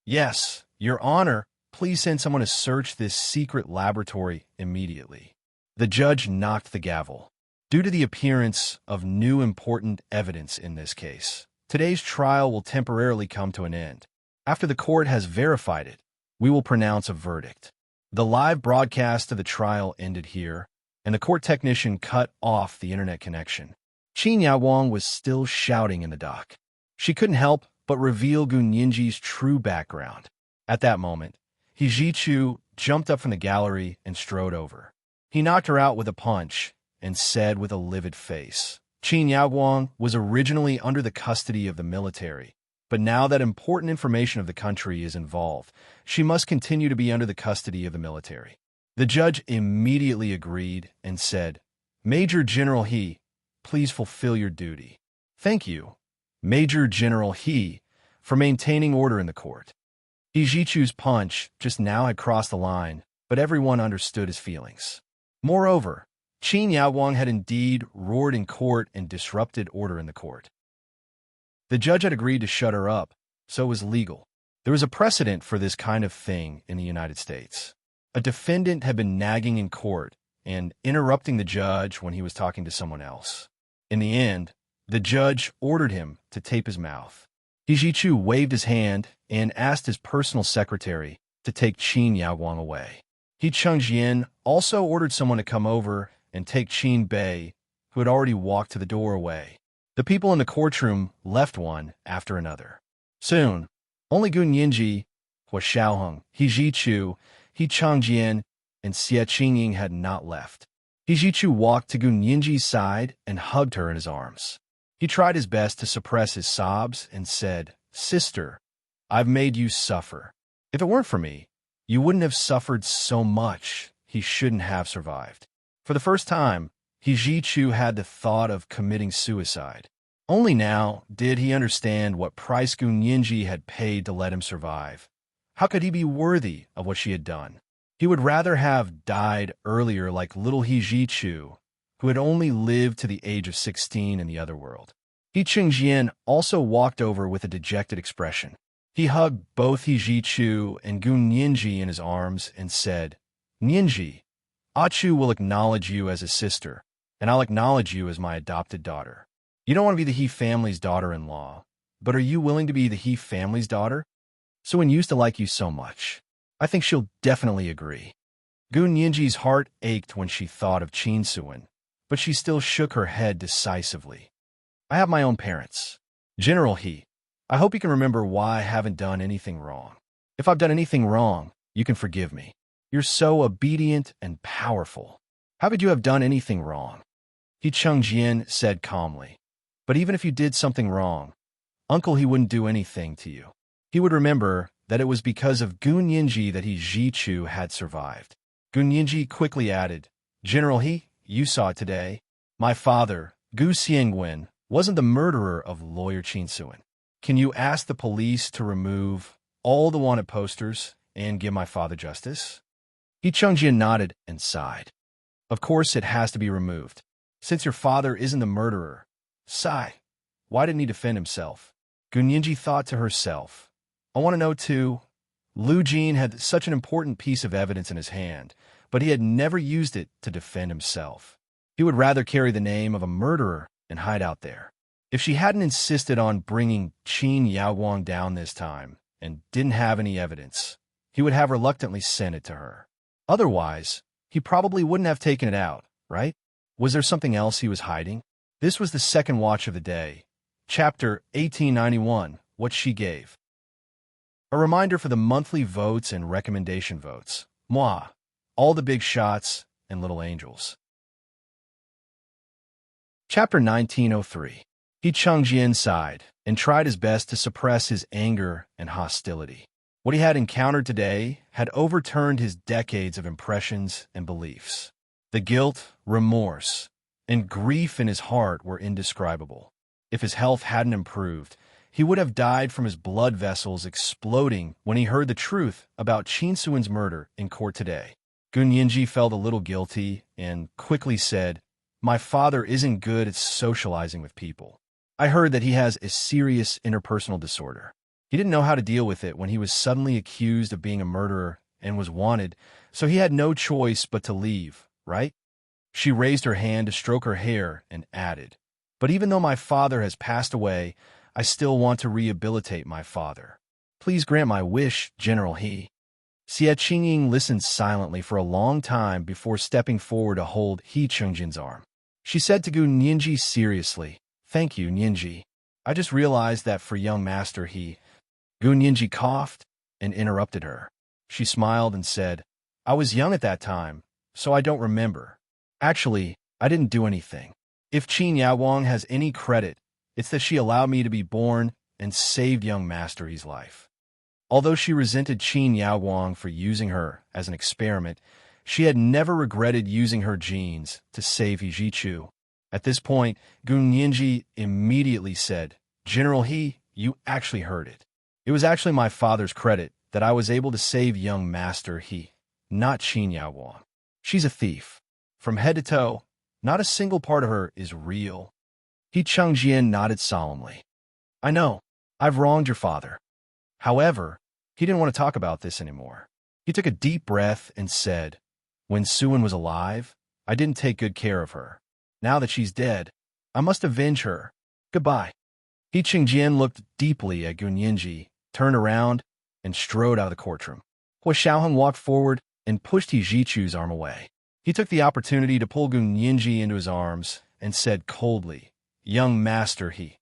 "Yes, Your Honor, please send someone to search this secret laboratory immediately." The judge knocked the gavel. Due to the appearance of new important evidence in this case, today's trial will temporarily come to an end. After the court has verified it, we will pronounce a verdict. The live broadcast of the trial ended here, and the court technician cut off the internet connection. Qin Yaowang was still shouting in the dock. She couldn't help but reveal Gun Yinji's true background. At that moment, He Jichu jumped up from the gallery and strode over. He knocked her out with a punch and said with a livid face, "Qin Yaowang was originally under the custody of the military, but now that important information of the country is involved, she must continue to be under the custody of the military." The judge immediately agreed and said, "Major General He, please fulfill your duty." "Thank you, Major General He, for maintaining order in the court." He Jichu's punch just now had crossed the line, but everyone understood his feelings. Moreover, Qin Yaowang had indeed roared in court and disrupted order in the court. The judge had agreed to shut her up, so it was legal. There was a precedent for this kind of thing in the United States. A defendant had been nagging in court and interrupting the judge when he was talking to someone else. In the end, the judge ordered him to tape his mouth. He Jichu waved his hand and asked his personal secretary to take Qin Yaowang away. He Chengjian also ordered someone to come over and take Qin Bei, who had already walked to the door, away. The people in the courtroom left one after another. Soon, only Gun Yinji, Hua Xiaoheng, He Jichu, He Chengjian, and Xie Qingying had not left. He Jichu walked to Gun Yinji's side and hugged her in his arms. He tried his best to suppress his sobs and said, "Sister, I've made you suffer. If it weren't for me, you wouldn't have suffered so much. He shouldn't have survived." For the first time, He Jichu had the thought of committing suicide. Only now did he understand what price Gun Yinji had paid to let him survive. How could he be worthy of what she had done? He would rather have died earlier like little He Ji-chu, who had only lived to the age of 16 in the other world. He Chengjian also walked over with a dejected expression. He hugged both He Ji-chu and Gun Nianji in his arms and said, Nianji, Achu will acknowledge you as a sister, and I'll acknowledge you as my adopted daughter. You don't want to be the He family's daughter-in-law, but are you willing to be the He family's daughter? Suan used to like you so much. I think she'll definitely agree. Gun Nianji's heart ached when she thought of Qin Suan, but she still shook her head decisively. I have my own parents. General He, I hope you can remember why I haven't done anything wrong. If I've done anything wrong, you can forgive me. You're so obedient and powerful. How could you have done anything wrong? He Chengjian said calmly. But even if you did something wrong, Uncle He wouldn't do anything to you. He would remember that it was because of Gun Nianji that He Ji-chu had survived. Gun Nianji quickly added, General He, you saw it today. My father, Gu Xiangwen, wasn't the murderer of lawyer Qin Suan. Can you ask the police to remove all the wanted posters and give my father justice? He Chengjian nodded and sighed. Of course it has to be removed. Since your father isn't the murderer. Sigh. Why didn't he defend himself? Gun Nianji thought to herself. I want to know too. Lu Jin had such an important piece of evidence in his hand, but he had never used it to defend himself. He would rather carry the name of a murderer and hide out there. If she hadn't insisted on bringing Qin Yaoguang down this time and didn't have any evidence, he would have reluctantly sent it to her. Otherwise, he probably wouldn't have taken it out, right? Was there something else he was hiding? This was the second watch of the day. Chapter 1891, What She Gave. A reminder for the monthly votes and recommendation votes. Moi, all the big shots and little angels. Chapter 1903. He Chengjian sighed and tried his best to suppress his anger and hostility. What he had encountered today had overturned his decades of impressions and beliefs. The guilt, remorse, and grief in his heart were indescribable. If his health hadn't improved, he would have died from his blood vessels exploding when he heard the truth about Qin Suan's murder in court today. Gun Nianji felt a little guilty and quickly said, My father isn't good at socializing with people. I heard that he has a serious interpersonal disorder. He didn't know how to deal with it when he was suddenly accused of being a murderer and was wanted, so he had no choice but to leave, right? She raised her hand to stroke her hair and added, But even though my father has passed away, I still want to rehabilitate my father. Please grant my wish, General He. Xie Qingying listened silently for a long time before stepping forward to hold He Chengjian's arm. She said to Gun Nianji seriously, Thank you, Nianji. I just realized that for young Master He. Gun Nianji coughed and interrupted her. She smiled and said, I was young at that time, so I don't remember. Actually, I didn't do anything. If Qin Yaoguang has any credit, it's that she allowed me to be born and saved young Master He's life. Although she resented Qin Yaoguang for using her as an experiment, she had never regretted using her genes to save He Ji-chu. At this point, Gun Nianji immediately said, General He, you actually heard it. It was actually my father's credit that I was able to save young Master He, not Qin Yaoguang. She's a thief. From head to toe, not a single part of her is real. He Chengjian nodded solemnly. I know, I've wronged your father. However, he didn't want to talk about this anymore. He took a deep breath and said, When Suan was alive, I didn't take good care of her. Now that she's dead, I must avenge her. Goodbye. He Chengjian looked deeply at Gun Nianji, turned around, and strode out of the courtroom. Hua Xiaoheng walked forward and pushed He Ji-chu's arm away. He took the opportunity to pull Gun Nianji into his arms and said coldly, Young Master He.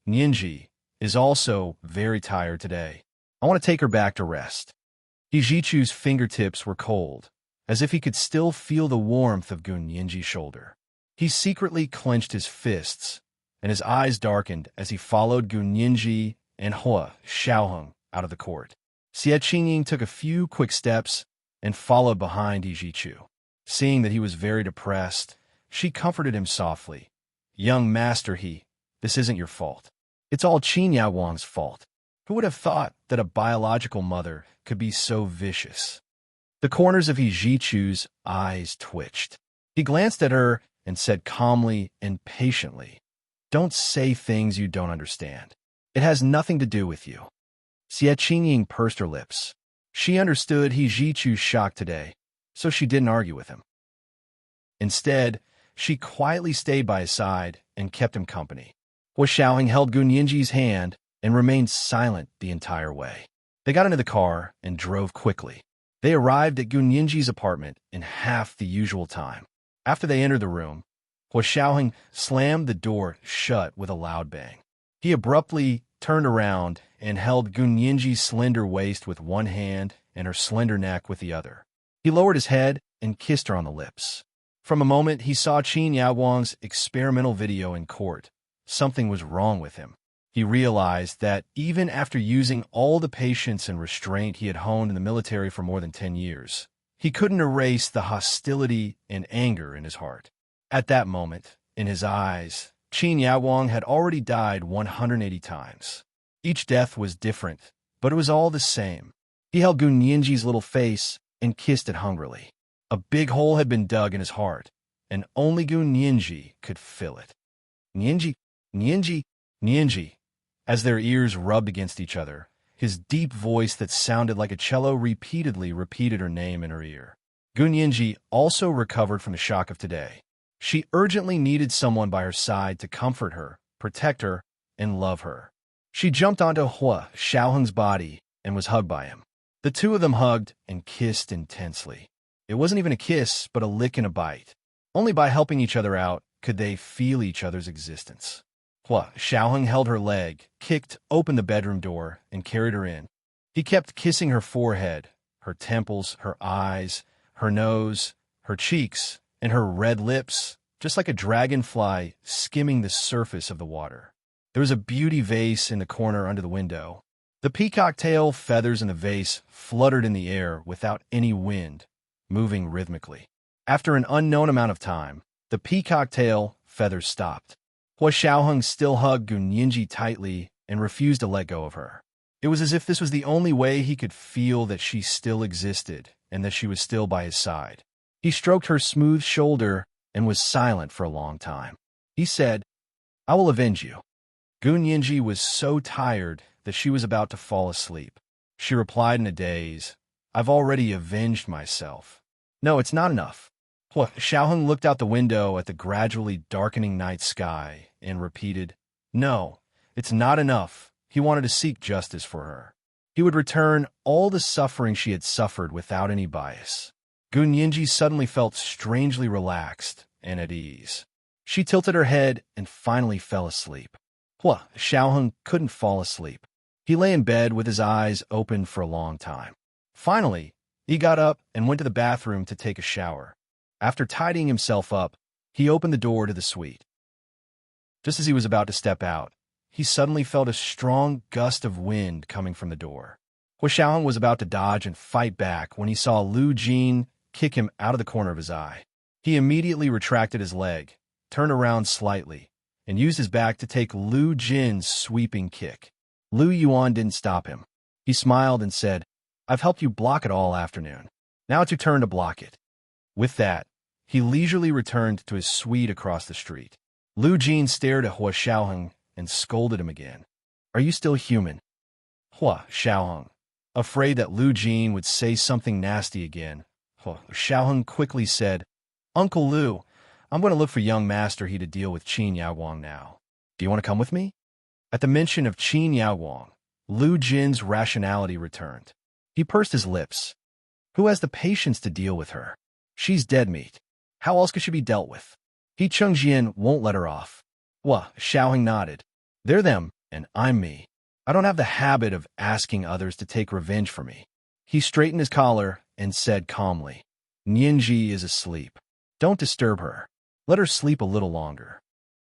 Nianji is also very tired today. I want to take her back to rest. He Ji-chu's fingertips were cold, as if he could still feel the warmth of Gun Nianji's shoulder. He secretly clenched his fists, and his eyes darkened as he followed Gun Nianji and Hua Xiaoheng out of the court. Xie Qingying took a few quick steps and followed behind He Ji-chu. Seeing that he was very depressed, she comforted him softly. Young Master He, this isn't your fault. It's all Qin Yaoguang's fault. Who would have thought that a biological mother could be so vicious? The corners of He Jichu's eyes twitched. He glanced at her and said calmly and patiently, "Don't say things you don't understand. It has nothing to do with you." Xie Qingying pursed her lips. She understood He Jichu's shock today, so she didn't argue with him. Instead, she quietly stayed by his side and kept him company. Hua Xiaoheng held Gun Yinji's hand and remained silent the entire way. They got into the car and drove quickly. They arrived at Gun Yinji's apartment in half the usual time. After they entered the room, Hua Xiaoheng slammed the door shut with a loud bang. He abruptly turned around and held Gun Yinji's slender waist with one hand and her slender neck with the other. He lowered his head and kissed her on the lips. From a moment, he saw Qin Yaowang's experimental video in court. Something was wrong with him. He realized that even after using all the patience and restraint he had honed in the military for more than 10 years, he couldn't erase the hostility and anger in his heart. At that moment, in his eyes, Qin Yaowang had already died 180 times. Each death was different, but it was all the same. He held Gun Yinji's little face and kissed it hungrily. A big hole had been dug in his heart, and only Gun Yinji could fill it. Yinji, Yinji, Yinji. As their ears rubbed against each other, his deep voice that sounded like a cello repeatedly repeated her name in her ear. Gun Yinji also recovered from the shock of today. She urgently needed someone by her side to comfort her, protect her, and love her. She jumped onto Hua Xiaoheng's body and was hugged by him. The two of them hugged and kissed intensely. It wasn't even a kiss, but a lick and a bite. Only by helping each other out could they feel each other's existence. Hua Xiaoheng held her leg, kicked open the bedroom door, and carried her in. He kept kissing her forehead, her temples, her eyes, her nose, her cheeks, and her red lips, just like a dragonfly skimming the surface of the water. There was a beauty vase in the corner under the window. The peacock tail feathers in the vase fluttered in the air without any wind, moving rhythmically. After an unknown amount of time, the peacock tail feathers stopped. Hua Xiaoheng still hugged Gun Yinji tightly and refused to let go of her. It was as if this was the only way he could feel that she still existed and that she was still by his side. He stroked her smooth shoulder and was silent for a long time. He said, "I will avenge you." Gun Yinji was so tired that she was about to fall asleep. She replied in a daze, "I've already avenged myself." "No, it's not enough." Hua Xiaoheng looked out the window at the gradually darkening night sky and repeated, "No, it's not enough." He wanted to seek justice for her. He would return all the suffering she had suffered without any bias. Gun Yinji suddenly felt strangely relaxed and at ease. She tilted her head and finally fell asleep. Hua Xiaoheng couldn't fall asleep. He lay in bed with his eyes open for a long time. Finally, he got up and went to the bathroom to take a shower. After tidying himself up, he opened the door to the suite. Just as he was about to step out, he suddenly felt a strong gust of wind coming from the door. Hua Xiaoheng was about to dodge and fight back when he saw Lu Jin kick him out of the corner of his eye. He immediately retracted his leg, turned around slightly, and used his back to take Lu Jin's sweeping kick. Lu Yuan didn't stop him. He smiled and said, "I've helped you block it all afternoon. Now it's your turn to block it." With that, he leisurely returned to his suite across the street. Lu Jin stared at Hua Xiaoheng and scolded him again. "Are you still human?" Hua Xiaoheng, afraid that Lu Jin would say something nasty again, Hua Xiaoheng quickly said, "Uncle Lu, I'm going to look for young Master He to deal with Qin Yaowang now. Do you want to come with me?" At the mention of Qin Yaowang, Lu Jin's rationality returned. He pursed his lips. Who has the patience to deal with her? She's dead meat. How else could she be dealt with? He Chengjian won't let her off. Hua Xiaoheng nodded. They're them, and I'm me. I don't have the habit of asking others to take revenge for me. He straightened his collar and said calmly, "Nianji is asleep. Don't disturb her. Let her sleep a little longer."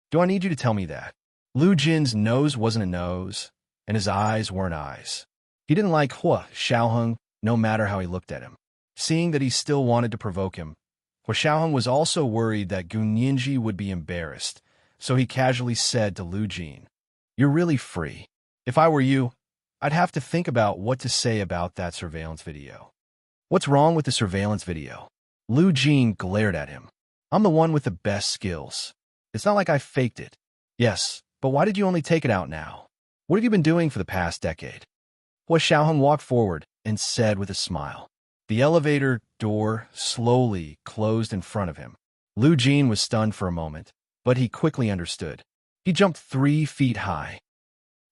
"Do I need you to tell me that?" Lu Jin's nose wasn't a nose, and his eyes weren't eyes. He didn't like Hua Xiaoheng, no matter how he looked at him. Seeing that he still wanted to provoke him, Hua Xiaoheng was also worried that Gun Yinji would be embarrassed, so he casually said to Lu Jin, "You're really free. If I were you, I'd have to think about what to say about that surveillance video." What's wrong with the surveillance video? Lu Jin glared at him. I'm the one with the best skills. It's not like I faked it. Yes, but why did you only take it out now? What have you been doing for the past decade? Hua Xiaoheng walked forward and said with a smile. The elevator door slowly closed in front of him. Lu Jin was stunned for a moment, but he quickly understood. He jumped 3 feet high.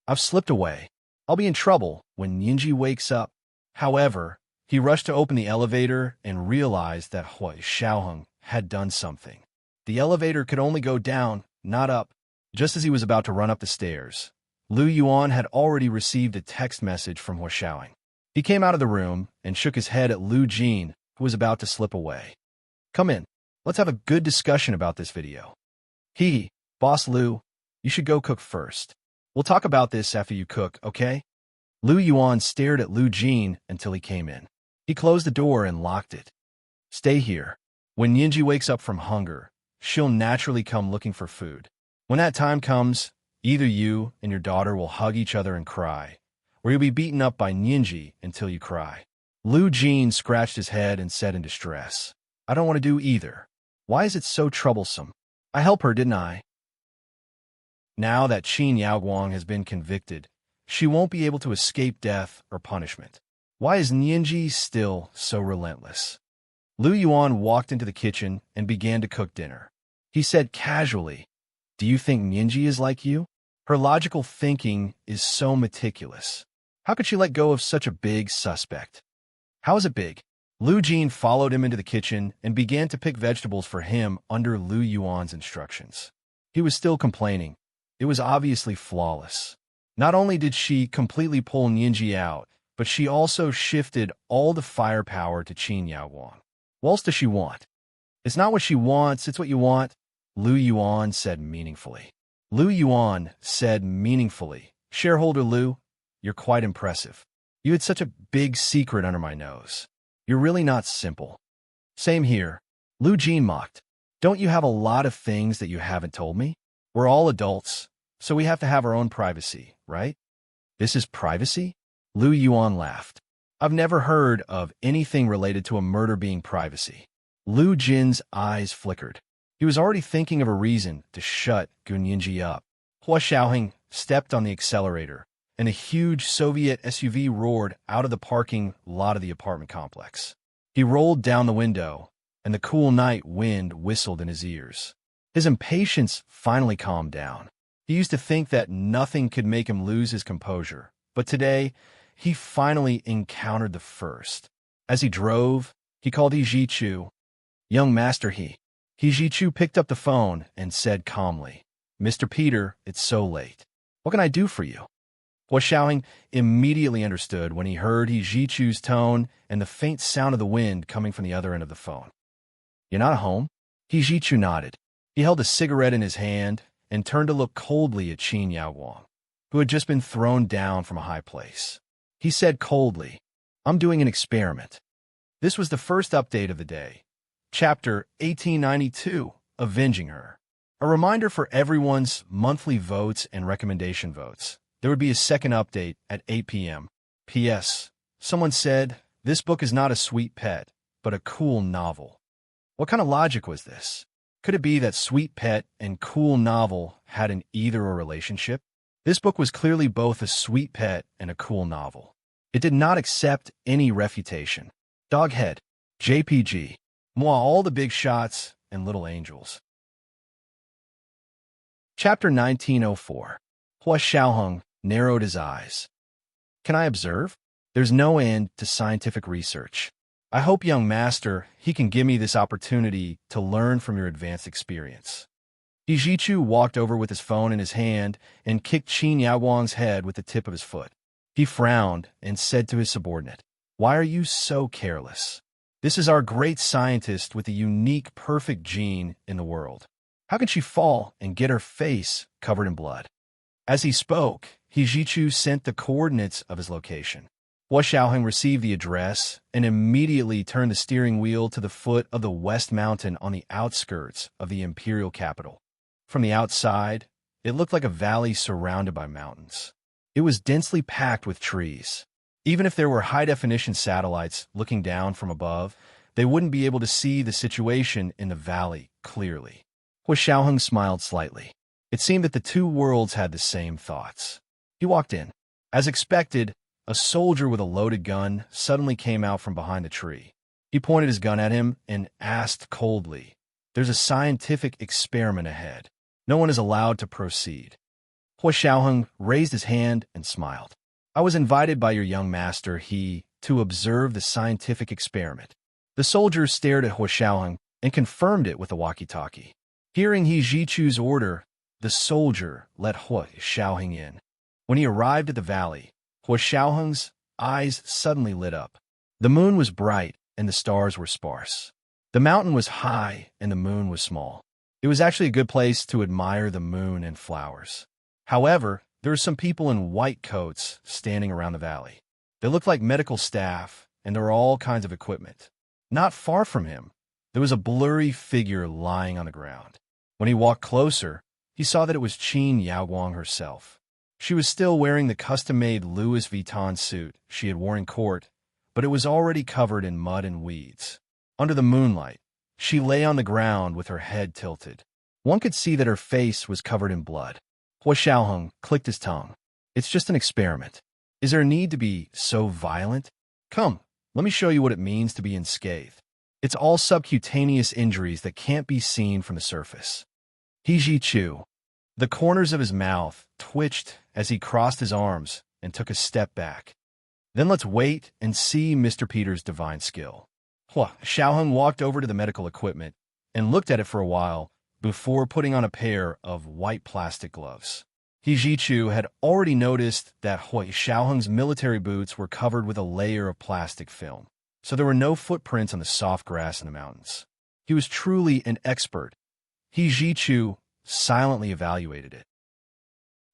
I've slipped away. I'll be in trouble when Yinji wakes up. However, he rushed to open the elevator and realized that Hua Xiaoheng had done something. The elevator could only go down, not up. Just as he was about to run up the stairs, Lu Yuan had already received a text message from Hua Xiaoheng. He came out of the room and shook his head at Lu Jin, who was about to slip away. Come in. Let's have a good discussion about this video. Boss Lu, you should go cook first. We'll talk about this after you cook, okay? Lu Yuan stared at Lu Jin until he came in. He closed the door and locked it. Stay here. When Yinji wakes up from hunger, she'll naturally come looking for food. When that time comes, either you and your daughter will hug each other and cry, or you'll be beaten up by Yinji until you cry. Lu Jin scratched his head and said in distress, I don't want to do either. Why is it so troublesome? I helped her, didn't I? Now that Qin Yaoguang has been convicted, she won't be able to escape death or punishment. Why is Yinji still so relentless? Lu Yuan walked into the kitchen and began to cook dinner. He said casually, Do you think Yinji is like you? Her logical thinking is so meticulous. How could she let go of such a big suspect? How is it big? Lu Jin followed him into the kitchen and began to pick vegetables for him under Lu Yuan's instructions. He was still complaining. It was obviously flawless. Not only did she completely pull Yinji out, but she also shifted all the firepower to Qin Yaoguang. What else does she want? It's not what she wants, it's what you want, Lu Yuan said meaningfully. Lu Yuan said meaningfully, Shareholder Lu, you're quite impressive. You had such a big secret under my nose. You're really not simple. Same here. Lu Jin mocked. Don't you have a lot of things that you haven't told me? We're all adults, so we have to have our own privacy, right? This is privacy? Lu Yuan laughed. I've never heard of anything related to a murder being privacy. Lu Jin's eyes flickered. He was already thinking of a reason to shut Gun Yinji up. Hua Xiaoheng stepped on the accelerator, and a huge Soviet SUV roared out of the parking lot of the apartment complex. He rolled down the window, and the cool night wind whistled in his ears. His impatience finally calmed down. He used to think that nothing could make him lose his composure, but today, he finally encountered the first. As he drove, he called He Jichu. Young Master He. He Jichu picked up the phone and said calmly, Mr. Peter, it's so late. What can I do for you? Hua Xiaoheng immediately understood when he heard He Jichu's tone and the faint sound of the wind coming from the other end of the phone. You're not at home? He Jichu nodded. He held a cigarette in his hand and turned to look coldly at Qin Yaoguang, who had just been thrown down from a high place. He said coldly, I'm doing an experiment. This was the first update of the day. Chapter 1892, Avenging Her. A reminder for everyone's monthly votes and recommendation votes. There would be a second update at 8 p.m. P.S. Someone said, this book is not a sweet pet, but a cool novel. What kind of logic was this? Could it be that sweet pet and cool novel had an either-or relationship? This book was clearly both a sweet pet and a cool novel. It did not accept any refutation. Doghead, JPG, moi all the big shots and little angels. Chapter 1904. Hua Xiaoheng narrowed his eyes. Can I observe? There's no end to scientific research. I hope, young master, he can give me this opportunity to learn from your advanced experience. He Jichu walked over with his phone in his hand and kicked Qin Yaoguang's head with the tip of his foot. He frowned and said to his subordinate, Why are you so careless? This is our great scientist with a unique, perfect gene in the world. How can she fall and get her face covered in blood? As he spoke, He Jichu sent the coordinates of his location. Hua Xiaoheng received the address and immediately turned the steering wheel to the foot of the West Mountain on the outskirts of the imperial capital. From the outside, it looked like a valley surrounded by mountains. It was densely packed with trees. Even if there were high-definition satellites looking down from above, they wouldn't be able to see the situation in the valley clearly. Hua Xiaoheng smiled slightly. It seemed that the two worlds had the same thoughts. He walked in. As expected, a soldier with a loaded gun suddenly came out from behind the tree. He pointed his gun at him and asked coldly, "There's a scientific experiment ahead. No one is allowed to proceed." Hua Xiaoheng raised his hand and smiled. "I was invited by your young master, to observe the scientific experiment." The soldier stared at Hua Xiaoheng and confirmed it with a walkie-talkie. Hearing He Zhichu's order, the soldier let Hua Xiaoheng in. When he arrived at the valley, Hua Xiaoheng's eyes suddenly lit up. The moon was bright and the stars were sparse. The mountain was high and the moon was small. It was actually a good place to admire the moon and flowers. However, there were some people in white coats standing around the valley. They looked like medical staff, and there were all kinds of equipment. Not far from him, there was a blurry figure lying on the ground. When he walked closer, he saw that it was Qin Yaoguang herself. She was still wearing the custom-made Louis Vuitton suit she had worn in court, but it was already covered in mud and weeds. Under the moonlight, she lay on the ground with her head tilted. One could see that her face was covered in blood. Hua Xiaoheng clicked his tongue. "It's just an experiment. Is there a need to be so violent? Come, let me show you what it means to be unscathed. It's all subcutaneous injuries that can't be seen from the surface." He Zhichu. The corners of his mouth twitched as he crossed his arms and took a step back. "Then let's wait and see Mr. Peter's divine skill." Hua Xiaoheng walked over to the medical equipment and looked at it for a while before putting on a pair of white plastic gloves. He Zhichu had already noticed that Hua Xiaoheng's military boots were covered with a layer of plastic film, so there were no footprints on the soft grass in the mountains. He was truly an expert. He Zhichu silently evaluated it.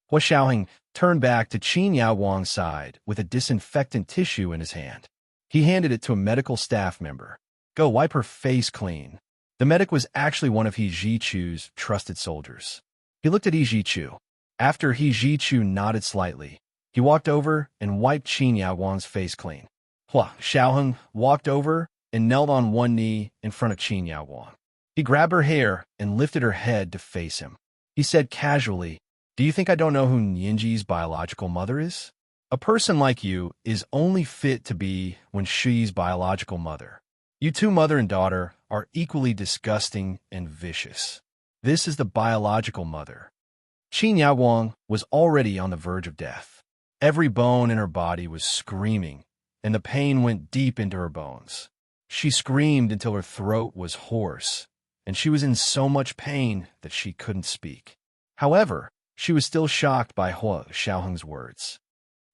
Hua Xiaoheng turned back to Qin Yaoguang's side with a disinfectant tissue in his hand. He handed it to a medical staff member. "Go wipe her face clean." The medic was actually one of He Zhichu's trusted soldiers. He looked at He Zhichu. After He Zhichu nodded slightly, he walked over and wiped Qin Yaoguang's face clean. Hua Xiaoheng walked over and knelt on one knee in front of Qin Yaoguang. He grabbed her hair and lifted her head to face him. He said casually, "Do you think I don't know who Nianji's biological mother is? A person like you is only fit to be when she's biological mother. You two, mother and daughter, are equally disgusting and vicious. This is the biological mother." Qin Yaoguang was already on the verge of death. Every bone in her body was screaming, and the pain went deep into her bones. She screamed until her throat was hoarse, and she was in so much pain that she couldn't speak. However, she was still shocked by Hua Xiaoheng's words.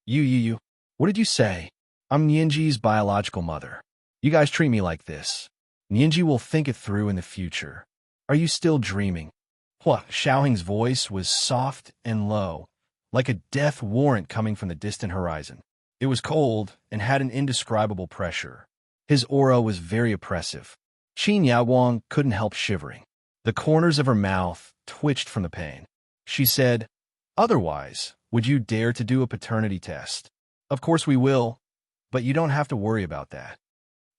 You, what did you say? I'm Nianji's biological mother. You guys treat me like this. Nianji will think it through in the future. Are you still dreaming?" Hua Xiaoheng's voice was soft and low, like a death warrant coming from the distant horizon. It was cold and had an indescribable pressure. His aura was very oppressive. Qin Yaoguang couldn't help shivering. The corners of her mouth twitched from the pain. She said, "Otherwise, would you dare to do a paternity test?" "Of course we will, but you don't have to worry about that."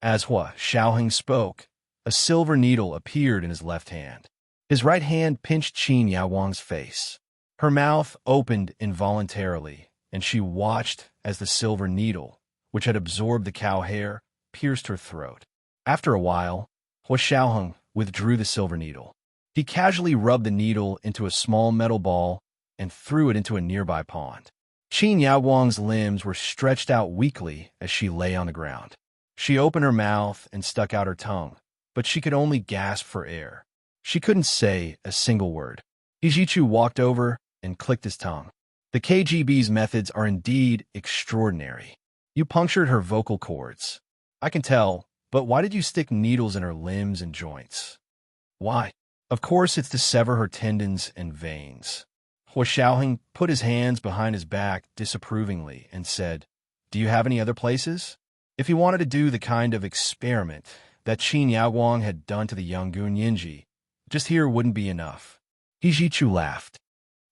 As Hua Xiaoheng spoke, a silver needle appeared in his left hand. His right hand pinched Qin Yaoguang's face. Her mouth opened involuntarily, and she watched as the silver needle, which had absorbed the cow hair, pierced her throat. After a while, Hua Xiaoheng withdrew the silver needle. He casually rubbed the needle into a small metal ball and threw it into a nearby pond. Qin Yaoguang's limbs were stretched out weakly as she lay on the ground. She opened her mouth and stuck out her tongue, but she could only gasp for air. She couldn't say a single word. He Zhichu walked over and clicked his tongue. "The KGB's methods are indeed extraordinary. You punctured her vocal cords. I can tell, but why did you stick needles in her limbs and joints?" "Why? Of course it's to sever her tendons and veins." Hua Xiaoheng put his hands behind his back disapprovingly and said, "Do you have any other places?" If he wanted to do the kind of experiment that Qin Yaoguang had done to the young Gun Yinji, just here wouldn't be enough. He Zhichu laughed.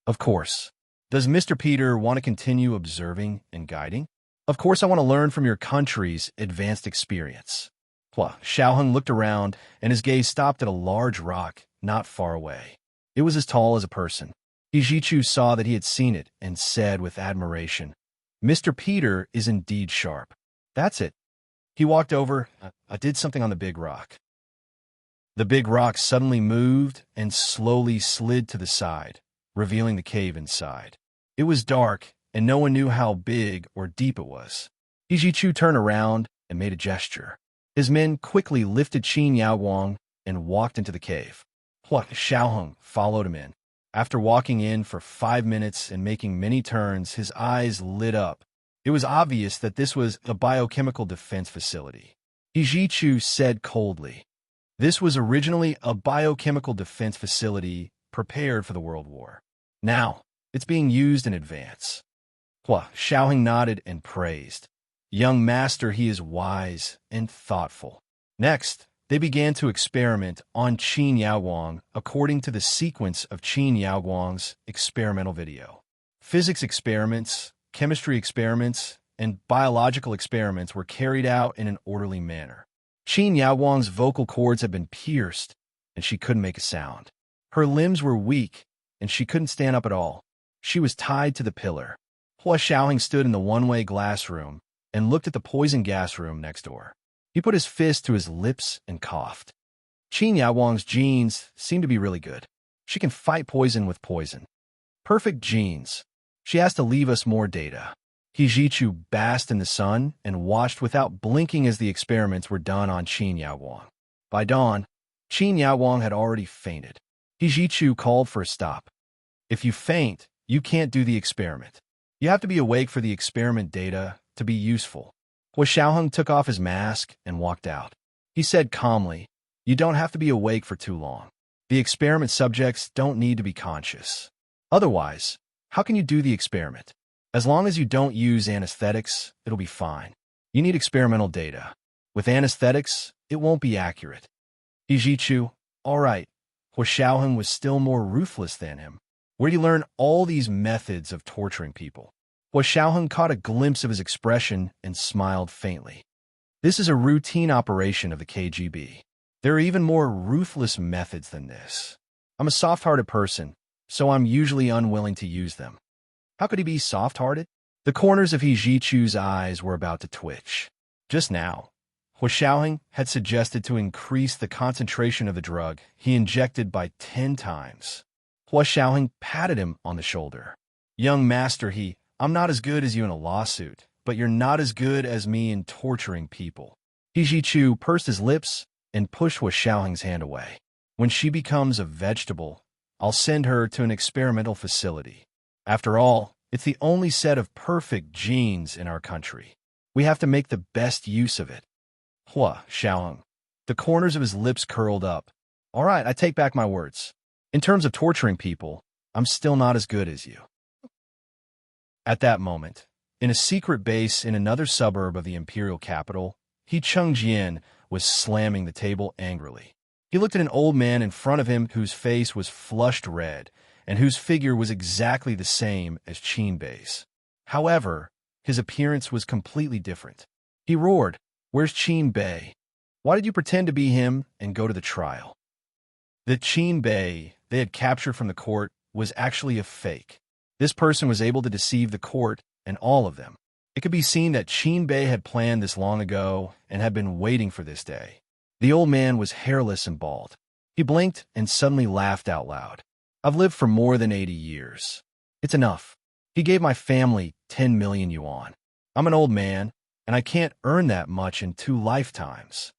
"Of course. Does Mr. Peter want to continue observing and guiding?" Of course, I want to learn from your country's advanced experience. Xiaoheng looked around, and his gaze stopped at a large rock not far away. It was as tall as a person. Yijichu saw that he had seen it and said with admiration, "Mr. Peter is indeed sharp." That's it. He walked over. I did something on the big rock. The big rock suddenly moved and slowly slid to the side, revealing the cave inside. It was dark, and no one knew how big or deep it was. Yijichu turned around and made a gesture. His men quickly lifted Qin Yaowang and walked into the cave. Xiaoheng followed him in. After walking in for 5 minutes and making many turns, his eyes lit up. It was obvious that this was a biochemical defense facility. Yijichu said coldly, "This was originally a biochemical defense facility prepared for the World War. Now, it's being used in advance." Xiaoheng nodded and praised. "Young master, he is wise and thoughtful." Next, they began to experiment on Qin Yaowang according to the sequence of Qin Yaowang's experimental video. Physics experiments, chemistry experiments, and biological experiments were carried out in an orderly manner. Qin Yaowang's vocal cords had been pierced, and she couldn't make a sound. Her limbs were weak, and she couldn't stand up at all. She was tied to the pillar. Hua Xiaoheng stood in the one-way glass room and looked at the poison gas room next door. He put his fist to his lips and coughed. Qin Yaowang's genes seem to be really good. She can fight poison with poison. Perfect genes. She has to leave us more data. Yijichu basked in the sun and watched without blinking as the experiments were done on Qin Yaowang. By dawn, Qin Yaowang had already fainted. Yijichu called for a stop. "If you faint, you can't do the experiment. You have to be awake for the experiment data to be useful." Hua Xiaoheng took off his mask and walked out. He said calmly, "You don't have to be awake for too long. The experiment subjects don't need to be conscious. Otherwise, how can you do the experiment? As long as you don't use anesthetics, it'll be fine. You need experimental data. With anesthetics, it won't be accurate." Yijichu, "All right." Hua Xiaoheng was still more ruthless than him. "Where do you learn all these methods of torturing people?" Hua Xiaoheng caught a glimpse of his expression and smiled faintly. "This is a routine operation of the KGB. There are even more ruthless methods than this. I'm a soft-hearted person, so I'm usually unwilling to use them." How could he be soft-hearted? The corners of Yijichu's eyes were about to twitch. Just now, Hua Xiaoheng had suggested to increase the concentration of the drug he injected by 10 times. Hua Xiaoheng patted him on the shoulder. "Young master, I'm not as good as you in a lawsuit, but you're not as good as me in torturing people." Yijichu pursed his lips and pushed Hua Xiaoheng's hand away. "When she becomes a vegetable, I'll send her to an experimental facility. After all, it's the only set of perfect genes in our country. We have to make the best use of it." Hua Xiaoheng. The corners of his lips curled up. "All right, I take back my words. In terms of torturing people, I'm still not as good as you." At that moment, in a secret base in another suburb of the imperial capital, He Chengjian was slamming the table angrily. He looked at an old man in front of him whose face was flushed red and whose figure was exactly the same as Qin Bei's. However, his appearance was completely different. He roared, "Where's Qin Bei? Why did you pretend to be him and go to the trial?" The Qin Bei they had captured from the court was actually a fake. This person was able to deceive the court and all of them. It could be seen that Qin Bei had planned this long ago and had been waiting for this day. The old man was hairless and bald. He blinked and suddenly laughed out loud. "I've lived for more than 80 years. It's enough. He gave my family 10 million yuan. I'm an old man, and I can't earn that much in 2 lifetimes."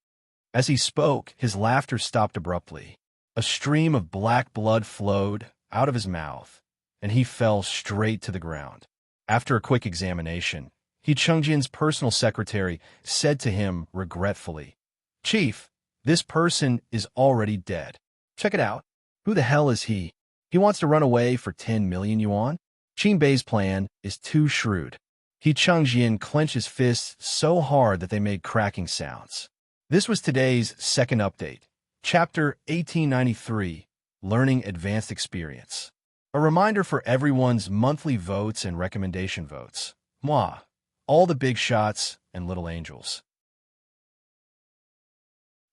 As he spoke, his laughter stopped abruptly. A stream of black blood flowed out of his mouth, and he fell straight to the ground. After a quick examination, He Chengjian's personal secretary said to him regretfully, "Chief, this person is already dead. Check it out. Who the hell is he? He wants to run away for 10 million yuan? Qin Bei's plan is too shrewd." He Chengjian clenched his fists so hard that they made cracking sounds. This was today's second update, Chapter 1893, Learning Advanced Experience. A reminder for everyone's monthly votes and recommendation votes. Moi, all the big shots and little angels.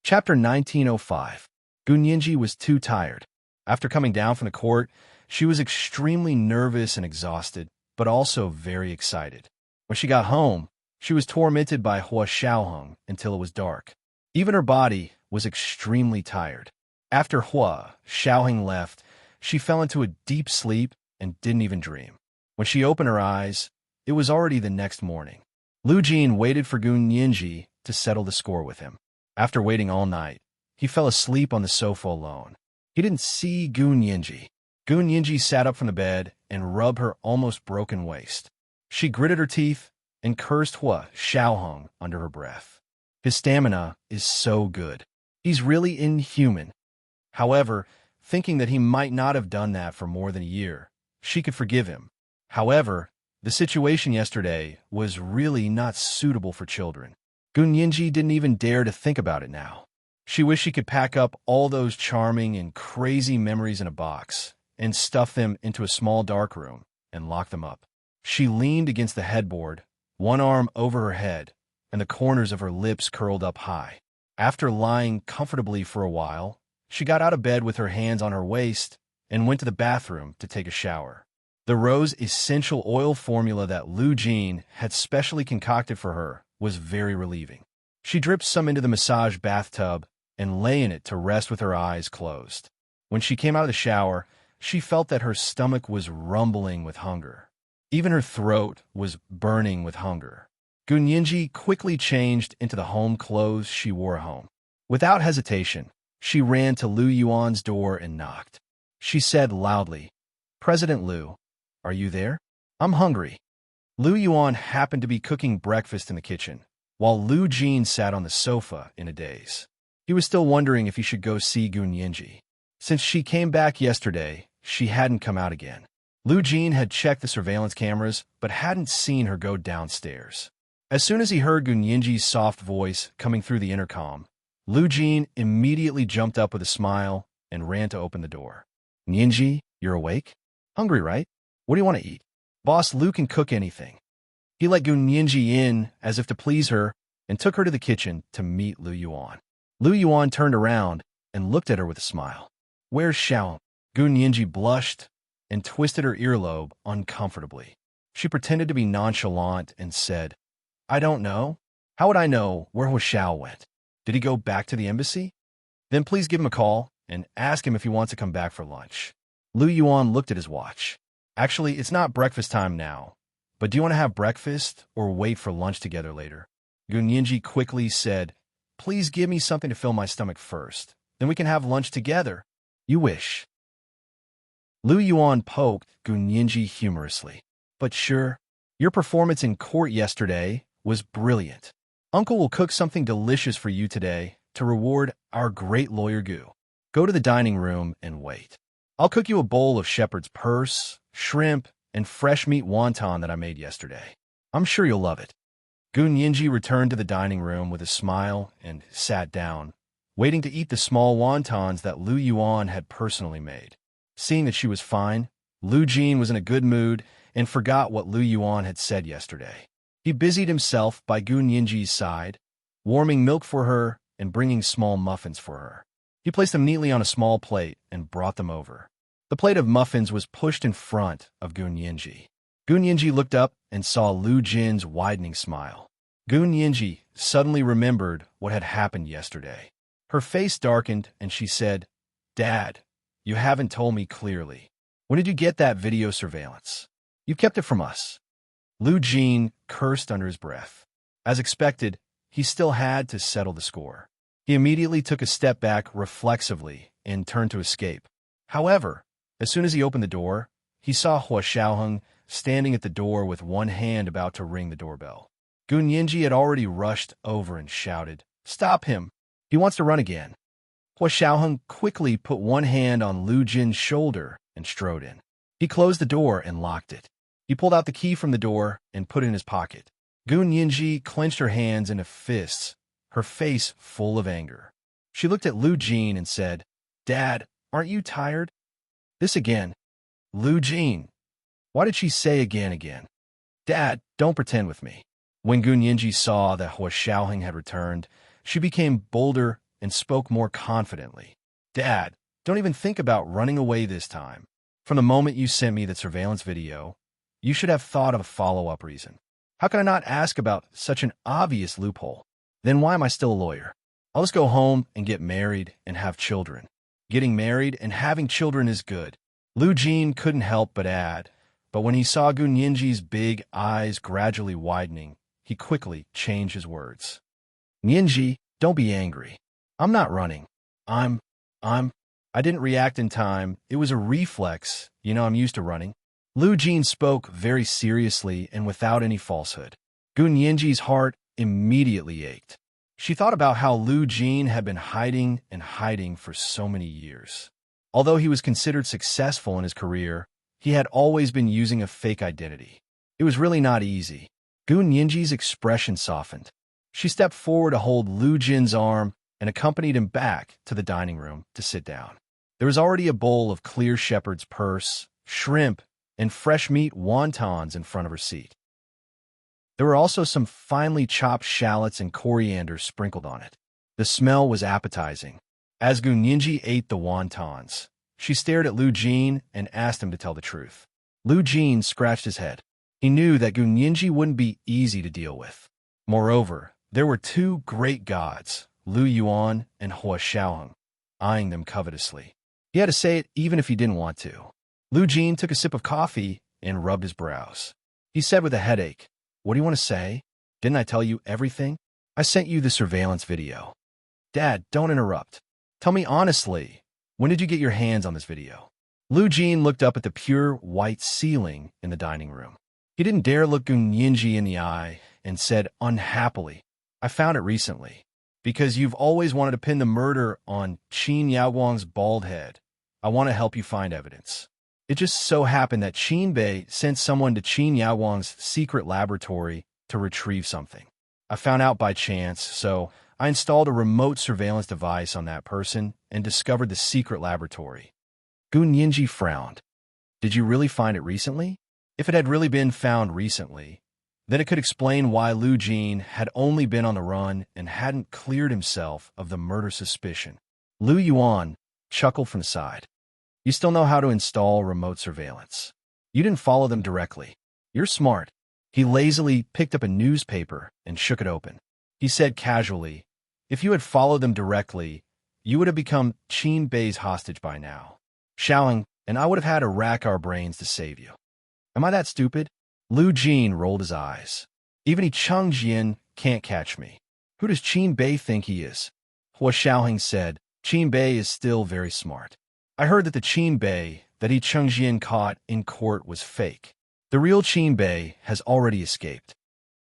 Chapter 1905. Gunyinji was too tired. After coming down from the court, she was extremely nervous and exhausted, but also very excited. When she got home, she was tormented by Hua Xiaoheng until it was dark. Even her body was extremely tired. After Hua Xiaoheng left, she fell into a deep sleep and didn't even dream. When she opened her eyes, it was already the next morning. Lu Jin waited for Gunyinji to settle the score with him. After waiting all night, he fell asleep on the sofa alone. He didn't see Gunyinji. Gunyinji sat up from the bed and rubbed her almost broken waist. She gritted her teeth and cursed Hua Xiaoheng under her breath. His stamina is so good. He's really inhuman. However, thinking that he might not have done that for more than a year, she could forgive him. However, the situation yesterday was really not suitable for children. Gunyinji didn't even dare to think about it now. She wished she could pack up all those charming and crazy memories in a box and stuff them into a small dark room and lock them up. She leaned against the headboard, one arm over her head, and the corners of her lips curled up high. After lying comfortably for a while, she got out of bed with her hands on her waist and went to the bathroom to take a shower. The rose essential oil formula that Lu Jin had specially concocted for her was very relieving. She dripped some into the massage bathtub and lay in it to rest with her eyes closed. When she came out of the shower, she felt that her stomach was rumbling with hunger. Even her throat was burning with hunger. Gunyinji quickly changed into the home clothes she wore home. Without hesitation, she ran to Lu Yuan's door and knocked. She said loudly, "President Lu, are you there? I'm hungry." Lu Yuan happened to be cooking breakfast in the kitchen, while Lu Jin sat on the sofa in a daze. He was still wondering if he should go see Gunyinji. Since she came back yesterday, she hadn't come out again. Lu Jin had checked the surveillance cameras, but hadn't seen her go downstairs. As soon as he heard Gunyinji's soft voice coming through the intercom, Lu Jin immediately jumped up with a smile and ran to open the door. "Gunyinji, you're awake? Hungry, right? What do you want to eat? Boss Lu can cook anything." He let Gunyinji in as if to please her and took her to the kitchen to meet Lu Yuan. Lu Yuan turned around and looked at her with a smile. "Where's Xiao?" Gunyinji blushed and twisted her earlobe uncomfortably. She pretended to be nonchalant and said, "I don't know. How would I know where Xiao went? Did he go back to the embassy? Then please give him a call and ask him if he wants to come back for lunch." Lu Yuan looked at his watch. "Actually, it's not breakfast time now. But do you want to have breakfast or wait for lunch together later?" Gunyinji quickly said, "Please give me something to fill my stomach first. Then we can have lunch together." "You wish." Lu Yuan poked Gunyinji humorously. "But sure, your performance in court yesterday was brilliant. Uncle will cook something delicious for you today to reward our great lawyer Gu. Go to the dining room and wait. I'll cook you a bowl of shepherd's purse, shrimp, and fresh meat wonton that I made yesterday. I'm sure you'll love it." Gunyinji returned to the dining room with a smile and sat down, waiting to eat the small wontons that Lu Yuan had personally made. Seeing that she was fine, Lu Jin was in a good mood and forgot what Lu Yuan had said yesterday. He busied himself by Gunyinji's side, warming milk for her and bringing small muffins for her. He placed them neatly on a small plate and brought them over. The plate of muffins was pushed in front of Gunyinji. Gunyinji looked up and saw Lu Jin's widening smile. Gunyinji suddenly remembered what had happened yesterday. Her face darkened and she said, "Dad, you haven't told me clearly. When did you get that video surveillance? You kept it from us." Lu Jin cursed under his breath. As expected, he still had to settle the score. He immediately took a step back reflexively and turned to escape. However, as soon as he opened the door, he saw Hua Xiaoheng standing at the door with one hand about to ring the doorbell. Gunyinji had already rushed over and shouted, "Stop him! He wants to run again." Hua Xiaoheng quickly put one hand on Lu Jin's shoulder and strode in. He closed the door and locked it. He pulled out the key from the door and put it in his pocket. Gunyinji clenched her hands into fists, her face full of anger. She looked at Lu Jin and said, "Dad, aren't you tired?" "This again." "Lu Jin." Why did she say again? "Dad, don't pretend with me. When Gun Yinji saw that Hua Xiaoheng had returned, she became bolder and spoke more confidently. Dad, don't even think about running away this time. From the moment you sent me the surveillance video, you should have thought of a follow-up reason. How could I not ask about such an obvious loophole? Then why am I still a lawyer? I'll just go home and get married and have children. Getting married and having children is good. Lu Jin couldn't help but add, but when he saw Gun Yinji's big eyes gradually widening, he quickly changed his words. Yinji, don't be angry. I'm not running. I didn't react in time. It was a reflex. I'm used to running. Lu Jin spoke very seriously and without any falsehood. Gun Yinji's heart immediately ached. She thought about how Lu Jin had been hiding and hiding for so many years. Although he was considered successful in his career, he had always been using a fake identity. It was really not easy. Gun Yinji's expression softened. She stepped forward to hold Lu Jin's arm and accompanied him back to the dining room to sit down. There was already a bowl of clear shepherd's purse, shrimp, and fresh meat wontons in front of her seat. There were also some finely chopped shallots and coriander sprinkled on it. The smell was appetizing. As Gun Yinji ate the wontons, she stared at Lu Jin and asked him to tell the truth. Lu Jin scratched his head. He knew that Gun Yinji wouldn't be easy to deal with. Moreover, there were two great gods, Lu Yuan and Hua Xiaoheng, eyeing them covetously. He had to say it even if he didn't want to. Lu Jin took a sip of coffee and rubbed his brows. He said with a headache, "What do you want to say? Didn't I tell you everything? I sent you the surveillance video." "Dad, don't interrupt. Tell me honestly, when did you get your hands on this video?" Lu Jin looked up at the pure white ceiling in the dining room. He didn't dare look Gun Yinji in the eye and said unhappily, "I found it recently. Because you've always wanted to pin the murder on Qin Yaoguang's bald head, I want to help you find evidence. It just so happened that Qin Bei sent someone to Qin Yaoguang's secret laboratory to retrieve something. I found out by chance, so I installed a remote surveillance device on that person and discovered the secret laboratory." Gun Yinji frowned. "Did you really find it recently?" If it had really been found recently, then it could explain why Lu Jin had only been on the run and hadn't cleared himself of the murder suspicion. Lu Yuan chuckled from the side. "You still know how to install remote surveillance. You didn't follow them directly. You're smart." He lazily picked up a newspaper and shook it open. He said casually, "If you had followed them directly, you would have become Qin Bei's hostage by now. Xiaoheng and I would have had to rack our brains to save you." "Am I that stupid?" Lu Jin rolled his eyes. "Even Cheng Jian can't catch me. Who does Qin Bei think he is?" Hua Xiaoheng said, "Qin Bei is still very smart. I heard that the Qin Bei that Cheng Jian caught in court was fake. The real Qin Bei has already escaped."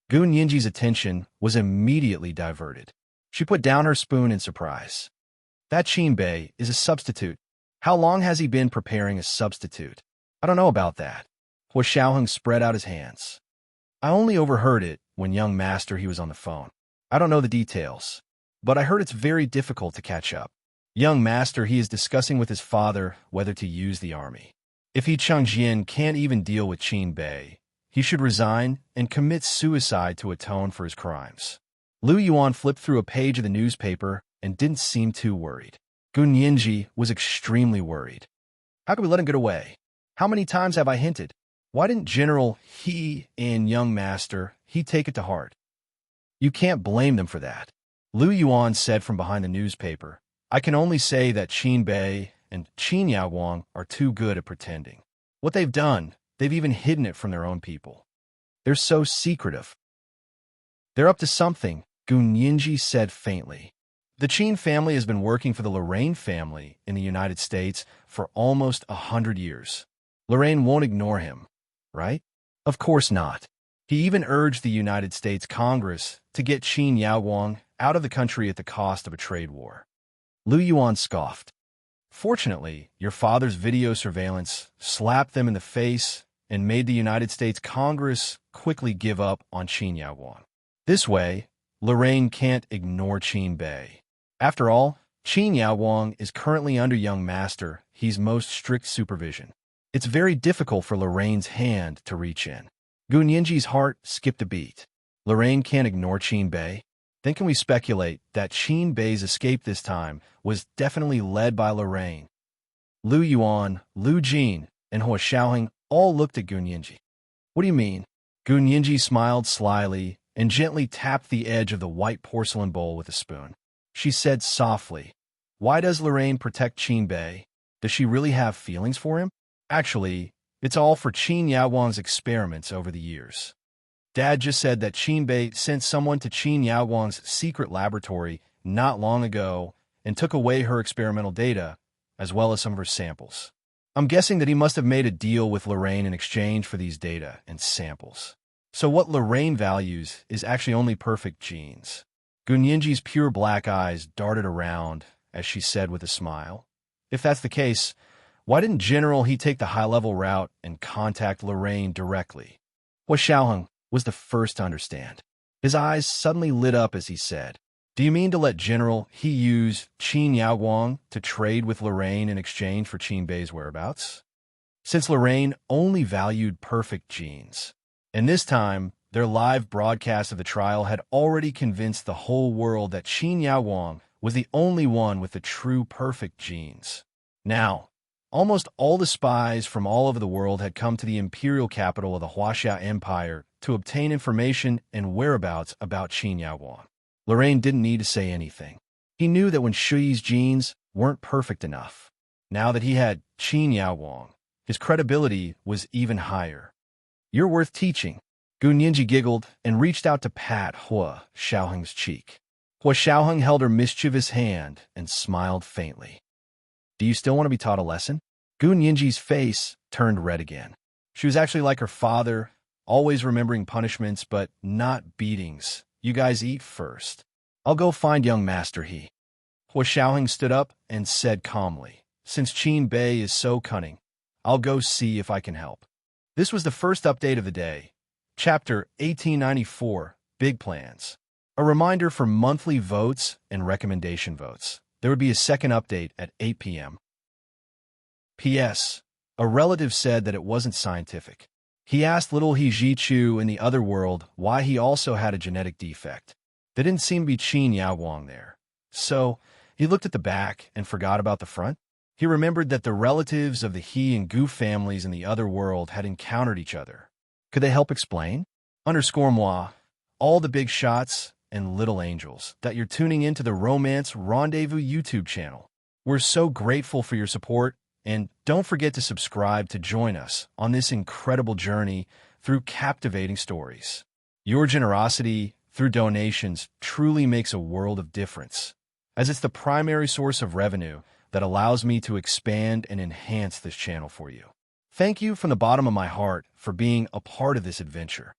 Gun Yinji's attention was immediately diverted. She put down her spoon in surprise. "That Qin Bei is a substitute. How long has he been preparing a substitute?" "I don't know about that." Hua Xiaoheng spread out his hands. "I only overheard it when young master he was on the phone. I don't know the details, but I heard it's very difficult to catch up. Young master he is discussing with his father whether to use the army. If Cheng Jian can't even deal with Qin Bei, he should resign and commit suicide to atone for his crimes." Lu Yuan flipped through a page of the newspaper and didn't seem too worried. Gun Yinji was extremely worried. "How could we let him get away? How many times have I hinted? Why didn't General He and young master he take it to heart?" "You can't blame them for that," Lu Yuan said from behind the newspaper. "I can only say that Qin Bei and Qin Yaoguang are too good at pretending. What they've done, they've even hidden it from their own people. They're so secretive." "They're up to something," Gun Yinji said faintly. "The Qin family has been working for the Lorraine family in the United States for almost 100 years. Lorraine won't ignore him, right?" "Of course not." He even urged the United States Congress to get Qin Yaoguang out of the country at the cost of a trade war. Lu Yuan scoffed. "Fortunately, your father's video surveillance slapped them in the face and made the United States Congress quickly give up on Qin Yaoguang. This way, Lorraine can't ignore Qin Bei. After all, Qin Yaoguang is currently under young master he's most strict supervision. It's very difficult for Lorraine's hand to reach in." Gun Yinji's heart skipped a beat. Lorraine can't ignore Qin Bei. Then can we speculate that Qin Bei's escape this time was definitely led by Lorraine? Lu Yuan, Lu Jin, and Hua Xiaoheng all looked at Gun Yinji. What do you mean? Gun Yinji smiled slyly and gently tapped the edge of the white porcelain bowl with a spoon. She said softly, "Why does Lorraine protect Qin Bei? Does she really have feelings for him? Actually, it's all for Qin Yaowang's experiments over the years. Dad just said that Qin Bei sent someone to Qin Yaowang's secret laboratory not long ago and took away her experimental data, as well as some of her samples. I'm guessing that he must have made a deal with Lorraine in exchange for these data and samples. So what Lorraine values is actually only perfect genes." Gun Yinji's pure black eyes darted around as she said with a smile, "If that's the case, why didn't General he take the high-level route and contact Lorraine directly?" Hua Xiaoheng was the first to understand. His eyes suddenly lit up as he said, "Do you mean to let General he use Qin Yaowang to trade with Lorraine in exchange for Qin Bei's whereabouts? Since Lorraine only valued perfect genes, and this time their live broadcast of the trial had already convinced the whole world that Qin Yaowang was the only one with the true perfect genes. Now, almost all the spies from all over the world had come to the imperial capital of the Huaxia Empire to obtain information and whereabouts about Qin Yaowang. Lorraine didn't need to say anything. He knew that when Shuyi's genes weren't perfect enough, now that he had Qin Yaowang, his credibility was even higher. "You're worth teaching." Gun Yinji giggled and reached out to pat Hua Xiaoheng's cheek. Hua Xiaoheng held her mischievous hand and smiled faintly. "Do you still want to be taught a lesson?" Gun Yinji's face turned red again. She was actually like her father, always remembering punishments but not beatings. "You guys eat first. I'll go find young Master He." Hua Xiaoheng stood up and said calmly, "Since Qin Bei is so cunning, I'll go see if I can help." This was the first update of the day. Chapter 1894, Big Plans. A reminder for monthly votes and recommendation votes. There would be a second update at 8 p.m. P.S. A relative said that it wasn't scientific. He asked little He Jichu in the other world why he also had a genetic defect. There didn't seem to be Qin Yaowang there. So he looked at the back and forgot about the front. He remembered that the relatives of the He and Gu families in the other world had encountered each other. Could they help explain? _moi, all the big shots and little angels, that you're tuning into the Romance Rendezvous YouTube channel. We're so grateful for your support, and don't forget to subscribe to join us on this incredible journey through captivating stories. Your generosity through donations truly makes a world of difference, as it's the primary source of revenue that allows me to expand and enhance this channel for you. Thank you from the bottom of my heart for being a part of this adventure.